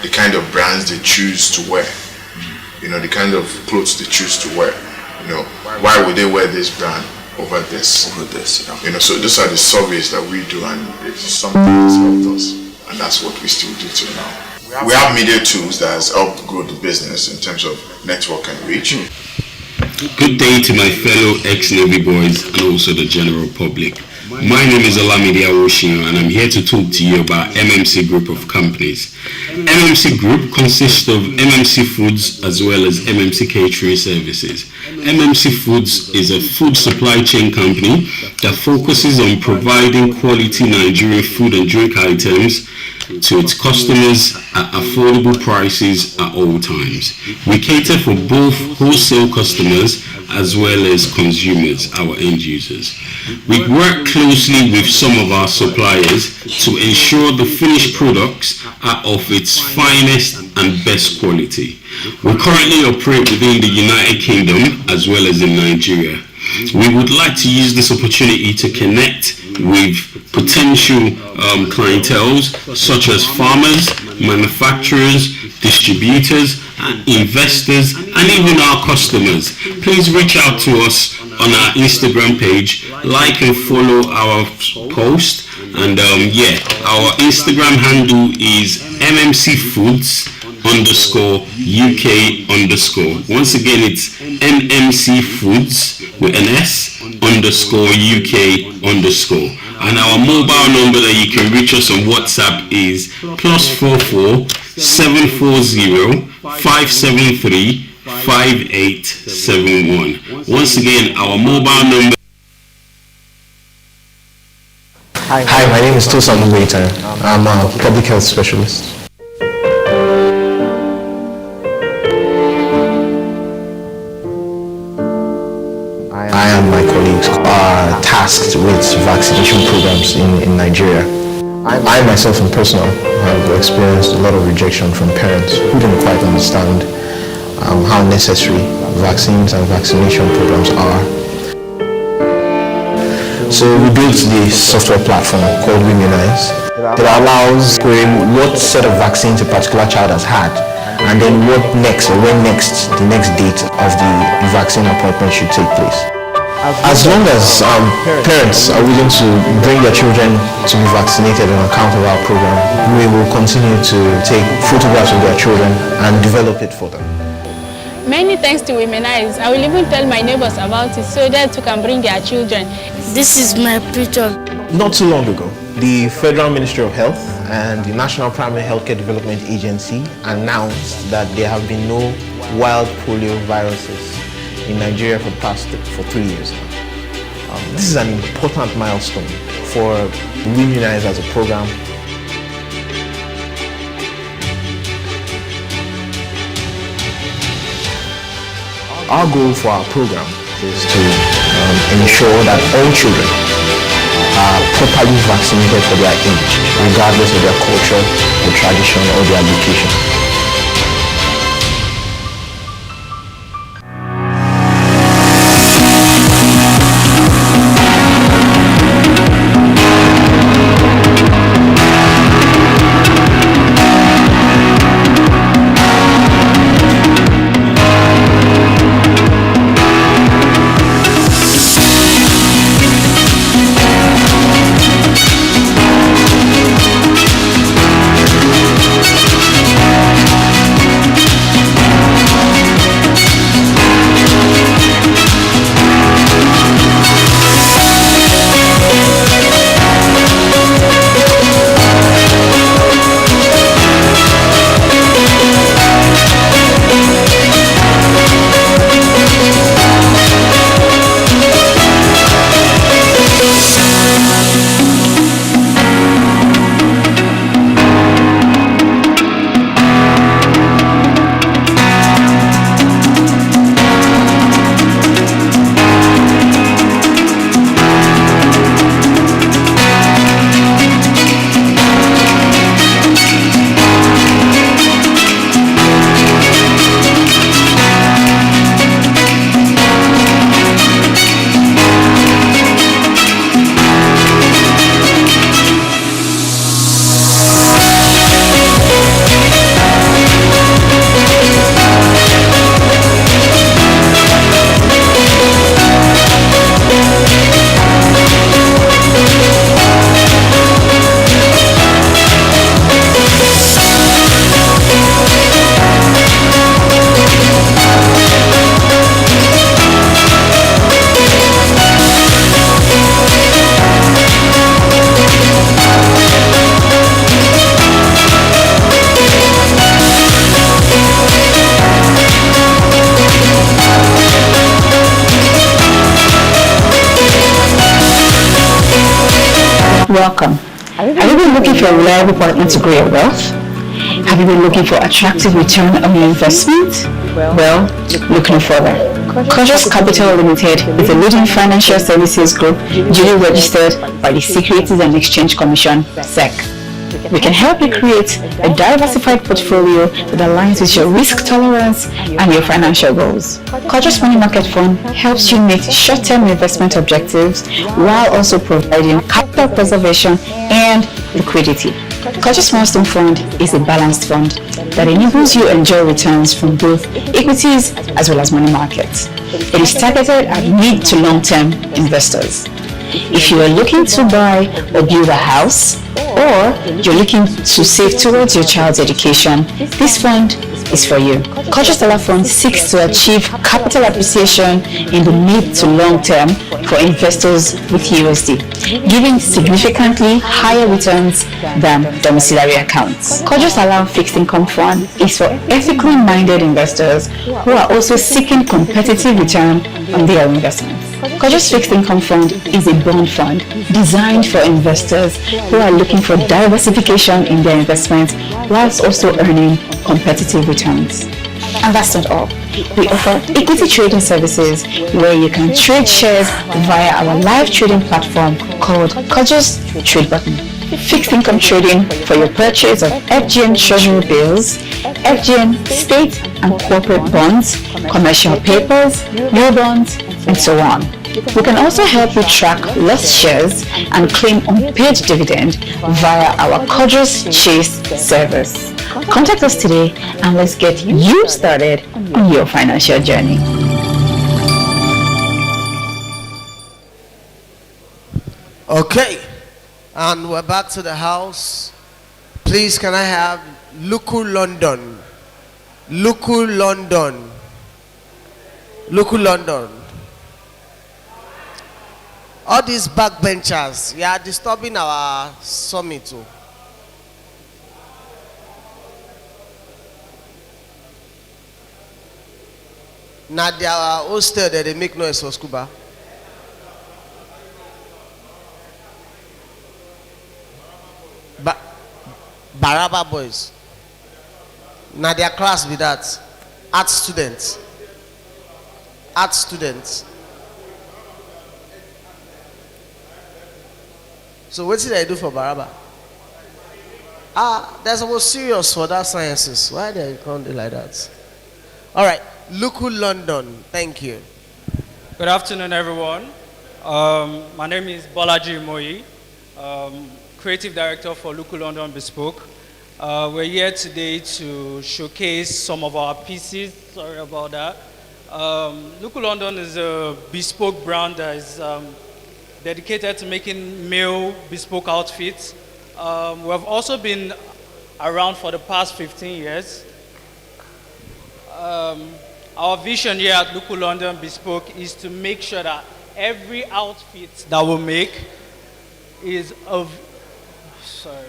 The kind of brands they choose to wear. The kind of clothes they choose to wear. Why would they wear this brand over this? So those are the surveys that we do, and it's something that's helped us, and that's what we still do till now. We have media tools that has helped grow the business in terms of network and reach. Good day to my fellow ex-Navy boys and also the general public. My name is ALUMNI and I'm here to talk to you about MMC Group of companies. MMC Group consists of MMC Foods as well as MMC Catering Services. MMC Foods is a food supply chain company that focuses on providing quality Nigerian food and drink items to its customers at affordable prices at all times. We cater for both wholesale customers as well as consumers, our end users. We work closely with some of our suppliers to ensure the finished products are of its finest and best quality. We currently operate within the United Kingdom as well as in Nigeria. We would like to use this opportunity to connect with potential clienteles such as farmers, manufacturers, distributors, investors, and even our customers. Please reach out to us on our Instagram page, like and follow our post, and our Instagram handle is mmcfoods_UK_. Once again, it's MMC Foods with an S_UK_. And our mobile number that you can reach us on WhatsApp is +44 740 573 5871. Once again, our mobile number. Hi, my name is Tosan Waiter. I'm a public health specialist. I and my colleagues are tasked with vaccination programs in Nigeria. I myself in personal have experienced a lot of rejection from parents who didn't quite understand how necessary vaccines and vaccination programs are. So we built the software platform called Immunize that allows querying what set of vaccines a particular child has had, and then what next, or when next, the next date of the vaccine appointment should take place. As long as parents are willing to bring their children to be vaccinated on account of our program, we will continue to take photographs of their children and develop it for them. Many thanks to Immunize. I will even tell my neighbors about it so that they can bring their children. This is my picture. Not too long ago, the Federal Ministry of Health and the National Primary Healthcare Development Agency announced that there have been no wild polio viruses in Nigeria for 3 years now. This is an important milestone for Immunize as a program. Our goal for our program is to ensure that all children are properly vaccinated for their age, regardless of their culture, their tradition, or their location. Welcome. Have you been looking for a reliable partner to grow your wealth? Have you been looking for attractive return on your investment? Well, look no further. Cautious Capital Limited is a leading financial services group duly registered by the Securities and Exchange Commission, SEC. We can help you create a diversified portfolio that aligns with your risk tolerance and your financial goals. Cautious Money Market Fund helps you meet short-term investment objectives while also providing capital preservation and liquidity. Cautious Milestone Fund is a balanced fund that enables you to enjoy returns from both equities as well as money markets. It is targeted at mid to long-term investors. If you are looking to buy or build a house, or you're looking to save towards your child's education, this fund is for you. Cautious Dollar Fund seeks to achieve capital appreciation in the mid to long term for investors with USD, giving significantly higher returns than domiciliary accounts. Cautious Allow Fixed Income Fund is for ethically minded investors who are also seeking competitive return on their investments. Cautious Fixed Income Fund is a bond fund designed for investors who are looking for diversification in their investments whilst also earning competitive returns. And that's not all. We offer equity trading services where you can trade shares via our live trading platform called Cautious Trade Button. Fixed income trading for your purchase of FGN Treasury bills, FGN state and corporate bonds, commercial papers, new bonds, and so on. We can also help you track lost shares and claim unpaid dividend via our Cautious Chase service. Contact us today and let's get you started on your financial journey. Okay, and we're back to the house. Please, can I have Luku London? Luku London. Luku London. All these backbenchers, you are disturbing our summit too. Now they are hostel that they make noise for scuba. Baraba boys. Now their class with that. Art students. Art students. So what did I do for Baraba? There's almost serious for that sciences. Why they can't do like that? All right, Luku London. Thank you. Good afternoon, everyone. My name is Bolaji Moyi, Creative Director for Luku London Bespoke. We're here today to showcase some of our pieces. Sorry about that. Luku London is a bespoke brand that is dedicated to making male bespoke outfits. We have also been around for the past 15 years. Our vision here at Luku London Bespoke is to make sure that every outfit that we make is of, sorry,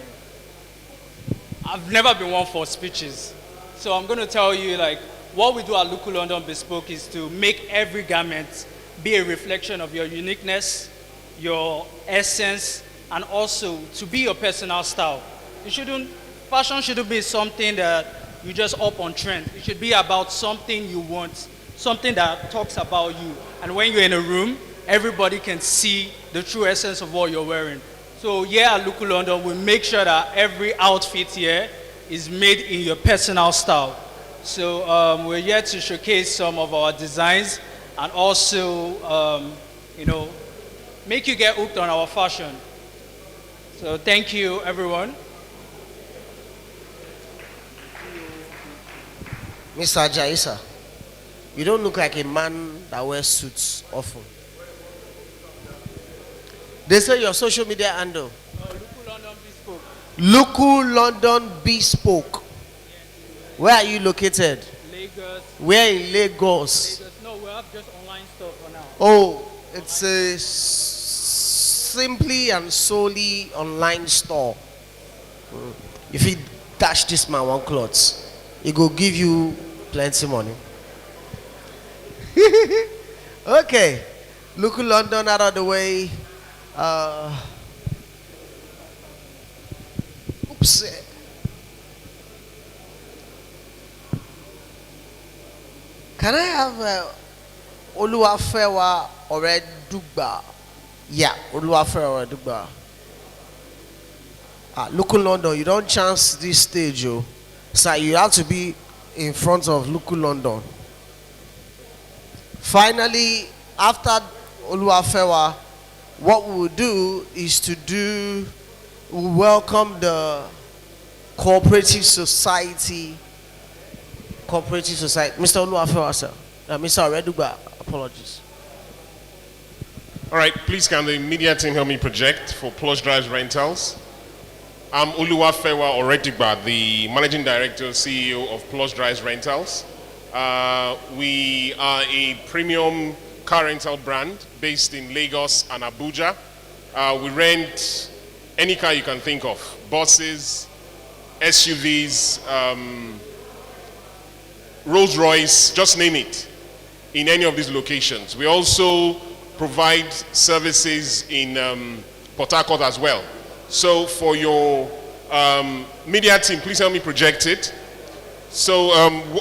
I've never been one for speeches. So I'm going to tell you, like, what we do at Luku London Bespoke is to make every garment be a reflection of your uniqueness, your essence, and also to be your personal style. Fashion shouldn't be something that you just up on trend. It should be about something you want, something that talks about you. And when you're in a room, everybody can see the true essence of what you're wearing. So here at Luku London, we make sure that every outfit here is made in your personal style. So we're here to showcase some of our designs and also, make you get hooked on our fashion. So thank you, everyone. Mr. Jaisa, you don't look like a man that wears suits often. They say your social media handle. Luku London Bespoke. Luku London Bespoke. Where are you located? Lagos. Where in Lagos? No, we have just online stuff for now. Oh, it's a simply and solely online store. If you dash this man one clothes, it will give you plenty money. Okay, Luku London out of the way. Can I have Oluwafewa Oredugba? Yeah, Oluwafewa Oredugba. Local London, you don't chance this stage, yo. So you have to be in front of Local London. Finally, after Oluwafewa, what we will do is we welcome the cooperative society. Mr. Oluwafewa, sir. Mr. Oredugba, apologies. All right, please can the media team help me project for Plush Drives Rentals? I'm Oluwafewa Oredugba, the Managing Director, CEO of Plush Drives Rentals. We are a premium car rental brand based in Lagos and Abuja. We rent any car you can think of, buses, SUVs, Rolls Royce, just name it, in any of these locations. We also provide services in Port Harcourt as well. So for your media team, please help me project it. So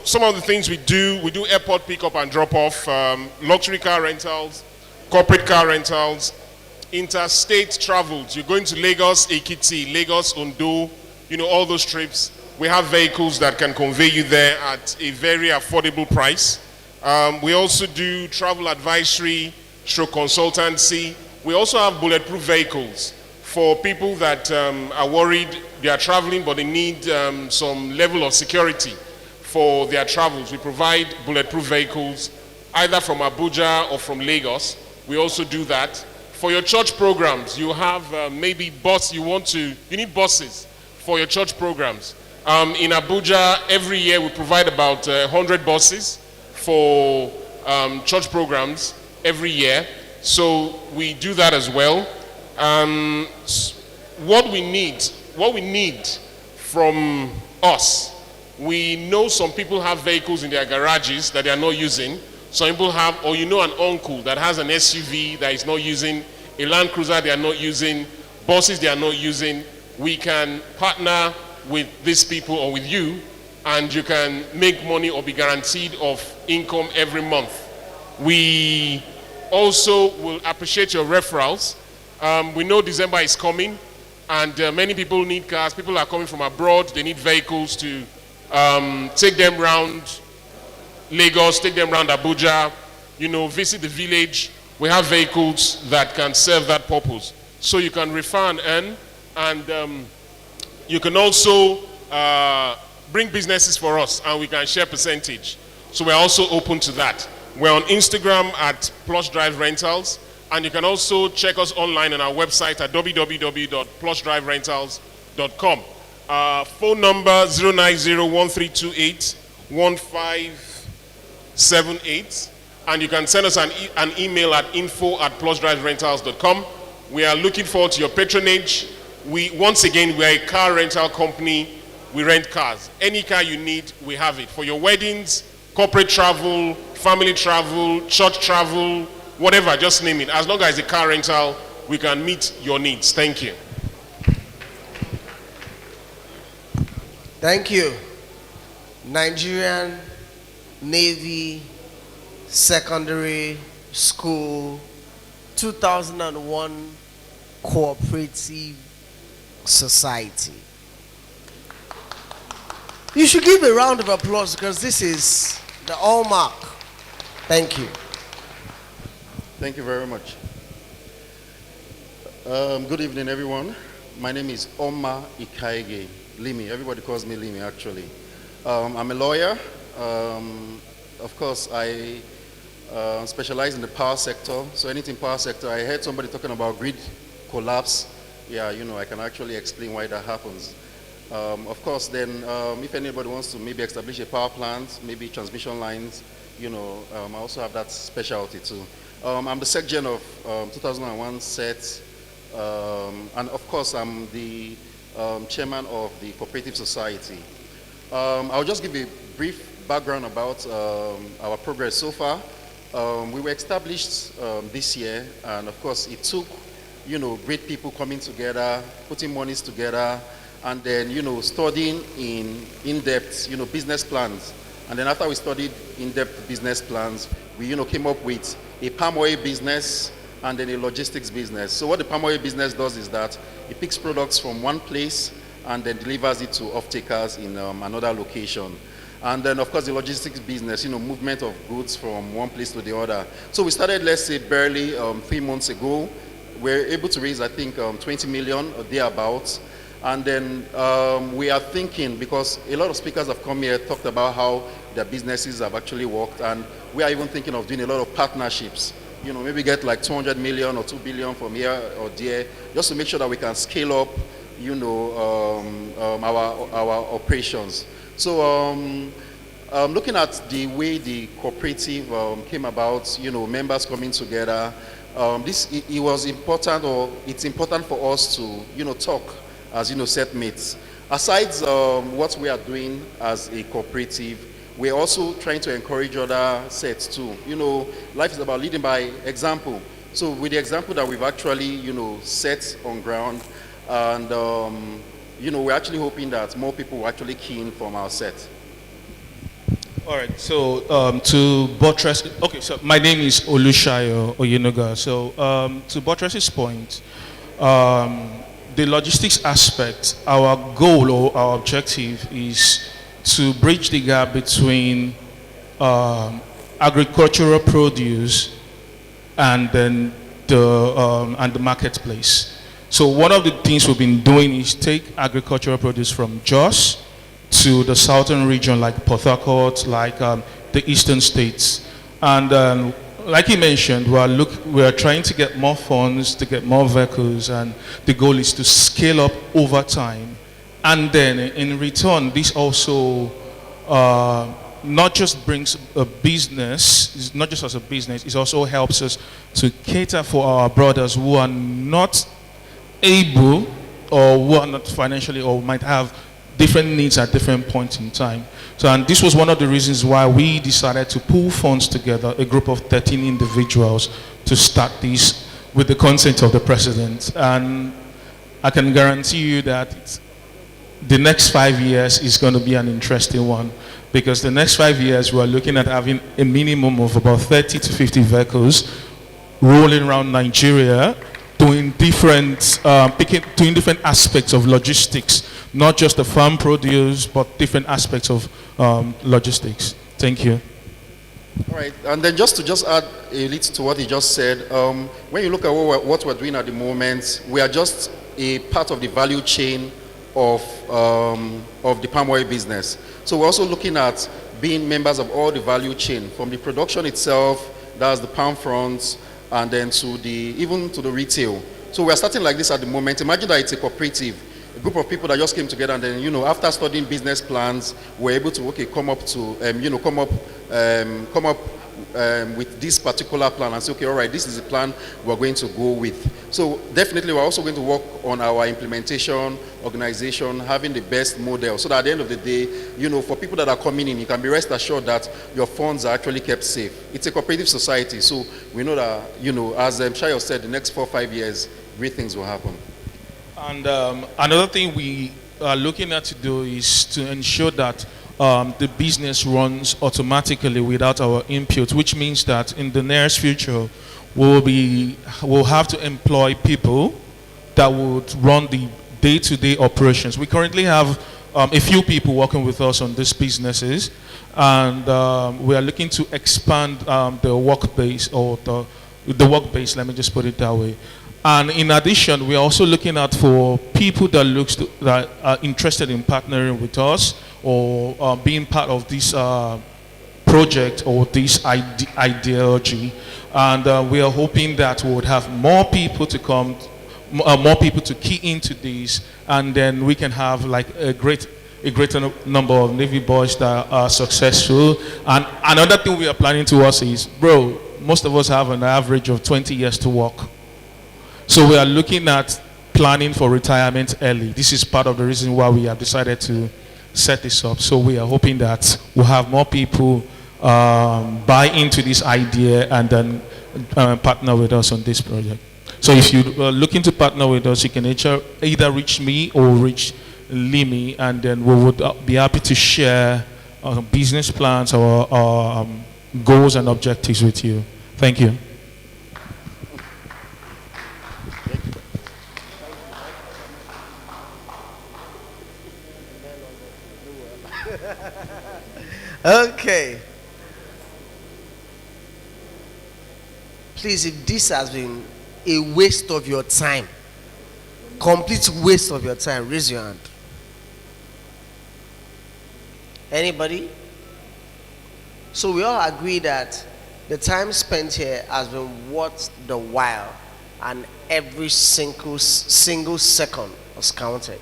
some of the things we do airport pickup and drop off, luxury car rentals, corporate car rentals, interstate travels. You're going to Lagos, Ekiti, Lagos, Ondo, all those trips. We have vehicles that can convey you there at a very affordable price. We also do travel advisory, consultancy. We also have bulletproof vehicles for people that are worried they are traveling but they need some level of security for their travels. We provide bulletproof vehicles either from Abuja or from Lagos. We also do that. For your church programs, you have maybe you need buses for your church programs. In Abuja, every year we provide about 100 buses for church programs every year. So we do that as well. What we need from us, we know some people have vehicles in their garages that they are not using. Some people have, or an uncle that has an SUV that is not using, a Land Cruiser they are not using, buses they are not using. We can partner with these people or with you, and you can make money or be guaranteed of income every month. We also will appreciate your referrals. We know December is coming, and many people need cars. People are coming from abroad. They need vehicles to take them around Lagos, take them around Abuja, visit the village. We have vehicles that can serve that purpose. So you can refer and earn, and you can also bring businesses for us, and we can share percentage. So we're also open to that. We're on Instagram at Plush Drive Rentals, and you can also check us online on our website at www.plushdriverentals.com. Phone number 090-1328-1578, and you can send us an email at info@plushdriverentals.com. We are looking forward to your patronage. Once again, we are a car rental company. We rent cars. Any car you need, we have it. For your weddings, corporate travel, family travel, church travel, whatever, just name it. As long as it's a car rental, we can meet your needs. Thank you. Thank you. Nigerian Navy Secondary School 2001 Cooperative Society. You should give a round of applause because this is the hallmark. Thank you. Thank you very much. Good evening, everyone. My name is Oma Ikaige Limi. Everybody calls me Limi, actually. I'm a lawyer. Of course, I specialize in the power sector. So anything power sector, I heard somebody talking about grid collapse. Yeah, I can actually explain why that happens. Of course, then if anybody wants to maybe establish a power plant, maybe transmission lines, I also have that specialty too. I'm the SecGen of 2001 SET, and of course, I'm the chairman of the Cooperative Society. I'll just give a brief background about our progress so far. We were established this year, and of course, it took, great people coming together, putting monies together, and then, studying in depth, business plans. And then after we studied in-depth business plans, we, came up with a palm oil business and then a logistics business. So what the palm oil business does is that it picks products from one place and then delivers it to off-takers in another location. And then, of course, the logistics business, movement of goods from one place to the other. So we started, let's say, barely 3 months ago. We were able to raise, I think, 20 million or thereabouts. And then we are thinking, because a lot of speakers have come here, talked about how their businesses have actually worked, and we are even thinking of doing a lot of partnerships. Maybe get like 200 million or 2 billion from here or there, just to make sure that we can scale up, our operations. So looking at the way the cooperative came about, members coming together, it was important, or it's important for us to, talk as, set mates. Aside what we are doing as a cooperative, we're also trying to encourage other sets too. Life is about leading by example. So with the example that we've actually, set on ground, and, we're actually hoping that more people will actually key in from our set. All right, so to buttress, okay, so my name is Olushayo Oyenuga. So to buttress point, the logistics aspect, our goal or our objective is to bridge the gap between agricultural produce and then the marketplace. So one of the things we've been doing is take agricultural produce from Jos to the southern region, like Port Harcourt, like the eastern states. And like you mentioned, we are trying to get more funds, to get more vehicles, and the goal is to scale up over time. And then in return, this also not just brings a business, not just as a business, it also helps us to cater for our brothers who are not able, or who are not financially, or might have different needs at different points in time. So, and this was one of the reasons why we decided to pool funds together, a group of 13 individuals, to start this with the consent of the president. And I can guarantee you that the next 5 years is going to be an interesting one, because the next 5 years we are looking at having a minimum of about 30 to 50 vehicles rolling around Nigeria, doing different aspects of logistics, not just the farm produce, but different aspects of logistics. Thank you. All right, and then just to add a little to what he just said, when you look at what we're doing at the moment, we are just a part of the value chain of the palm oil business. So we're also looking at being members of all the value chain, from the production itself, that's the palm fronts, and then even to the retail. So we're starting like this at the moment. Imagine that it's a cooperative, a group of people that just came together, and then, after studying business plans, we're able to, come up with this particular plan and say, okay, all right, this is the plan we're going to go with. So definitely we're also going to work on our implementation, organization, having the best model, so that at the end of the day, for people that are coming in, you can be rest assured that your funds are actually kept safe. It's a cooperative society, so we know that, as Shayo said, the next 4 or 5 years, great things will happen. And another thing we are looking at to do is to ensure that the business runs automatically without our input, which means that in the nearest future, we'll have to employ people that would run the day-to-day operations. We currently have a few people working with us on these businesses, and we are looking to expand the work base, or the work base, let me just put it that way. And in addition, we're also looking out for people that are interested in partnering with us, or being part of this project or this ideology. And we are hoping that we would have more people to come, more people to key into this, and then we can have like a greater number of Navy boys that are successful. And another thing we are planning towards is, most of us have an average of 20 years to work. So we are looking at planning for retirement early. This is part of the reason why we have decided to set this up. So we are hoping that we'll have more people buy into this idea and then partner with us on this project. So if you're looking to partner with us, you can either reach me or reach Limi, and then we would be happy to share business plans or goals and objectives with you. Thank you. Okay. Please, if this has been a waste of your time, complete waste of your time, raise your hand. Anybody? So we all agree that the time spent here has been worth the while, and every single second was counted.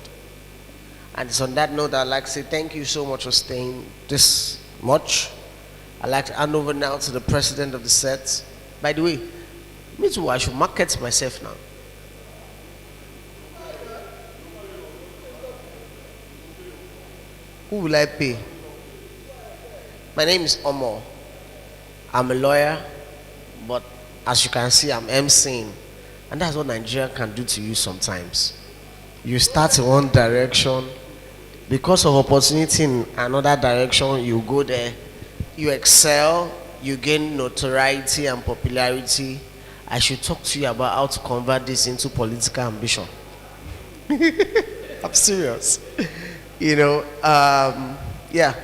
And it's on that note I'd like to say thank you so much for staying this much. I'd like to hand over now to the president of the set. By the way, me too, I should market myself now. Who will I pay? My name is Omo. I'm a lawyer, but as you can see, I'm emceeing. And that's what Nigeria can do to you sometimes. You start in one direction, because of opportunity in another direction, you go there, you excel, you gain notoriety and popularity. I should talk to you about how to convert this into political ambition. I'm serious. You know, yeah.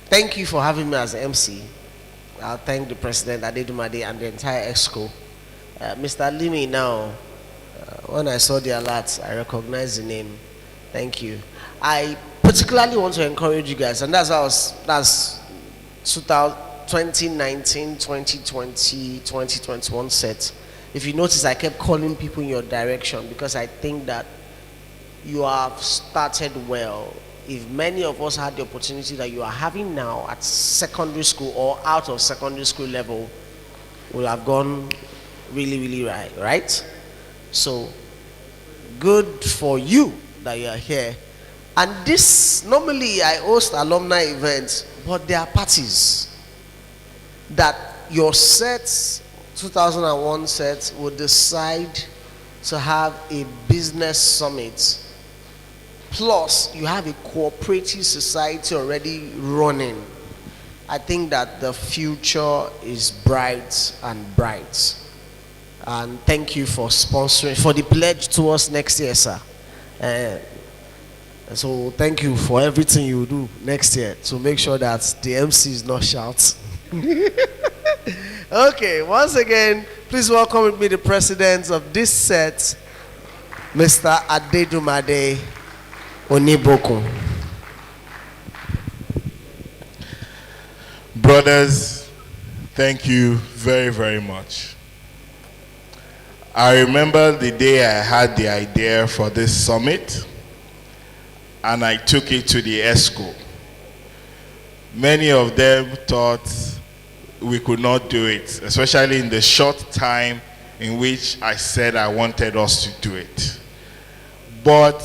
Thank you for having me as MC. I'll thank the president, Adedumade, and the entire EXCO. Mr. Limi now, when I saw the alert, I recognized the name. Thank you. I particularly want to encourage you guys, and that's 2019, 2020, 2021 set. If you notice, I kept calling people in your direction because I think that you have started well. If many of us had the opportunity that you are having now at secondary school or out of secondary school level, we'll have gone really, really right? So, good for you that you are here. And this, normally I host alumni events, but there are parties that your sets, 2001 sets, will decide to have a business summit. Plus, you have a cooperative society already running. I think that the future is bright and bright. And thank you for sponsoring, for the pledge to us next year, sir. So thank you for everything you do next year to make sure that the MC is not shout. Okay, once again, please welcome with me the president of this set, Mr. Adedumade Oniboko. Brothers, thank you very, very much. I remember the day I had the idea for this summit, and I took it to the ESCO. Many of them thought we could not do it, especially in the short time in which I said I wanted us to do it. But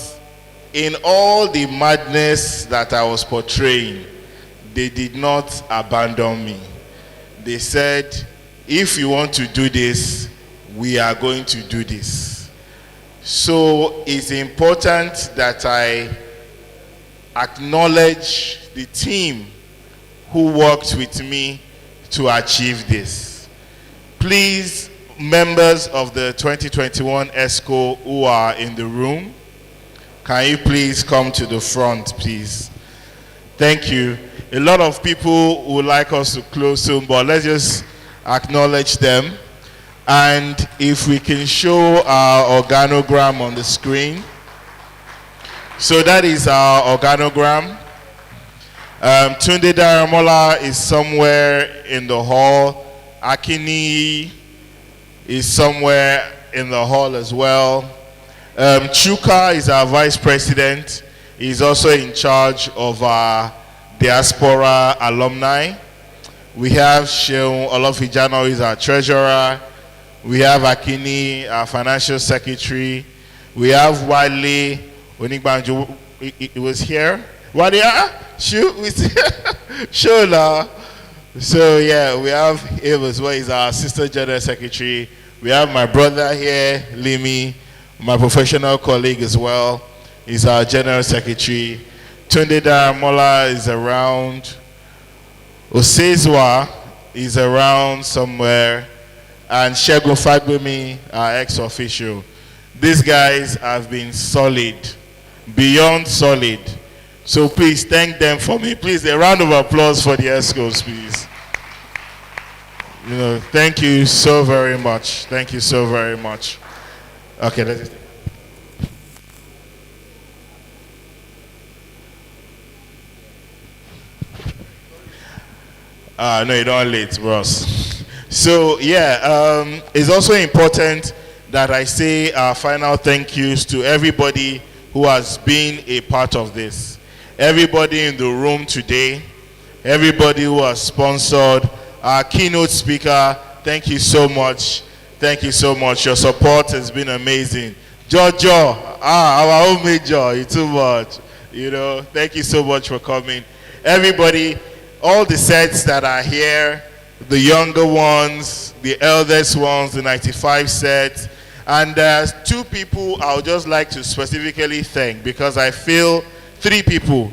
in all the madness that I was portraying, they did not abandon me. They said, if you want to do this, we are going to do this. So it's important that I acknowledge the team who worked with me to achieve this. Please, members of the 2021 ESCO who are in the room, can you please come to the front, please? Thank you. A lot of people would like us to close soon, but let's just acknowledge them. And if we can show our organogram on the screen. So that is our organogram. Tunde Daramola is somewhere in the hall. Akini is somewhere in the hall as well. Chuka is our vice president. He's also in charge of our diaspora alumni. We have Sheung Olofijano, is our treasurer. We have Akini, our financial secretary. We have Wale Onigbanjo. He was here. Wale, Shola. So yeah, we have him as well. He's our assistant general secretary. We have my brother here, Limi. my professional colleague as well. He's our General Secretary. Tunde Daramola is around. Osezwa is around somewhere. And Shegun Fagbemi, our ex-official. These guys have been solid, beyond solid. So please thank them for me. Please, a round of applause for the ESCOs, please. You know, thank you so very much. Thank you so very much. Okay, let's just... No, you don't late, Ross. So yeah, it's also important that I say our final thank yous to everybody who has been a part of this. Everybody in the room today, everybody who has sponsored, our keynote speaker, thank you so much. Thank you so much. Your support has been amazing. Jojo, our own major, you too much. You know, thank you so much for coming. Everybody, all the sets that are here, the younger ones, the eldest ones, the 95 sets, and there's two people I would just like to specifically thank, because I feel three people,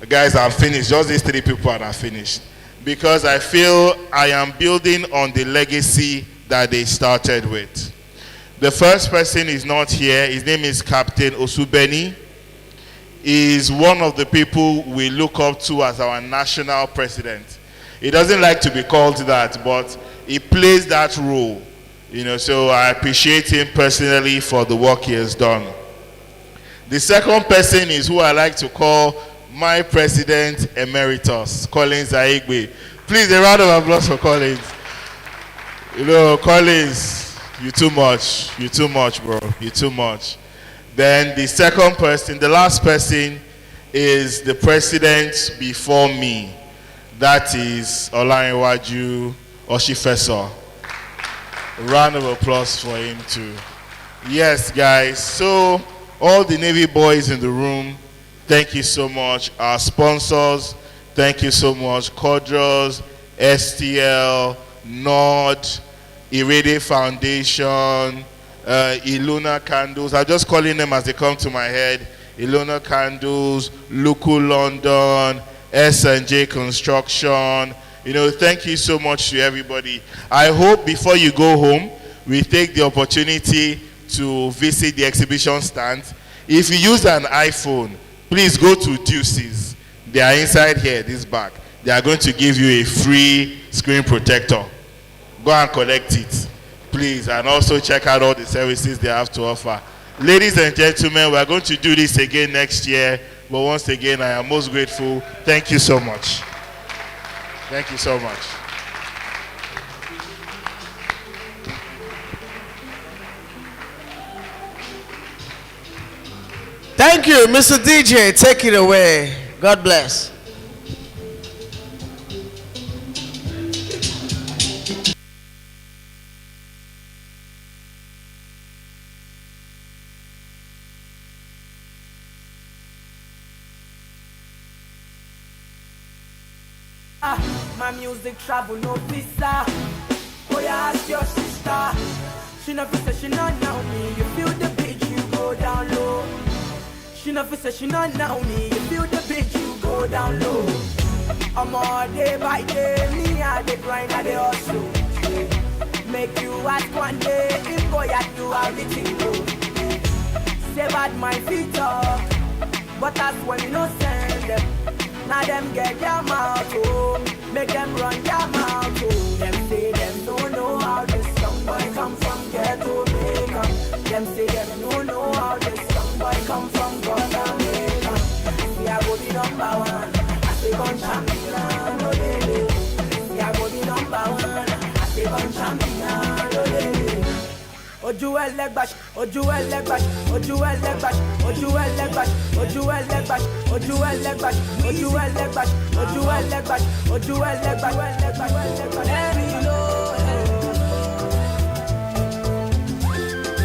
guys, I'm finished. Just these three people and I'm finished. Because I feel I am building on the legacy that they started with. The first person is not here. His name is Captain Osubeni. He is one of the people we look up to as our national president. He doesn't like to be called that, but he plays that role. You know, so I appreciate him personally for the work he has done. The second person is who I like to call my president emeritus, Collins Aigbe. Please, a round of applause for Collins. You know, Collins, you too much. You too much, bro. You too much. Then the second person, the last person, is the president before me. That is Olanrewaju Oshifeso. A round of applause for him too. Yes, guys. So, all the Navy boys in the room, thank you so much. Our sponsors, thank you so much. Codros, STL, Nord, Irede Foundation, Iluna Candles. I'm just calling them as they come to my head. Iluna Candles, Luku London, S&J Construction. You know, thank you so much to everybody. I hope before you go home, we take the opportunity to visit the exhibition stand. If you use an iPhone, please go to Deuces. They are inside here, this bag. They are going to give you a free screen protector. Go and collect it, please, and also check out all the services they have to offer. Ladies and gentlemen, we are going to do this again next year, but once again, I am most grateful. Thank you so much. Thank you so much. Thank you, Mr. DJ. Take it away. God bless. My music travel no visa. Oh yeah, ask your sister. She never say she not know me. You feel the beat, you go down low. She never say she not know me. You feel the beat, you go down low. I'm all day by day. Me I dey grind, I dey hustle. Make you ask one day if boy I do everything go. Say bad my feet up, but that's when you no send them. Now them get their mouth, oh. Make them run their mouth, oh. Them say them don't know how this young boy come from ghetto Jamaica. Them say them don't know how this young boy come from Jamaica. See I go be number one, I say gun champion, oh lady. See I go be number one, I say gun champion, oh lady. Ojú ẹlẹ́gbàṣ, ojú ẹlẹ́gbàṣ, ojú ẹlẹ́gbàṣ, ojú ẹlẹ́gbàṣ, ojú ẹlẹ́gbàṣ, ojú ẹlẹ́gbàṣ, ojú ẹlẹ́gbàṣ, ojú ẹlẹ́gbàṣ, ojú ẹlẹ́gbàṣ. Let me know.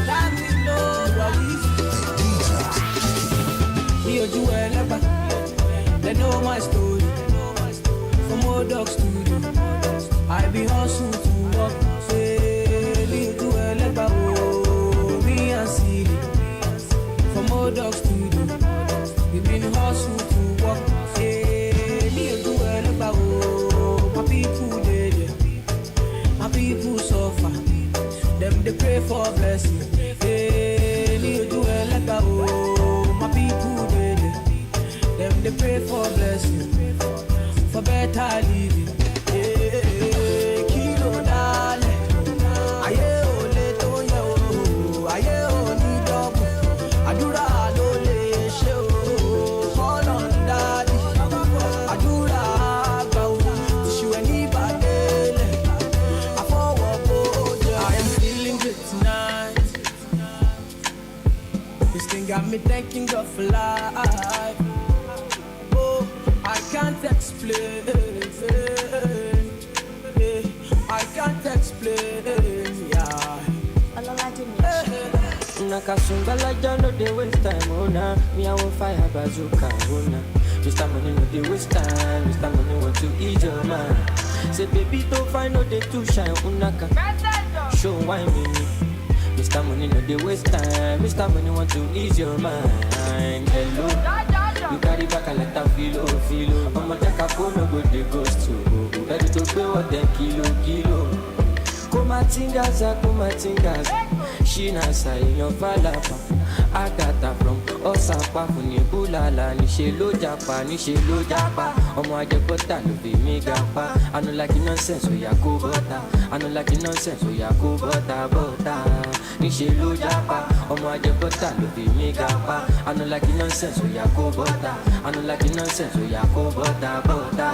Let me know. Ní ojú ẹlẹ́gbàṣ, they know my story. From old dog studio, I be hustle to work. Say, ní ojú ẹlẹ́gbàṣ. Them they pray for blessing. Hey, you do it like a oh, my people them they pray for blessing, for better living. Hey, kilo dale, aye ole to yo, aye oni double, adura lo le she o, call on daddy, adura go, tishu any badele, I forward go. I am feeling good tonight. This thing got me thanking God for life. I can't explain. I can't explain. Yeah. Nakasumbala jano de waste time, ona. Me I will fire bazooka, ona. Mr. Money no de waste time. Mr. Money want to eat your man. Say baby don't find no day to shine, unaka. Show why me. Mr. Money no de waste time. Mr. Money want to ease your mind. Hello. You carry back a lot of filo. I'ma take a phone, no go the ghost to. Ready to pay what 10 kilo. Kumatingaza. She nasa in your falapa. Agata from Osapa Funibulala. Nishe lo japa. Omo ajekota no be me gapa. I no like nonsense, so ya go bota. Bota. Nishe lo japa. Omo ajekota no be me gapa. I no like nonsense, so ya go bota. Bota.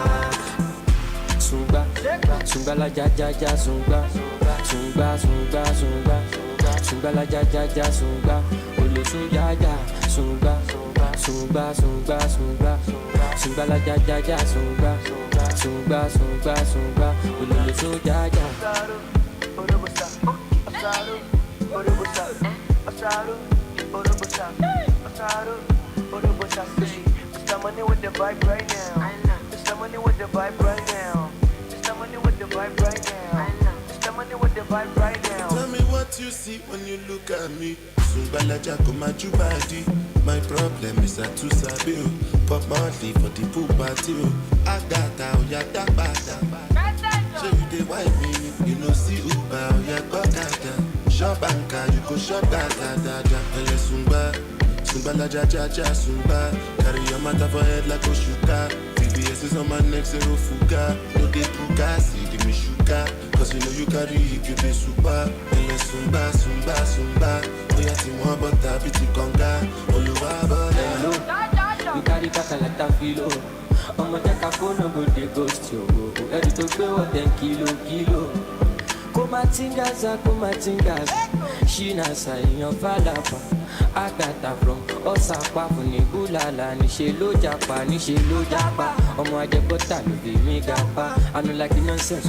Sunga la ja sunga. Sunga la ja sunga. Olo sunga sunga. Sunga la ja sunga. Sunga. Olo sunga Mr. Money with the vibe right now. Mr. Money with the vibe right now. Mr. Money with the vibe right now. Mr. Money with the vibe right now. Tell me what you see when you look at me. Sumbala jako majubadi. My problem is a too sabi. Pop monthly for the pool party. Agata oya dabada. So you dey wipe me. You know see Uber oya gbagada. Shop banker you go shop da. Ele Sumba la ja sumba. Carry your matter for head like Oshuka. VBS is on my neck, zero fuga. No de puka, see give me sugar. Cause you know you carry it, you be super. Ele sumba. Oya ti mo bota biti konga. Oluwa bola. You carry back a lot of filo. I'ma take a phone, no go the ghost yo. Ready to pay what 10 kilo. Kumatingaza. She nasa in your falapa. Agata from Osapa Funibulala. Nishe lo japa. Omo ajekota no be me gapa. I no like nonsense.